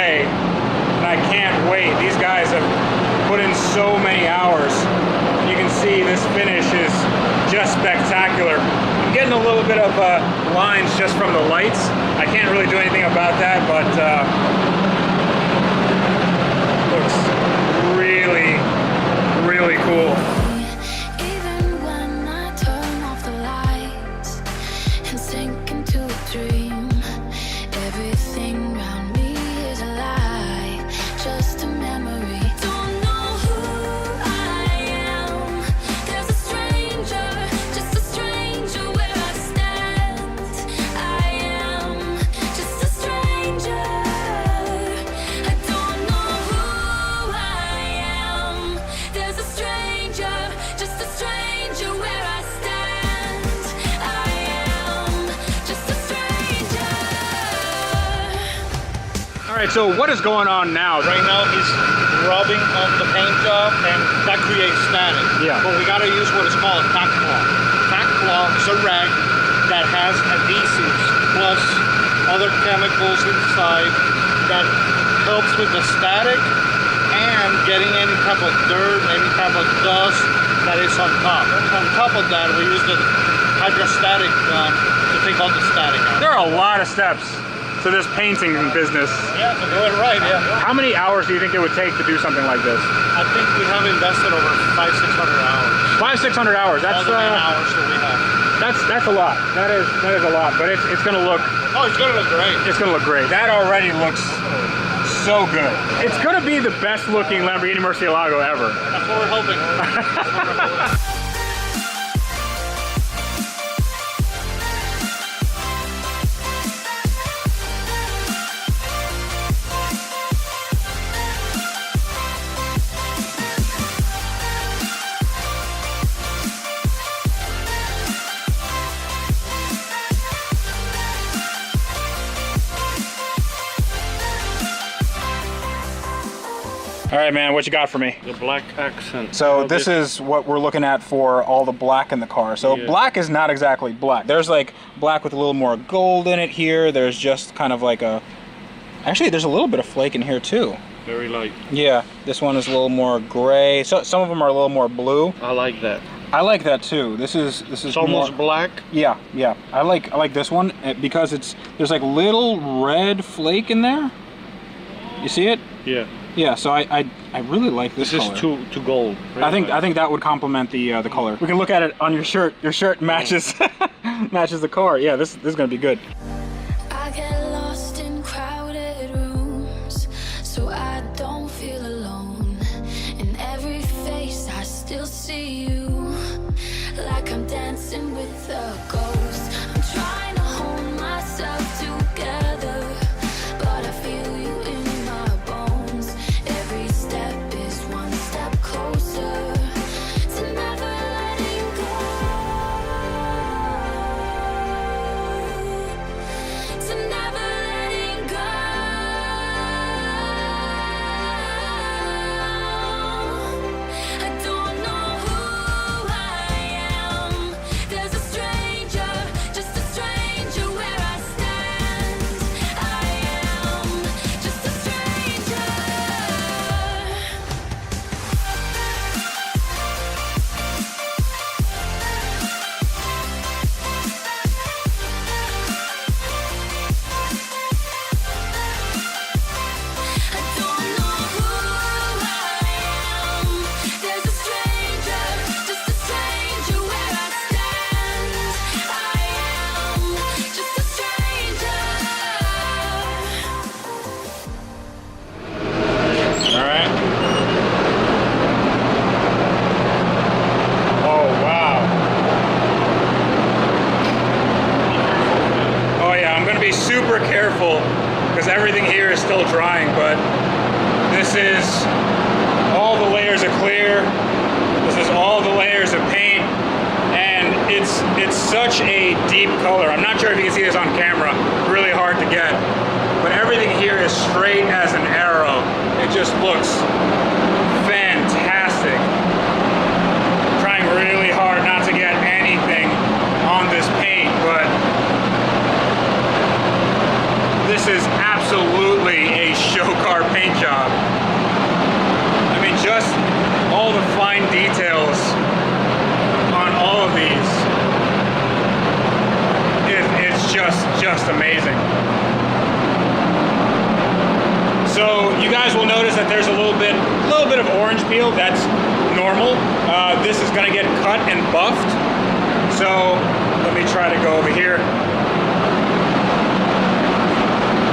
getting a little bit of lines just from the lights. I can't really do anything about that, but looks really, really cool. Even when I turn off the lights and sink into a dream, everything around me is a lie, just a memory. Don't know who I am. There's a stranger, just a stranger where I stand. I am just a stranger. I don't know who I am. There's a stranger, just a stranger where I stand. I am just a stranger. All right, so what is going on now? Right now he's rubbing on the paint job and that creates static. Yeah. But we gotta use what is called a tack cloth. Tack cloth is a rag that has adhesives plus other chemicals inside that helps with the static and getting any type of dirt, any type of dust that is on top. On top of that, we use the hydrostatic gun to take all the static out. There are a lot of steps to this painting business. Yeah, to do it right, yeah. How many hours do you think it would take to do something like this? I think we have invested over 500-600 hours. 500-600 hours. That's all the man hours that we have. That's a lot. That is a lot. But it's gonna look. Oh, it's gonna look great. It's gonna look great. That already looks so good. It's gonna be the best looking Lamborghini Murcielago ever. That's what we're hoping. All right, man, what you got for me? The black accent. So this is what we're looking at for all the black in the car. So Yeah. black is not exactly black. There's like black with a little more gold in it here. There's just kind of like a, actually there's a little bit of flake in here too. Very light. Yeah, this one is a little more gray. So some of them are a little more blue. I like that. I like that too. This is It's almost more, black. Yeah, yeah. I like this one because there's like little red flake in there. You see it? Yeah. Yeah, so I really like this color. This is too gold. I think that would complement the color. We can look at it on your shirt. Your shirt matches matches the car. Yeah, this is gonna be good. I get lost in crowded rooms, so I don't feel alone. In every face I still see you, like I'm dancing with a ghost. I'm trying to hold myself together, but I feel you in my bones. Every step is one step closer to never letting go. To never letting go. I don't know who I am. There's a stranger, just a stranger where I stand. I am just a stranger. There's a stranger, just a stranger where I stand. I am just a stranger. All right. Oh wow. Oh yeah, I'm gonna be super careful because everything here is still drying, but this is all the layers of clear. This is all the layers of paint, and it's such a deep color. I'm not sure if you can see this on camera. Really hard to get, but everything here is straight as an arrow. It just looks fantastic. I'm trying really hard not to get anything on this paint, but this is absolutely a show car paint job. I mean, just all the fine details on all of these. just amazing. So you guys will notice that there's a little bit of orange peel. That's normal. This is gonna get cut and buffed. So let me try to go over here.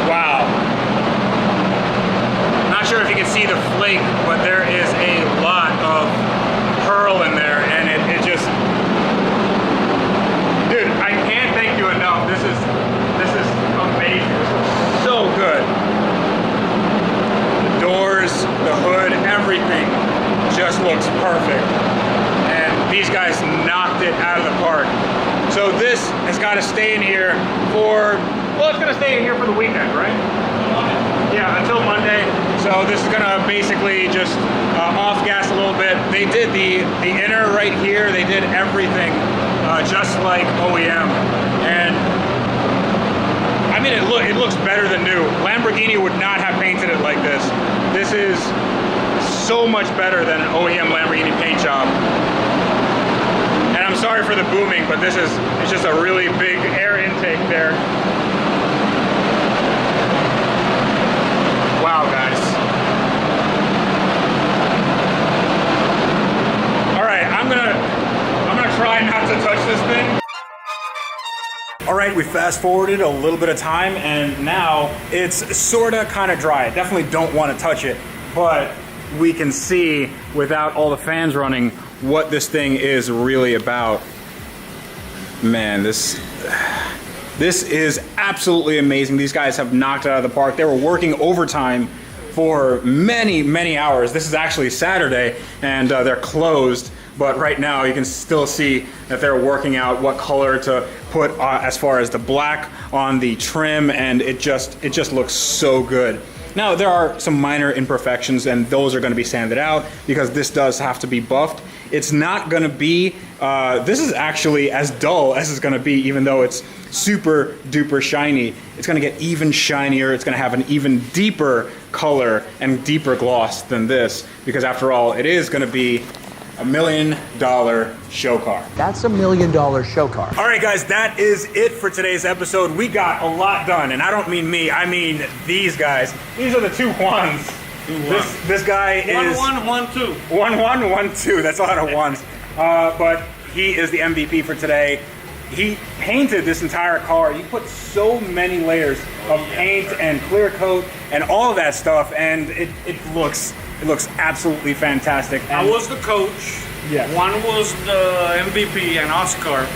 Wow. Not sure if you can see the flake, but there is a lot of pearl in there, and it just, dude, I can't thank you enough. This is amazing. This is so good. The doors, the hood, everything just looks perfect. And these guys knocked it out of the park. So this has got to stay in here for, well, it's going to stay in here for the weekend, right? Yeah, until Monday. So this is going to basically just off gas a little bit. They did the inner right here. They did everything just like OEM. And I mean, it looks better than new. Lamborghini would not have painted it like this. This is so much better than an OEM Lamborghini paint job. And I'm sorry for the booming, but it's just a really big air intake there. Wow, guys. All right, I'm gonna try not to touch this thing. All right, we fast forwarded a little bit of time, and now it's sorta kind of dry. I definitely don't want to touch it, but we can see without all the fans running what this thing is really about. Man, this is absolutely amazing. These guys have knocked it out of the park. They were working overtime for many, many hours. This is actually Saturday, and they're closed. But right now you can still see that they're working out what color to put as far as the black on the trim, and it just looks so good. Now there are some minor imperfections, and those are going to be sanded out because this does have to be buffed. It's not going to be, this is actually as dull as it's going to be, even though it's super duper shiny. It's going to get even shinier. It's going to have an even deeper color and deeper gloss than this, because after all, it is going to be $1 million show car. That's $1 million show car. All right, guys, that is it for today's episode. We got a lot done, and I don't mean me, I mean these guys. These are the two ones. This guy is 1 1 1 2. 1 1 1 2. That's a lot of ones. But he is the MVP for today. He painted this entire car. You put so many layers of paint and clear coat and all of that stuff, and it looks absolutely fantastic. And I was the coach. Yeah. One was the MVP, and Oscar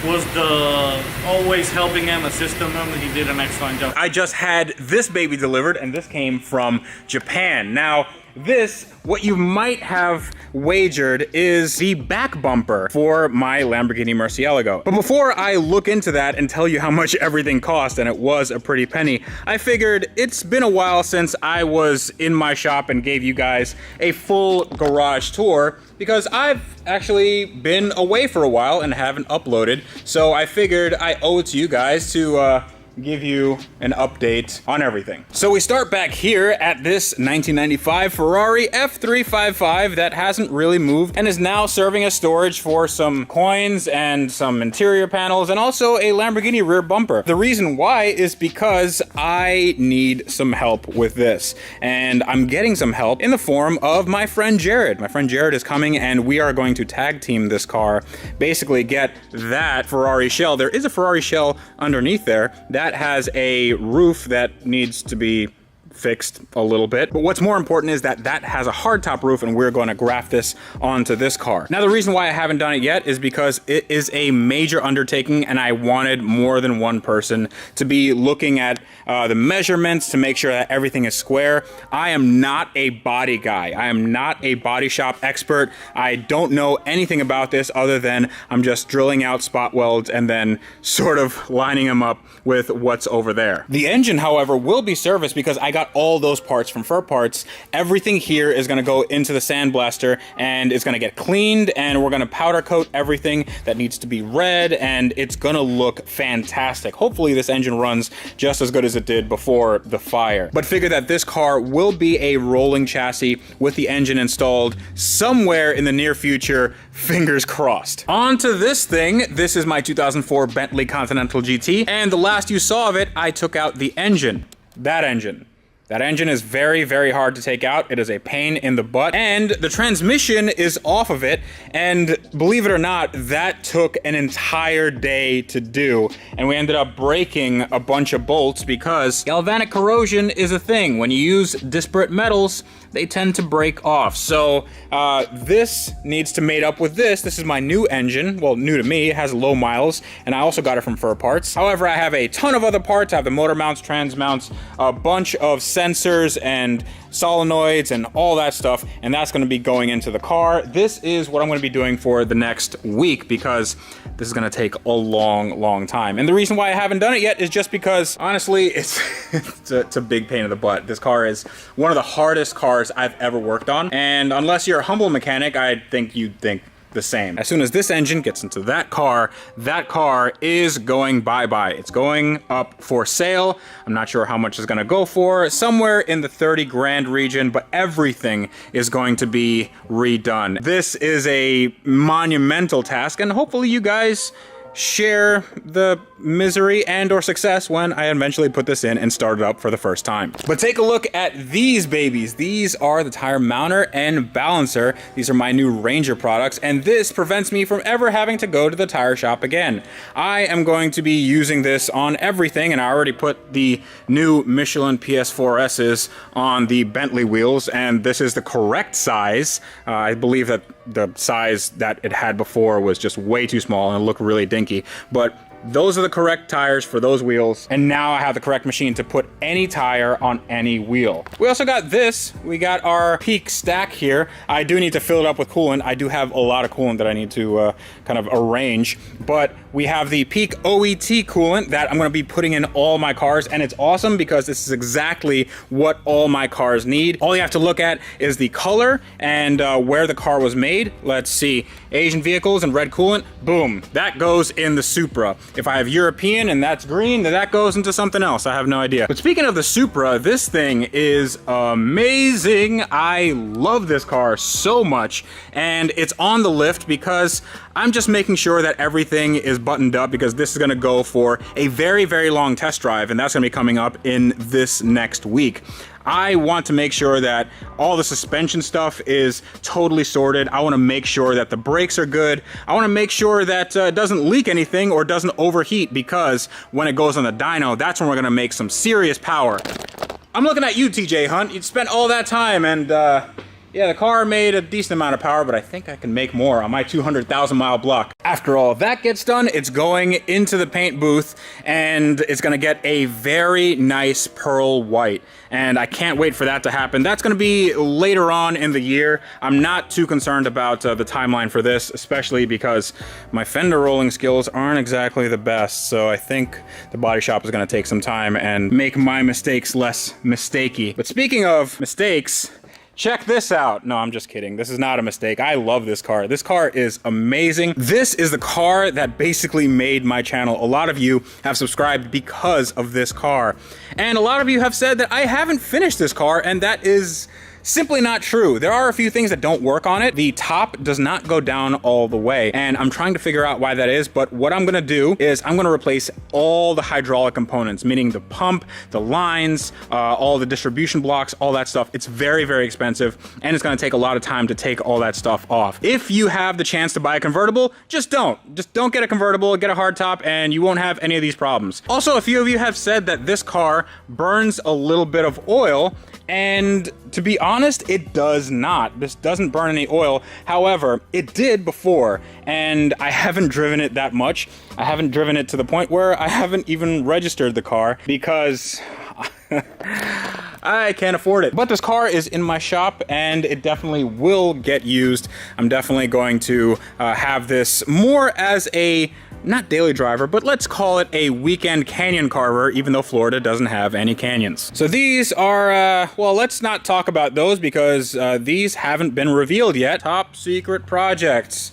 was the always helping him, assisting him. He did an excellent job. I just had this baby delivered, and this came from Japan. Now, this, what you might have wagered, is the back bumper for my Lamborghini Murcielago. But before I look into that and tell you how much everything cost, and it was a pretty penny, I figured it's been a while since I was in my shop and gave you guys a full garage tour, because I've actually been away for a while and haven't uploaded. So I figured I owe it to you guys to give you an update on everything. So we start back here at this 1995 Ferrari F355 that hasn't really moved and is now serving as storage for some coins and some interior panels and also a Lamborghini rear bumper. The reason why is because I need some help with this, and I'm getting some help in the form of my friend Jared. My friend Jared is coming, and we are going to tag team this car, basically get that Ferrari shell. There is a Ferrari shell underneath there that has a roof that needs to be fixed a little bit. But what's more important is that that has a hardtop roof, and we're going to graft this onto this car. Now, the reason why I haven't done it yet is because it is a major undertaking, and I wanted more than one person to be looking at the measurements to make sure that everything is square. I am not a body guy. I am not a body shop expert. I don't know anything about this other than I'm just drilling out spot welds and then sort of lining them up with what's over there. The engine, however, will be serviced because I got got all those parts from Fur Parts. Everything here is gonna go into the sandblaster and it's gonna get cleaned, and we're gonna powder coat everything that needs to be red, and it's gonna look fantastic. Hopefully this engine runs just as good as it did before the fire. But figure that this car will be a rolling chassis with the engine installed somewhere in the near future, fingers crossed. On to this thing. This is my 2004 Bentley Continental GT, and the last you saw of it, I took out the engine. That engine. That engine is very, very hard to take out. It is a pain in the butt, and the transmission is off of it, and believe it or not, that took an entire day to do, and we ended up breaking a bunch of bolts because galvanic corrosion is a thing. When you use disparate metals, they tend to break off. So this needs to mate up with this. This is my new engine. Well, new to me. It has low miles, and I also got it from Fur Parts. However, I have a ton of other parts. I have the motor mounts, trans mounts, a bunch of sensors and solenoids and all that stuff, and that's going to be going into the car. This is what I'm going to be doing for the next week because this is going to take a long time. And the reason why I haven't done it yet is just because, honestly, it's a big pain in the butt. This car is one of the hardest cars I've ever worked on, and unless you're a humble mechanic, I think you'd think the same. As soon as this engine gets into that car is going bye-bye. It's going up for sale. I'm not sure how much it's gonna go for, somewhere in the 30 grand region, but everything is going to be redone. This is a monumental task, and hopefully you guys share the misery and or success when I eventually put this in and start it up for the first time. But take a look at these babies. These are the tire mounter and balancer. These are my new Ranger products, and this prevents me from ever having to go to the tire shop again. I am going to be using this on everything, and I already put the new Michelin PS4S's on the Bentley wheels, and this is the correct size. I believe that the size that it had before was just way too small and it looked really dinky, but those are the correct tires for those wheels, and now I have the correct machine to put any tire on any wheel. We also got this. We got our peak stack here. I do need to fill it up with coolant. I do have a lot of coolant that I need to kind of arrange, but we have the peak OET coolant that I'm going to be putting in all my cars, and it's awesome because this is exactly what all my cars need. All you have to look at is the color and where the car was made. Let's see, Asian vehicles and red coolant, boom, that goes in the Supra. If I have European and that's green, then that goes into something else. I have no idea. But speaking of the Supra, this thing is amazing. I love this car so much, and it's on the lift because I'm just making sure that everything is buttoned up because this is gonna go for a very, very long test drive, and that's gonna be coming up in this next week. I want to make sure that all the suspension stuff is totally sorted. I want to make sure that the brakes are good. I want to make sure that it doesn't leak anything or doesn't overheat, because when it goes on the dyno, that's when we're going to make some serious power. I'm looking at you, TJ Hunt. You spent all that time, and yeah, the car made a decent amount of power, but I think I can make more on my 200,000 mile block. After all that gets done, it's going into the paint booth, and it's gonna get a very nice pearl white. And I can't wait for that to happen. That's gonna be later on in the year. I'm not too concerned about the timeline for this, especially because my fender rolling skills aren't exactly the best. So I think the body shop is gonna take some time and make my mistakes less mistakey. But speaking of mistakes, check this out. No, I'm just kidding. This is not a mistake. I love this car. This car is amazing. This is the car that basically made my channel. A lot of you have subscribed because of this car. And a lot of you have said that I haven't finished this car, and that is simply not true. There are a few things that don't work on it. The top does not go down all the way, and I'm trying to figure out why that is, but what I'm gonna do is I'm gonna replace all the hydraulic components, meaning the pump, the lines, all the distribution blocks, all that stuff. It's very, very expensive, and it's gonna take a lot of time to take all that stuff off. If you have the chance to buy a convertible, just don't get a convertible, get a hardtop, and you won't have any of these problems. Also, a few of you have said that this car burns a little bit of oil, and to be honest, it does not. This doesn't burn any oil. However, it did before, and I haven't driven it that much. I haven't driven it to the point where I haven't even registered the car because I can't afford it. But this car is in my shop, and it definitely will get used. I'm definitely going to have this more as a not daily driver, but let's call it a weekend canyon carver, even though Florida doesn't have any canyons. So these are, well, let's not talk about those because these haven't been revealed yet. Top secret projects.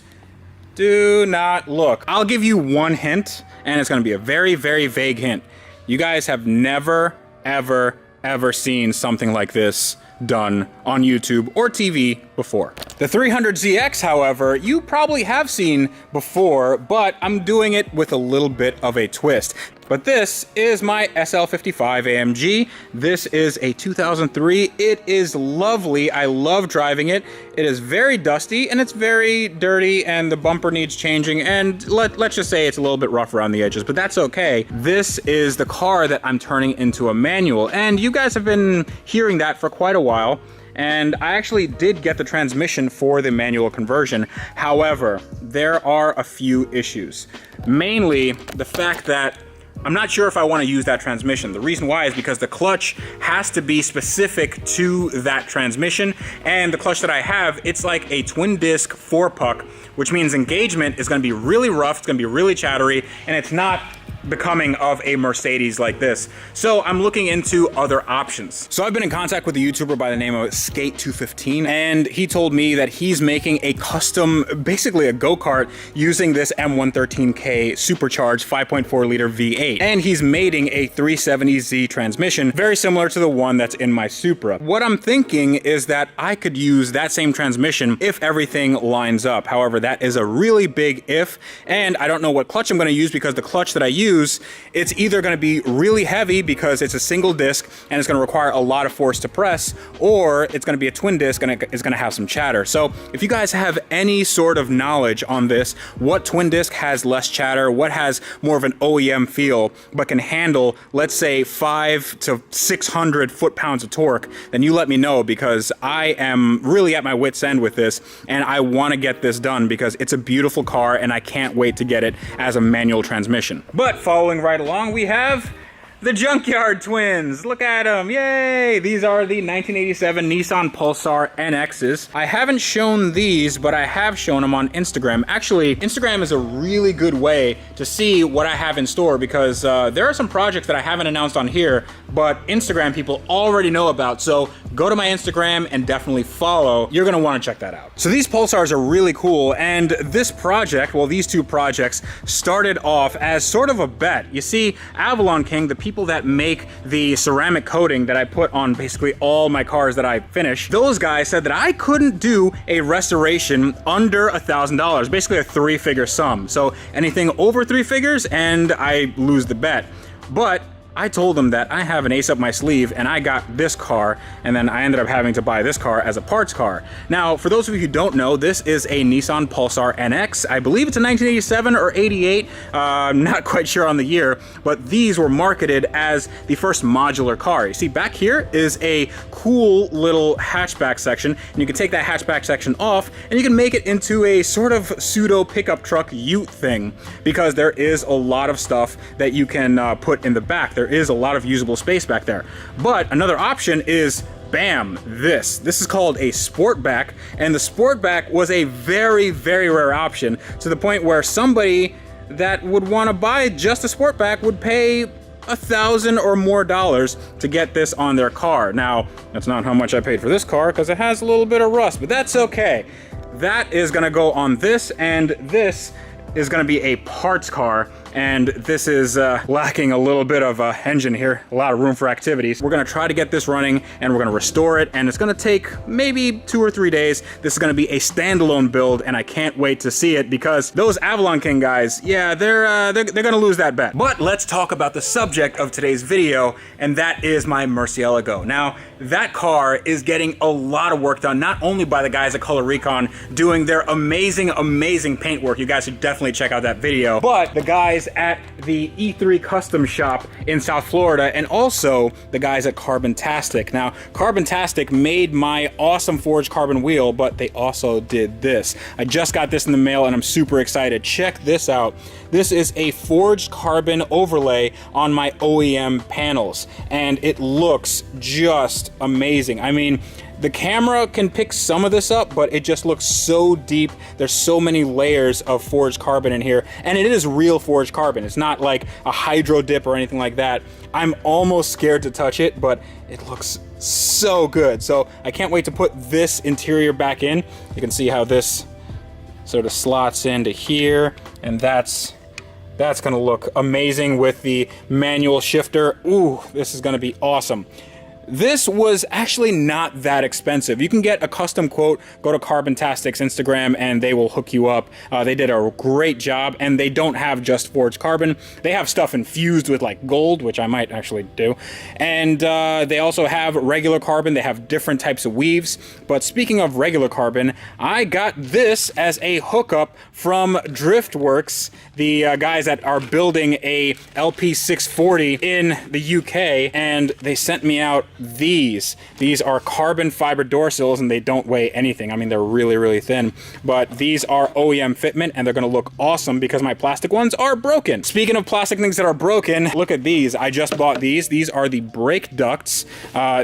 Do not look. I'll give you one hint, and it's gonna be a very, very vague hint. You guys have never, ever, ever seen something like this done on YouTube or TV before. The 300ZX, however, you probably have seen before, but I'm doing it with a little bit of a twist. But this is my SL55 AMG. This is a 2003. It is lovely. I love driving it. It is very dusty and it's very dirty and the bumper needs changing, and let's just say it's a little bit rough around the edges, but that's okay. This is the car that I'm turning into a manual, and you guys have been hearing that for quite a while. And I actually did get the transmission for the manual conversion. However, there are a few issues. Mainly the fact that I'm not sure if I want to use that transmission. The reason why is because the clutch has to be specific to that transmission, and the clutch that I have, it's like a twin disc 4-puck, which means engagement is going to be really rough, it's going to be really chattery, and it's not becoming of a Mercedes like this. So I'm looking into other options. So I've been in contact with a YouTuber by the name of Skate215, and he told me that he's making a custom, basically a go-kart, using this M113K supercharged 5.4 liter V8. And he's mating a 370Z transmission, very similar to the one that's in my Supra. What I'm thinking is that I could use that same transmission if everything lines up. However, that is a really big if, and I don't know what clutch I'm going to use because the clutch that I use, it's either going to be really heavy because it's a single disc and it's going to require a lot of force to press, or it's going to be a twin disc and it's going to have some chatter. So if you guys have any sort of knowledge on this, what twin disc has less chatter, what has more of an OEM feel but can handle, let's say, 500 to 600 foot-pounds of torque, then you let me know, because I am really at my wit's end with this and I want to get this done because it's a beautiful car and I can't wait to get it as a manual transmission. But following right along, we have the Junkyard Twins. Look at them, yay! These are the 1987 Nissan Pulsar NXs. I haven't shown these, but I have shown them on Instagram. Actually, Instagram is a really good way to see what I have in store, because there are some projects that I haven't announced on here, but Instagram people already know about. So go to my Instagram and definitely follow. You're gonna wanna check that out. So these Pulsars are really cool, and this project, well, these two projects started off as sort of a bet. You see, Avalon King, the people that make the ceramic coating that I put on basically all my cars that I finish, those guys said that I couldn't do a restoration under $1,000, basically a 3-figure sum. So anything over 3 figures and I lose the bet. But I told them that I have an ace up my sleeve and I got this car, and then I ended up having to buy this car as a parts car. Now, for those of you who don't know, this is a Nissan Pulsar NX. I believe it's a 1987 or 88, I'm not quite sure on the year, but these were marketed as the first modular car. You see, back here is a cool little hatchback section, and you can take that hatchback section off and you can make it into a sort of pseudo pickup truck ute thing, because there is a lot of stuff that you can put in the back. There is a lot of usable space back there. But another option is, bam, this. This is called a Sportback, and the Sportback was a very, very rare option, to the point where somebody that would want to buy just a Sportback would pay $1,000 or more to get this on their car. Now, that's not how much I paid for this car, because it has a little bit of rust, but that's okay. That is gonna go on this, and this is gonna be a parts car, and this is lacking a little bit of engine here, a lot of room for activities. We're gonna try to get this running and we're gonna restore it, and it's gonna take maybe 2 or 3 days. This is gonna be a standalone build, and I can't wait to see it, because those Avalon King guys, yeah, they're gonna lose that bet. But let's talk about the subject of today's video, and that is my Murcielago. Now, that car is getting a lot of work done, not only by the guys at Color Recon doing their amazing, amazing paint work. You guys should definitely check out that video, but the guys at the E3 Custom Shop in South Florida, and also the guys at Carbontastic. Now, Carbontastic made my awesome forged carbon wheel, but they also did this. I just got this in the mail and I'm super excited. Check this out. This is a forged carbon overlay on my OEM panels, and it looks just amazing. I mean, The camera can pick some of this up, but it just looks so deep. There's so many layers of forged carbon in here, and it is real forged carbon. It's not like a hydro dip or anything like that. I'm almost scared to touch it, but it looks so good. So I can't wait to put this interior back in. You can see how this sort of slots into here, and that's gonna look amazing with the manual shifter. Ooh, this is gonna be awesome. This was actually not that expensive. You can get a custom quote, go to Carbontastic's Instagram, and they will hook you up. They did a great job, and they don't have just forged carbon. They have stuff infused with like gold, which I might actually do. And they also have regular carbon. They have different types of weaves. But speaking of regular carbon, I got this as a hookup from Driftworks, the guys that are building a LP640 in the UK, and they sent me out these. These are carbon fiber dorsals, and they don't weigh anything. I mean, they're really, really thin, but these are OEM fitment, and they're gonna look awesome because my plastic ones are broken. Speaking of plastic things that are broken, look at these. I just bought these. These are the brake ducts.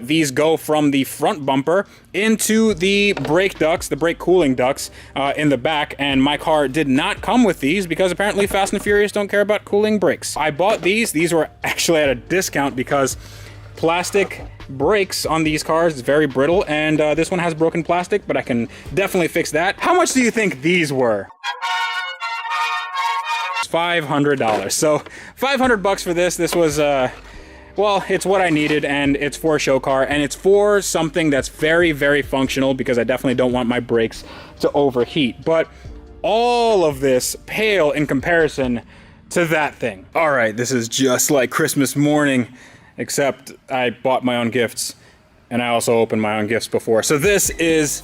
These go from the front bumper into the brake ducts, the brake cooling ducts in the back, and my car did not come with these because apparently Fast and Furious don't care about cooling brakes. I bought these. These were actually at a discount because plastic brakes on these cars is very brittle, and this one has broken plastic, but I can definitely fix that. How much do you think these were? $500. So 500 bucks for this. This was well, it's what I needed, and it's for a show car, and it's for something that's very, very functional because I definitely don't want my brakes to overheat. But all of this pale in comparison to that thing. All right, this is just like Christmas morning, except I bought my own gifts, and I also opened my own gifts before. So this is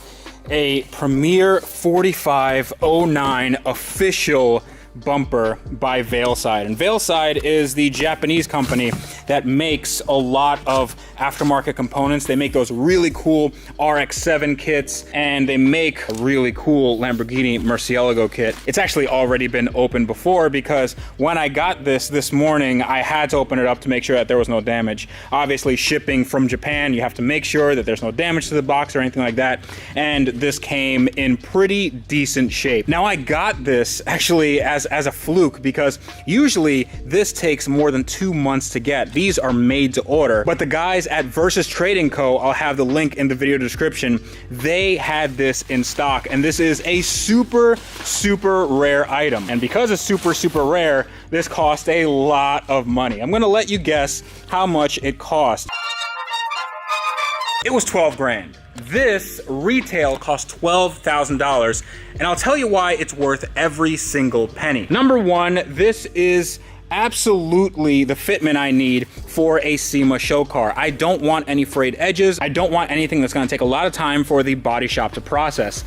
a Premier 4509 official bumper by Veilside. And Veilside is the Japanese company that makes a lot of aftermarket components. They make those really cool RX-7 kits, and they make a really cool Lamborghini Murcielago kit. It's actually already been opened before because when I got this morning, I had to open it up to make sure that there was no damage. Obviously, shipping from Japan, you have to make sure that there's no damage to the box or anything like that, and this came in pretty decent shape. Now, I got this actually as a fluke because usually this takes more than 2 months to get. These are made to order, but the guys at Versus Trading Co., I'll have the link in the video description, they had this in stock, and this is a super, super rare item. And because it's super, super rare, this cost a lot of money. I'm gonna let you guess how much it cost. It was 12 grand. This retail cost $12,000, and I'll tell you why it's worth every single penny. Number one, this is absolutely the fitment I need for a SEMA show car. I don't want any frayed edges. I don't want anything that's gonna take a lot of time for the body shop to process.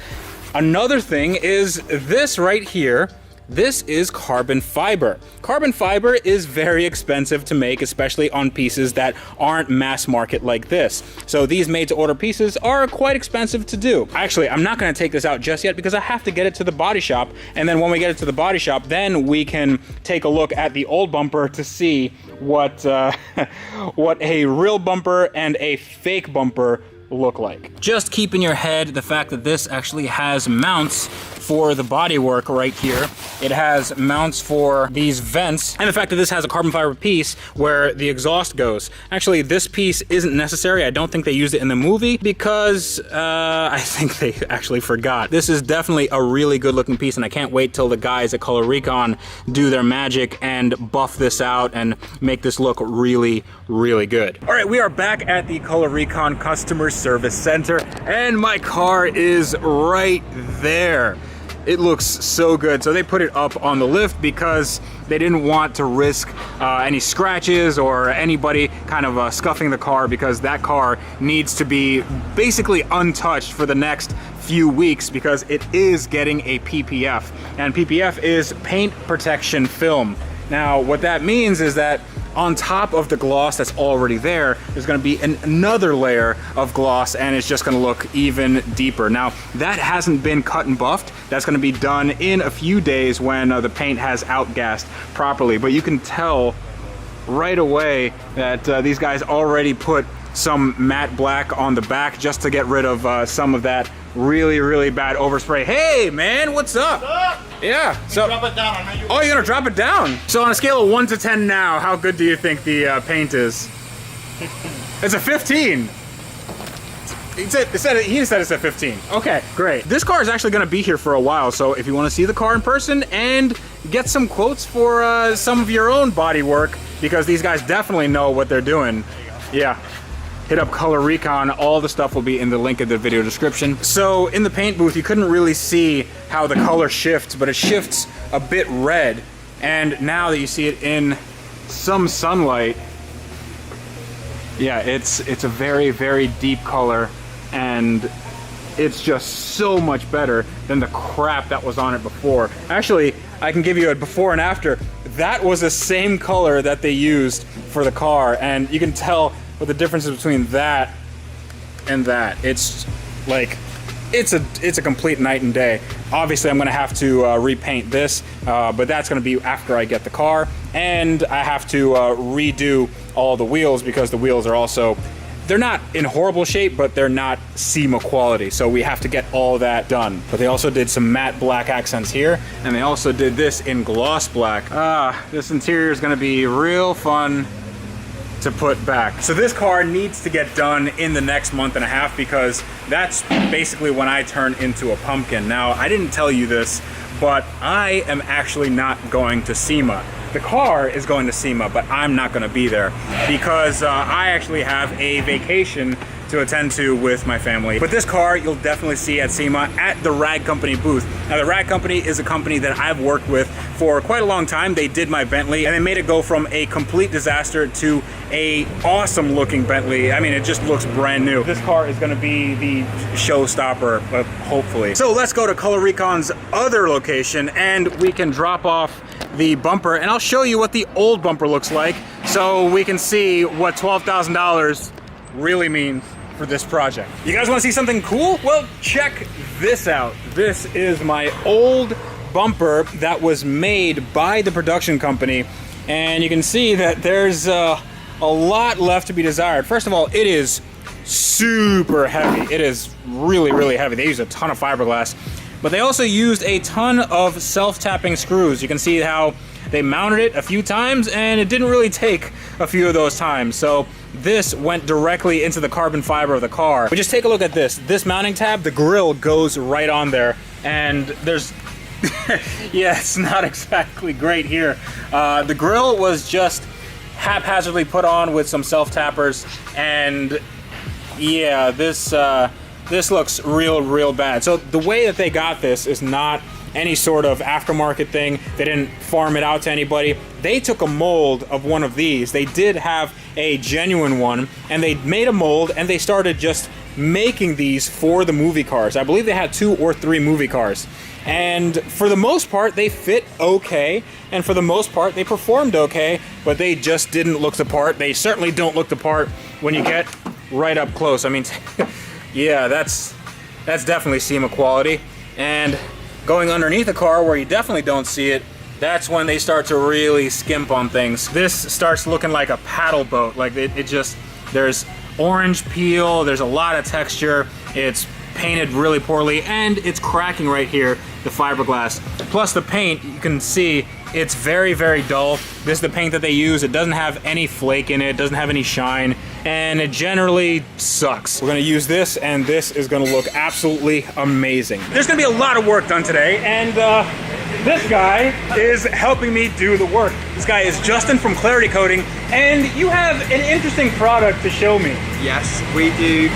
Another thing is this right here. This is carbon fiber. Carbon fiber is very expensive to make, especially on pieces that aren't mass market like this. So these made to order pieces are quite expensive to do. Actually, I'm not gonna take this out just yet because I have to get it to the body shop. And then when we get it to the body shop, then we can take a look at the old bumper to see what, what a real bumper and a fake bumper look like. Just keep in your head the fact that this actually has mounts for the bodywork right here. It has mounts for these vents, and the fact that this has a carbon fiber piece where the exhaust goes. Actually, this piece isn't necessary. I don't think they used it in the movie because I think they actually forgot. This is definitely a really good looking piece, and I can't wait till the guys at Color Recon do their magic and buff this out and make this look really, really good. All right, we are back at the Color Recon Customer Service Center, and my car is right there. It looks so good. So they put it up on the lift because they didn't want to risk any scratches or anybody kind of scuffing the car, because that car needs to be basically untouched for the next few weeks because it is getting a PPF, and PPF is paint protection film. Now, what that means is that on top of the gloss that's already there, there's gonna be another layer of gloss, and it's just gonna look even deeper. Now, that hasn't been cut and buffed. That's gonna be done in a few days when the paint has outgassed properly. But you can tell right away that these guys already put some matte black on the back just to get rid of some of that really, really bad overspray. Hey man, what's up? Yeah, so drop it down. I know you. Oh, you're gonna drop it down? So on a scale of 1 to 10 now, how good do you think the paint is? 15. It's a 15. He said it's a 15. Okay, great. This car is actually gonna be here for a while, so if you wanna see the car in person and get some quotes for some of your own body work, because these guys definitely know what they're doing. Yeah. Hit up Color Recon. All the stuff will be in the link in the video description. So in the paint booth, you couldn't really see how the color shifts, but it shifts a bit red. And now that you see it in some sunlight, yeah, it's a very, very deep color, and it's just so much better than the crap that was on it before. Actually, I can give you a before and after. That was the same color that they used for the car, and you can tell what the difference is between that and that. It's like, it's a complete night and day. Obviously, I'm gonna have to repaint this, but that's gonna be after I get the car, and I have to redo all the wheels because the wheels are also, they're not in horrible shape, but they're not SEMA quality, so we have to get all that done. But they also did some matte black accents here, and they also did this in gloss black. This interior is gonna be real fun to put back. So this car needs to get done in the next month and a half because that's basically when I turn into a pumpkin. Now, I didn't tell you this, but I am actually not going to SEMA. The car is going to SEMA, but I'm not gonna be there because I actually have a vacation to attend to with my family. But this car you'll definitely see at SEMA at the Rag Company booth. Now the Rag Company is a company that I've worked with for quite a long time. They did my Bentley and they made it go from a complete disaster to a awesome looking Bentley. I mean, it just looks brand new. This car is gonna be the showstopper, hopefully. So let's go to Color Recon's other location and we can drop off the bumper and I'll show you what the old bumper looks like so we can see what $12,000 really means for this project. You guys want to see something cool? Well, check this out. This is my old bumper that was made by the production company, and you can see that there's a lot left to be desired. First of all, it is super heavy. It is really, really heavy. They use a ton of fiberglass, but they also used a ton of self-tapping screws. You can see how they mounted it a few times and it didn't really take a few of those times. So this went directly into the carbon fiber of the car. But just take a look at this. This mounting tab, the grill goes right on there, and there's, yeah, it's not exactly great here. The grill was just haphazardly put on with some self-tappers, and yeah, this looks real bad. So the way that they got this is not any sort of aftermarket thing. They didn't farm it out to anybody. They took a mold of one of these. They did have a genuine one, and they made a mold and they started just making these for the movie cars. I believe they had 2 or 3 movie cars. And for the most part, they fit okay. And for the most part, they performed okay, but they just didn't look the part. They certainly don't look the part when you get right up close. I mean, yeah, that's definitely SEMA quality. And going underneath the car where you definitely don't see it, that's when they start to really skimp on things. This starts looking like a paddle boat. Like it just, there's orange peel, there's a lot of texture, it's painted really poorly, and it's cracking right here, the fiberglass. Plus the paint, you can see it's very dull. This is the paint that they use. It doesn't have any flake in it, doesn't have any shine, and it generally sucks. We're gonna use this, and this is gonna look absolutely amazing. There's gonna be a lot of work done today, and this guy is helping me do the work. This guy is Justin from Clarity Coating, and you have an interesting product to show me. Yes, we do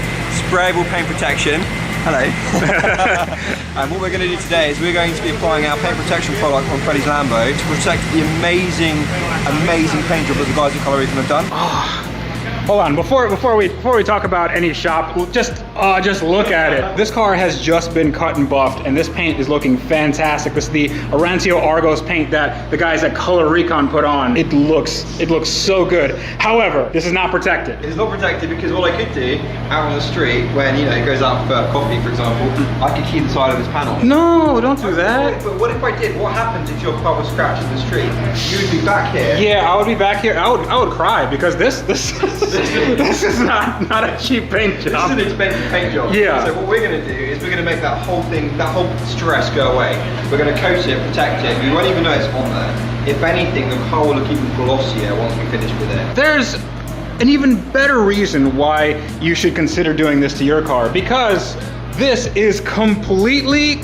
sprayable paint protection. Hello. And what we're going to do today is we're going to be applying our paint protection product on Freddie's Lambo to protect the amazing paint job that the guys at Color Recon have done. Hold on, before we talk about any shop, just look at it. This car has just been cut and buffed, and this paint is looking fantastic. This is the Arantio Argos paint that the guys at Color Recon put on. It looks so good. However, this is not protected. It's not protected because what I could do out on the street when it goes out for coffee, for example, I could key the side of this panel. No, don't do that. But what if I did? What happens if your car was scratched in the street? You would be back here. Yeah, I would be back here. I would cry because this This is not a cheap paint job. This is an expensive paint job. Yeah. So what we're going to do is we're going to make that whole thing, that whole stress go away. We're going to coat it, protect it. You won't even know it's on there. If anything, the car will look even glossier once we finish with it. There's an even better reason why you should consider doing this to your car, because this is completely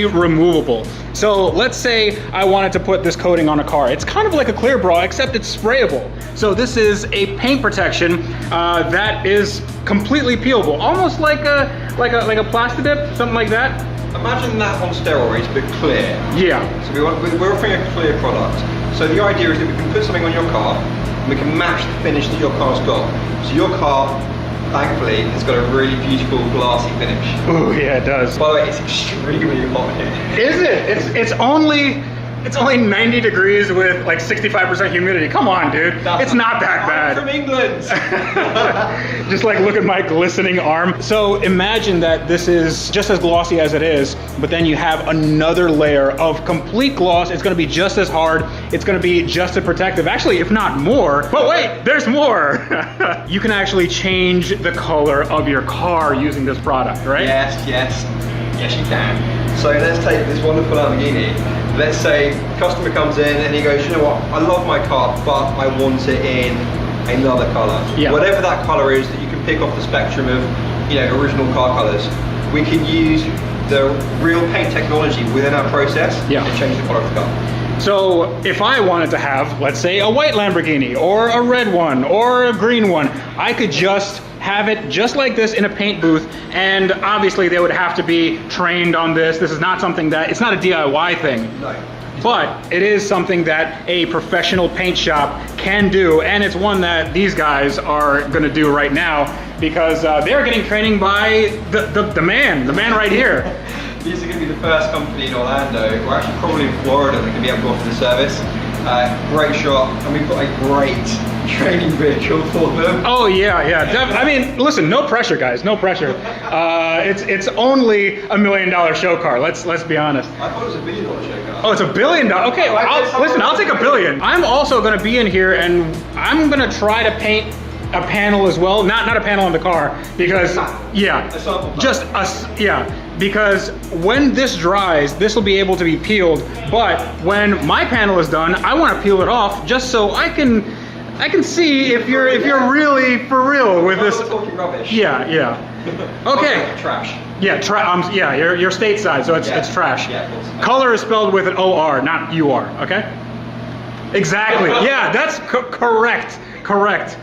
removable. So let's say I wanted to put this coating on a car. It's kind of like a clear bra, except it's sprayable. So this is a paint protection that is completely peelable, almost like a plastic dip, something like that. Imagine that on steroids, but clear. Yeah. So we're offering a clear product. So the idea is that we can put something on your car, and we can match the finish that your car's got. So your car, thankfully, it's got a really beautiful glassy finish. Oh yeah, it does. By the way, it's extremely hot here. Is it? It's only 90 degrees with like 65% humidity. Come on, dude. It's not that bad. I'm from England. Just like look at my glistening arm. So imagine that this is just as glossy as it is, but then you have another layer of complete gloss. It's gonna be just as hard. It's gonna be just as protective. Actually, if not more. But wait, there's more. You can actually change the color of your car using this product, right? Yes, you can. So let's take this wonderful Lamborghini. Let's say customer comes in and he goes, you know what, I love my car, but I want it in another color. Yeah. Whatever that color is that you can pick off the spectrum of, original car colors, we can use the real paint technology within our process to change the color of the car. So if I wanted to have, let's say, a white Lamborghini or a red one or a green one, I could just have it just like this in a paint booth, and obviously they would have to be trained on this. This is not something that, it's not a DIY thing. No. But it is something that a professional paint shop can do, and it's one that these guys are gonna do right now because they're getting training by the man right here. These are going to be the first company in Orlando, or actually probably in Florida, that can be able to offer the service. Great shop, and we've got a great training vehicle for them. Oh yeah. I mean, listen, no pressure, guys, no pressure. It's only $1 million show car. Let's be honest. I thought it was $1 billion show car. Oh, it's $1 billion. Okay, I'll take $1 billion. I'm also going to be in here, and I'm going to try to paint a panel as well, not a panel on the car, because because when this dries, this will be able to be peeled. But when my panel is done, I want to peel it off just so I can see if you're really for real with this. Talking rubbish. Yeah. Okay. Trash. Yeah, you're stateside, so it's trash. Yeah, of course. Color is spelled with an O-R, not U-R. Okay. Exactly. Yeah, that's correct. Correct.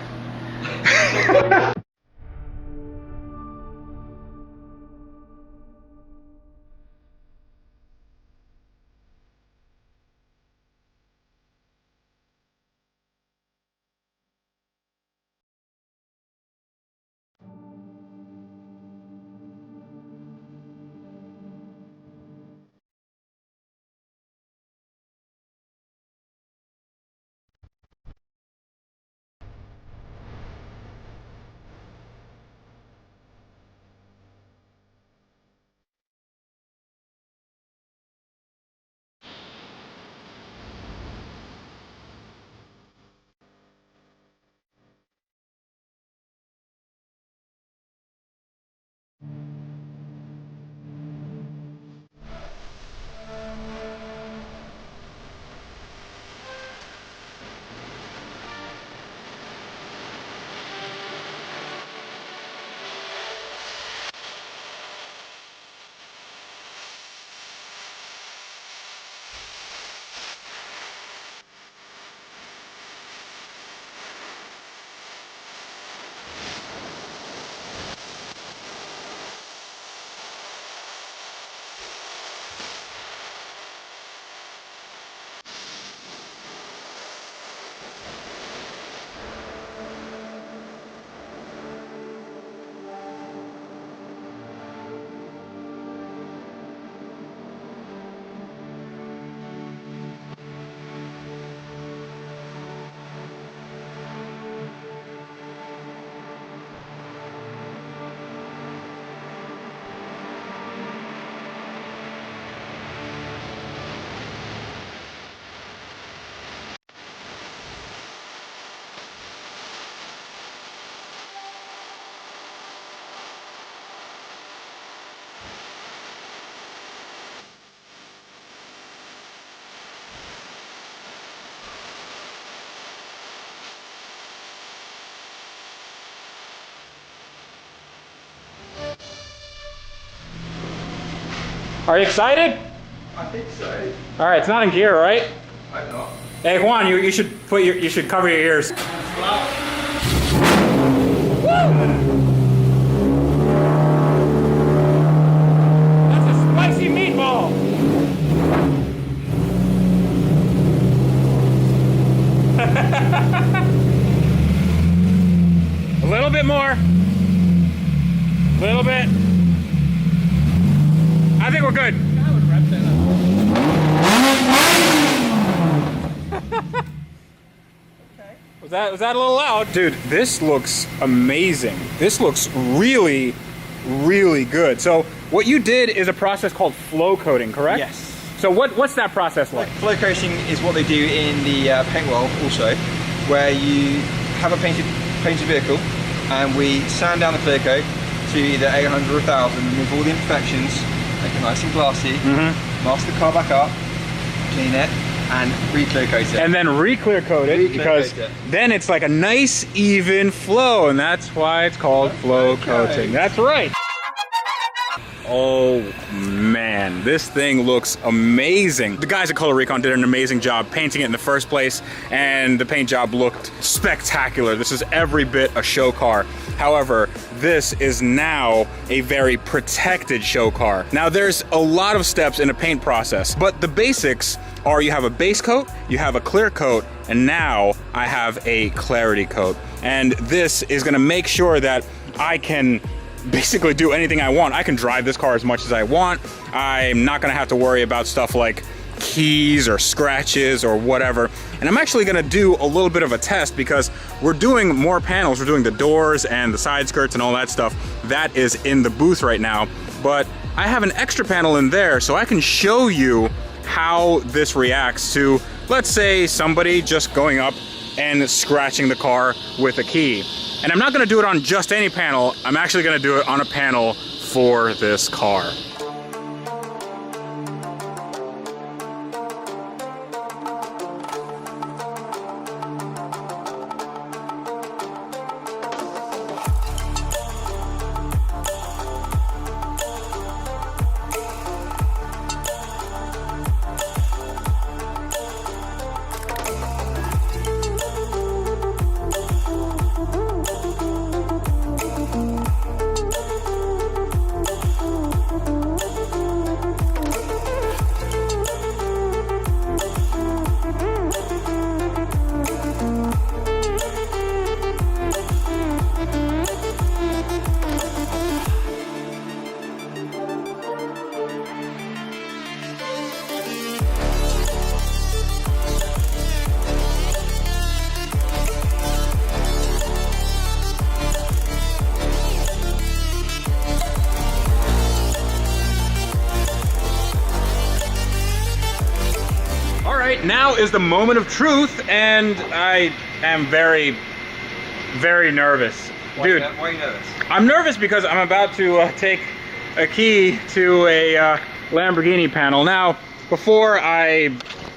Are you excited? I think so. All right, it's not in gear, right? I'm not. Hey Juan, you should cover your ears. Woo! That's a spicy meatball. A little bit more. A little bit. I think we're good. Was that a little loud? Dude, this looks amazing. This looks really, really good. So what you did is a process called flow coating, correct? Yes. So what's that process like? Flow coating is what they do in the paint world also, where you have a painted vehicle and we sand down the clear coat to either 800 or 1000, remove all the imperfections, make it nice and glassy, mask the car back up, clean it, and re-clear coat it. And then re-clear coat it because then it's like a nice even flow, and that's why it's called flow coating. That's right. Oh man, this thing looks amazing. The guys at Color Recon did an amazing job painting it in the first place, and the paint job looked spectacular. This is every bit a show car. However, this is now a very protected show car. Now there's a lot of steps in a paint process, but the basics are you have a base coat, you have a clear coat, and now I have a clarity coat. And this is gonna make sure that I can basically do anything I want. I can drive this car as much as I want. I'm not gonna have to worry about stuff like keys or scratches or whatever. And I'm actually gonna do a little bit of a test because we're doing more panels. We're doing the doors and the side skirts and all that stuff. That is in the booth right now. But I have an extra panel in there so I can show you how this reacts to, let's say, somebody just going up and scratching the car with a key. And I'm not gonna do it on just any panel, I'm actually gonna do it on a panel for this car. Now is the moment of truth, and I am very, very nervous. Dude, why are you nervous? I'm nervous because I'm about to take a key to a Lamborghini panel. Now, before I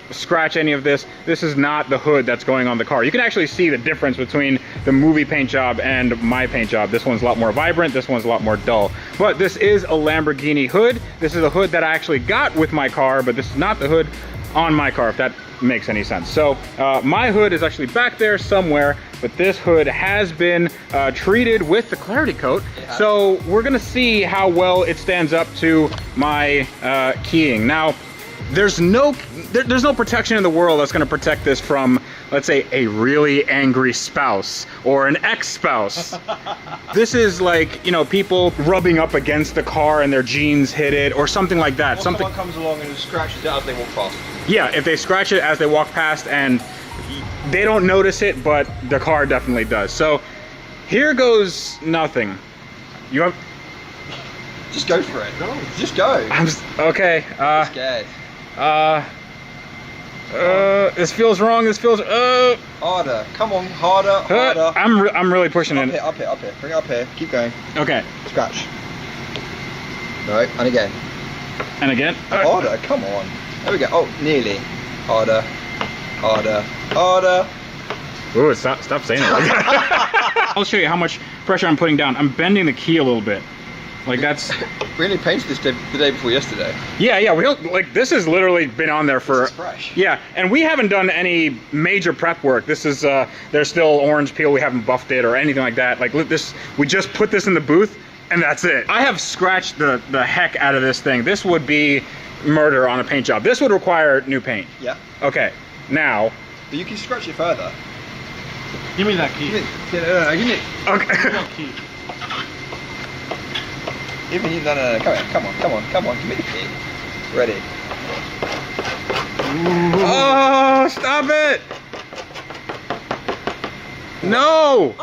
scratch any of this, this is not the hood that's going on the car. You can actually see the difference between the movie paint job and my paint job. This one's a lot more vibrant, this one's a lot more dull. But this is a Lamborghini hood. This is a hood that I actually got with my car, but this is not the hood on my car, if that makes any sense. So my hood is actually back there somewhere, but this hood has been treated with the clarity coat. So we're gonna see how well it stands up to my keying. Now, there's no protection in the world that's gonna protect this from, let's say, a really angry spouse or an ex-spouse. This is like, you know, people rubbing up against the car and their jeans hit it or something like that. Or someone comes along and scratches it as they walk past. Yeah, if they scratch it as they walk past and they don't notice it, but the car definitely does. So here goes nothing. You have... Just go for it. No, just go. Okay. I'm scared. This feels wrong. This feels harder. Come on, harder, harder. I'm really pushing it. Up here. Bring it up here. Keep going. Okay. Scratch. No, and again. And again. Harder. Come on. There we go. Oh, nearly. Harder. Harder. Harder. Ooh, stop saying it like that. I'll show you how much pressure I'm putting down. I'm bending the key a little bit. Like that's. We only painted this the day before yesterday. Yeah, we don't like this has literally been on there for. This is fresh. Yeah, and we haven't done any major prep work. This is there's still orange peel. We haven't buffed it or anything like that. Like this, we just put this in the booth and that's it. I have scratched the heck out of this thing. This would be murder on a paint job. This would require new paint. Yeah. Okay, now. But you can scratch it further. Give me that key. Give me. Okay. Give me that key. Even no. Come on. Give me the key. Ready. Ooh. Oh, stop it! No!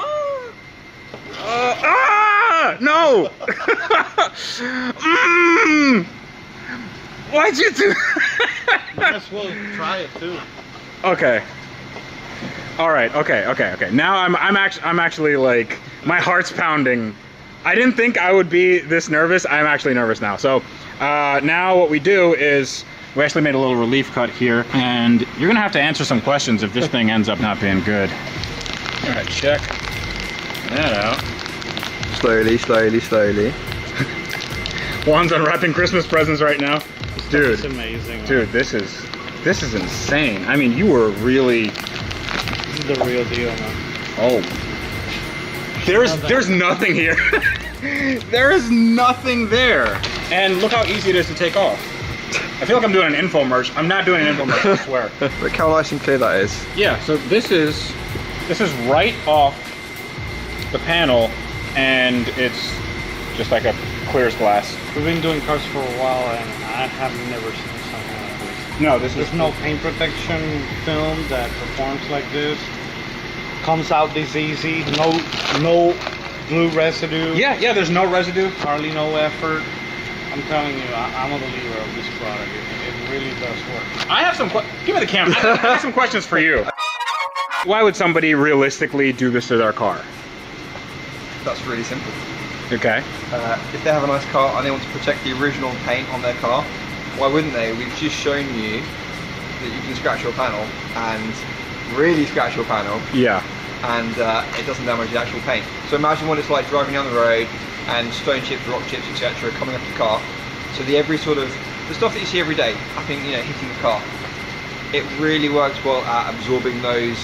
No! Why'd you do that? Might as well try it too. Okay. All right. Okay. Now I'm actually like my heart's pounding. I didn't think I would be this nervous. I'm actually nervous now. So now what we do is we actually made a little relief cut here, and you're gonna have to answer some questions if this thing ends up not being good. All right, check that out. Slowly. Juan's unwrapping Christmas presents right now. Dude, it's amazing. Dude, this is insane. I mean, you were really. This is the real deal, man. Oh. There's nothing here. There is nothing there. And look how easy it is to take off. I feel like I'm doing an infomercial. I'm not doing an infomercial, I swear. Look how nice and clear that is. Yeah, so this is right off the panel, and it's just like a clear as glass. We've been doing cars for a while, and I have never seen something like this. No, there's no paint protection film that performs like this. Comes out this easy. No glue residue. Yeah, there's no residue. Hardly no effort. I'm telling you, I'm a believer of this product. It really does work. I have some give me the camera. I have some questions for you. Why would somebody realistically do this to their car? That's really simple. Okay. If they have a nice car and they want to protect the original paint on their car, why wouldn't they? We've just shown you that you can scratch your panel and really scratch your panel. Yeah. And it doesn't damage the actual paint. So imagine what it's like driving down the road and stone chips, rock chips, etc. coming up the car. So the stuff that you see every day, I think, hitting the car, it really works well at absorbing those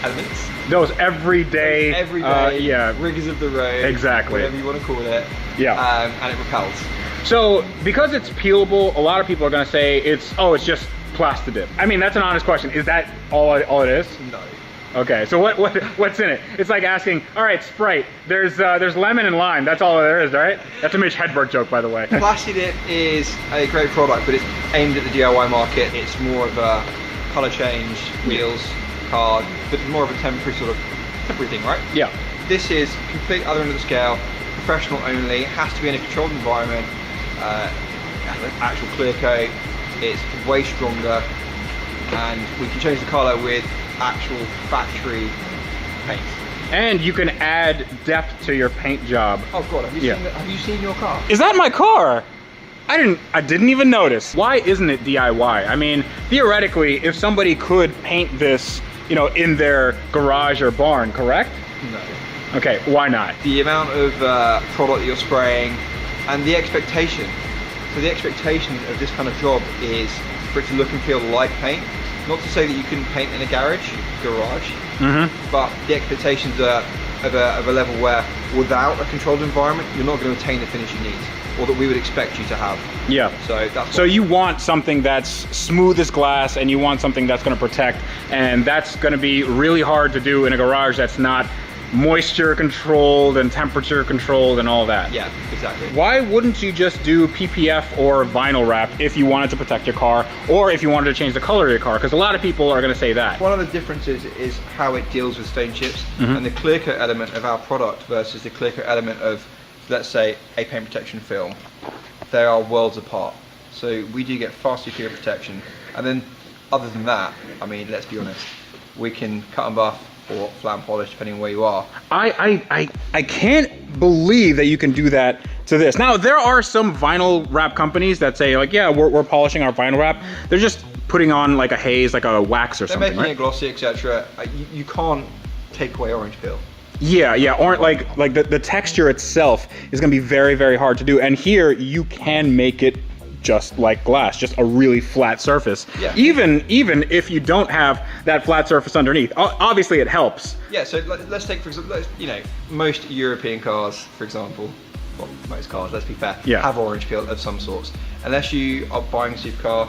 elements. Those everyday yeah, riggers of the road. Exactly. Whatever you want to call it. Yeah. And it repels. So because it's peelable, a lot of people are going to say it's just Plastidip. I mean, that's an honest question. Is that all it is? No. Okay, so what's in it? It's like asking, all right, Sprite, there's lemon and lime, that's all there is, right? That's a Mitch Hedberg joke, by the way. Plastidip is a great product, but it's aimed at the DIY market. It's more of a color change, wheels, card, but more of a temporary thing, right? Yeah. This is complete other end of the scale, professional only, it has to be in a controlled environment, actual clear coat, it's way stronger, and we can change the color with actual factory paint. And you can add depth to your paint job. Oh god, have you seen your car? Is that my car? I didn't even notice. Why isn't it DIY? I mean, theoretically, if somebody could paint this, in their garage or barn, correct? No. Okay, why not? The amount of product you're spraying and the expectation. So the expectation of this kind of job is for it to look and feel like paint. Not to say that you couldn't paint in a garage, but the expectations are of a level where without a controlled environment, you're not going to attain the finish you need, or that we would expect you to have. Yeah. So you want something that's smooth as glass, and you want something that's going to protect, and that's going to be really hard to do in a garage that's not moisture controlled and temperature controlled and all that. Yeah, exactly. Why wouldn't you just do PPF or vinyl wrap if you wanted to protect your car, or if you wanted to change the color of your car? Because a lot of people are going to say that. One of the differences is how it deals with stone chips and the clear coat element of our product versus the clear coat element of, let's say, a paint protection film. They are worlds apart. So we do get far superior protection, and then other than that, I mean, let's be honest, we can cut and buff or flat and polish depending on where you are. I can't believe that you can do that to this. Now, there are some vinyl wrap companies that say, like, yeah, we're polishing our vinyl wrap. They're just putting on like a haze, like a wax or something, They're making right? it glossy, etc. You can't take away orange peel. Yeah, or like the texture itself is gonna be very, very hard to do. And here you can make it just like glass, just a really flat surface. Yeah. Even if you don't have that flat surface underneath, obviously it helps. Yeah, so let's take, for example, you know, most European cars, for example, well, most cars, let's be fair, have orange peel of some sorts, unless you are buying a supercar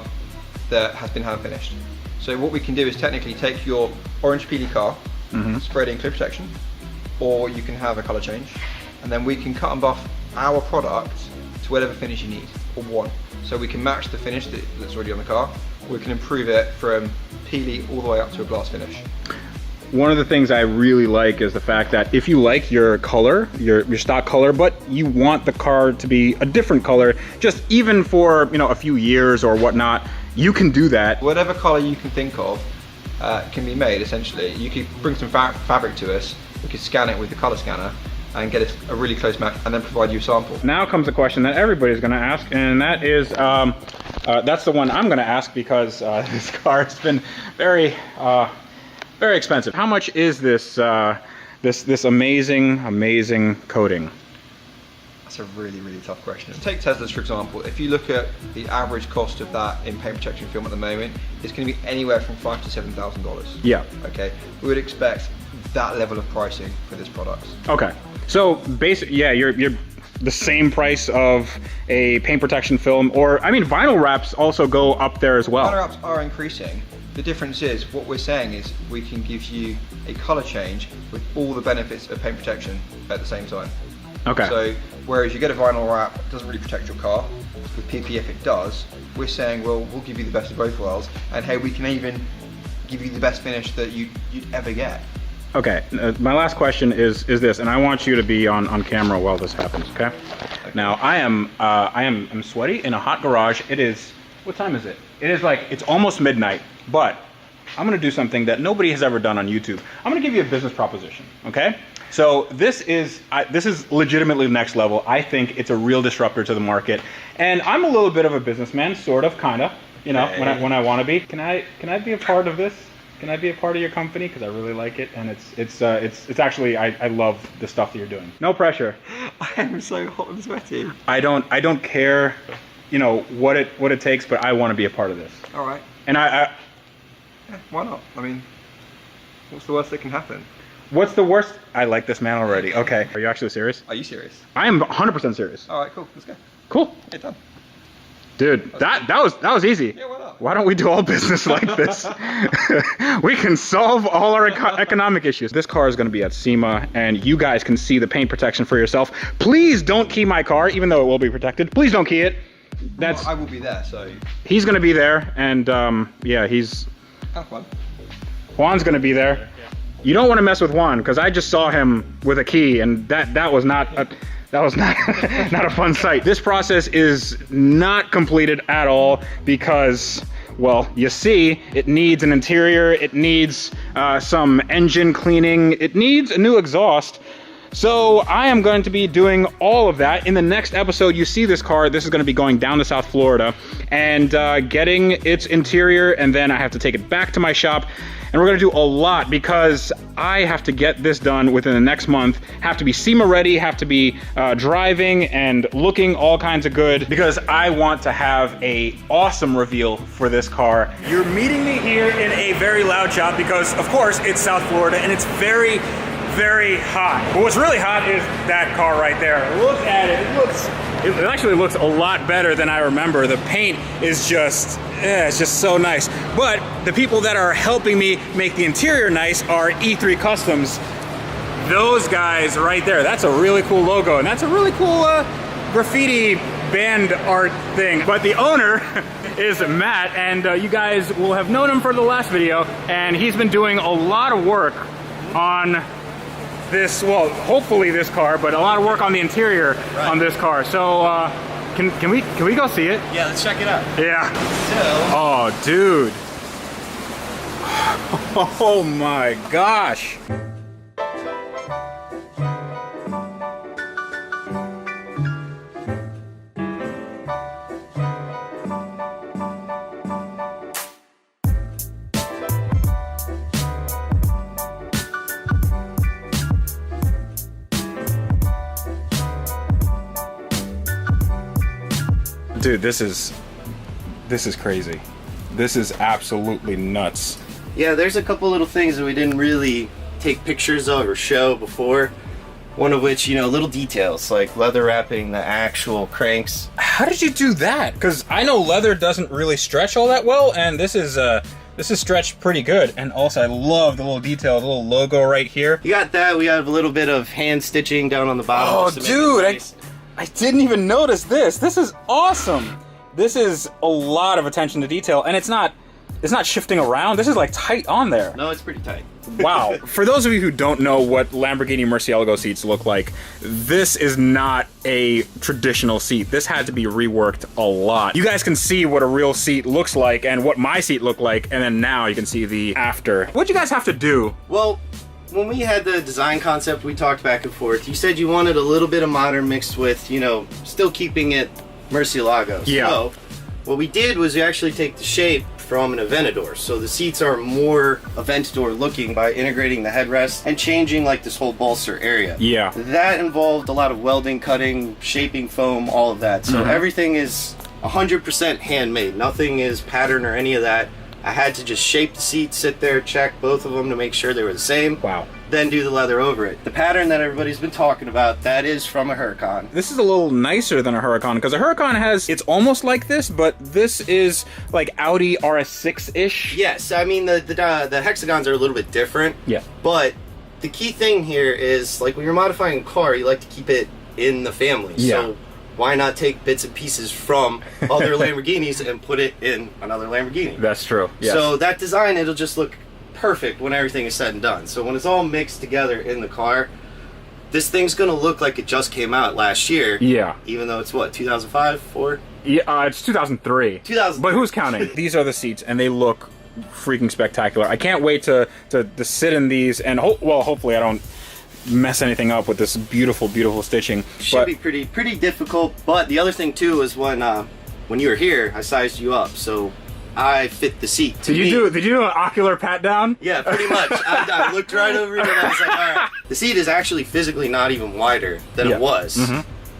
that has been hand finished. So what we can do is technically take your orange peely car, spray it in clear protection, or you can have a colour change, and then we can cut and buff our product to whatever finish you need, or want. So we can match the finish that's already on the car, or we can improve it from peely all the way up to a glass finish. One of the things I really like is the fact that if you like your color, your stock color, but you want the car to be a different color, just even for, you know, a few years or whatnot, you can do that. Whatever color you can think of can be made, essentially. You could bring some fabric to us, we could scan it with the color scanner, and get a really close match, and then provide you a sample. Now comes the question that everybody's gonna ask, and that is, that's the one I'm gonna ask because this car has been very expensive. How much is this, this amazing coating? That's a really, really tough question. Take Teslas, for example. If you look at the average cost of that in paint protection film at the moment, it's gonna be anywhere from $5,000 to $7,000. Yeah. Okay, we would expect that level of pricing for this product. Okay. So basically, yeah, you're the same price of a paint protection film, or I mean, vinyl wraps also go up there as well. Vinyl wraps are increasing. The difference is, what we're saying is we can give you a color change with all the benefits of paint protection at the same time. Okay. So whereas you get a vinyl wrap, it doesn't really protect your car. With PPF it does. We're saying, well, we'll give you the best of both worlds, and hey, we can even give you the best finish that you'd ever get. Okay, my last question is this, and I want you to be on camera while this happens, okay? Now, I'm sweaty in a hot garage. It is, what time is it? It is like, it's almost midnight, but I'm gonna do something that nobody has ever done on YouTube. I'm gonna give you a business proposition, okay? So this is legitimately next level. I think it's a real disruptor to the market, and I'm a little bit of a businessman, sort of, kinda, you know, when I wanna be. Can I be a part of this? Can I be a part of your company? Because I really like it, and it's actually, I love the stuff that you're doing. No pressure. I am so hot and sweaty. I don't care, you know, what it takes, but I want to be a part of this. All right. And yeah, why not? I mean, what's the worst that can happen? What's the worst? I like this man already. Okay. Are you actually serious? Are you serious? I am 100% serious. All right, cool. Let's go. Cool. Yeah, done. Dude, that was easy. Yeah, why not? Why don't we do all business like this? We can solve all our economic issues. This car is going to be at SEMA, and you guys can see the paint protection for yourself. Please don't key my car, even though it will be protected. Please don't key it. Well, I will be there, so. He's going to be there, and yeah, he's. Have fun. Juan's going to be there. You don't want to mess with Juan, because I just saw him with a key, and that was not a. That was not a fun sight. This process is not completed at all because, well, you see, it needs an interior, it needs some engine cleaning, it needs a new exhaust. So I am going to be doing all of that. In the next episode, you see this car, this is gonna be going down to South Florida and getting its interior, and then I have to take it back to my shop. And we're gonna do a lot because I have to get this done within the next month, have to be SEMA ready, have to be driving and looking all kinds of good, because I want to have a awesome reveal for this car. You're meeting me here in a very loud shop because, of course, it's South Florida and it's very, very hot. But what's really hot is that car right there. Look at it. It actually looks a lot better than I remember. The paint is just, it's just so nice. But the people that are helping me make the interior nice are E3 Customs. Those guys right there, that's a really cool logo, and that's a really cool graffiti band art thing. But the owner is Matt, and you guys will have known him for the last video, and he's been doing a lot of work on this, well, hopefully this car, but a lot of work on the interior on this car. So can we go see it? Yeah, let's check it out. Yeah. So, oh, dude. Oh my gosh. Dude, this is crazy. This is absolutely nuts. Yeah, there's a couple little things that we didn't really take pictures of or show before. One of which, you know, little details like leather wrapping the actual cranks. How did you do that? Because I know leather doesn't really stretch all that well, and this is stretched pretty good. And also, I love the little detail, the little logo right here. You got that. We have a little bit of hand stitching down on the bottom. Oh, dude, I didn't even notice this. This is awesome. This is a lot of attention to detail, and it's not shifting around. This is like tight on there. No, it's pretty tight. Wow. For those of you who don't know what Lamborghini Murcielago seats look like, this is not a traditional seat. This had to be reworked a lot. You guys can see what a real seat looks like and what my seat looked like, and then now you can see the after. What'd you guys have to do? Well, when we had the design concept, we talked back and forth. You said you wanted a little bit of modern mixed with, you know, still keeping it Murcielago. Yeah. So what we did was we actually take the shape from an Aventador. So the seats are more Aventador looking by integrating the headrest and changing like this whole bolster area. Yeah. That involved a lot of welding, cutting, shaping foam, all of that. So everything is 100% handmade. Nothing is pattern or any of that. I had to just shape the seat, sit there, check both of them to make sure they were the same. Wow. Then do the leather over it. The pattern that everybody's been talking about, that is from a Huracan. This is a little nicer than a Huracan, because a Huracan it's almost like this, but this is like Audi RS6-ish. Yes, I mean the hexagons are a little bit different. Yeah. But the key thing here is, like when you're modifying a car, you like to keep it in the family. Yeah. So why not take bits and pieces from other Lamborghinis and put it in another Lamborghini? That's true. Yes. So that design, it'll just look perfect when everything is said and done. So when it's all mixed together in the car, this thing's gonna look like it just came out last year. Yeah. Even though it's what, 2005, 4? Yeah, it's 2003. 2003. But who's counting? These are the seats, and they look freaking spectacular. I can't wait to sit in these, and hopefully I don't mess anything up with this beautiful, beautiful stitching. Should be pretty difficult. But the other thing too is when you were here, I sized you up, so I fit the seat. Did you do an ocular pat down? Yeah, pretty much. I looked right over it and I was like, all right. The seat is actually physically not even wider than it was.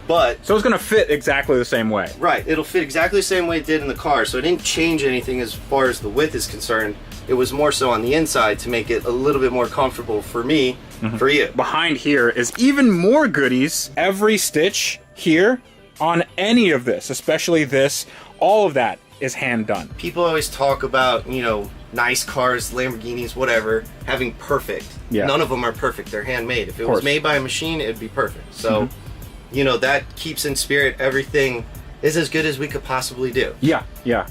But so it's gonna fit exactly the same way. Right, it'll fit exactly the same way it did in the car. So it didn't change anything as far as the width is concerned. It was more so on the inside to make it a little bit more comfortable for me, for you. Behind here is even more goodies. Every stitch here on any of this, especially this, all of that is hand done. People always talk about, you know, nice cars, Lamborghinis, whatever, having perfect. Yeah. None of them are perfect. They're handmade. If it was made by a machine, it'd be perfect. So, you know, that keeps in spirit everything is as good as we could possibly do. Yeah, yeah.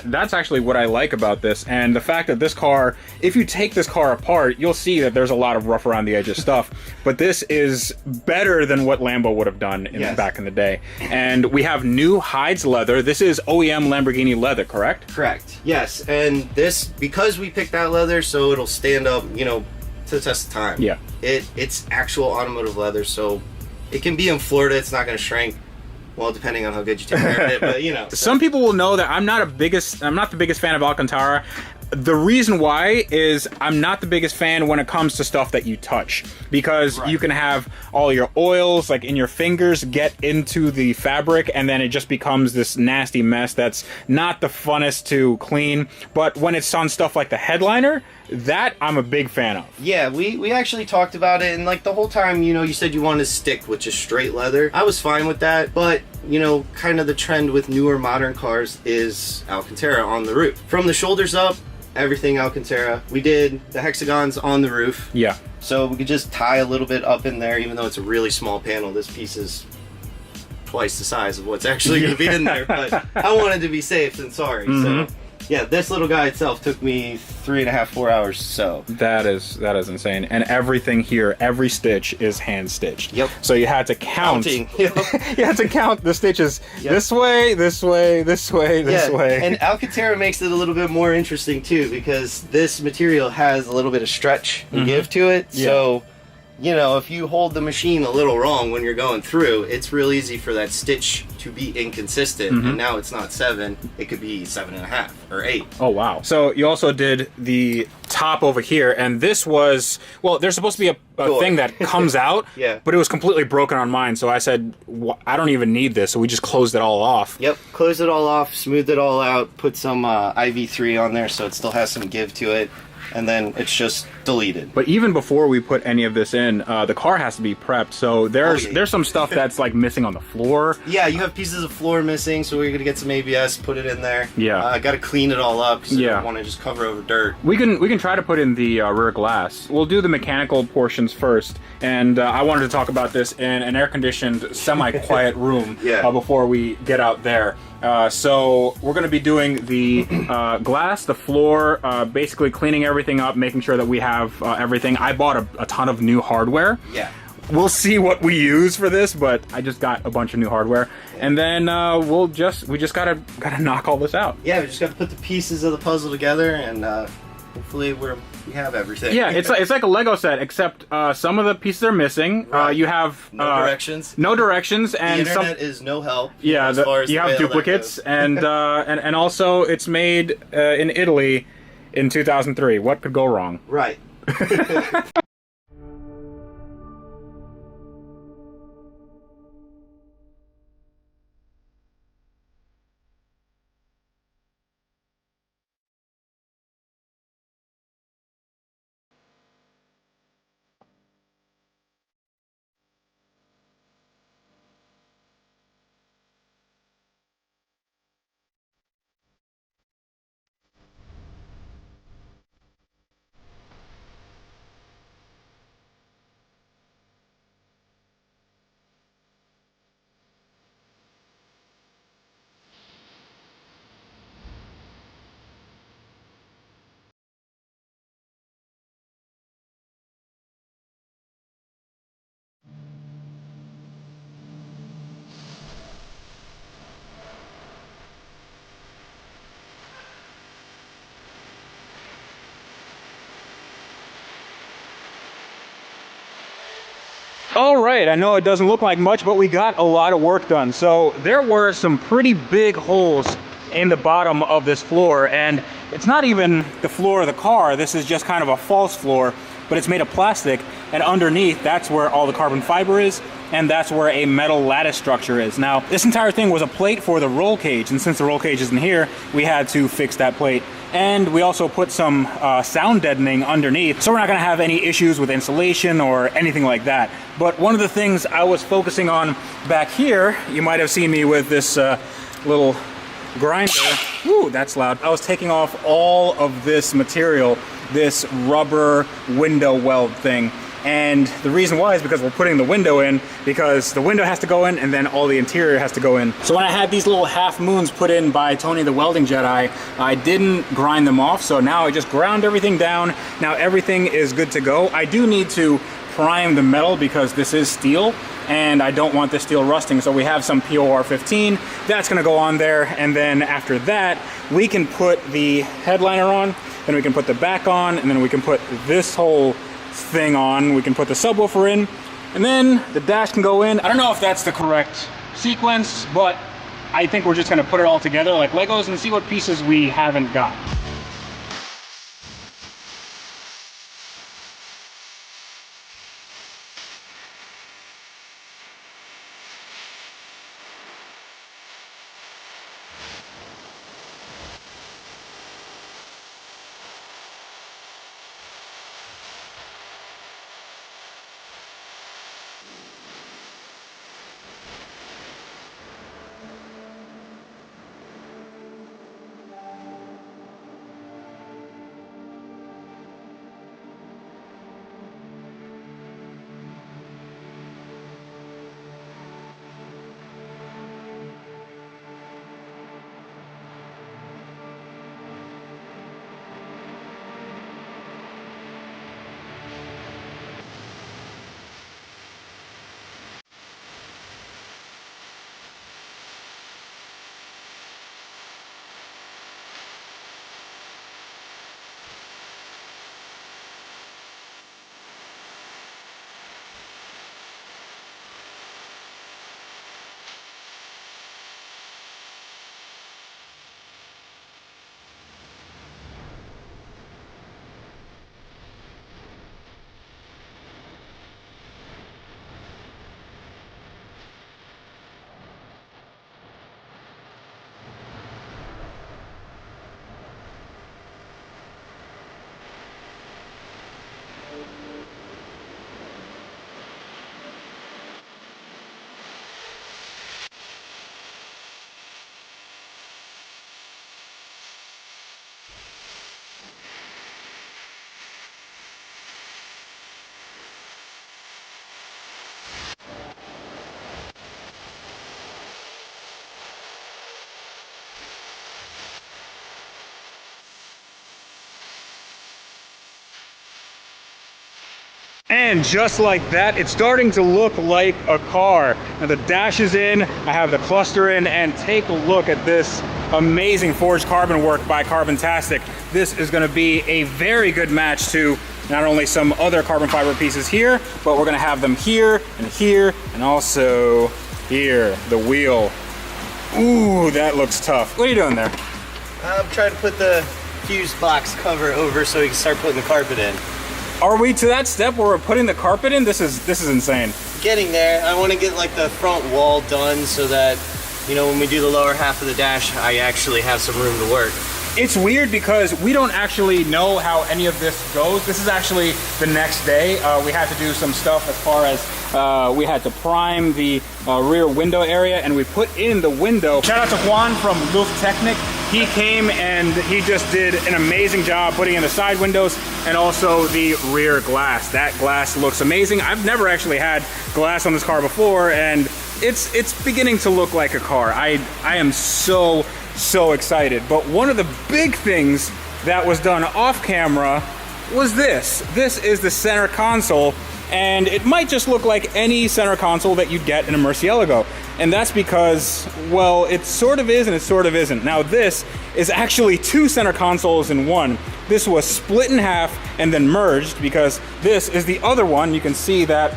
That's actually what I like about this, and the fact that this car, if you take this car apart, you'll see that there's a lot of rough around the edges stuff, but this is better than what Lambo would have done back in the day. And we have new hides leather. This is OEM Lamborghini leather, correct? Correct. Yes, and this, because we picked that leather, so it'll stand up, you know, to the test of time. Yeah. It's actual automotive leather, so it can be in Florida. It's not going to shrink. Well, depending on how good you take care of it, but you know. Some people will know that I'm not the biggest fan of Alcantara. The reason why is I'm not the biggest fan when it comes to stuff that you touch, because you can have all your oils like in your fingers get into the fabric, and then it just becomes this nasty mess that's not the funnest to clean. But when it's on stuff like the headliner, that I'm a big fan of. Yeah, we actually talked about it, and like the whole time, you know, you said you wanted to stick with just straight leather. I was fine with that, but you know, kind of the trend with newer modern cars is Alcantara on the roof. From the shoulders up, everything Alcantara. We did the hexagons on the roof. Yeah. So we could just tie a little bit up in there, even though it's a really small panel. This piece is twice the size of what's actually going to be in there, but I wanted to be safe than sorry. So yeah, this little guy itself took me 3.5, 4 hours to sew. That is insane. And everything here, every stitch is hand stitched. Yep. So you had to count. Counting. You had to count the stitches this way, this way, this way, this way. And Alcantara makes it a little bit more interesting too, because this material has a little bit of stretch and give to it. So you know, if you hold the machine a little wrong when you're going through, it's real easy for that stitch to be inconsistent. And now it's not 7, it could be 7.5 or 8. Oh wow. So you also did the top over here, and this was, well, there's supposed to be a thing that comes out, yeah, but it was completely broken on mine, so I said, I don't even need this, so we just closed it all off. Yep, closed it all off, smoothed it all out, put some IV3 on there so it still has some give to it, and then it's just deleted. But even before we put any of this in, the car has to be prepped, so there's some stuff that's like missing on the floor. Yeah, you have pieces of floor missing, so we're gonna get some ABS, put it in there. Yeah. I gotta clean it all up because I don't want to just cover over dirt. We can try to put in the rear glass. We'll do the mechanical portions first, and I wanted to talk about this in an air-conditioned, semi-quiet room before we get out there. So we're going to be doing the glass, the floor, basically cleaning everything up, making sure that we have everything. I bought a ton of new hardware. Yeah. We'll see what we use for this, but I just got a bunch of new hardware, and then we just gotta knock all this out. Yeah, we just gotta put the pieces of the puzzle together, and hopefully we have everything. Yeah, it's like a Lego set, except some of the pieces are missing. Right. You have no directions. No directions, and the internet is no help. Yeah, as far as you have duplicates, and and also it's made in Italy in 2003. What could go wrong? Right. All right, I know it doesn't look like much, but we got a lot of work done. So there were some pretty big holes in the bottom of this floor, and it's not even the floor of the car. This is just kind of a false floor, but it's made of plastic, and underneath, that's where all the carbon fiber is, and that's where a metal lattice structure is. Now, this entire thing was a plate for the roll cage, and since the roll cage isn't here, we had to fix that plate. And we also put some sound deadening underneath, so we're not gonna have any issues with insulation or anything like that. But one of the things I was focusing on back here, you might have seen me with this little grinder. Ooh, that's loud. I was taking off all of this material, this rubber window weld thing. And the reason why is because we're putting the window in, because the window has to go in and then all the interior has to go in. So when I had these little half moons put in by Tony the Welding Jedi, I didn't grind them off, so now I just ground everything down. Now everything is good to go. I do need to prime the metal because this is steel and I don't want this steel rusting, so we have some POR 15. That's gonna go on there, and then after that, we can put the headliner on, then we can put the back on, and then we can put this whole thing on. We can put the subwoofer in, and then the dash can go in. I don't know if that's the correct sequence, but I think we're just gonna put it all together like Legos and see what pieces we haven't got. And just like that, it's starting to look like a car. Now the dash is in, I have the cluster in, and take a look at this amazing forged carbon work by Carbontastic. This is gonna be a very good match to not only some other carbon fiber pieces here, but we're gonna have them here, and also here, the wheel. Ooh, that looks tough. What are you doing there? I'm trying to put the fuse box cover over so we can start putting the carpet in. Are we to that step where we're putting the carpet in? This is insane. Getting there. I want to get like the front wall done so that, you know, when we do the lower half of the dash, I actually have some room to work. It's weird because we don't actually know how any of this goes. This is actually the next day. We had to do some stuff as far as we had to prime the rear window area, and we put in the window. Shout out to Juan from Luft Technik. He came and he just did an amazing job putting in the side windows and also the rear glass. That glass looks amazing. I've never actually had glass on this car before, and it's beginning to look like a car. I am so excited. But one of the big things that was done off camera was this. This is the center console, and it might just look like any center console that you'd get in a Murcielago. And that's because, well, it sort of is and it sort of isn't. Now this is actually two center consoles in one. This was split in half and then merged because this is the other one. You can see that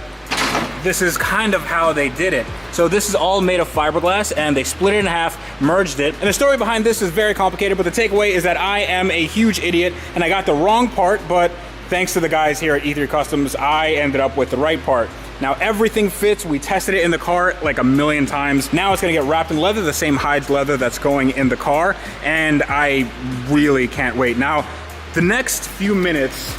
this is kind of how they did it. So this is all made of fiberglass, and they split it in half, merged it. And the story behind this is very complicated, but the takeaway is that I am a huge idiot and I got the wrong part, but thanks to the guys here at E3 Customs, I ended up with the right part. Now everything fits. We tested it in the car like a million times. Now it's gonna get wrapped in leather, the same Hides leather that's going in the car, and I really can't wait. Now, the next few minutes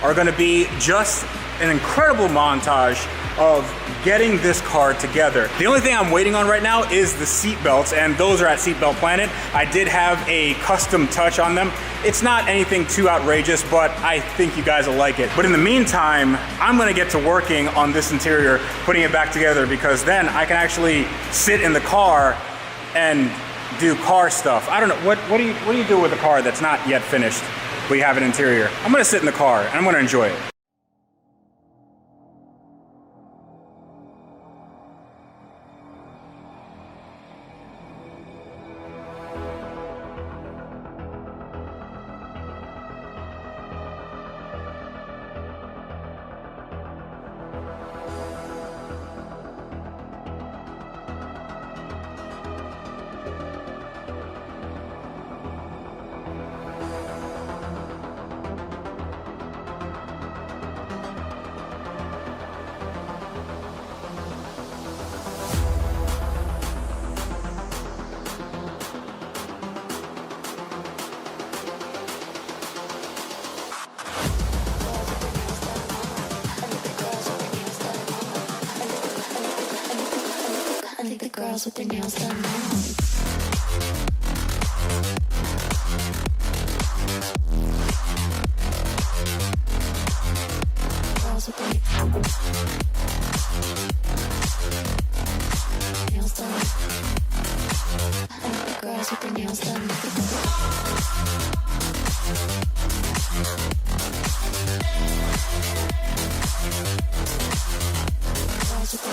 are gonna be just an incredible montage of getting this car together. The only thing I'm waiting on right now is the seat belts, and those are at Seatbelt Planet. I did have a custom touch on them. It's not anything too outrageous, but I think you guys will like it. But in the meantime, I'm gonna get to working on this interior, putting it back together, because then I can actually sit in the car and do car stuff. I don't know, what do you do with a car that's not yet finished, but you have an interior? I'm gonna sit in the car and I'm gonna enjoy it. I think the girls with their nails done now. Girls with their nails done. I think the girls with their nails done. Girls with their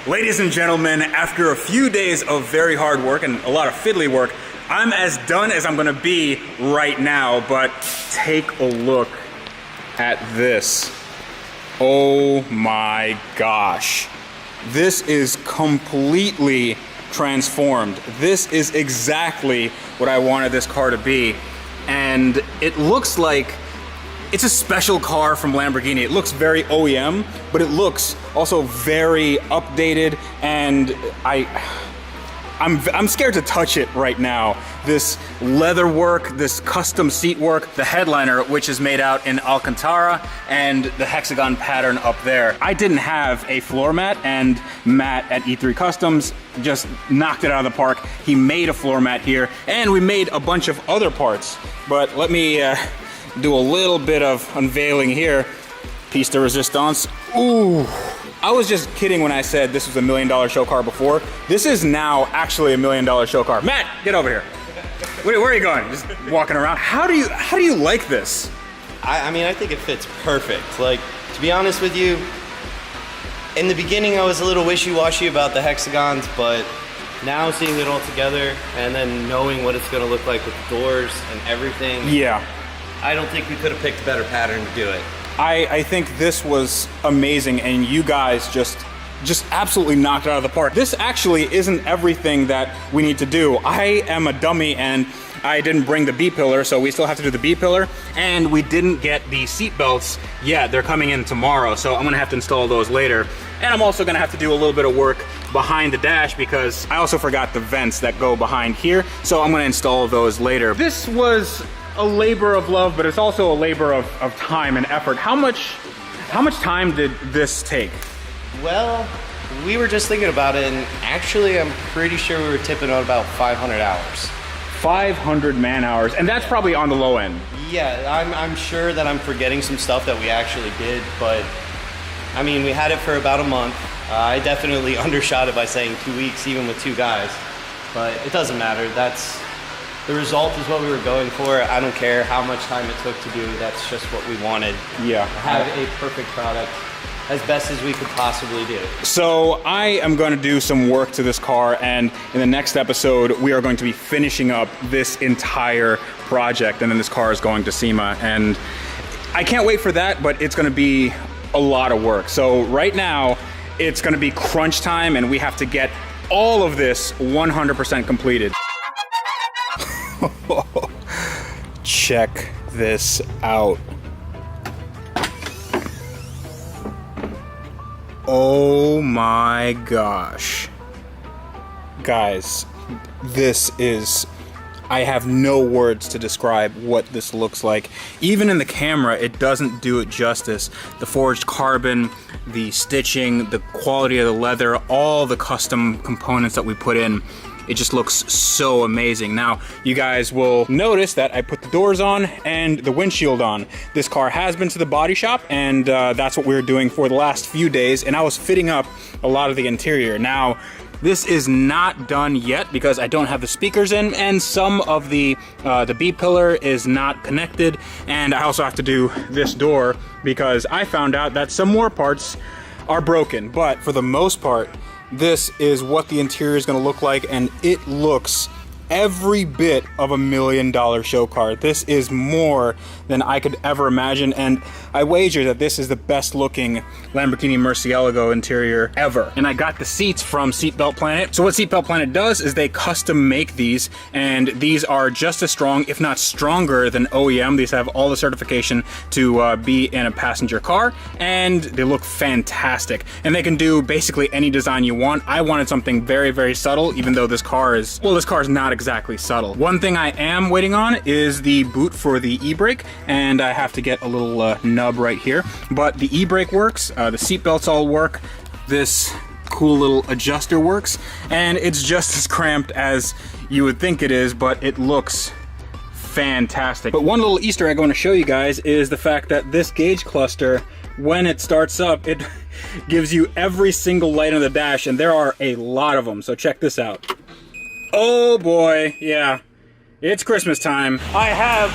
Ladies and gentlemen, after a few days of very hard work and a lot of fiddly work, I'm as done as I'm gonna be right now, but take a look at this. Oh my gosh. This is completely transformed. This is exactly what I wanted this car to be. And it looks like it's a special car from Lamborghini. It looks very OEM, but it looks also very updated, and I'm scared to touch it right now. This leather work, this custom seat work, the headliner, which is made out in Alcantara, and the hexagon pattern up there. I didn't have a floor mat, and Matt at E3 Customs just knocked it out of the park. He made a floor mat here, and we made a bunch of other parts. But let me do a little bit of unveiling here. Piece de resistance. Ooh. I was just kidding when I said this was $1 million show car before. This is now actually $1 million show car. Matt, get over here. Where are you going? Just walking around. How do you like this? I mean, I think it fits perfect. Like, to be honest with you, in the beginning I was a little wishy-washy about the hexagons, but now seeing it all together and then knowing what it's gonna look like with the doors and everything. Yeah. I don't think we could have picked a better pattern to do it. I think this was amazing, and you guys just absolutely knocked it out of the park. This actually isn't everything that we need to do. I am a dummy, and I didn't bring the B-pillar, so we still have to do the B-pillar, and we didn't get the seat belts yet. They're coming in tomorrow, so I'm gonna have to install those later. And I'm also gonna have to do a little bit of work behind the dash because I also forgot the vents that go behind here, so I'm gonna install those later. This was a labor of love, but it's also a labor of time and effort. How much time did this take? Well, we were just thinking about it, and actually I'm pretty sure we were tipping on about 500 hours. 500 man hours, and that's probably on the low end. Yeah, I'm sure that I'm forgetting some stuff that we actually did, but I mean, we had it for about a month. I definitely undershot it by saying 2 weeks, even with 2 guys, but it doesn't matter. The result is what we were going for. I don't care how much time it took to do. That's just what we wanted. Yeah. Have a perfect product as best as we could possibly do. So I am going to do some work to this car, and in the next episode, we are going to be finishing up this entire project, and then this car is going to SEMA, and I can't wait for that, but it's going to be a lot of work. So right now, it's going to be crunch time, and we have to get all of this 100% completed. Check this out. Oh my gosh. Guys, this is... I have no words to describe what this looks like. Even in the camera, it doesn't do it justice. The forged carbon, the stitching, the quality of the leather, all the custom components that we put in. It just looks so amazing. Now, you guys will notice that I put the doors on and the windshield on. This car has been to the body shop, and that's what we were doing for the last few days, and I was fitting up a lot of the interior. Now, this is not done yet because I don't have the speakers in, and some of the B-pillar is not connected, and I also have to do this door because I found out that some more parts are broken, but for the most part, this is what the interior is going to look like, and it looks every bit of $1 million show car. This is more than I could ever imagine, and I wager that this is the best looking Lamborghini Murcielago interior ever. And I got the seats from Seatbelt Planet. So what Seatbelt Planet does is they custom make these, and these are just as strong, if not stronger than OEM. These have all the certification to be in a passenger car, and they look fantastic. And they can do basically any design you want. I wanted something very, very subtle, even though this car is, well, this car is not exactly subtle. One thing I am waiting on is the boot for the e-brake, and I have to get a little nub right here. But the e-brake works, the seat belts all work, this cool little adjuster works, and it's just as cramped as you would think it is, but it looks fantastic. But one little Easter egg I want to show you guys is the fact that this gauge cluster, when it starts up, it gives you every single light on the dash, and there are a lot of them. So check this out. Oh boy, yeah, it's Christmas time. I have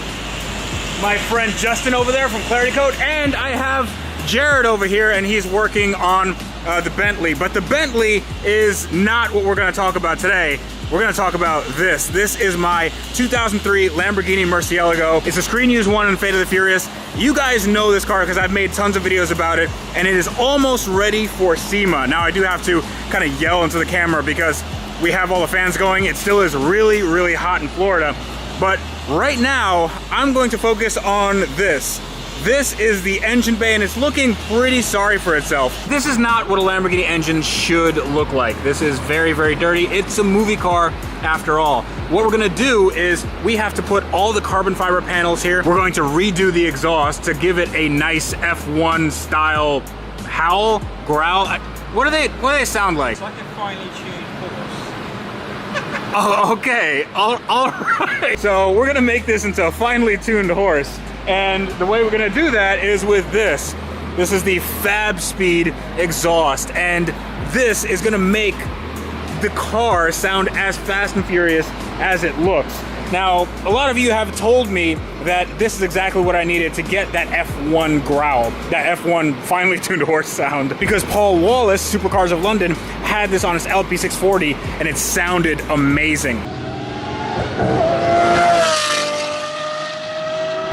my friend Justin over there from Clarity Coat, and I have Jared over here, and he's working on the Bentley, but the Bentley is not what we're gonna talk about today. We're gonna talk about this. This is my 2003 Lamborghini Murcielago. It's a screen used one in Fate of the Furious. You guys know this car because I've made tons of videos about it, and it is almost ready for SEMA. Now I do have to kind of yell into the camera because we have all the fans going. It still is really, really hot in Florida. But right now, I'm going to focus on this. This is the engine bay, and it's looking pretty sorry for itself. This is not what a Lamborghini engine should look like. This is very, very dirty. It's a movie car after all. What we're gonna do is we have to put all the carbon fiber panels here. We're going to redo the exhaust to give it a nice F1 style howl, growl. What do they sound like? It's like a finely tuned horse. Oh, okay, all right. So we're gonna make this into a finely tuned horse. And the way we're gonna do that is with this. This is the Fab Speed exhaust, and this is gonna make the car sound as fast and furious as it looks. Now, a lot of you have told me that this is exactly what I needed to get that F1 growl, that F1 finely tuned horse sound, because Paul Wallace, Supercars of London, had this on his LP640, and it sounded amazing.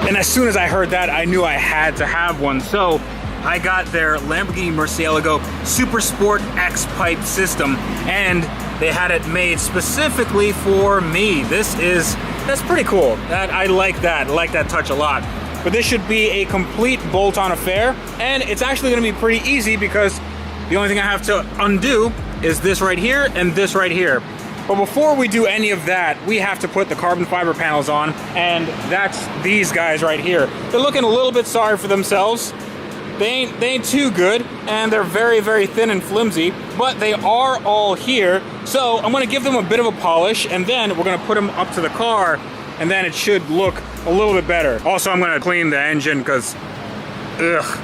And as soon as I heard that, I knew I had to have one. So I got their Lamborghini Murcielago Super Sport X pipe system, and they had it made specifically for me. That's pretty cool. I like that. I like that touch a lot. But this should be a complete bolt-on affair, and it's actually gonna be pretty easy because the only thing I have to undo is this right here and this right here. But before we do any of that, we have to put the carbon fiber panels on, and that's these guys right here. They're looking a little bit sorry for themselves. They ain't too good, and they're very, very thin and flimsy, but they are all here. So I'm gonna give them a bit of a polish, and then we're gonna put them up to the car, and then it should look a little bit better. Also, I'm gonna clean the engine, because, ugh.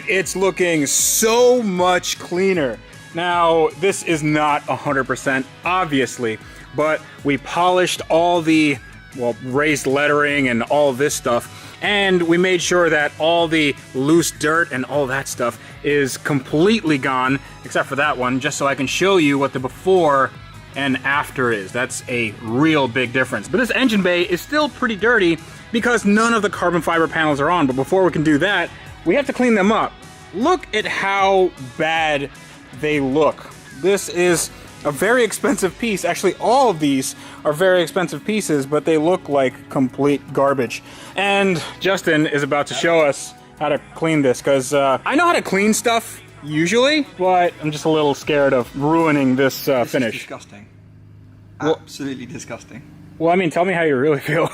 It's looking so much cleaner. Now, this is not 100% obviously, but we polished all the, well, raised lettering and all this stuff, and we made sure that all the loose dirt and all that stuff is completely gone, except for that one, just so I can show you what the before and after is. That's a real big difference. But this engine bay is still pretty dirty because none of the carbon fiber panels are on. But before we can do that, we have to clean them up. look at how bad they look. This is a very expensive piece. Actually, all of these are very expensive pieces, but they look like complete garbage. And Justin is about to show us how to clean this, because I know how to clean stuff usually, but I'm just a little scared of ruining this finish. This is disgusting. Absolutely disgusting. Well, I mean, tell me how you really feel.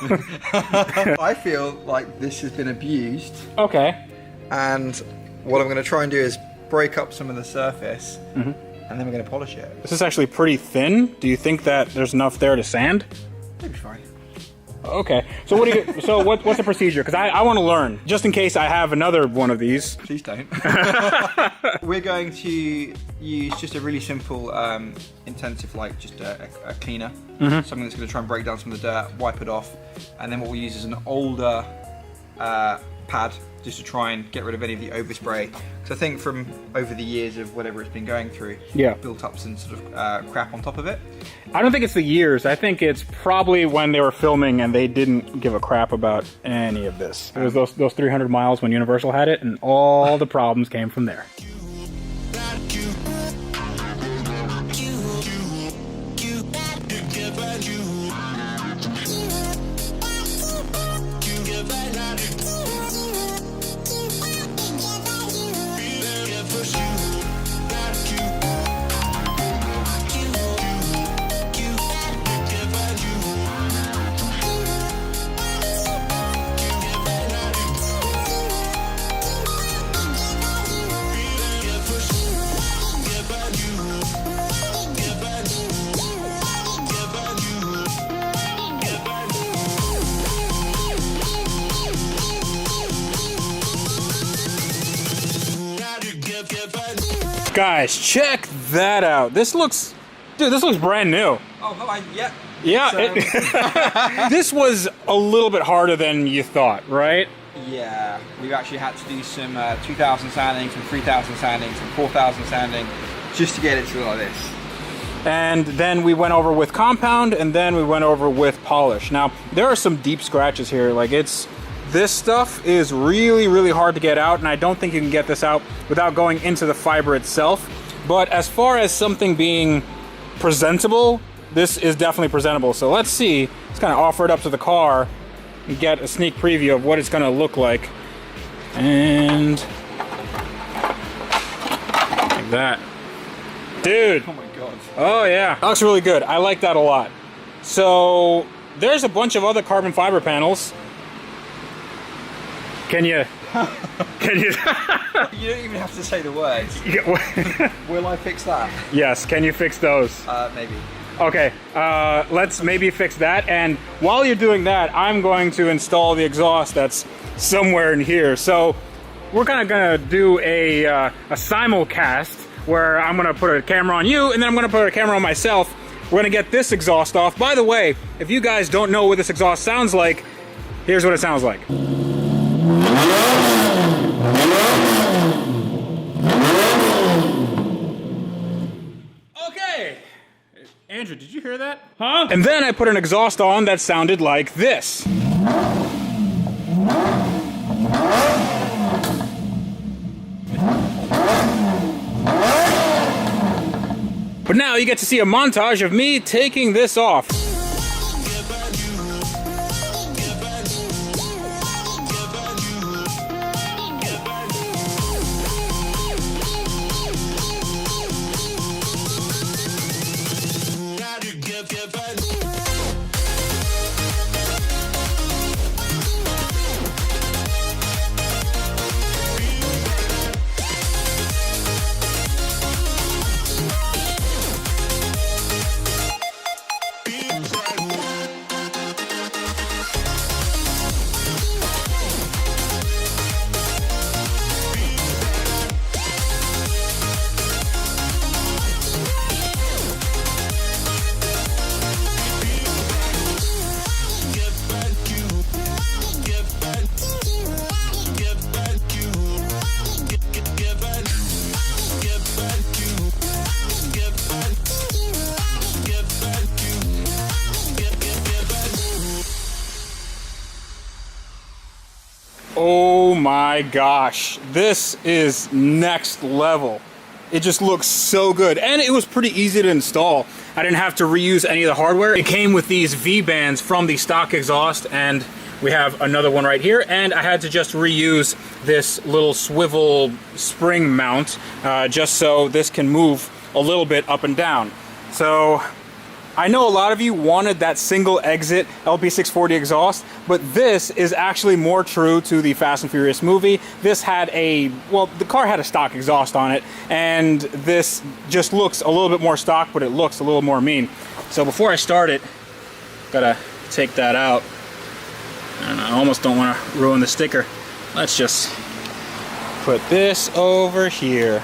I feel like this has been abused. Okay. And what I'm going to try and do is break up some of the surface, and then we're going to polish it. This is actually pretty thin. Do you think that there's enough there to sand? It'll be fine. Okay. So what do you? So what's the procedure? Because I want to learn, just in case I have another one of these. Please don't. We're going to use just a really simple intensive, like just a cleaner, something that's going to try and break down some of the dirt, wipe it off, and then what we'll use is an older pad just to try and get rid of any of the overspray. Because I think from over the years of whatever it's been going through, built up some sort of crap on top of it. I don't think it's the years. I think it's probably when they were filming and they didn't give a crap about any of this. It was those 300 miles when Universal had it, and all the problems came from there. Guys, check that out. This looks, dude, this looks brand new. Oh, hi, yeah. Yeah, this was a little bit harder than you thought, right? Yeah, we've actually had to do some 2,000 sanding, some 3,000 sanding, some 4,000 sanding, just to get it to look like this. And then we went over with compound, and then we went over with polish. Now, there are some deep scratches here. Like, this stuff is really, really hard to get out, and I don't think you can get this out without going into the fiber itself. But as far as something being presentable, this is definitely presentable. So let's see. Let's kind of offer it up to the car and get a sneak preview of what it's going to look like. And like that. Dude. Oh my god. Oh yeah. That looks really good. I like that a lot. So there's a bunch of other carbon fiber panels. Can you? You don't even have to say the words. Will I fix that? Yes. Can you fix those? Maybe. Okay. Let's maybe fix that. And while you're doing that, I'm going to install the exhaust that's somewhere in here. So we're kind of gonna do a simulcast where I'm gonna put a camera on you, and then I'm gonna put a camera on myself. We're gonna get this exhaust off. By the way, if you guys don't know what this exhaust sounds like, here's what it sounds like. Okay. Andrew, did you hear that? Huh? And then I put an exhaust on that sounded like this. But now you get to see a montage of me taking this off. Oh my gosh, this is next level. It just looks so good, and it was pretty easy to install. I didn't have to reuse any of the hardware. It came with these V-bands from the stock exhaust, and we have another one right here, and I had to just reuse this little swivel spring mount just so this can move a little bit up and down. So I know a lot of you wanted that single exit LP640 exhaust, but this is actually more true to the Fast and Furious movie. This had well, the car had a stock exhaust on it, and this just looks a little bit more stock, but it looks a little more mean. So before I start it, gotta take that out. And I almost don't want to ruin the sticker. Let's just put this over here.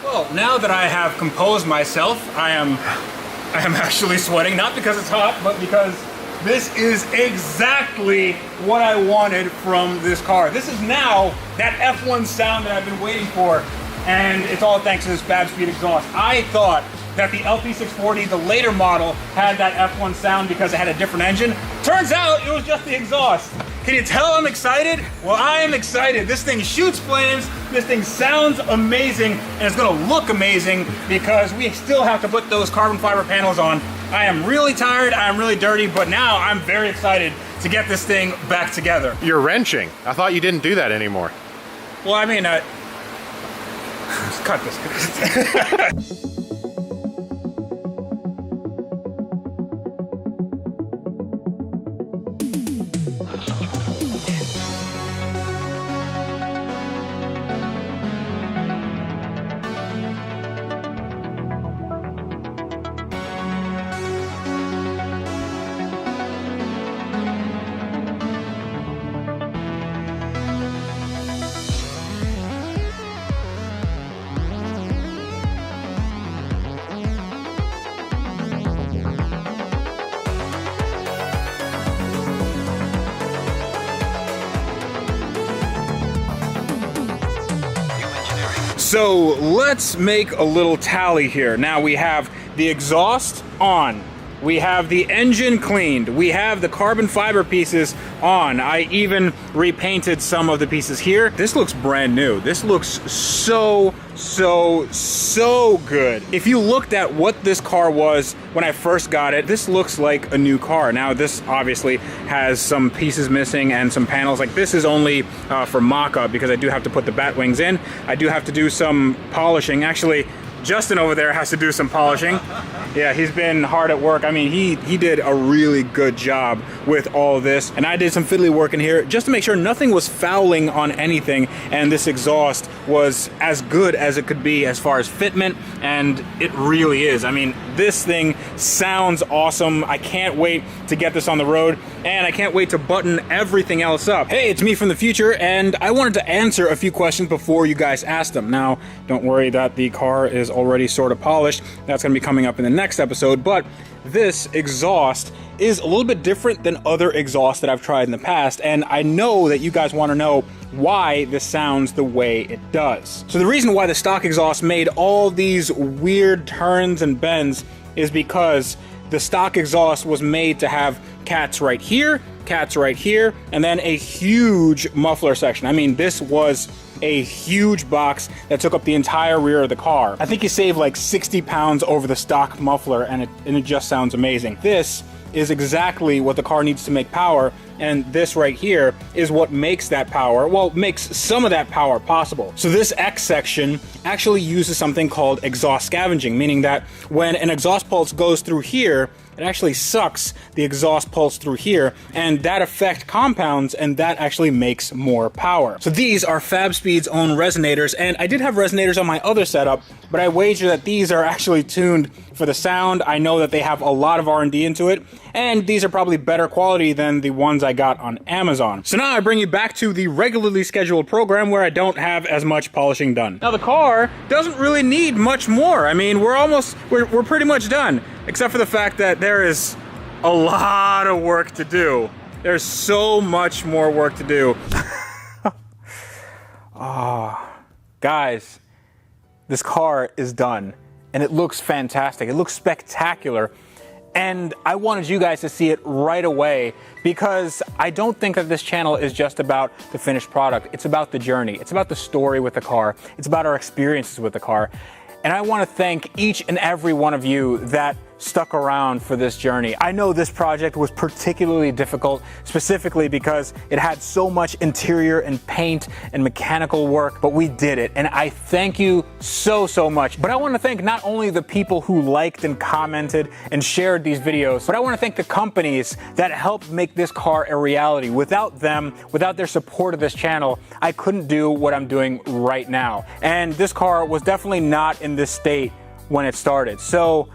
Well, now that I have composed myself, I am actually sweating, not because it's hot, but because this is exactly what I wanted from this car. This is now that F1 sound that I've been waiting for, and it's all thanks to this Fab-Speed exhaust. I thought that the LP640, the later model, had that F1 sound because it had a different engine. Turns out it was just the exhaust. Can you tell I'm excited? Well, I am excited. This thing shoots flames, this thing sounds amazing, and it's gonna look amazing because we still have to put those carbon fiber panels on. I am really tired, I'm really dirty, but now I'm very excited to get this thing back together. You're wrenching. I thought you didn't do that anymore. Well, I mean, let's cut this. So let's make a little tally here. Now we have the exhaust on, we have the engine cleaned, we have the carbon fiber pieces on. I even repainted some of the pieces here. This looks brand new. This looks so good. If you looked at what this car was when I first got it, this looks like a new car. Now this obviously has some pieces missing and some panels. Like this is only for mock-up because I do have to put the bat wings in. I do have to do some polishing. Actually, Justin over there has to do some polishing. Yeah, he's been hard at work. I mean, he did a really good job with all of this. And I did some fiddly work in here just to make sure nothing was fouling on anything. And this exhaust was as good as it could be as far as fitment. And it really is. I mean, this thing sounds awesome. I can't wait to get this on the road. And I can't wait to button everything else up. Hey, it's me from the future. And I wanted to answer a few questions before you guys asked them. Now, don't worry that the car is already sort of polished. That's going to be coming up in the next episode, but this exhaust is a little bit different than other exhausts that I've tried in the past, and I know that you guys want to know why this sounds the way it does. So the reason why the stock exhaust made all these weird turns and bends is because the stock exhaust was made to have cats right here, hubcaps right here, and then a huge muffler section. I mean, this was a huge box that took up the entire rear of the car. I think you save like 60 pounds over the stock muffler, and it just sounds amazing. This is exactly what the car needs to make power, and this right here is what makes that power, well, makes some of that power possible. So this X section actually uses something called exhaust scavenging, meaning that when an exhaust pulse goes through here, it actually sucks the exhaust pulse through here, and that effect compounds, and that actually makes more power. So these are FabSpeed's own resonators, and I did have resonators on my other setup, but I wager that these are actually tuned for the sound. I know that they have a lot of R&D into it, and these are probably better quality than the ones I got on Amazon. So now I bring you back to the regularly scheduled program where I don't have as much polishing done. Now the car doesn't really need much more. I mean, we're pretty much done, except for the fact that there is a lot of work to do. There's so much more work to do. Oh, guys, this car is done, and it looks fantastic. It looks spectacular. And I wanted you guys to see it right away, because I don't think that this channel is just about the finished product. It's about the journey. It's about the story with the car. It's about our experiences with the car. And I want to thank each and every one of you that stuck around for this journey. I know this project was particularly difficult, specifically because it had so much interior and paint and mechanical work, but we did it, and I thank you so much. But I want to thank not only the people who liked and commented and shared these videos, but I want to thank the companies that helped make this car a reality. Without them, without their support of this channel, I couldn't do what I'm doing right now. And this car was definitely not in this state when it started. So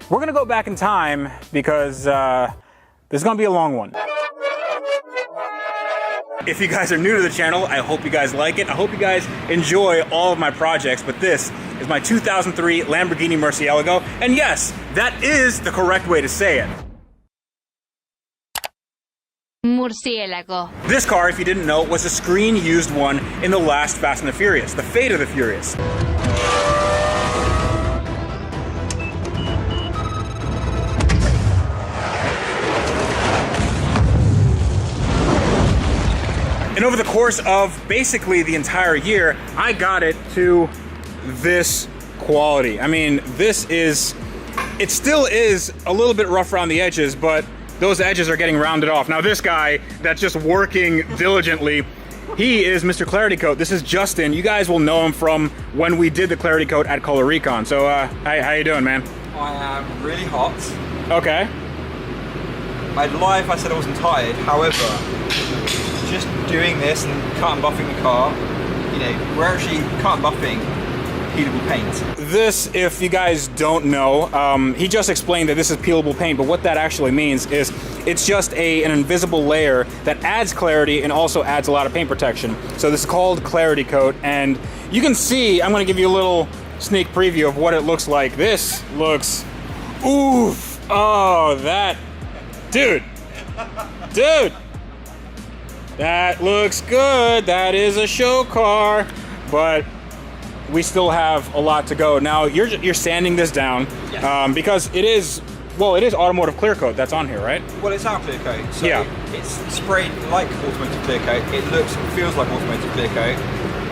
we're gonna go back in time, because this is gonna be a long one. If you guys are new to the channel, I hope you guys like it. I hope you guys enjoy all of my projects, but this is my 2003 Lamborghini Murcielago, and yes, that is the correct way to say it. Murciélago. This car, if you didn't know, was a screen-used one in the last Fast and the Furious, The Fate of the Furious. And over the course of basically the entire year, I got it to this quality. I mean, it still is a little bit rough around the edges, but those edges are getting rounded off. Now this guy that's just working diligently, he is Mr. Clarity Coat. This is Justin. You guys will know him from when we did the Clarity Coat at Color Recon. So how you doing, man? I am really hot. Okay. I'd lie if I said I wasn't tired. However, just doing this and cut and buffing the car, you know, we're actually cut and buffing peelable paint. This, if you guys don't know, he just explained that this is peelable paint, but what that actually means is it's just an invisible layer that adds clarity and also adds a lot of paint protection. So this is called Clarity Coat, and you can see, I'm gonna give you a little sneak preview of what it looks like. This looks, oof, oh, that, dude, that looks good. That is a show car, but we still have a lot to go. Now you're sanding this down, yes. Because it is automotive clear coat that's on here, right? Well, it's our clear coat, so yeah. It's sprayed like automotive clear coat. It looks and feels like automotive clear coat.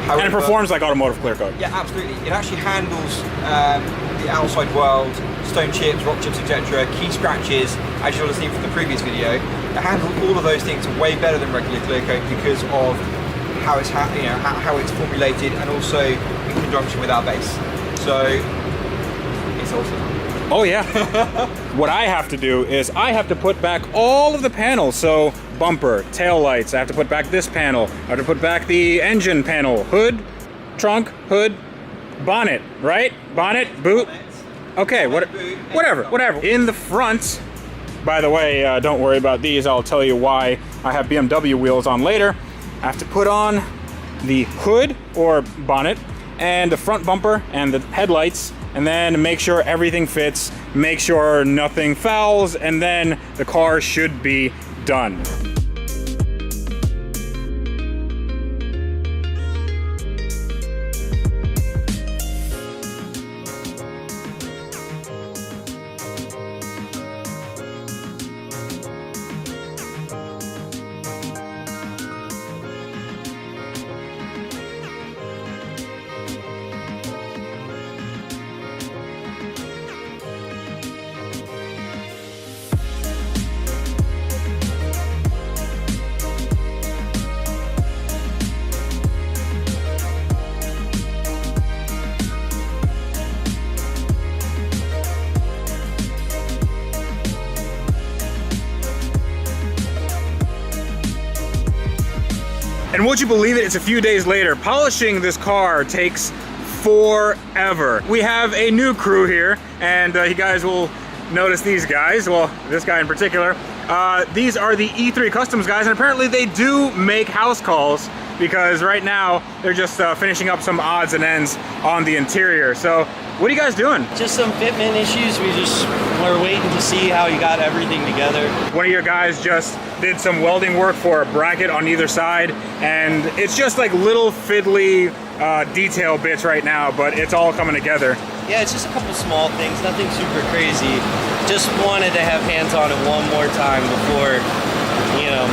However, and it performs like automotive clear coat. Yeah, absolutely. It actually handles the outside world, stone chips, rock chips, etc., key scratches, as you'll have seen from the previous video. It handles all of those things way better than regular clear coat because of how it's how it's formulated, and also in conjunction with our base. So it's awesome. Oh yeah. What I have to do is I have to put back all of the panels. So bumper, tail lights, I have to put back this panel, I have to put back the engine panel, hood, trunk, hood, bonnet, right? Bonnet, boot. Okay, whatever. In the front, by the way, don't worry about these. I'll tell you why I have BMW wheels on later. I have to put on the hood or bonnet and the front bumper and the headlights, and then make sure everything fits, make sure nothing fouls, and then the car should be done. And would you believe it, it's a few days later. Polishing this car takes forever. We have a new crew here, and you guys will notice these guys, well, this guy in particular. These are the E3 Customs guys, and apparently they do make house calls, because right now they're just finishing up some odds and ends on the interior. So what are you guys doing? Just some fitment issues. We're waiting to see how you got everything together. One of your guys just did some welding work for a bracket on either side, and it's just like little fiddly detail bits right now, but it's all coming together. Yeah, it's just a couple small things, nothing super crazy. Just wanted to have hands on it one more time before, you know,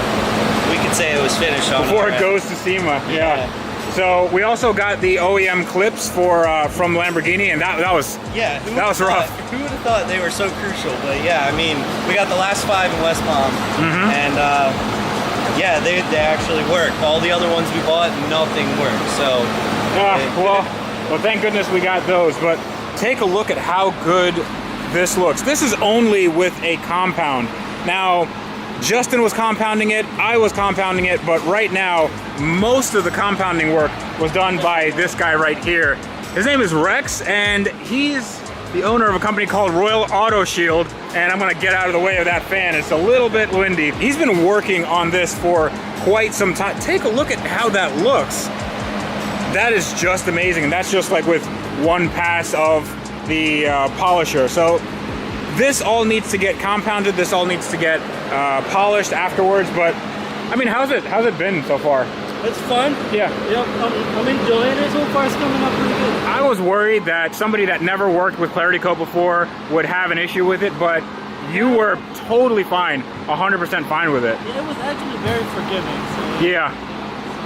we could say it was finished on before it goes to SEMA. Yeah. So we also got the OEM clips for from Lamborghini, and that was rough. Who would have thought they were so crucial? But yeah, I mean, we got the last 5 in West Palm, and yeah, they actually work. All the other ones we bought, nothing worked. So well, thank goodness we got those. But take a look at how good this looks. This is only with a compound. Now, Justin was compounding it, I was compounding it, but right now, most of the compounding work was done by this guy right here. His name is Rex, and he's the owner of a company called Royal Auto Shield, and I'm gonna get out of the way of that fan. It's a little bit windy. He's been working on this for quite some time. Take a look at how that looks. That is just amazing, and that's just like with one pass of the polisher. So this all needs to get compounded, this all needs to get polished afterwards, but I mean, how's it been so far? It's fun. Yeah. Yep, I'm enjoying it so far. It's coming up pretty good. I was worried that somebody that never worked with Clarity Coat before would have an issue with it, but you were totally fine, 100% fine with it. Yeah, it was actually very forgiving. So yeah.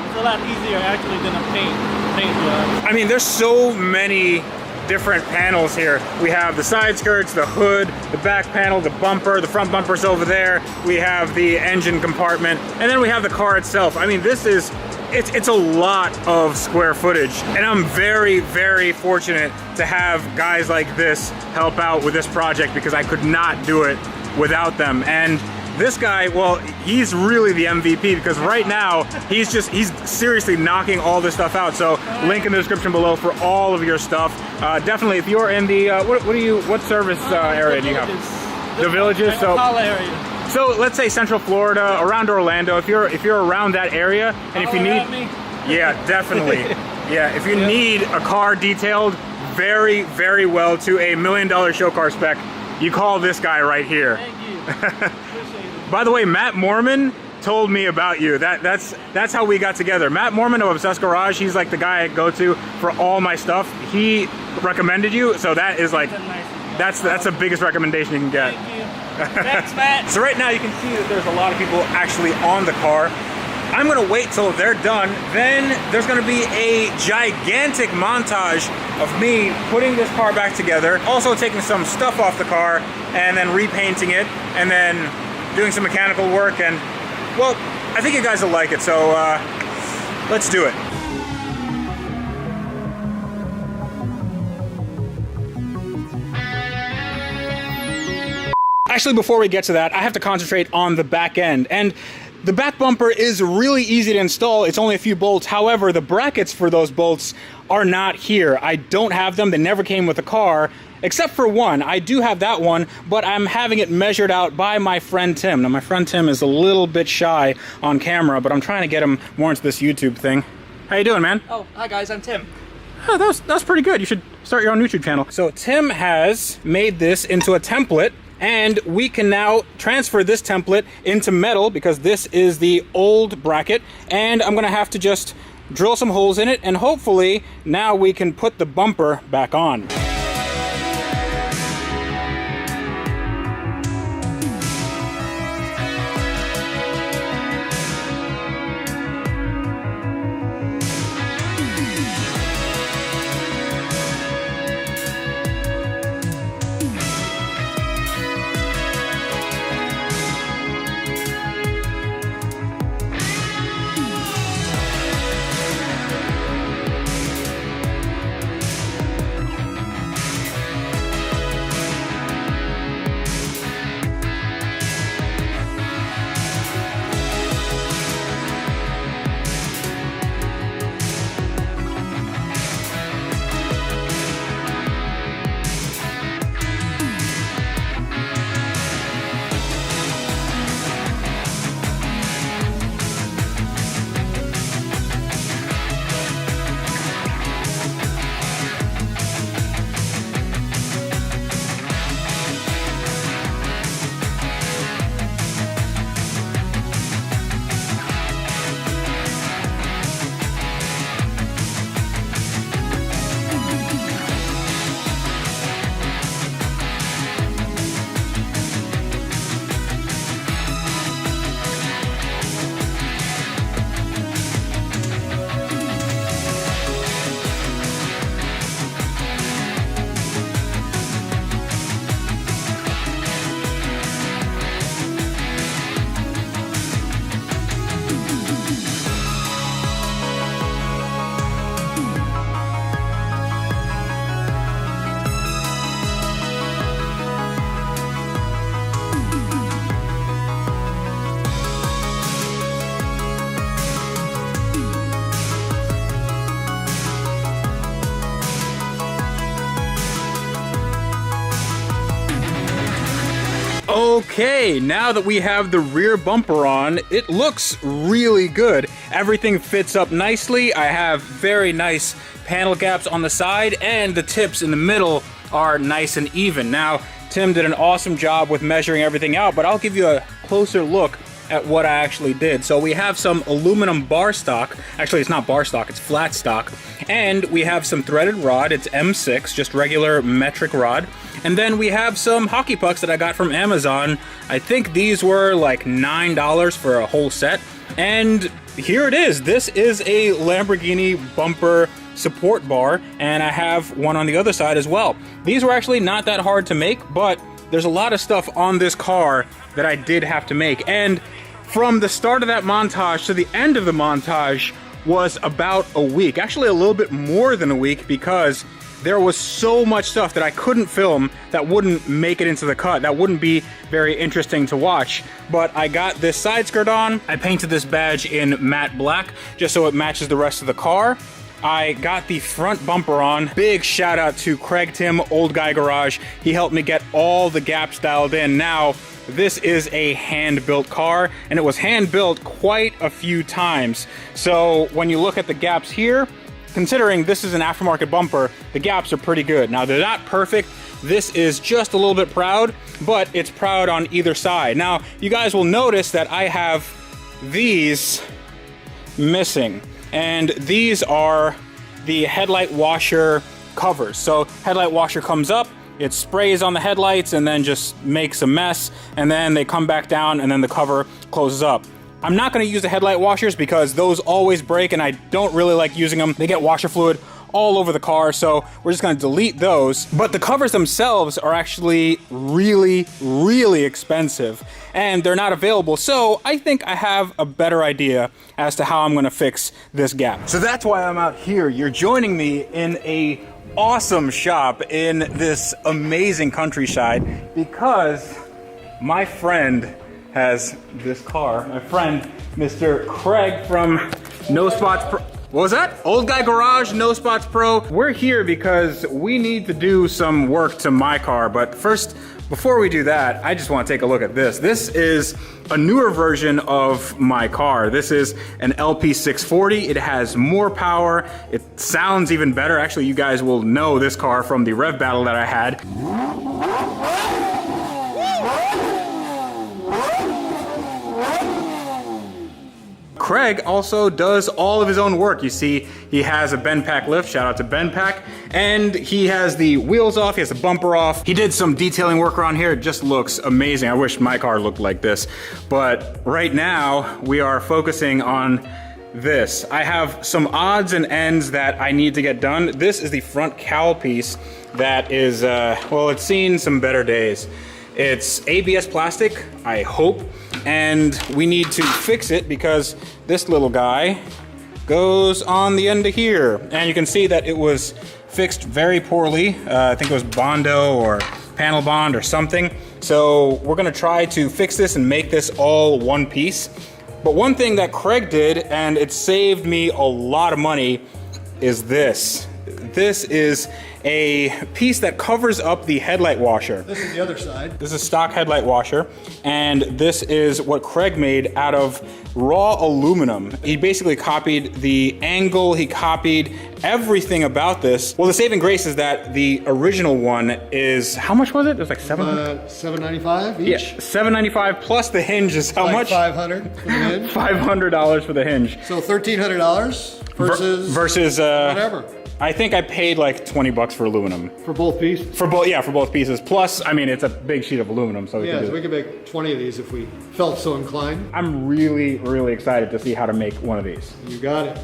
It's a lot easier actually than a paint job. I mean, there's so many different panels here. We have the side skirts, the hood, the back panel, the bumper, the front bumper's over there. We have the engine compartment, and then we have the car itself. I mean, this is, it's a lot of square footage, and I'm very, very fortunate to have guys like this help out with this project, because I could not do it without them. And this guy, well, he's really the MVP, because right now he's seriously knocking all this stuff out. So link in the description below for all of your stuff. Definitely, if you're in the what service area do you have? The Villages. So area. So let's say Central Florida, around Orlando. If you're around that area, and if you need, yeah, definitely, yeah, if you need a car detailed very, very well to a $1 million show car spec, you call this guy right here. Thank you. By the way, Matt Mormon told me about you. That's how we got together. Matt Mormon of Obsessed Garage, he's like the guy I go to for all my stuff. He recommended you, so that is like, that's the biggest recommendation you can get. Thank you. Thanks, Matt. So right now you can see that there's a lot of people actually on the car. I'm gonna wait till they're done. Then there's gonna be a gigantic montage of me putting this car back together, also taking some stuff off the car and then repainting it, and then doing some mechanical work. And well, I think you guys will like it, so let's do it. Actually, before we get to that, I have to concentrate on the back end. And the back bumper is really easy to install. It's only a few bolts. However, the brackets for those bolts are not here. I don't have them. They never came with the car, except for one. I do have that one, but I'm having it measured out by my friend Tim. Now, my friend Tim is a little bit shy on camera, but I'm trying to get him more into this YouTube thing. How you doing, man? Oh, hi guys, I'm Tim. Oh, that was pretty good. You should start your own YouTube channel. So Tim has made this into a template, and we can now transfer this template into metal, because this is the old bracket, and I'm gonna have to just drill some holes in it, and hopefully now we can put the bumper back on. Okay, now that we have the rear bumper on, it looks really good. Everything fits up nicely. I have very nice panel gaps on the side, and the tips in the middle are nice and even. Now, Tim did an awesome job with measuring everything out, but I'll give you a closer look at what I actually did. So we have some aluminum bar stock. Actually, it's not bar stock, it's flat stock. And we have some threaded rod. It's M6, just regular metric rod. And then we have some hockey pucks that I got from Amazon. I think these were like $9 for a whole set. And here it is. This is a Lamborghini bumper support bar, and I have one on the other side as well. These were actually not that hard to make, but there's a lot of stuff on this car that I did have to make. And from the start of that montage to the end of the montage was about a week, actually a little bit more than a week, because there was so much stuff that I couldn't film that wouldn't make it into the cut, that wouldn't be very interesting to watch. But I got this side skirt on, I painted this badge in matte black just so it matches the rest of the car. I got the front bumper on. Big shout out to Craig Tim, Old Guy Garage. He helped me get all the gaps dialed in. Now, this is a hand-built car, and it was hand-built quite a few times. So when you look at the gaps here, considering this is an aftermarket bumper, the gaps are pretty good. Now, they're not perfect. This is just a little bit proud, but it's proud on either side. Now, you guys will notice that I have these missing. And these are the headlight washer covers. So headlight washer comes up, it sprays on the headlights and then just makes a mess, and then they come back down and then the cover closes up. I'm not gonna use the headlight washers because those always break and I don't really like using them. They get washer fluid all over the car, so we're just gonna delete those. But the covers themselves are actually really, really expensive and they're not available. So I think I have a better idea as to how I'm gonna fix this gap. So that's why I'm out here. You're joining me in a awesome shop in this amazing countryside because my friend has this car. My friend, Mr. Craig from No Spots Pro. What was that? Old Guy Garage, No Spots Pro. We're here because we need to do some work to my car, but first, before we do that, I just want to take a look at this. This is a newer version of my car. This is an LP640. It has more power. It sounds even better. Actually, you guys will know this car from the rev battle that I had. Craig also does all of his own work. You see, he has a bend pack lift, shout out to bend pack, and he has the wheels off, he has the bumper off. He did some detailing work around here. It just looks amazing. I wish my car looked like this. But right now, we are focusing on this. I have some odds and ends that I need to get done. This is the front cowl piece that is, well, it's seen some better days. It's ABS plastic, I hope, and we need to fix it because this little guy goes on the end of here. And you can see that it was fixed very poorly. I think it was Bondo or Panel Bond or something. So we're gonna try to fix this and make this all one piece. But one thing that Craig did, and it saved me a lot of money, is this. This is a piece that covers up the headlight washer. This is the other side. This is stock headlight washer, and this is what Craig made out of raw aluminum. He basically copied the angle, he copied everything about this. Well, the saving grace is that the original one is, how much was it? It was like $795 each? Yeah, $795 plus the hinge is how much? $500 for the hinge. $500 for the hinge. So $1,300 versus whatever. I think I paid like 20 bucks for aluminum. For both pieces? For both, yeah, for both pieces. Plus, I mean, it's a big sheet of aluminum, so we can do we could make 20 of these if we felt so inclined. I'm really, really excited to see how to make one of these. You got it.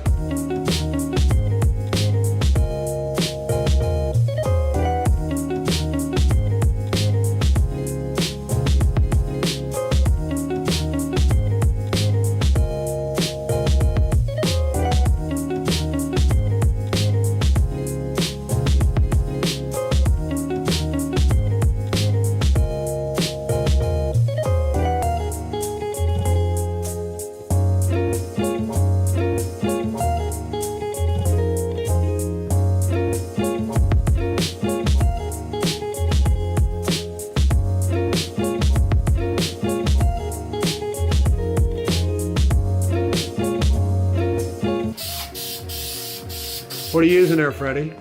What are you using there, Freddie?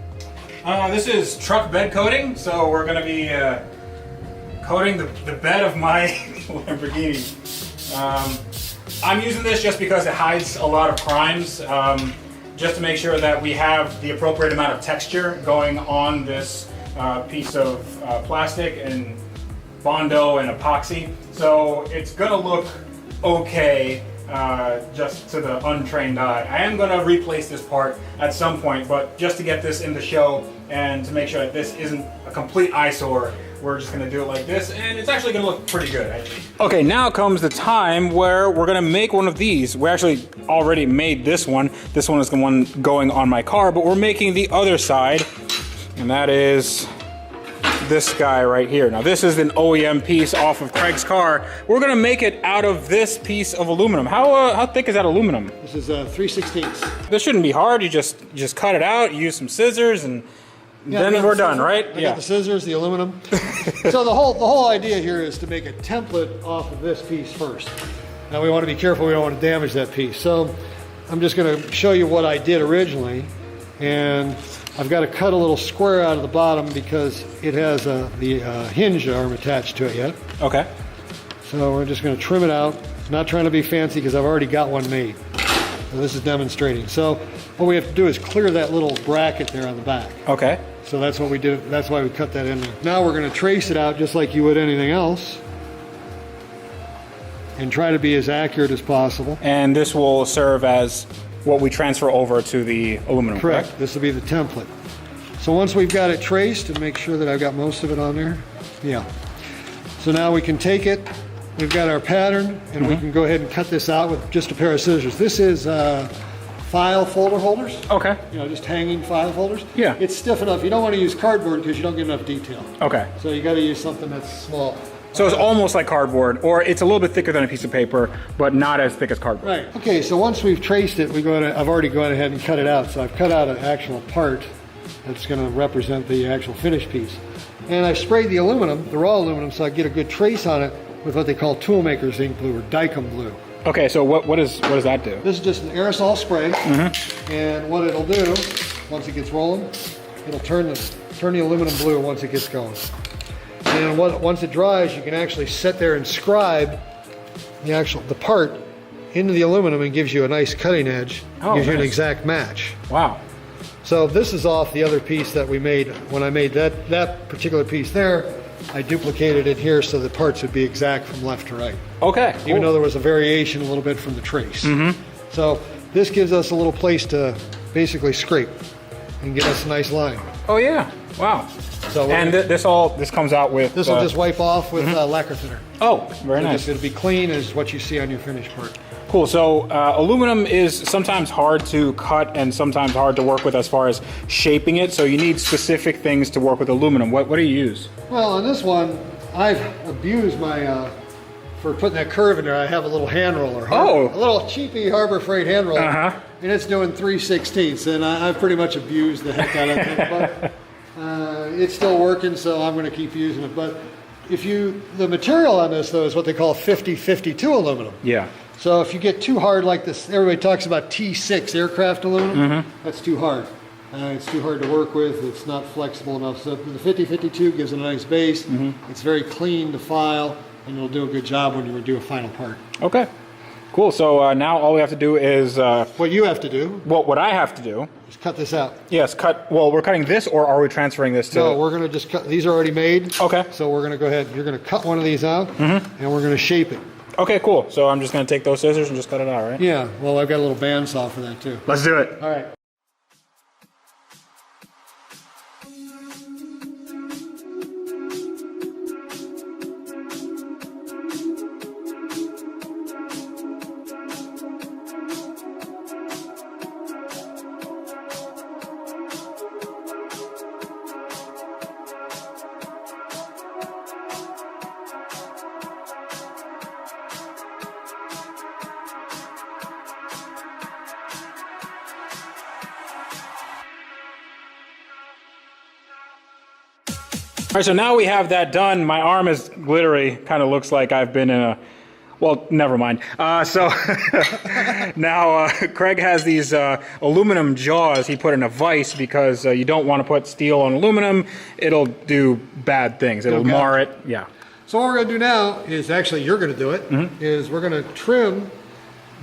This is truck bed coating, so we're going to be coating the bed of my Lamborghini. I'm using this just because it hides a lot of crimes, just to make sure that we have the appropriate amount of texture going on this piece of plastic and Bondo and epoxy. So it's going to look okay just to the untrained eye. I am going to replace this part at some point, but just to get this in the show and to make sure that this isn't a complete eyesore, we're just going to do it like this, and it's actually going to look pretty good, I think. Okay, now comes the time where we're going to make one of these. We actually already made this one. This one is the one going on my car, but we're making the other side, and that is this guy right here. Now this is an OEM piece off of Craig's car. We're gonna make it out of this piece of aluminum. How thick is that aluminum? This is 3/16. This shouldn't be hard. You just cut it out, use some scissors, and then we're done, right? I got the scissors, the aluminum. So the whole idea here is to make a template off of this piece first. Now we want to be careful, we don't want to damage that piece. So I'm just going to show you what I did originally, and I've got to cut a little square out of the bottom because it has the hinge arm attached to it yet. Okay. So we're just going to trim it out. Not trying to be fancy because I've already got one made. So this is demonstrating. So what we have to do is clear that little bracket there on the back. Okay. So that's what we did. That's why we cut that in there. Now we're going to trace it out just like you would anything else, and try to be as accurate as possible. And this will serve as what we transfer over to the aluminum, correct? This will be the template. So once we've got it traced, and make sure that I've got most of it on there. Yeah. So now we can take it. We've got our pattern, and we can go ahead and cut this out with just a pair of scissors. This is file folder holders. Okay. You know, just hanging file folders. Yeah. It's stiff enough. You don't want to use cardboard because you don't get enough detail. Okay. So you got to use something that's small. So it's almost like cardboard, or it's a little bit thicker than a piece of paper, but not as thick as cardboard. Right. Okay, so once we've traced it, I've already gone ahead and cut it out. So I've cut out an actual part that's going to represent the actual finished piece. And I sprayed the aluminum, the raw aluminum, so I get a good trace on it with what they call toolmaker's ink glue or Dykem glue. Okay, so what does that do? This is just an aerosol spray, and what it'll do, once it gets rolling, it'll turn the aluminum blue once it gets going. And once it dries, you can actually sit there and scribe the part into the aluminum and gives you a nice cutting edge. Gives you an exact match. Wow. So this is off the other piece that we made. When I made that particular piece there, I duplicated it here so the parts would be exact from left to right. Okay. Cool. Even though there was a variation a little bit from the trace. So this gives us a little place to basically scrape and get us a nice line. Oh yeah. Wow. So and this comes out with... This will just wipe off with lacquer thinner. Oh, very nice. It'll be clean as what you see on your finished part. Cool. So aluminum is sometimes hard to cut and sometimes hard to work with as far as shaping it. So you need specific things to work with aluminum. What do you use? Well, on this one, I've abused my... for putting that curve in there, I have a little hand roller. A little cheapy Harbor Freight hand roller. And it's doing 3/16, and I've pretty much abused the heck out of it. But it's still working, so I'm going to keep using it. But the material on this, though, is what they call 50-52 aluminum. Yeah. So if you get too hard like this, everybody talks about T6 aircraft aluminum. That's too hard. It's too hard to work with. It's not flexible enough. So the 50-52 gives it a nice base. It's very clean to file, and it'll do a good job when you do a final part. Okay. Cool. So now all we have to do is... what you have to do. What I have to do. Is cut this out. Yes, cut. Well, we're cutting this, or are we transferring this to... No, we're going to just cut. These are already made. Okay. So we're going to go ahead. You're going to cut one of these out, and we're going to shape it. Okay, cool. So I'm just going to take those scissors and just cut it out, right? Yeah. Well, I've got a little bandsaw for that, too. Let's do it. All right. All right, so now we have that done. My arm is literally kind of looks like I've been in Well, never mind. So now Craig has these aluminum jaws he put in a vise because you don't want to put steel on aluminum. It'll do bad things. It'll mar it. Yeah. So what we're going to do now is, actually you're going to do it, is we're going to trim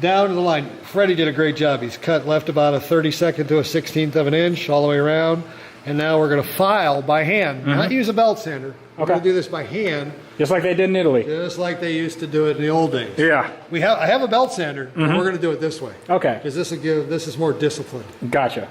down to the line. Freddie did a great job. He's left about a 32nd to a 16th of an inch all the way around. And now we're going to file by hand, not use a belt sander. We're going to do this by hand. Just like they did in Italy. Just like they used to do it in the old days. Yeah. I have a belt sander, but we're going to do it this way. Okay. Because this is more disciplined. Gotcha.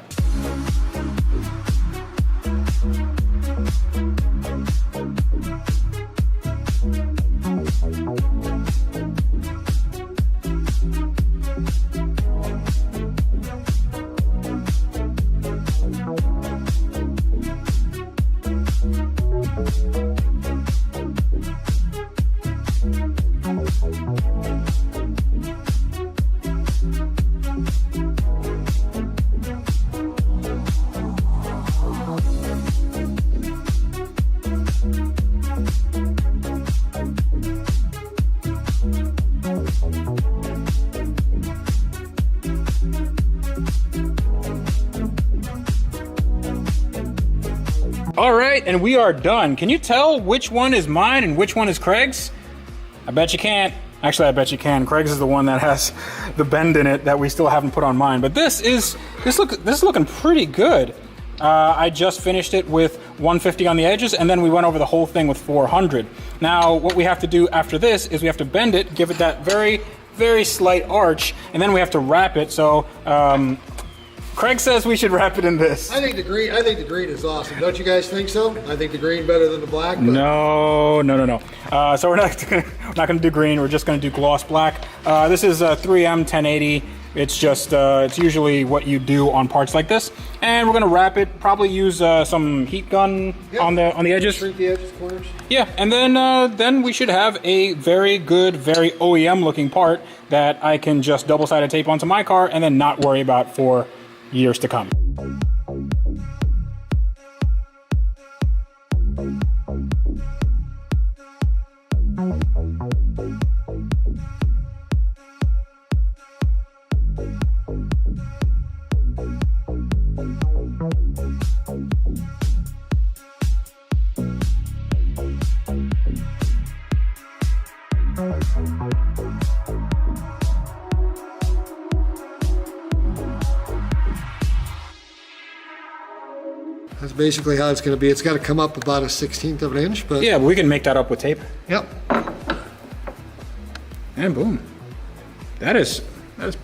All right, and we are done. Can you tell which one is mine and which one is Craig's? I bet you can't. Actually, I bet you can. Craig's is the one that has the bend in it that we still haven't put on mine. But this is looking pretty good. I just finished it with 150 on the edges, and then we went over the whole thing with 400. Now, what we have to do after this is we have to bend it, give it that very, very slight arch, and then we have to wrap it. So, Craig says we should wrap it in this. I think the green is awesome. Don't you guys think so? I think the green better than the black. But... No. So we're not gonna do green. We're just gonna do gloss black. This is a 3M 1080. It's just it's usually what you do on parts like this, and we're gonna wrap it. Probably use some heat gun on the edges. Shrink the edges, corners. Yeah, and then we should have a very good, very OEM looking part that I can just double-sided tape onto my car and then not worry about for years to come. That's basically how it's going to be. It's got to come up about a 1/16 of an inch, but yeah, but we can make that up with tape. Yep. And boom, that is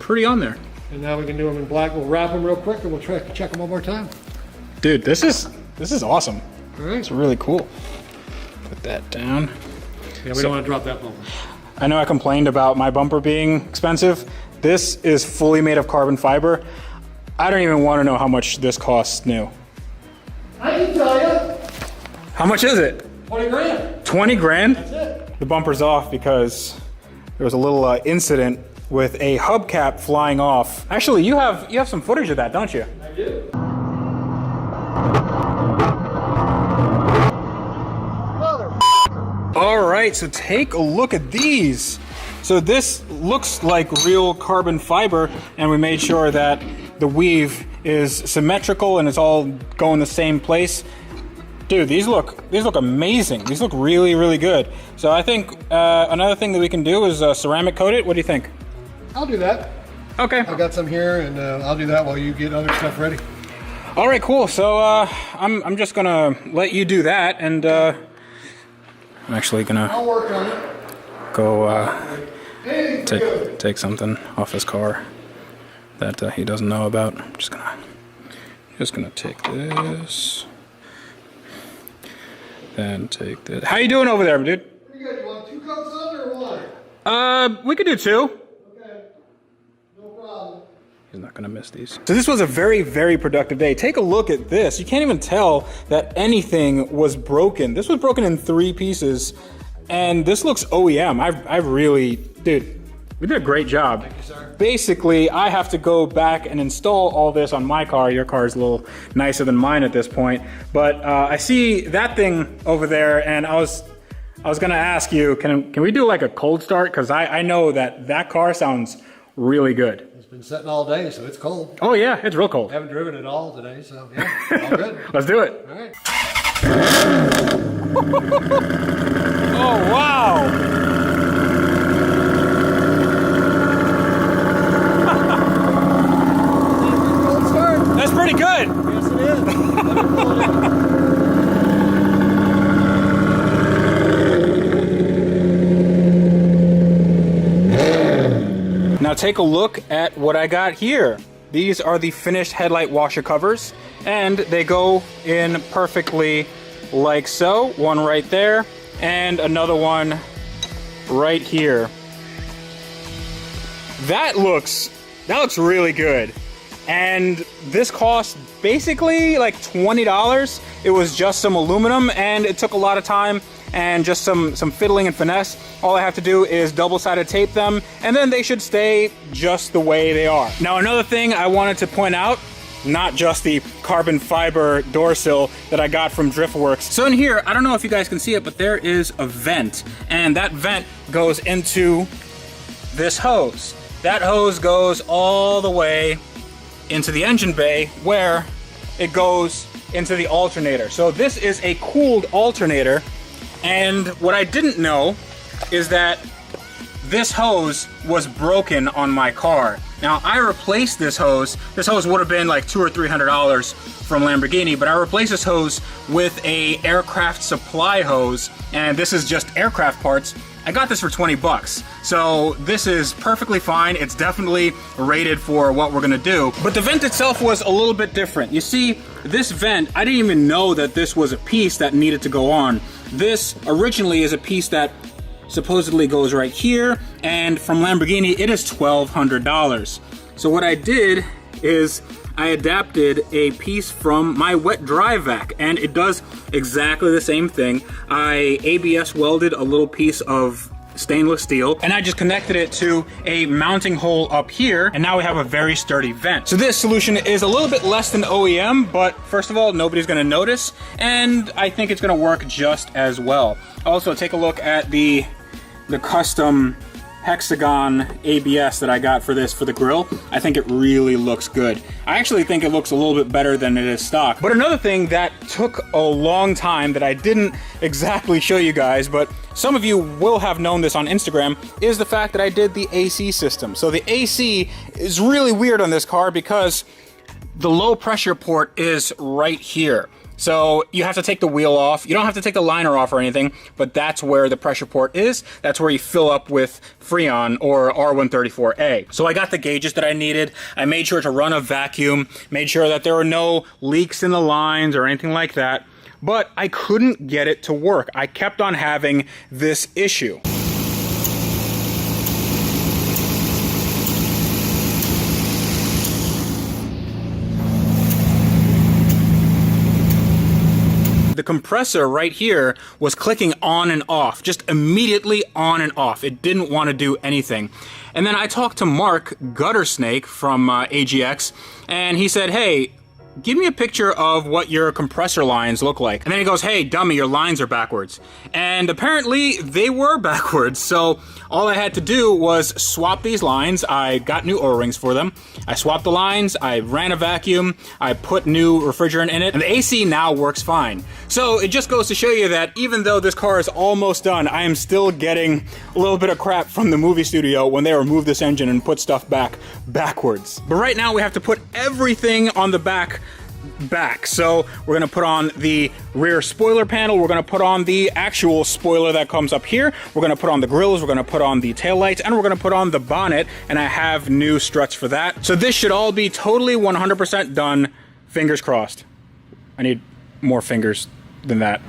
pretty on there. And now we can do them in black. We'll wrap them real quick, and we'll try to check them one more time. Dude, this is awesome. All right, it's really cool. Put that down. Yeah, we don't want to drop that bumper. I know I complained about my bumper being expensive. This is fully made of carbon fiber. I don't even want to know how much this costs new. I can tell you. How much is it? 20 grand. 20 grand? That's it. The bumper's off because there was a little incident with a hubcap flying off. Actually, you have some footage of that, don't you? I do. All right, so take a look at these. So this looks like real carbon fiber, and we made sure that the weave is symmetrical and it's all going the same place. Dude, these look amazing. These look really, really good. So I think another thing that we can do is ceramic coat it. What do you think? I'll do that. Okay. I've got some here, and I'll do that while you get other stuff ready. All right, cool. So I'm just gonna let you do that, and I'm actually gonna. I'll work on it. Go take something off his car that he doesn't know about. I'm just gonna take this, then take this. How you doing over there, dude? Pretty good. You want 2 coats on or 1? We could do 2. Okay. No problem. He's not gonna miss these. So this was a very, very productive day. Take a look at this. You can't even tell that anything was broken. This was broken in 3 pieces, and this looks OEM. I really, dude, we did a great job. Thank you, sir. Basically, I have to go back and install all this on my car. Your car is a little nicer than mine at this point, but I see that thing over there, and I was I was gonna ask you, can we do like a cold start? Because I know that car sounds really good. It's been sitting all day, so it's cold. Oh yeah, it's real cold. I haven't driven it all today, so yeah, all good. Let's do it. All right. Oh wow! That's pretty good. Yes, it is. Let me pull it in. Now take a look at what I got here. These are the finished headlight washer covers, and they go in perfectly like so. One right there, and another one right here. That looks really good. And this cost basically like $20. It was just some aluminum, and it took a lot of time and just some fiddling and finesse. All I have to do is double-sided tape them, and then they should stay just the way they are. Now, another thing I wanted to point out, not just the carbon fiber door sill that I got from Driftworks. So in here, I don't know if you guys can see it, but there is a vent, and that vent goes into this hose. That hose goes all the way into the engine bay, where it goes into the alternator. So this is a cooled alternator, and what I didn't know is that this hose was broken on my car. Now, I replaced this hose. This hose would have been like $200 or $300 from Lamborghini, but I replaced this hose with a aircraft supply hose, and this is just aircraft parts. I got this for 20 bucks. So this is perfectly fine. It's definitely rated for what we're gonna do. But the vent itself was a little bit different. You see, this vent, I didn't even know that this was a piece that needed to go on. This originally is a piece that supposedly goes right here, and from Lamborghini, it is $1,200. So what I did is I adapted a piece from my wet dry vac, and it does exactly the same thing. I ABS welded a little piece of stainless steel, and I just connected it to a mounting hole up here, and now we have a very sturdy vent. So this solution is a little bit less than OEM, but first of all, nobody's gonna notice, and I think it's gonna work just as well. Also, take a look at the custom hexagon ABS that I got for this, for the grill. I think it really looks good. I actually think it looks a little bit better than it is stock. But another thing that took a long time that I didn't exactly show you guys, but some of you will have known this on Instagram, is the fact that I did the AC system. So the AC is really weird on this car because the low pressure port is right here. So you have to take the wheel off. You don't have to take the liner off or anything, but that's where the pressure port is. That's where you fill up with Freon or R134A. So I got the gauges that I needed. I made sure to run a vacuum, made sure that there were no leaks in the lines or anything like that, but I couldn't get it to work. I kept on having this issue. The compressor right here was clicking on and off, just immediately on and off. It didn't want to do anything. And then I talked to Mark Guttersnake from AGX, and he said, hey, give me a picture of what your compressor lines look like. And then he goes, hey, dummy, your lines are backwards. And apparently they were backwards. So all I had to do was swap these lines. I got new O-rings for them. I swapped the lines, I ran a vacuum, I put new refrigerant in it, and the AC now works fine. So it just goes to show you that even though this car is almost done, I am still getting a little bit of crap from the movie studio when they remove this engine and put stuff backwards. But right now we have to put everything on the back. So we're gonna put on the rear spoiler panel, we're gonna put on the actual spoiler that comes up here, we're gonna put on the grills, we're gonna put on the taillights, and we're gonna put on the bonnet, and I have new struts for that. So this should all be totally 100% done, fingers crossed. I need more fingers than that.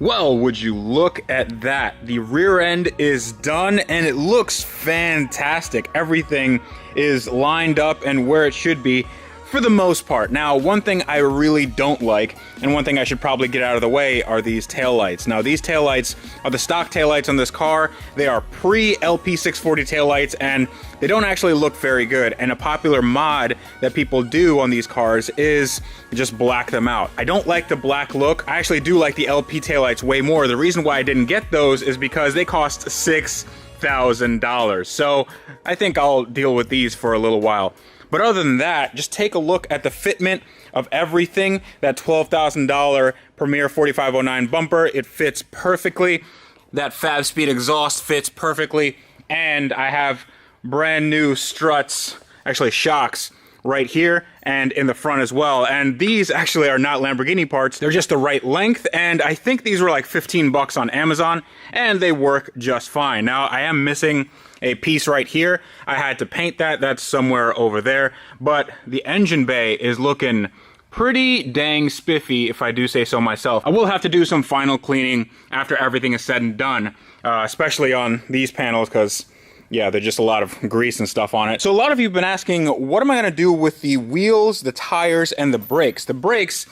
Well, would you look at that? The rear end is done and it looks fantastic. Everything is lined up and where it should be for the most part. Now, one thing I really don't like, and one thing I should probably get out of the way, are these taillights. Now, these taillights are the stock taillights on this car. They are pre-LP640 taillights, and they don't actually look very good. And a popular mod that people do on these cars is just black them out. I don't like the black look. I actually do like the LP taillights way more. The reason why I didn't get those is because they cost $6,000. So I think I'll deal with these for a little while. But other than that, just take a look at the fitment of everything. That $12,000 Premier 4509 bumper, it fits perfectly. That 5-speed exhaust fits perfectly. And I have brand new struts, actually shocks, right here and in the front as well. And these actually are not Lamborghini parts. They're just the right length. And I think these were like 15 bucks on Amazon and they work just fine. Now I am missing a piece right here. I had to paint that. That's somewhere over there. But the engine bay is looking pretty dang spiffy, if I do say so myself. I will have to do some final cleaning after everything is said and done, especially on these panels, because yeah, there's just a lot of grease and stuff on it. So a lot of you have been asking, what am I gonna do with the wheels, the tires, and the brakes? The brakes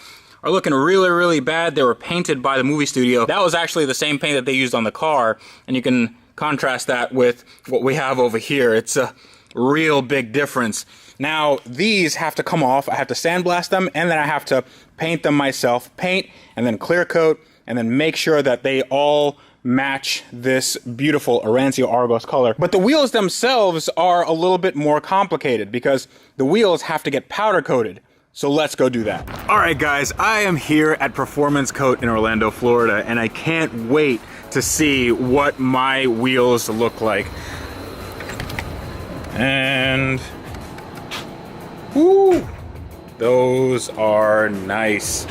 are looking really, really bad. They were painted by the movie studio. That was actually the same paint that they used on the car, and you can contrast that with what we have over here. It's a real big difference. Now, these have to come off. I have to sandblast them, and then I have to paint them myself. Paint, and then clear coat, and then make sure that they all match this beautiful Arancio Argos color. But the wheels themselves are a little bit more complicated because the wheels have to get powder coated. So let's go do that. All right, guys, I am here at Performance Coat in Orlando, Florida, and I can't wait to see what my wheels look like. And whoo, those are nice.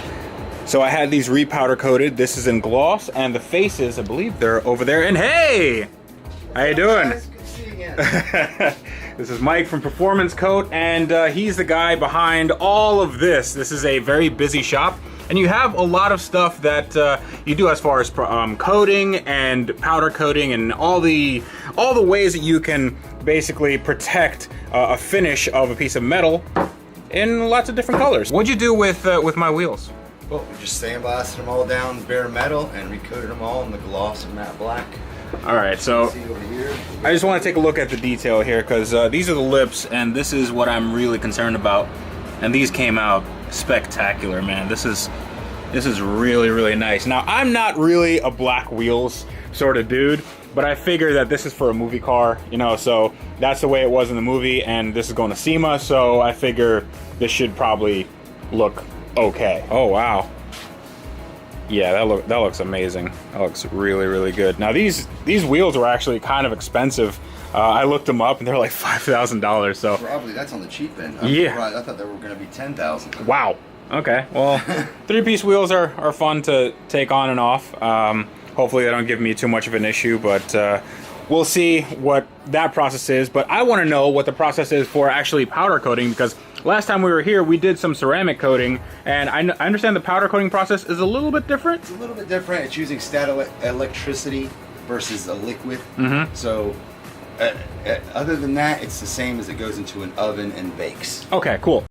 So I had these repowder coated. This is in gloss, and the faces, I believe they're over there. And hey, how you doing? Good to see you again. This is Mike from Performance Coat, and he's the guy behind all of this. This is a very busy shop, and you have a lot of stuff that you do as far as coating and powder coating and all the ways that you can basically protect a finish of a piece of metal in lots of different colors. What'd you do with my wheels? Well, we just sandblasted them all down bare metal and recoated them all in the gloss of matte black. All right, so I just want to take a look at the detail here because these are the lips, and this is what I'm really concerned about. And these came out spectacular, man. This is really, really nice. Now, I'm not really a black wheels sort of dude, but I figure that this is for a movie car, you know, so that's the way it was in the movie, and this is going to SEMA, so I figure this should probably look okay. Oh, wow. Yeah, that looks amazing. That looks really, really good. Now, these wheels were actually kind of expensive. I looked them up, and they're like $5,000, so. Probably, that's on the cheap end. Yeah. I thought they were going to be $10,000. Wow. Okay, well, 3-piece wheels are fun to take on and off. Hopefully they don't give me too much of an issue, but we'll see what that process is. But I want to know what the process is for actually powder coating, because last time we were here, we did some ceramic coating, and I understand the powder coating process is a little bit different. It's a little bit different. It's using static electricity versus a liquid. Mm-hmm. So other than that, it's the same as it goes into an oven and bakes. Okay, cool.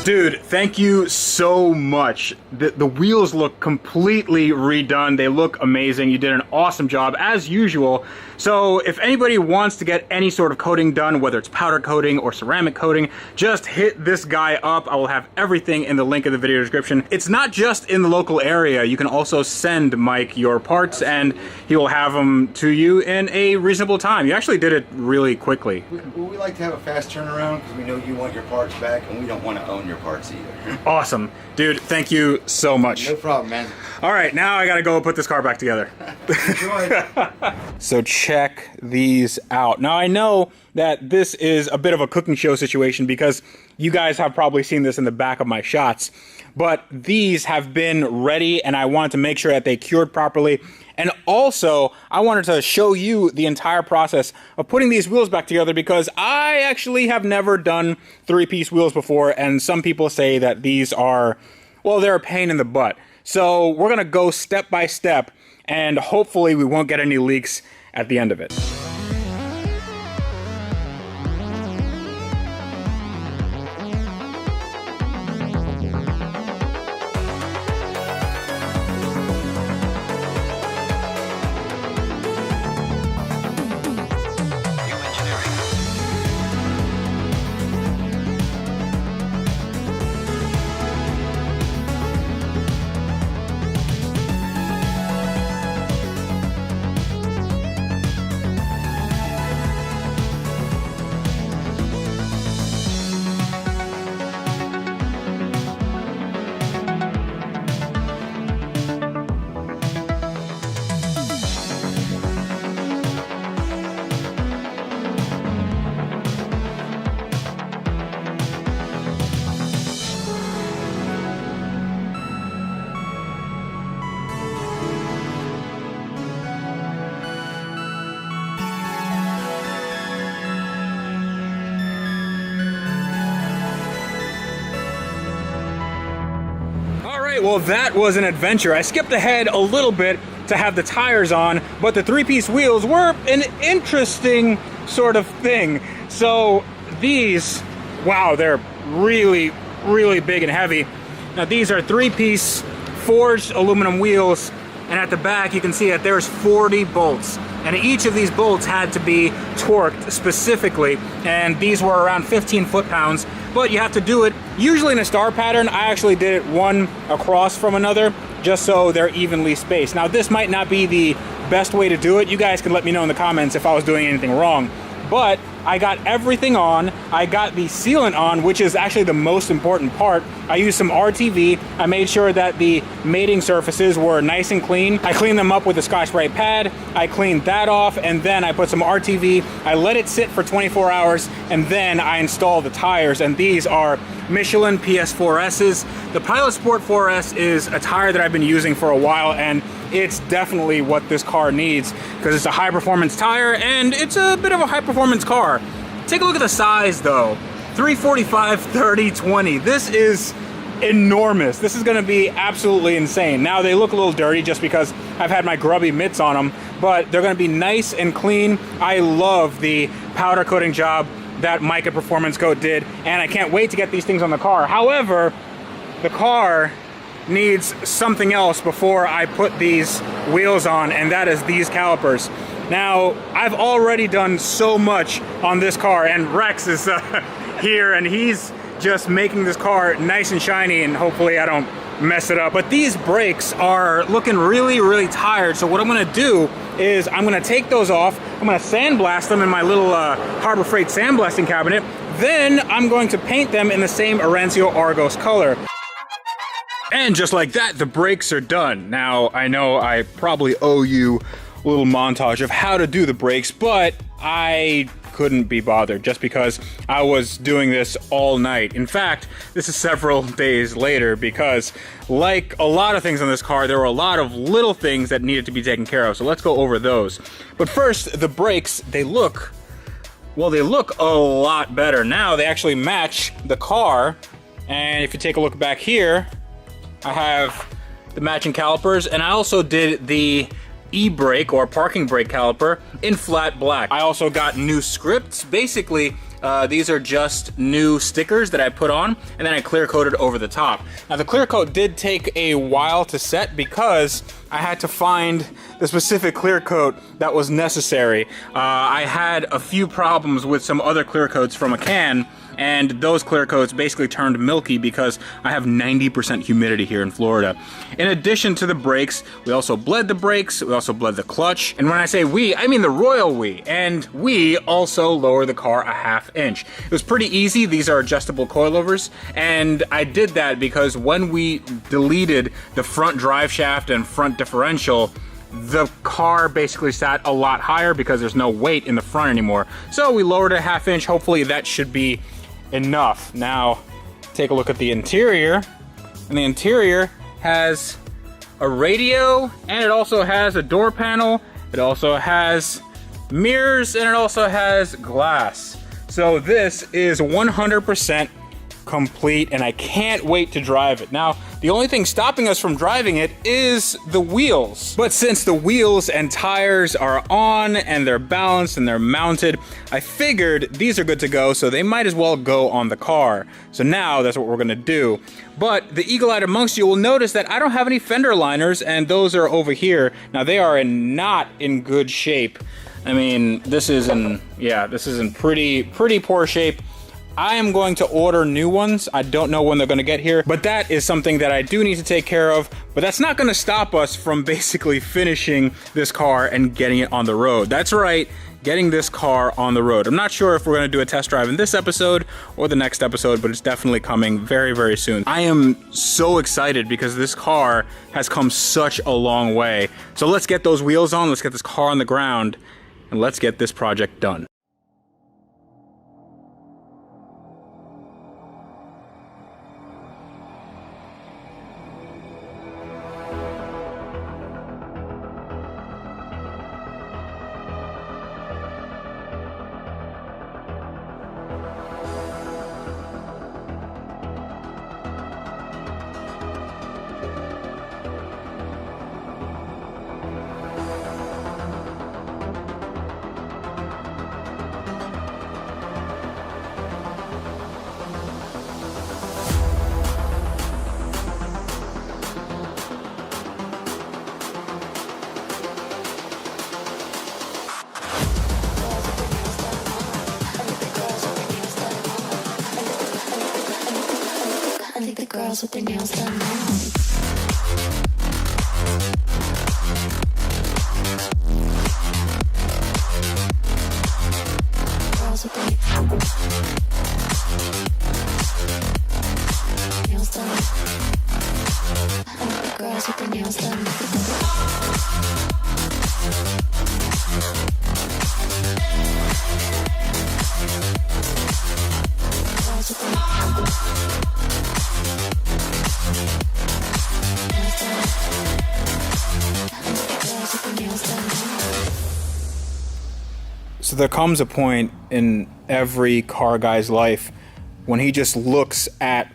Dude, thank you so much. The wheels look completely redone. They look amazing. You did an awesome job, as usual. So if anybody wants to get any sort of coating done, whether it's powder coating or ceramic coating, just hit this guy up. I will have everything in the link in the video description. It's not just in the local area. You can also send Mike your parts and he will have them to you in a reasonable time. You actually did it really quickly. We like to have a fast turnaround because we know you want your parts back and we don't want to own your parts either. Awesome. Dude, thank you so much. No problem, man. All right, now I gotta go put this car back together. So check these out. Now I know that this is a bit of a cooking show situation because you guys have probably seen this in the back of my shots, but these have been ready and I wanted to make sure that they cured properly. And also, I wanted to show you the entire process of putting these wheels back together because I actually have never done 3-piece wheels before, and some people say that these are, well, they're a pain in the butt. So we're gonna go step by step, and hopefully we won't get any leaks at the end of it. Well, that was an adventure. I skipped ahead a little bit to have the tires on, but the 3-piece wheels were an interesting sort of thing. So these, wow, they're really, really big and heavy. Now these are 3-piece forged aluminum wheels, and at the back you can see that there's 40 bolts. And each of these bolts had to be torqued specifically, and these were around 15 foot-pounds. But you have to do it usually in a star pattern. I actually did it one across from another just so they're evenly spaced. Now this might not be the best way to do it. You guys can let me know in the comments if I was doing anything wrong. But I got everything on. I got the sealant on, which is actually the most important part. I used some RTV. I made sure that the mating surfaces were nice and clean. I cleaned them up with a Scotch-Brite pad. I cleaned that off, and then I put some RTV. I let it sit for 24 hours, and then I installed the tires, and these are Michelin PS4S's. The Pilot Sport 4S is a tire that I've been using for a while, and it's definitely what this car needs because it's a high-performance tire and it's a bit of a high-performance car. Take a look at the size though. 345/30/20. This is enormous. This is going to be absolutely insane. Now they look a little dirty just because I've had my grubby mitts on them, but they're going to be nice and clean. I love the powder coating job that Mike at Performance Coat did, and I can't wait to get these things on the car. However, the car needs something else before I put these wheels on, and that is these calipers. Now, I've already done so much on this car, and Rex is here, and he's just making this car nice and shiny, and hopefully I don't mess it up. But these brakes are looking really, really tired, so what I'm gonna do is I'm gonna take those off, I'm gonna sandblast them in my little Harbor Freight sandblasting cabinet, then I'm going to paint them in the same Arancio Argos color. And just like that, the brakes are done. Now, I know I probably owe you a little montage of how to do the brakes, but I couldn't be bothered just because I was doing this all night. In fact, this is several days later because, like a lot of things on this car, there were a lot of little things that needed to be taken care of. So let's go over those. But first, the brakes, they look a lot better. Now they actually match the car. And if you take a look back here, I have the matching calipers, and I also did the e-brake or parking brake caliper in flat black. I also got new scripts basically These are just new stickers that I put on, and then I clear coated over the top. Now the clear coat did take a while to set because I had to find the specific clear coat that was necessary. I had a few problems with some other clear coats from a can, and those clear coats basically turned milky because I have 90% humidity here in Florida. In addition to the brakes, we also bled the brakes, we also bled the clutch, and when I say we, I mean the royal we, and we also lower the car a ½ inch. It was pretty easy. These are adjustable coilovers, and I did that because when we deleted the front drive shaft and front differential, the car basically sat a lot higher because there's no weight in the front anymore. So we lowered it a ½ inch. Hopefully that should be enough. Now take a look at the interior, and the interior has a radio, and it also has a door panel, it also has mirrors, and it also has glass. So this is 100% complete, and I can't wait to drive it. Now, the only thing stopping us from driving it is the wheels. But since the wheels and tires are on and they're balanced and they're mounted, I figured these are good to go, so they might as well go on the car. So now that's what we're gonna do. But the eagle-eyed amongst you will notice that I don't have any fender liners, and those are over here. Now they are not in good shape. I mean, this is in pretty poor shape. I am going to order new ones. I don't know when they're going to get here, but that is something that I do need to take care of. But that's not going to stop us from basically finishing this car and getting it on the road. That's right, getting this car on the road. I'm not sure if we're going to do a test drive in this episode or the next episode, but it's definitely coming very, very soon. I am so excited because this car has come such a long way. So let's get those wheels on, let's get this car on the ground, and let's get this project done. Girls with their nails done now. Girls with their nails done. I want the girls with their nails done. Girls with their So there comes a point in every car guy's life when he just looks at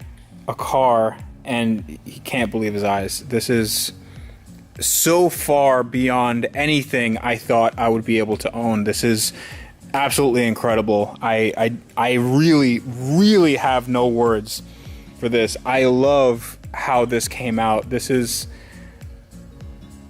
a car and he can't believe his eyes. This is so far beyond anything I thought I would be able to own. This is absolutely incredible. I really, really have no words for this. I love how this came out. This is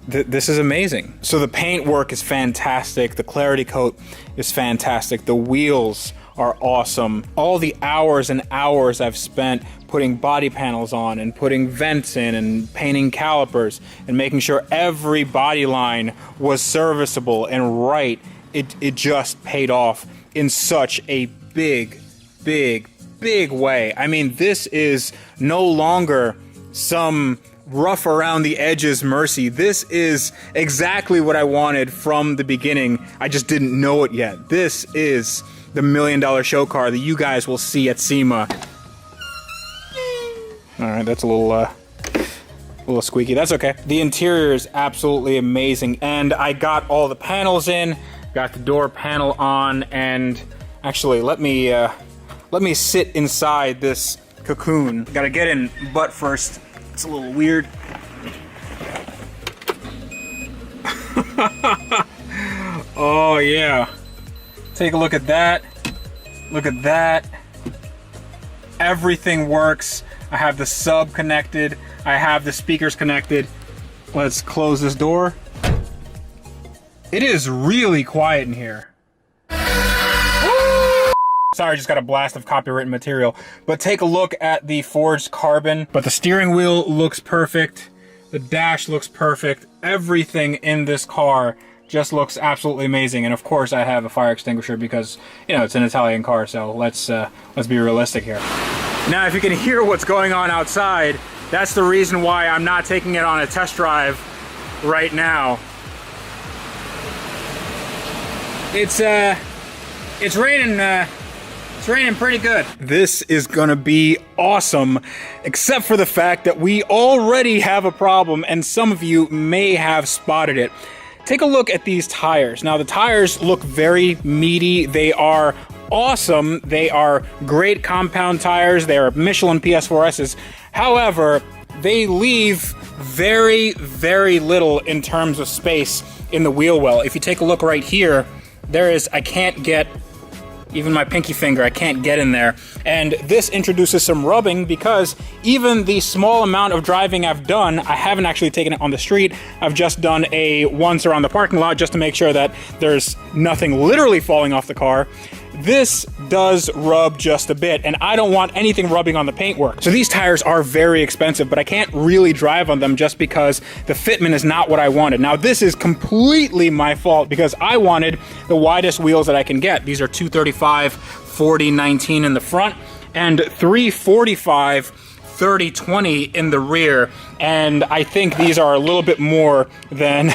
amazing. So the paint work is fantastic. The clarity coat is fantastic. The wheels are awesome. All the hours and hours I've spent putting body panels on and putting vents in and painting calipers and making sure every body line was serviceable and right, it just paid off in such a big way. I mean, this is no longer some rough around the edges mercy. This is exactly what I wanted from the beginning. I just didn't know it yet. This is the $1 million show car that you guys will see at SEMA. All right, that's a little squeaky. That's okay. The interior is absolutely amazing, and I got all the panels in, got the door panel on, and actually, let me sit inside this cocoon. Gotta get in butt first. It's a little weird. Oh yeah. Take a look at that. Look at that. Everything works. I have the sub connected. I have the speakers connected. Let's close this door. It is really quiet in here. Sorry, I just got a blast of copywritten material. But take a look at the forged carbon. But the steering wheel looks perfect. The dash looks perfect. Everything in this car just looks absolutely amazing. And of course I have a fire extinguisher because, you know, it's an Italian car, so let's be realistic here. Now, if you can hear what's going on outside, that's the reason why I'm not taking it on a test drive right now. It's raining, it's raining pretty good. This is gonna be awesome, except for the fact that we already have a problem, and some of you may have spotted it. Take a look at these tires. Now, the tires look very meaty. They are awesome. They are great compound tires. They are Michelin PS4Ss. However, they leave very, very little in terms of space in the wheel well. If you take a look right here, I can't get, even my pinky finger, I can't get in there. And this introduces some rubbing because even the small amount of driving I've done, I haven't actually taken it on the street. I've just done a once around the parking lot just to make sure that there's nothing literally falling off the car. This does rub just a bit, and I don't want anything rubbing on the paintwork. So these tires are very expensive, but I can't really drive on them just because the fitment is not what I wanted. Now, this is completely my fault because I wanted the widest wheels that I can get. These are 235 40/19 in the front and 345 30/20 in the rear, and I think these are a little bit more than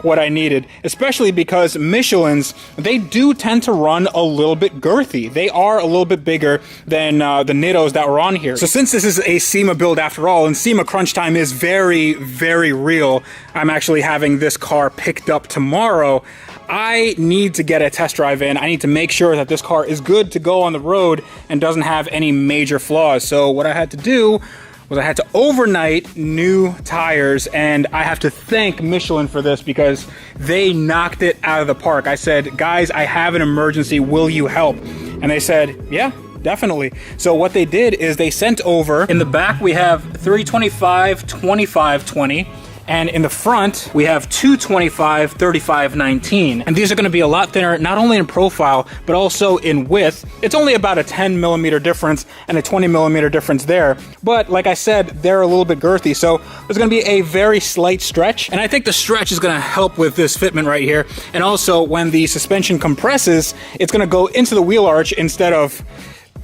what I needed, especially because Michelins, they do tend to run a little bit girthy. They are a little bit bigger than the Nittos that were on here. So since this is a SEMA build after all, and SEMA crunch time is very, very real, I'm actually having this car picked up tomorrow. I need to get a test drive in. I need to make sure that this car is good to go on the road and doesn't have any major flaws. So what I had to do was I had to overnight new tires, and I have to thank Michelin for this because they knocked it out of the park. I said, guys, I have an emergency, will you help? And they said, yeah, definitely. So what they did is they sent over, in the back we have 325 25/20, and in the front, we have 225 35/19. And these are gonna be a lot thinner, not only in profile, but also in width. It's only about a 10 millimeter difference and a 20 millimeter difference there. But like I said, they're a little bit girthy. So there's gonna be a very slight stretch. And I think the stretch is gonna help with this fitment right here. And also when the suspension compresses, it's gonna go into the wheel arch instead of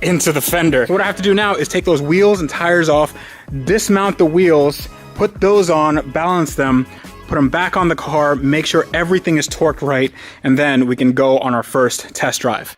into the fender. So what I have to do now is take those wheels and tires off, dismount the wheels, put those on, balance them, put them back on the car, make sure everything is torqued right, and then we can go on our first test drive.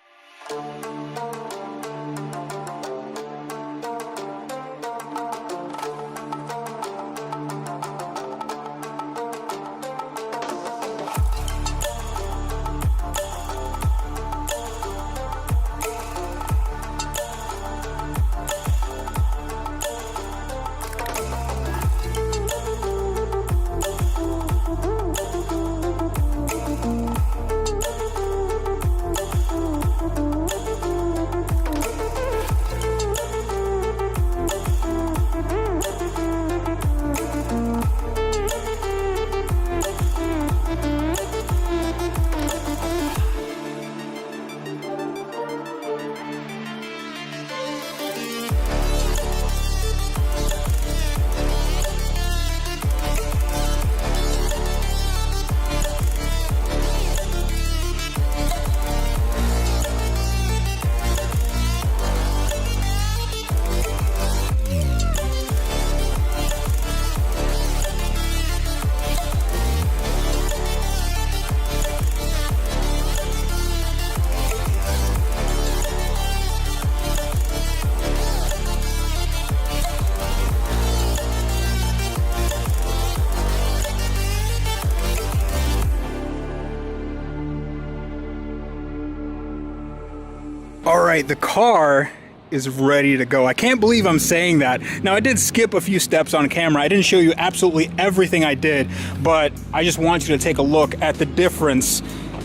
All right, the car is ready to go. I can't believe I'm saying that. Now, I did skip a few steps on camera. I didn't show you absolutely everything I did, but I just want you to take a look at the difference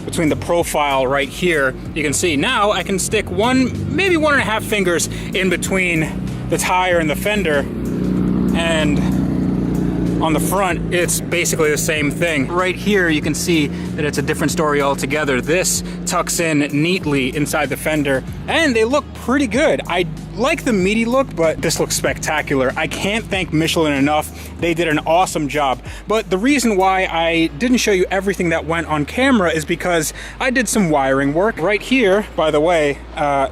between the profile right here. You can see now I can stick maybe 1.5 fingers in between the tire and the fender, and on the front, it's basically the same thing. Right here, you can see that it's a different story altogether. This tucks in neatly inside the fender, and they look pretty good. I like the meaty look, but this looks spectacular. I can't thank Michelin enough. They did an awesome job. But the reason why I didn't show you everything that went on camera is because I did some wiring work. Right here, by the way,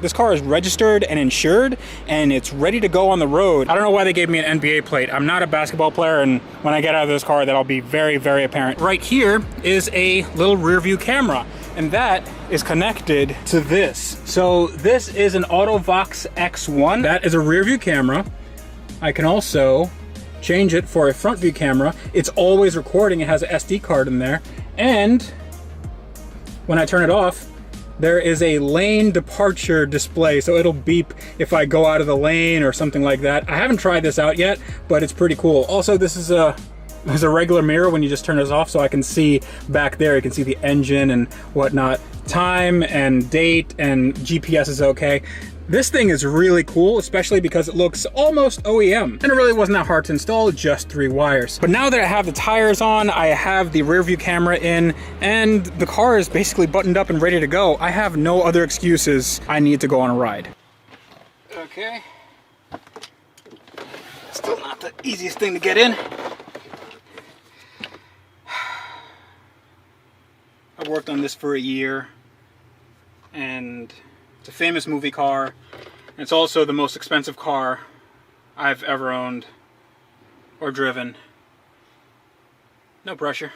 this car is registered and insured, and it's ready to go on the road. I don't know why they gave me an NBA plate. I'm not a basketball player, and when I get out of this car, that'll be very, very apparent. Right here is a little rear view camera, and that is connected to this. So this is an Autovox X1. That is a rear view camera. I can also change it for a front view camera. It's always recording. It has an SD card in there. And when I turn it off, there is a lane departure display. So it'll beep if I go out of the lane or something like that. I haven't tried this out yet, but it's pretty cool. Also, this is there's a regular mirror when you just turn this off, so I can see back there. You can see the engine and whatnot. Time and date and GPS is okay. This thing is really cool, especially because it looks almost OEM. And it really wasn't that hard to install, just 3 wires. But now that I have the tires on, I have the rear view camera in, and the car is basically buttoned up and ready to go, I have no other excuses. I need to go on a ride. Okay. Still not the easiest thing to get in. I worked on this for a year, and it's a famous movie car. It's also the most expensive car I've ever owned or driven. No pressure.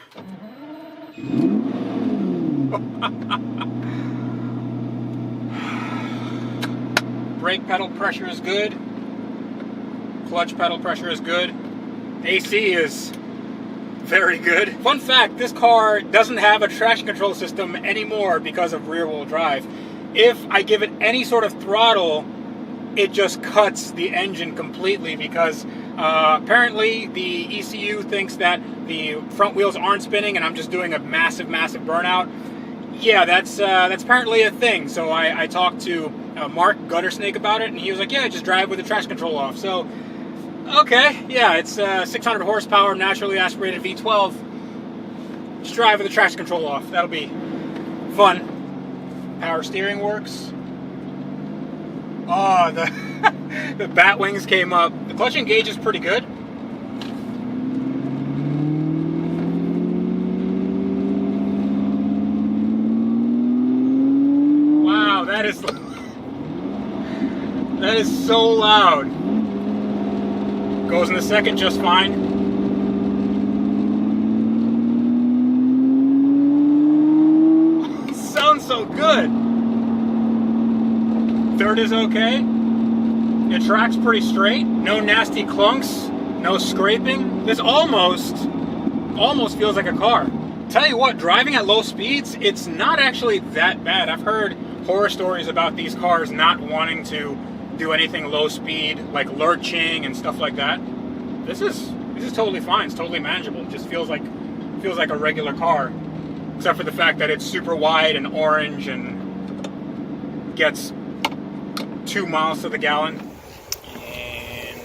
Brake pedal pressure is good. Clutch pedal pressure is good. AC is very good. Fun fact, this car doesn't have a traction control system anymore because of rear wheel drive. If I give it any sort of throttle, it just cuts the engine completely because apparently the ECU thinks that the front wheels aren't spinning and I'm just doing a massive burnout. Yeah, that's apparently a thing. So I talked to Mark Guttersnake about it, and he was like, yeah, just drive with the traction control off. So okay, yeah, it's 600 horsepower, naturally aspirated V12. Just drive with the traction control off. That'll be fun. Power steering works. Oh, the bat wings came up. The clutch engage is pretty good. Wow, that is so loud. Goes in the second just fine. Sounds so good. Third is okay. It tracks pretty straight. No nasty clunks. No scraping. This almost feels like a car. Tell you what, driving at low speeds, it's not actually that bad. I've heard horror stories about these cars not wanting to do anything low speed, like lurching and stuff like that. This is totally fine. It's totally manageable. It just feels like a regular car, except for the fact that it's super wide and orange and gets 2 miles to the gallon. And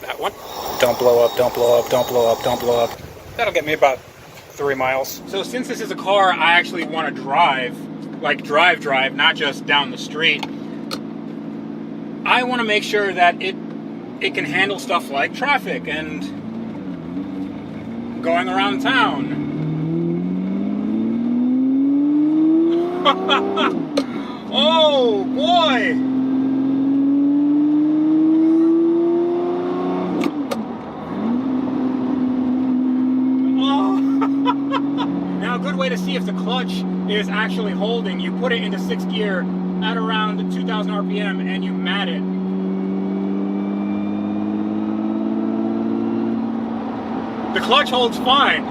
that one. Don't blow up, don't blow up, don't blow up, don't blow up. That'll get me about 3 miles. So since this is a car I actually want to drive, like drive, not just down the street, I want to make sure that it can handle stuff like traffic and going around town. Oh boy! Oh. Now a good way to see if the clutch is actually holding, you put it into 6th gear at around 2,000 RPM and you mat it. The clutch holds fine.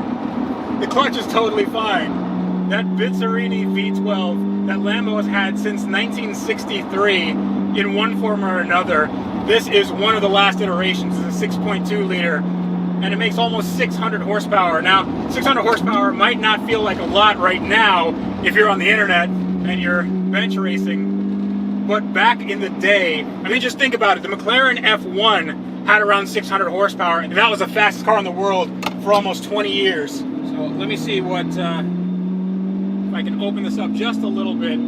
The clutch is totally fine. That Bizzarini V12 that Lambo has had since 1963 in one form or another. This is one of the last iterations. It's a 6.2 liter and it makes almost 600 horsepower. Now, 600 horsepower might not feel like a lot right now if you're on the internet and you're bench racing, but back in the day, I mean, just think about it. The McLaren F1 had around 600 horsepower, and that was the fastest car in the world for almost 20 years. So let me see what, if I can open this up just a little bit.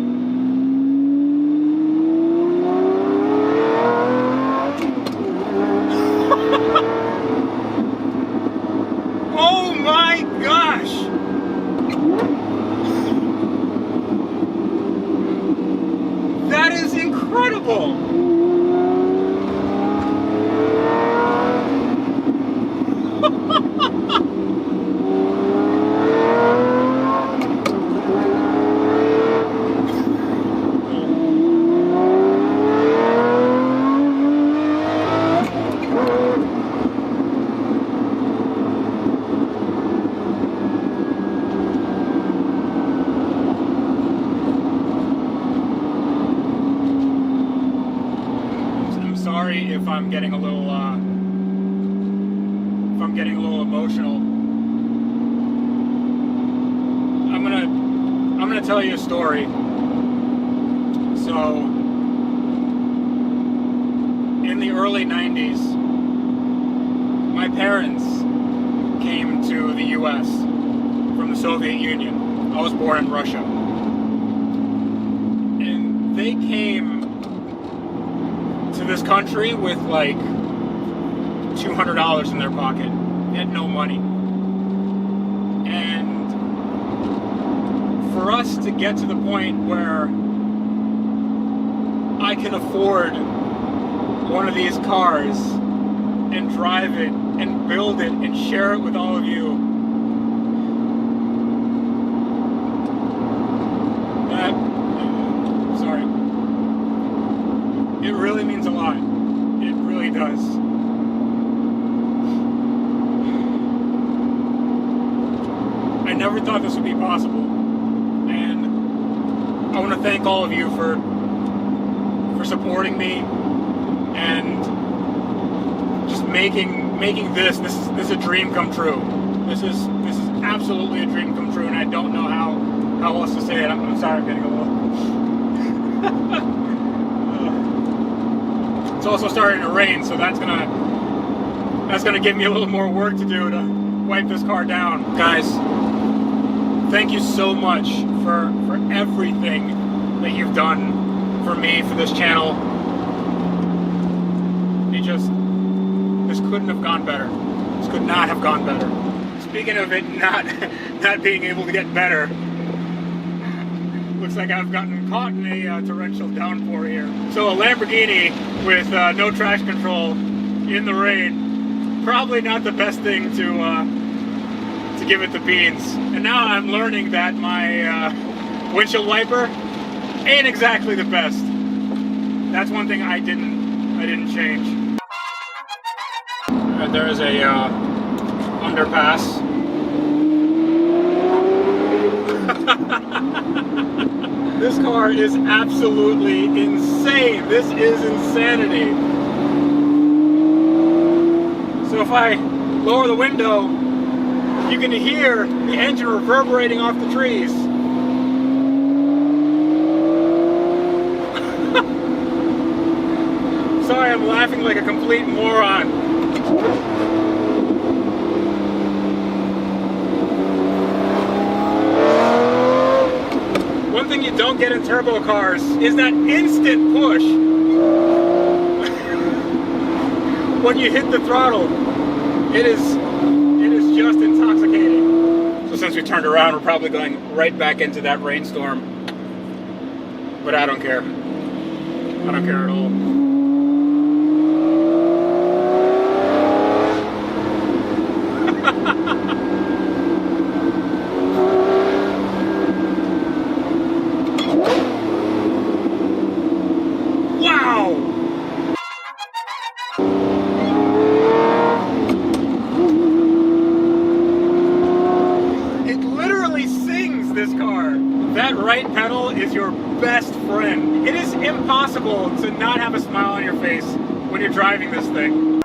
Oh my gosh! That is incredible! If I'm getting a little, emotional, I'm gonna tell you a story. So, in the early 90s, my parents came to the U.S. from the Soviet Union. I was born in Russia, and they came to this country with like $200 in their pocket. They had no money. And for us to get to the point where I can afford one of these cars and drive it and build it and share it with all of you, it really means a lot. It really does. I never thought this would be possible. And I want to thank all of you for supporting me and just making this is a dream come true. This is absolutely a dream come true, and I don't know how else to say it. I'm sorry, I'm getting a little It's also starting to rain, so that's gonna give me a little more work to do to wipe this car down. Guys, thank you so much for everything that you've done for me, for this channel. This couldn't have gone better. This could not have gone better. Speaking of it not being able to get better, looks like I've gotten caught in a torrential downpour here. So a Lamborghini with no traction control in the rain, probably not the best thing to give it the beans. And now I'm learning that my windshield wiper ain't exactly the best. That's one thing I didn't change. There is a underpass. This car is absolutely insane. This is insanity. So if I lower the window, you can hear the engine reverberating off the trees. Sorry, I'm laughing like a complete moron. One thing you don't get in turbo cars is that instant push when you hit the throttle. It is just intoxicating. So since we turned around, we're probably going right back into that rainstorm. But I don't care. I don't care at all. Best friend. It is impossible to not have a smile on your face when you're driving this thing.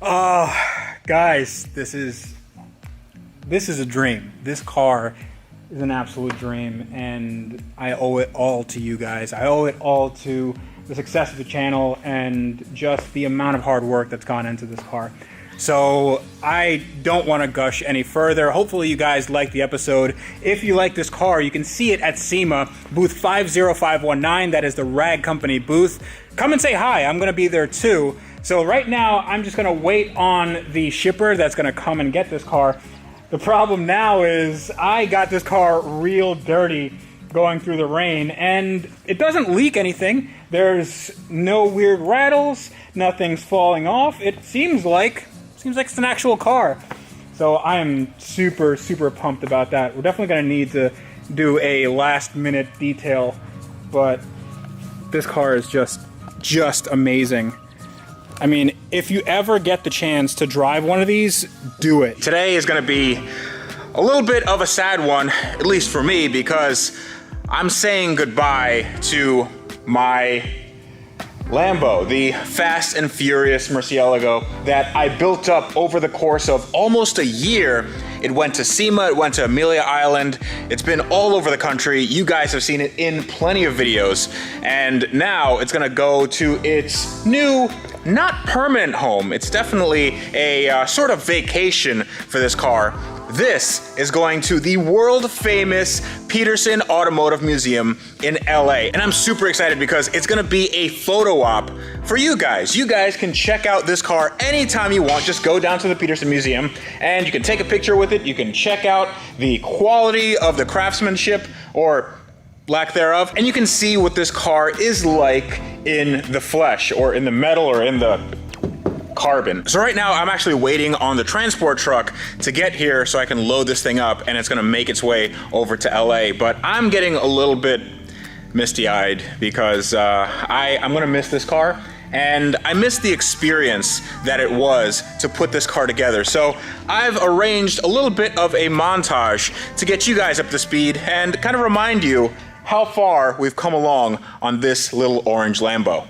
Oh, guys, this is a dream. This car is an absolute dream, and I owe it all to you guys. I owe it all to the success of the channel and just the amount of hard work that's gone into this car. So I don't want to gush any further. Hopefully you guys liked the episode. If you like this car, you can see it at SEMA, booth 50519. That is the Rag Company booth. Come and say hi. I'm going to be there too. So right now, I'm just going to wait on the shipper that's going to come and get this car. The problem now is I got this car real dirty going through the rain, and it doesn't leak anything. There's no weird rattles. Nothing's falling off. It seems like it's an actual car. So I am super, super pumped about that. We're definitely going to need to do a last minute detail, but this car is just amazing. I mean, if you ever get the chance to drive one of these, do it. Today is going to be a little bit of a sad one, at least for me, because I'm saying goodbye to my Lambo, the Fast and Furious Murcielago that I built up over the course of almost a year. It went to SEMA, it went to Amelia Island, it's been all over the country. You guys have seen it in plenty of videos, and now it's gonna go to its new, not permanent home. It's definitely a sort of vacation for this car. This is going to the world famous Petersen Automotive Museum in LA. And I'm super excited because it's gonna be a photo op for you guys. You guys can check out this car anytime you want. Just go down to the Petersen Museum and you can take a picture with it. You can check out the quality of the craftsmanship or lack thereof. And you can see what this car is like in the flesh or in the metal or in the carbon. So right now I'm actually waiting on the transport truck to get here so I can load this thing up and it's gonna make its way over to LA. But I'm getting a little bit misty-eyed because I'm gonna miss this car and I miss the experience that it was to put this car together. So I've arranged a little bit of a montage to get you guys up to speed and kind of remind you how far we've come along on this little orange Lambo.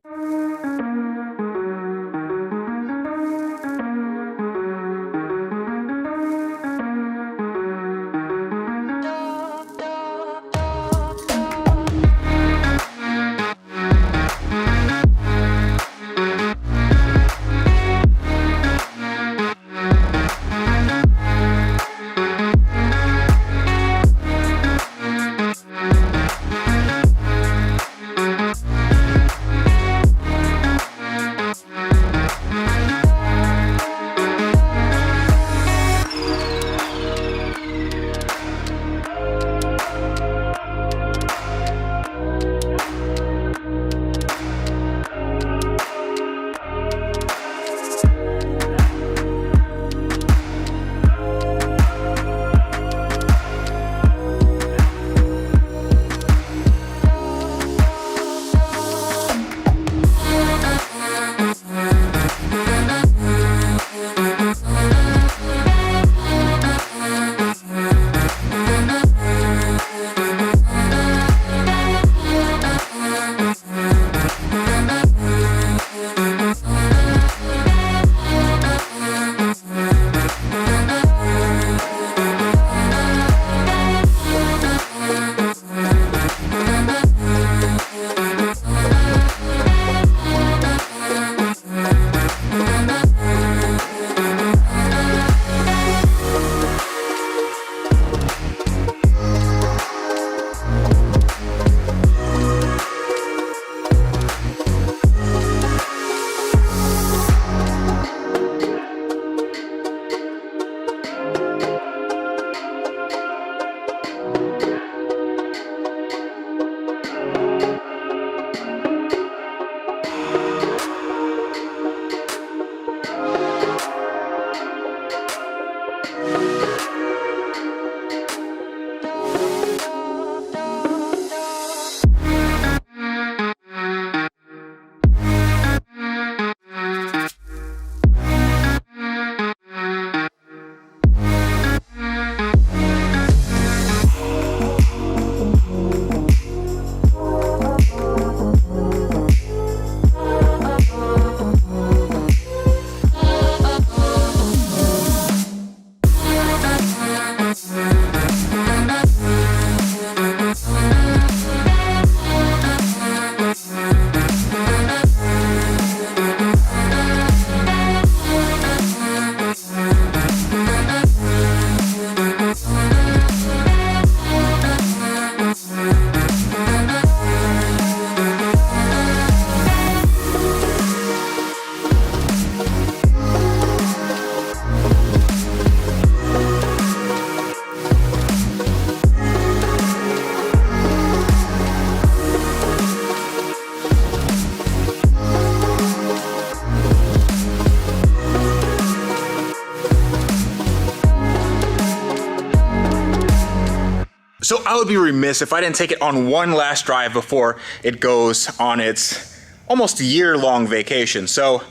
So I would be remiss if I didn't take it on one last drive before it goes on its almost year-long vacation. So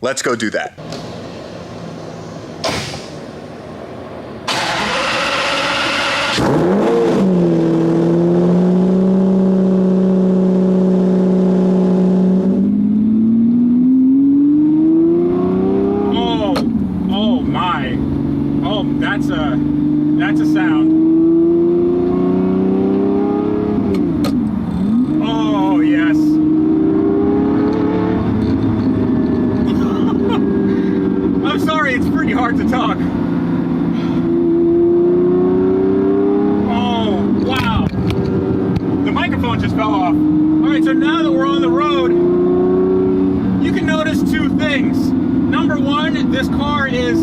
let's go do that. That's a sound. Oh, yes. I'm sorry, it's pretty hard to talk. Oh, wow. The microphone just fell off. All right, so now that we're on the road, you can notice two things. Number one, this car is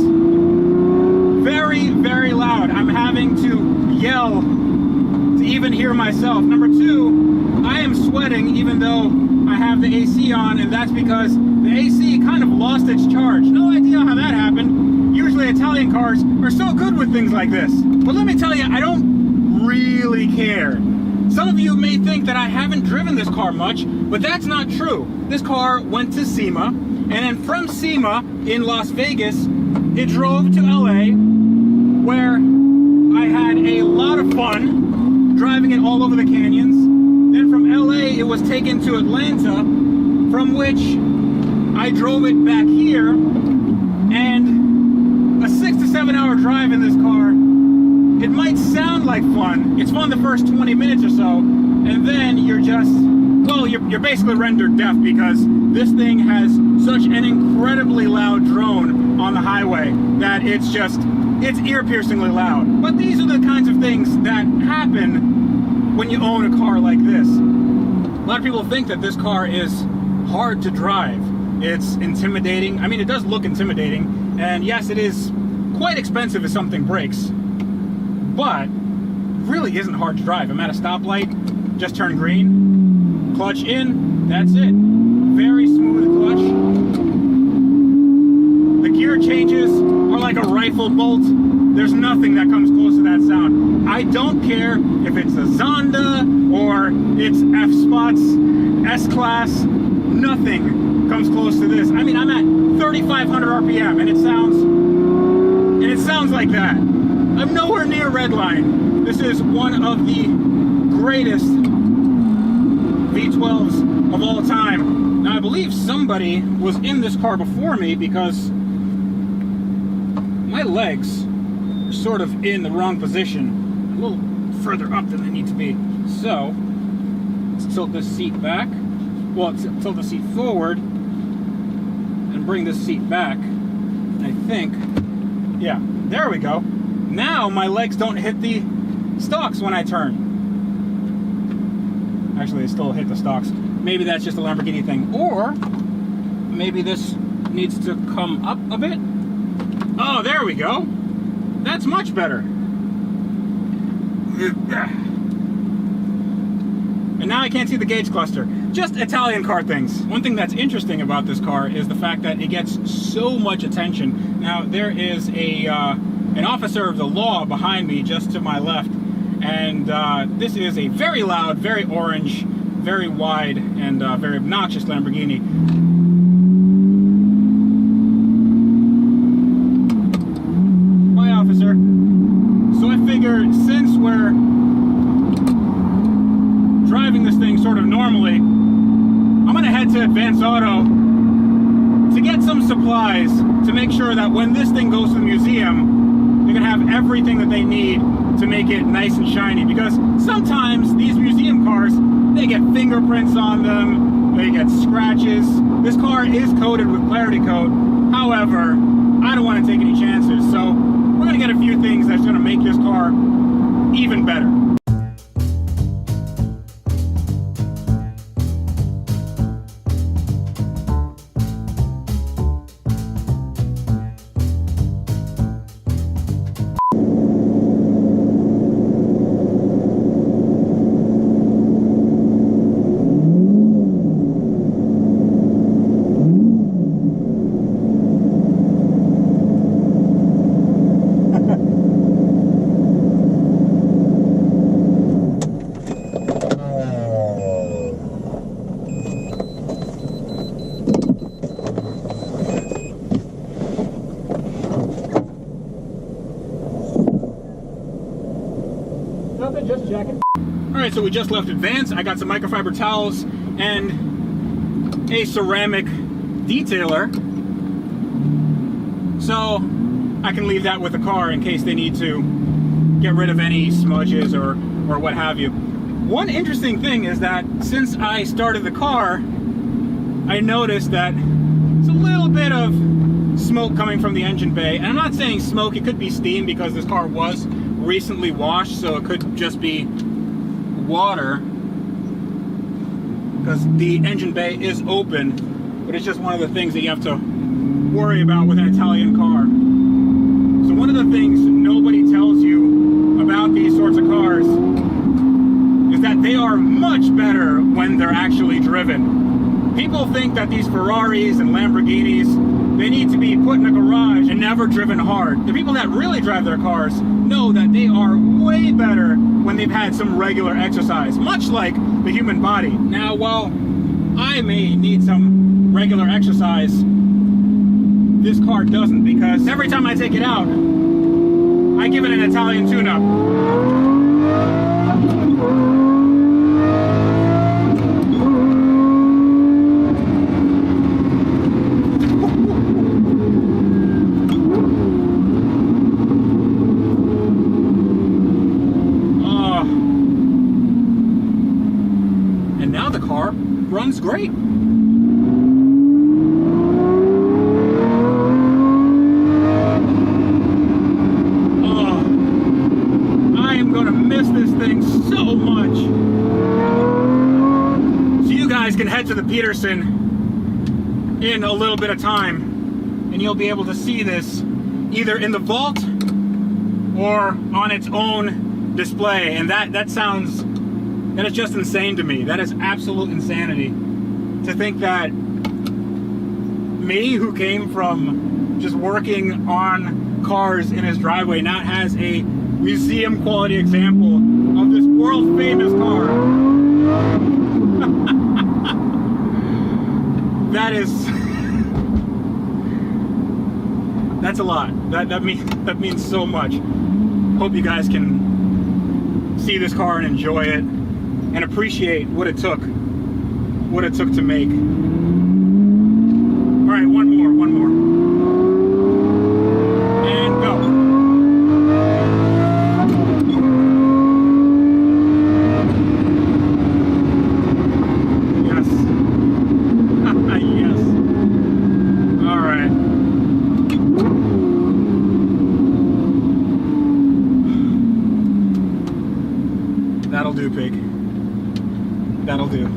very, very loud. I'm having to yell to even hear myself. Number two, I am sweating even though I have the AC on, and that's because the AC kind of lost its charge. No idea how that happened. Usually Italian cars are so good with things like this. But let me tell you, I don't really care. Some of you may think that I haven't driven this car much, but that's not true. This car went to SEMA, and then from SEMA in Las Vegas, it drove to LA, where I had a lot of fun driving it all over the canyons. Then from LA, it was taken to Atlanta, from which I drove it back here, and a 6 to 7 hour drive in this car, it might sound like fun. It's fun the first 20 minutes or so, and then you're just, well, you're basically rendered deaf because this thing has such an incredibly loud drone on the highway that it's ear-piercingly loud. But these are the kinds of things that happen when you own a car like this. A lot of people think that this car is hard to drive. It's intimidating. I mean, it does look intimidating, and yes, it is quite expensive if something breaks, but it really isn't hard to drive. I'm at a stoplight, just turn green, clutch in, that's it. Very smooth clutch. The gear changes are like a rifle bolt. There's nothing that comes close to that sound. I don't care if it's a Zonda or it's F-Spots, S-Class, nothing comes close to this. I mean, I'm at 3,500 RPM and it sounds like that. I'm nowhere near redline. This is one of the greatest V12s of all time. Now, I believe somebody was in this car before me because my legs are sort of in the wrong position, a little further up than they need to be. So, let's tilt this seat back. Well, tilt the seat forward and bring this seat back. I think, yeah, there we go. Now my legs don't hit the stalks when I turn. Actually, they still hit the stalks. Maybe that's just a Lamborghini thing. Or maybe this needs to come up a bit. Oh, there we go. That's much better. And now I can't see the gauge cluster. Just Italian car things. One thing that's interesting about this car is the fact that it gets so much attention. Now, there is an officer of the law behind me just to my left, and this is a very loud, very orange, very wide, and very obnoxious Lamborghini. Bye, officer. So I figured since we're driving this thing sort of normally, I'm gonna head to Advance Auto to get some supplies to make sure that when this thing goes to the museum, they're gonna have everything that they need to make it nice and shiny, because sometimes these museum cars, they get fingerprints on them, they get scratches. This car is coated with Clarity Coat. However, I don't want to take any chances, so we're gonna get a few things that's gonna make this car even better. Just checking. All right, so we just left Advance. I got some microfiber towels and a ceramic detailer. So I can leave that with the car in case they need to get rid of any smudges or what have you. One interesting thing is that since I started the car, I noticed that it's a little bit of smoke coming from the engine bay. And I'm not saying smoke, it could be steam because this car was recently washed, so it could just be water because the engine bay is open, but it's just one of the things that you have to worry about with an Italian car. So one of the things nobody tells you about these sorts of cars is that they are much better when they're actually driven. People think that these Ferraris and Lamborghinis, they need to be put in a garage and never driven hard. The people that really drive their cars know that they are way better when they've had some regular exercise, much like the human body. Now, while I may need some regular exercise, this car doesn't, because every time I take it out, I give it an Italian tune-up. And now the car runs great. So much. So you guys can head to the Petersen in a little bit of time and you'll be able to see this either in the vault or on its own display. And that is just insane to me. That is absolute insanity to think that me, who came from just working on cars in his driveway, now has a museum quality example of this world famous car. That's a lot. That means so much. Hope you guys can see this car and enjoy it and appreciate what it took to make. All right, one more. And go. That'll do, pig. That'll do.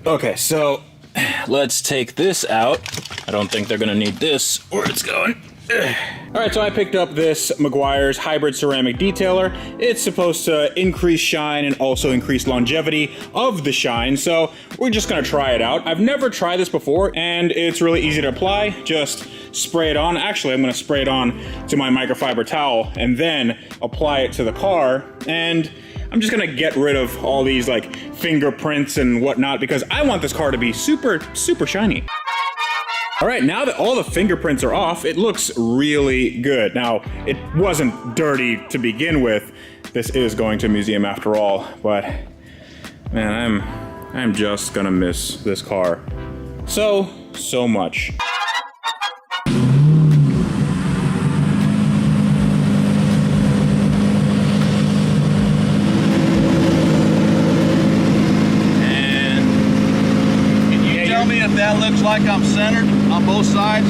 Okay, so let's take this out. I don't think they're gonna need this where it's going. All right, so I picked up this Meguiar's hybrid ceramic detailer. It's supposed to increase shine and also increase longevity of the shine, so we're just gonna try it out. I've never tried this before, and it's really easy to apply. Just spray it on. Actually, I'm gonna spray it on to my microfiber towel and then apply it to the car. And I'm just gonna get rid of all these like fingerprints and whatnot because I want this car to be super, super shiny. All right, now that all the fingerprints are off, it looks really good. Now, it wasn't dirty to begin with. This is going to a museum after all, but man, I'm just gonna miss this car so much. That looks like I'm centered on both sides.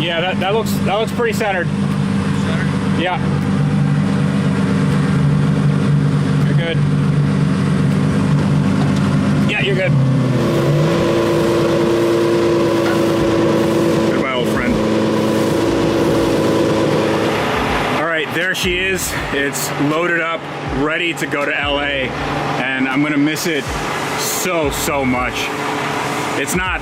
Yeah, that looks pretty centered. Centered? Yeah. You're good. Yeah, you're good. Goodbye, old friend. All right, there she is. It's loaded up, ready to go to LA, and I'm gonna miss it so much. It's not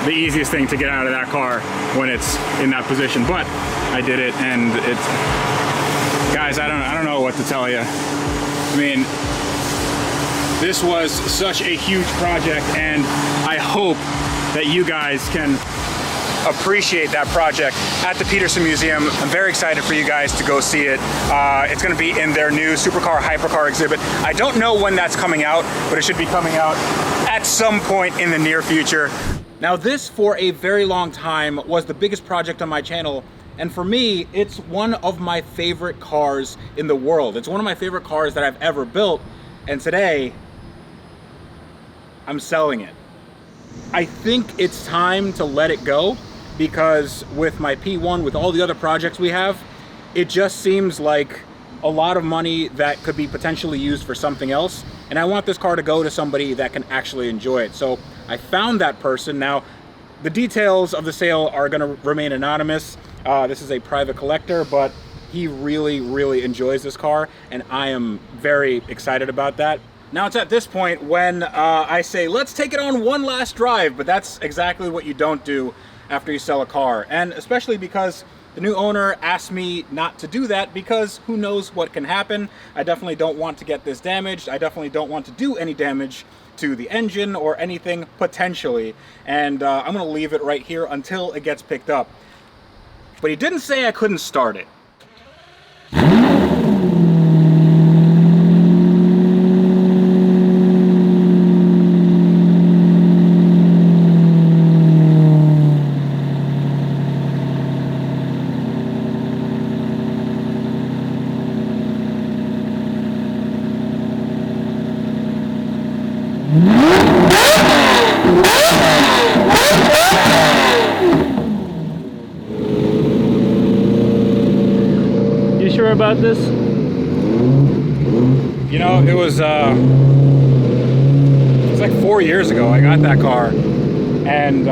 the easiest thing to get out of that car when it's in that position, but I did it, and it's, guys, I don't know what to tell you. I mean, this was such a huge project, and I hope that you guys can appreciate that project at the Petersen Museum. I'm very excited for you guys to go see it. It's going to be in their new Supercar Hypercar exhibit. I don't know when that's coming out, but it should be coming out at some point in the near future. Now this, for a very long time, was the biggest project on my channel. And for me, it's one of my favorite cars in the world. It's one of my favorite cars that I've ever built. And today, I'm selling it. I think it's time to let it go, because with my P1, with all the other projects we have, it just seems like a lot of money that could be potentially used for something else. And I want this car to go to somebody that can actually enjoy it. So I found that person. Now, the details of the sale are gonna remain anonymous. This is a private collector, but he really, really enjoys this car, and I am very excited about that. Now it's at this point when I say, let's take it on one last drive, but that's exactly what you don't do after you sell a car. And especially because the new owner asked me not to do that, because who knows what can happen. I definitely don't want to get this damaged. I definitely don't want to do any damage to the engine or anything potentially. And I'm gonna leave it right here until it gets picked up. But he didn't say I couldn't start it. You sure about this? You know, it was like 4 years ago I got that car, and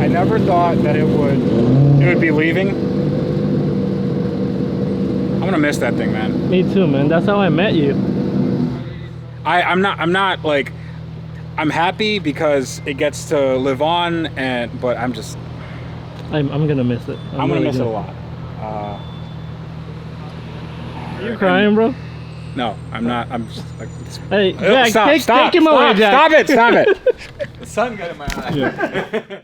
I never thought that it would be leaving. I'm gonna miss that thing, man. Me too, man. That's how I met you. I'm not like, I'm happy because it gets to live on, but I'm gonna miss it. I'm gonna miss it a lot. Are you crying, bro? No, I'm not. I'm just like, hey, Jack, take him away, Jack. Stop it! The sun got in my eye. Yeah.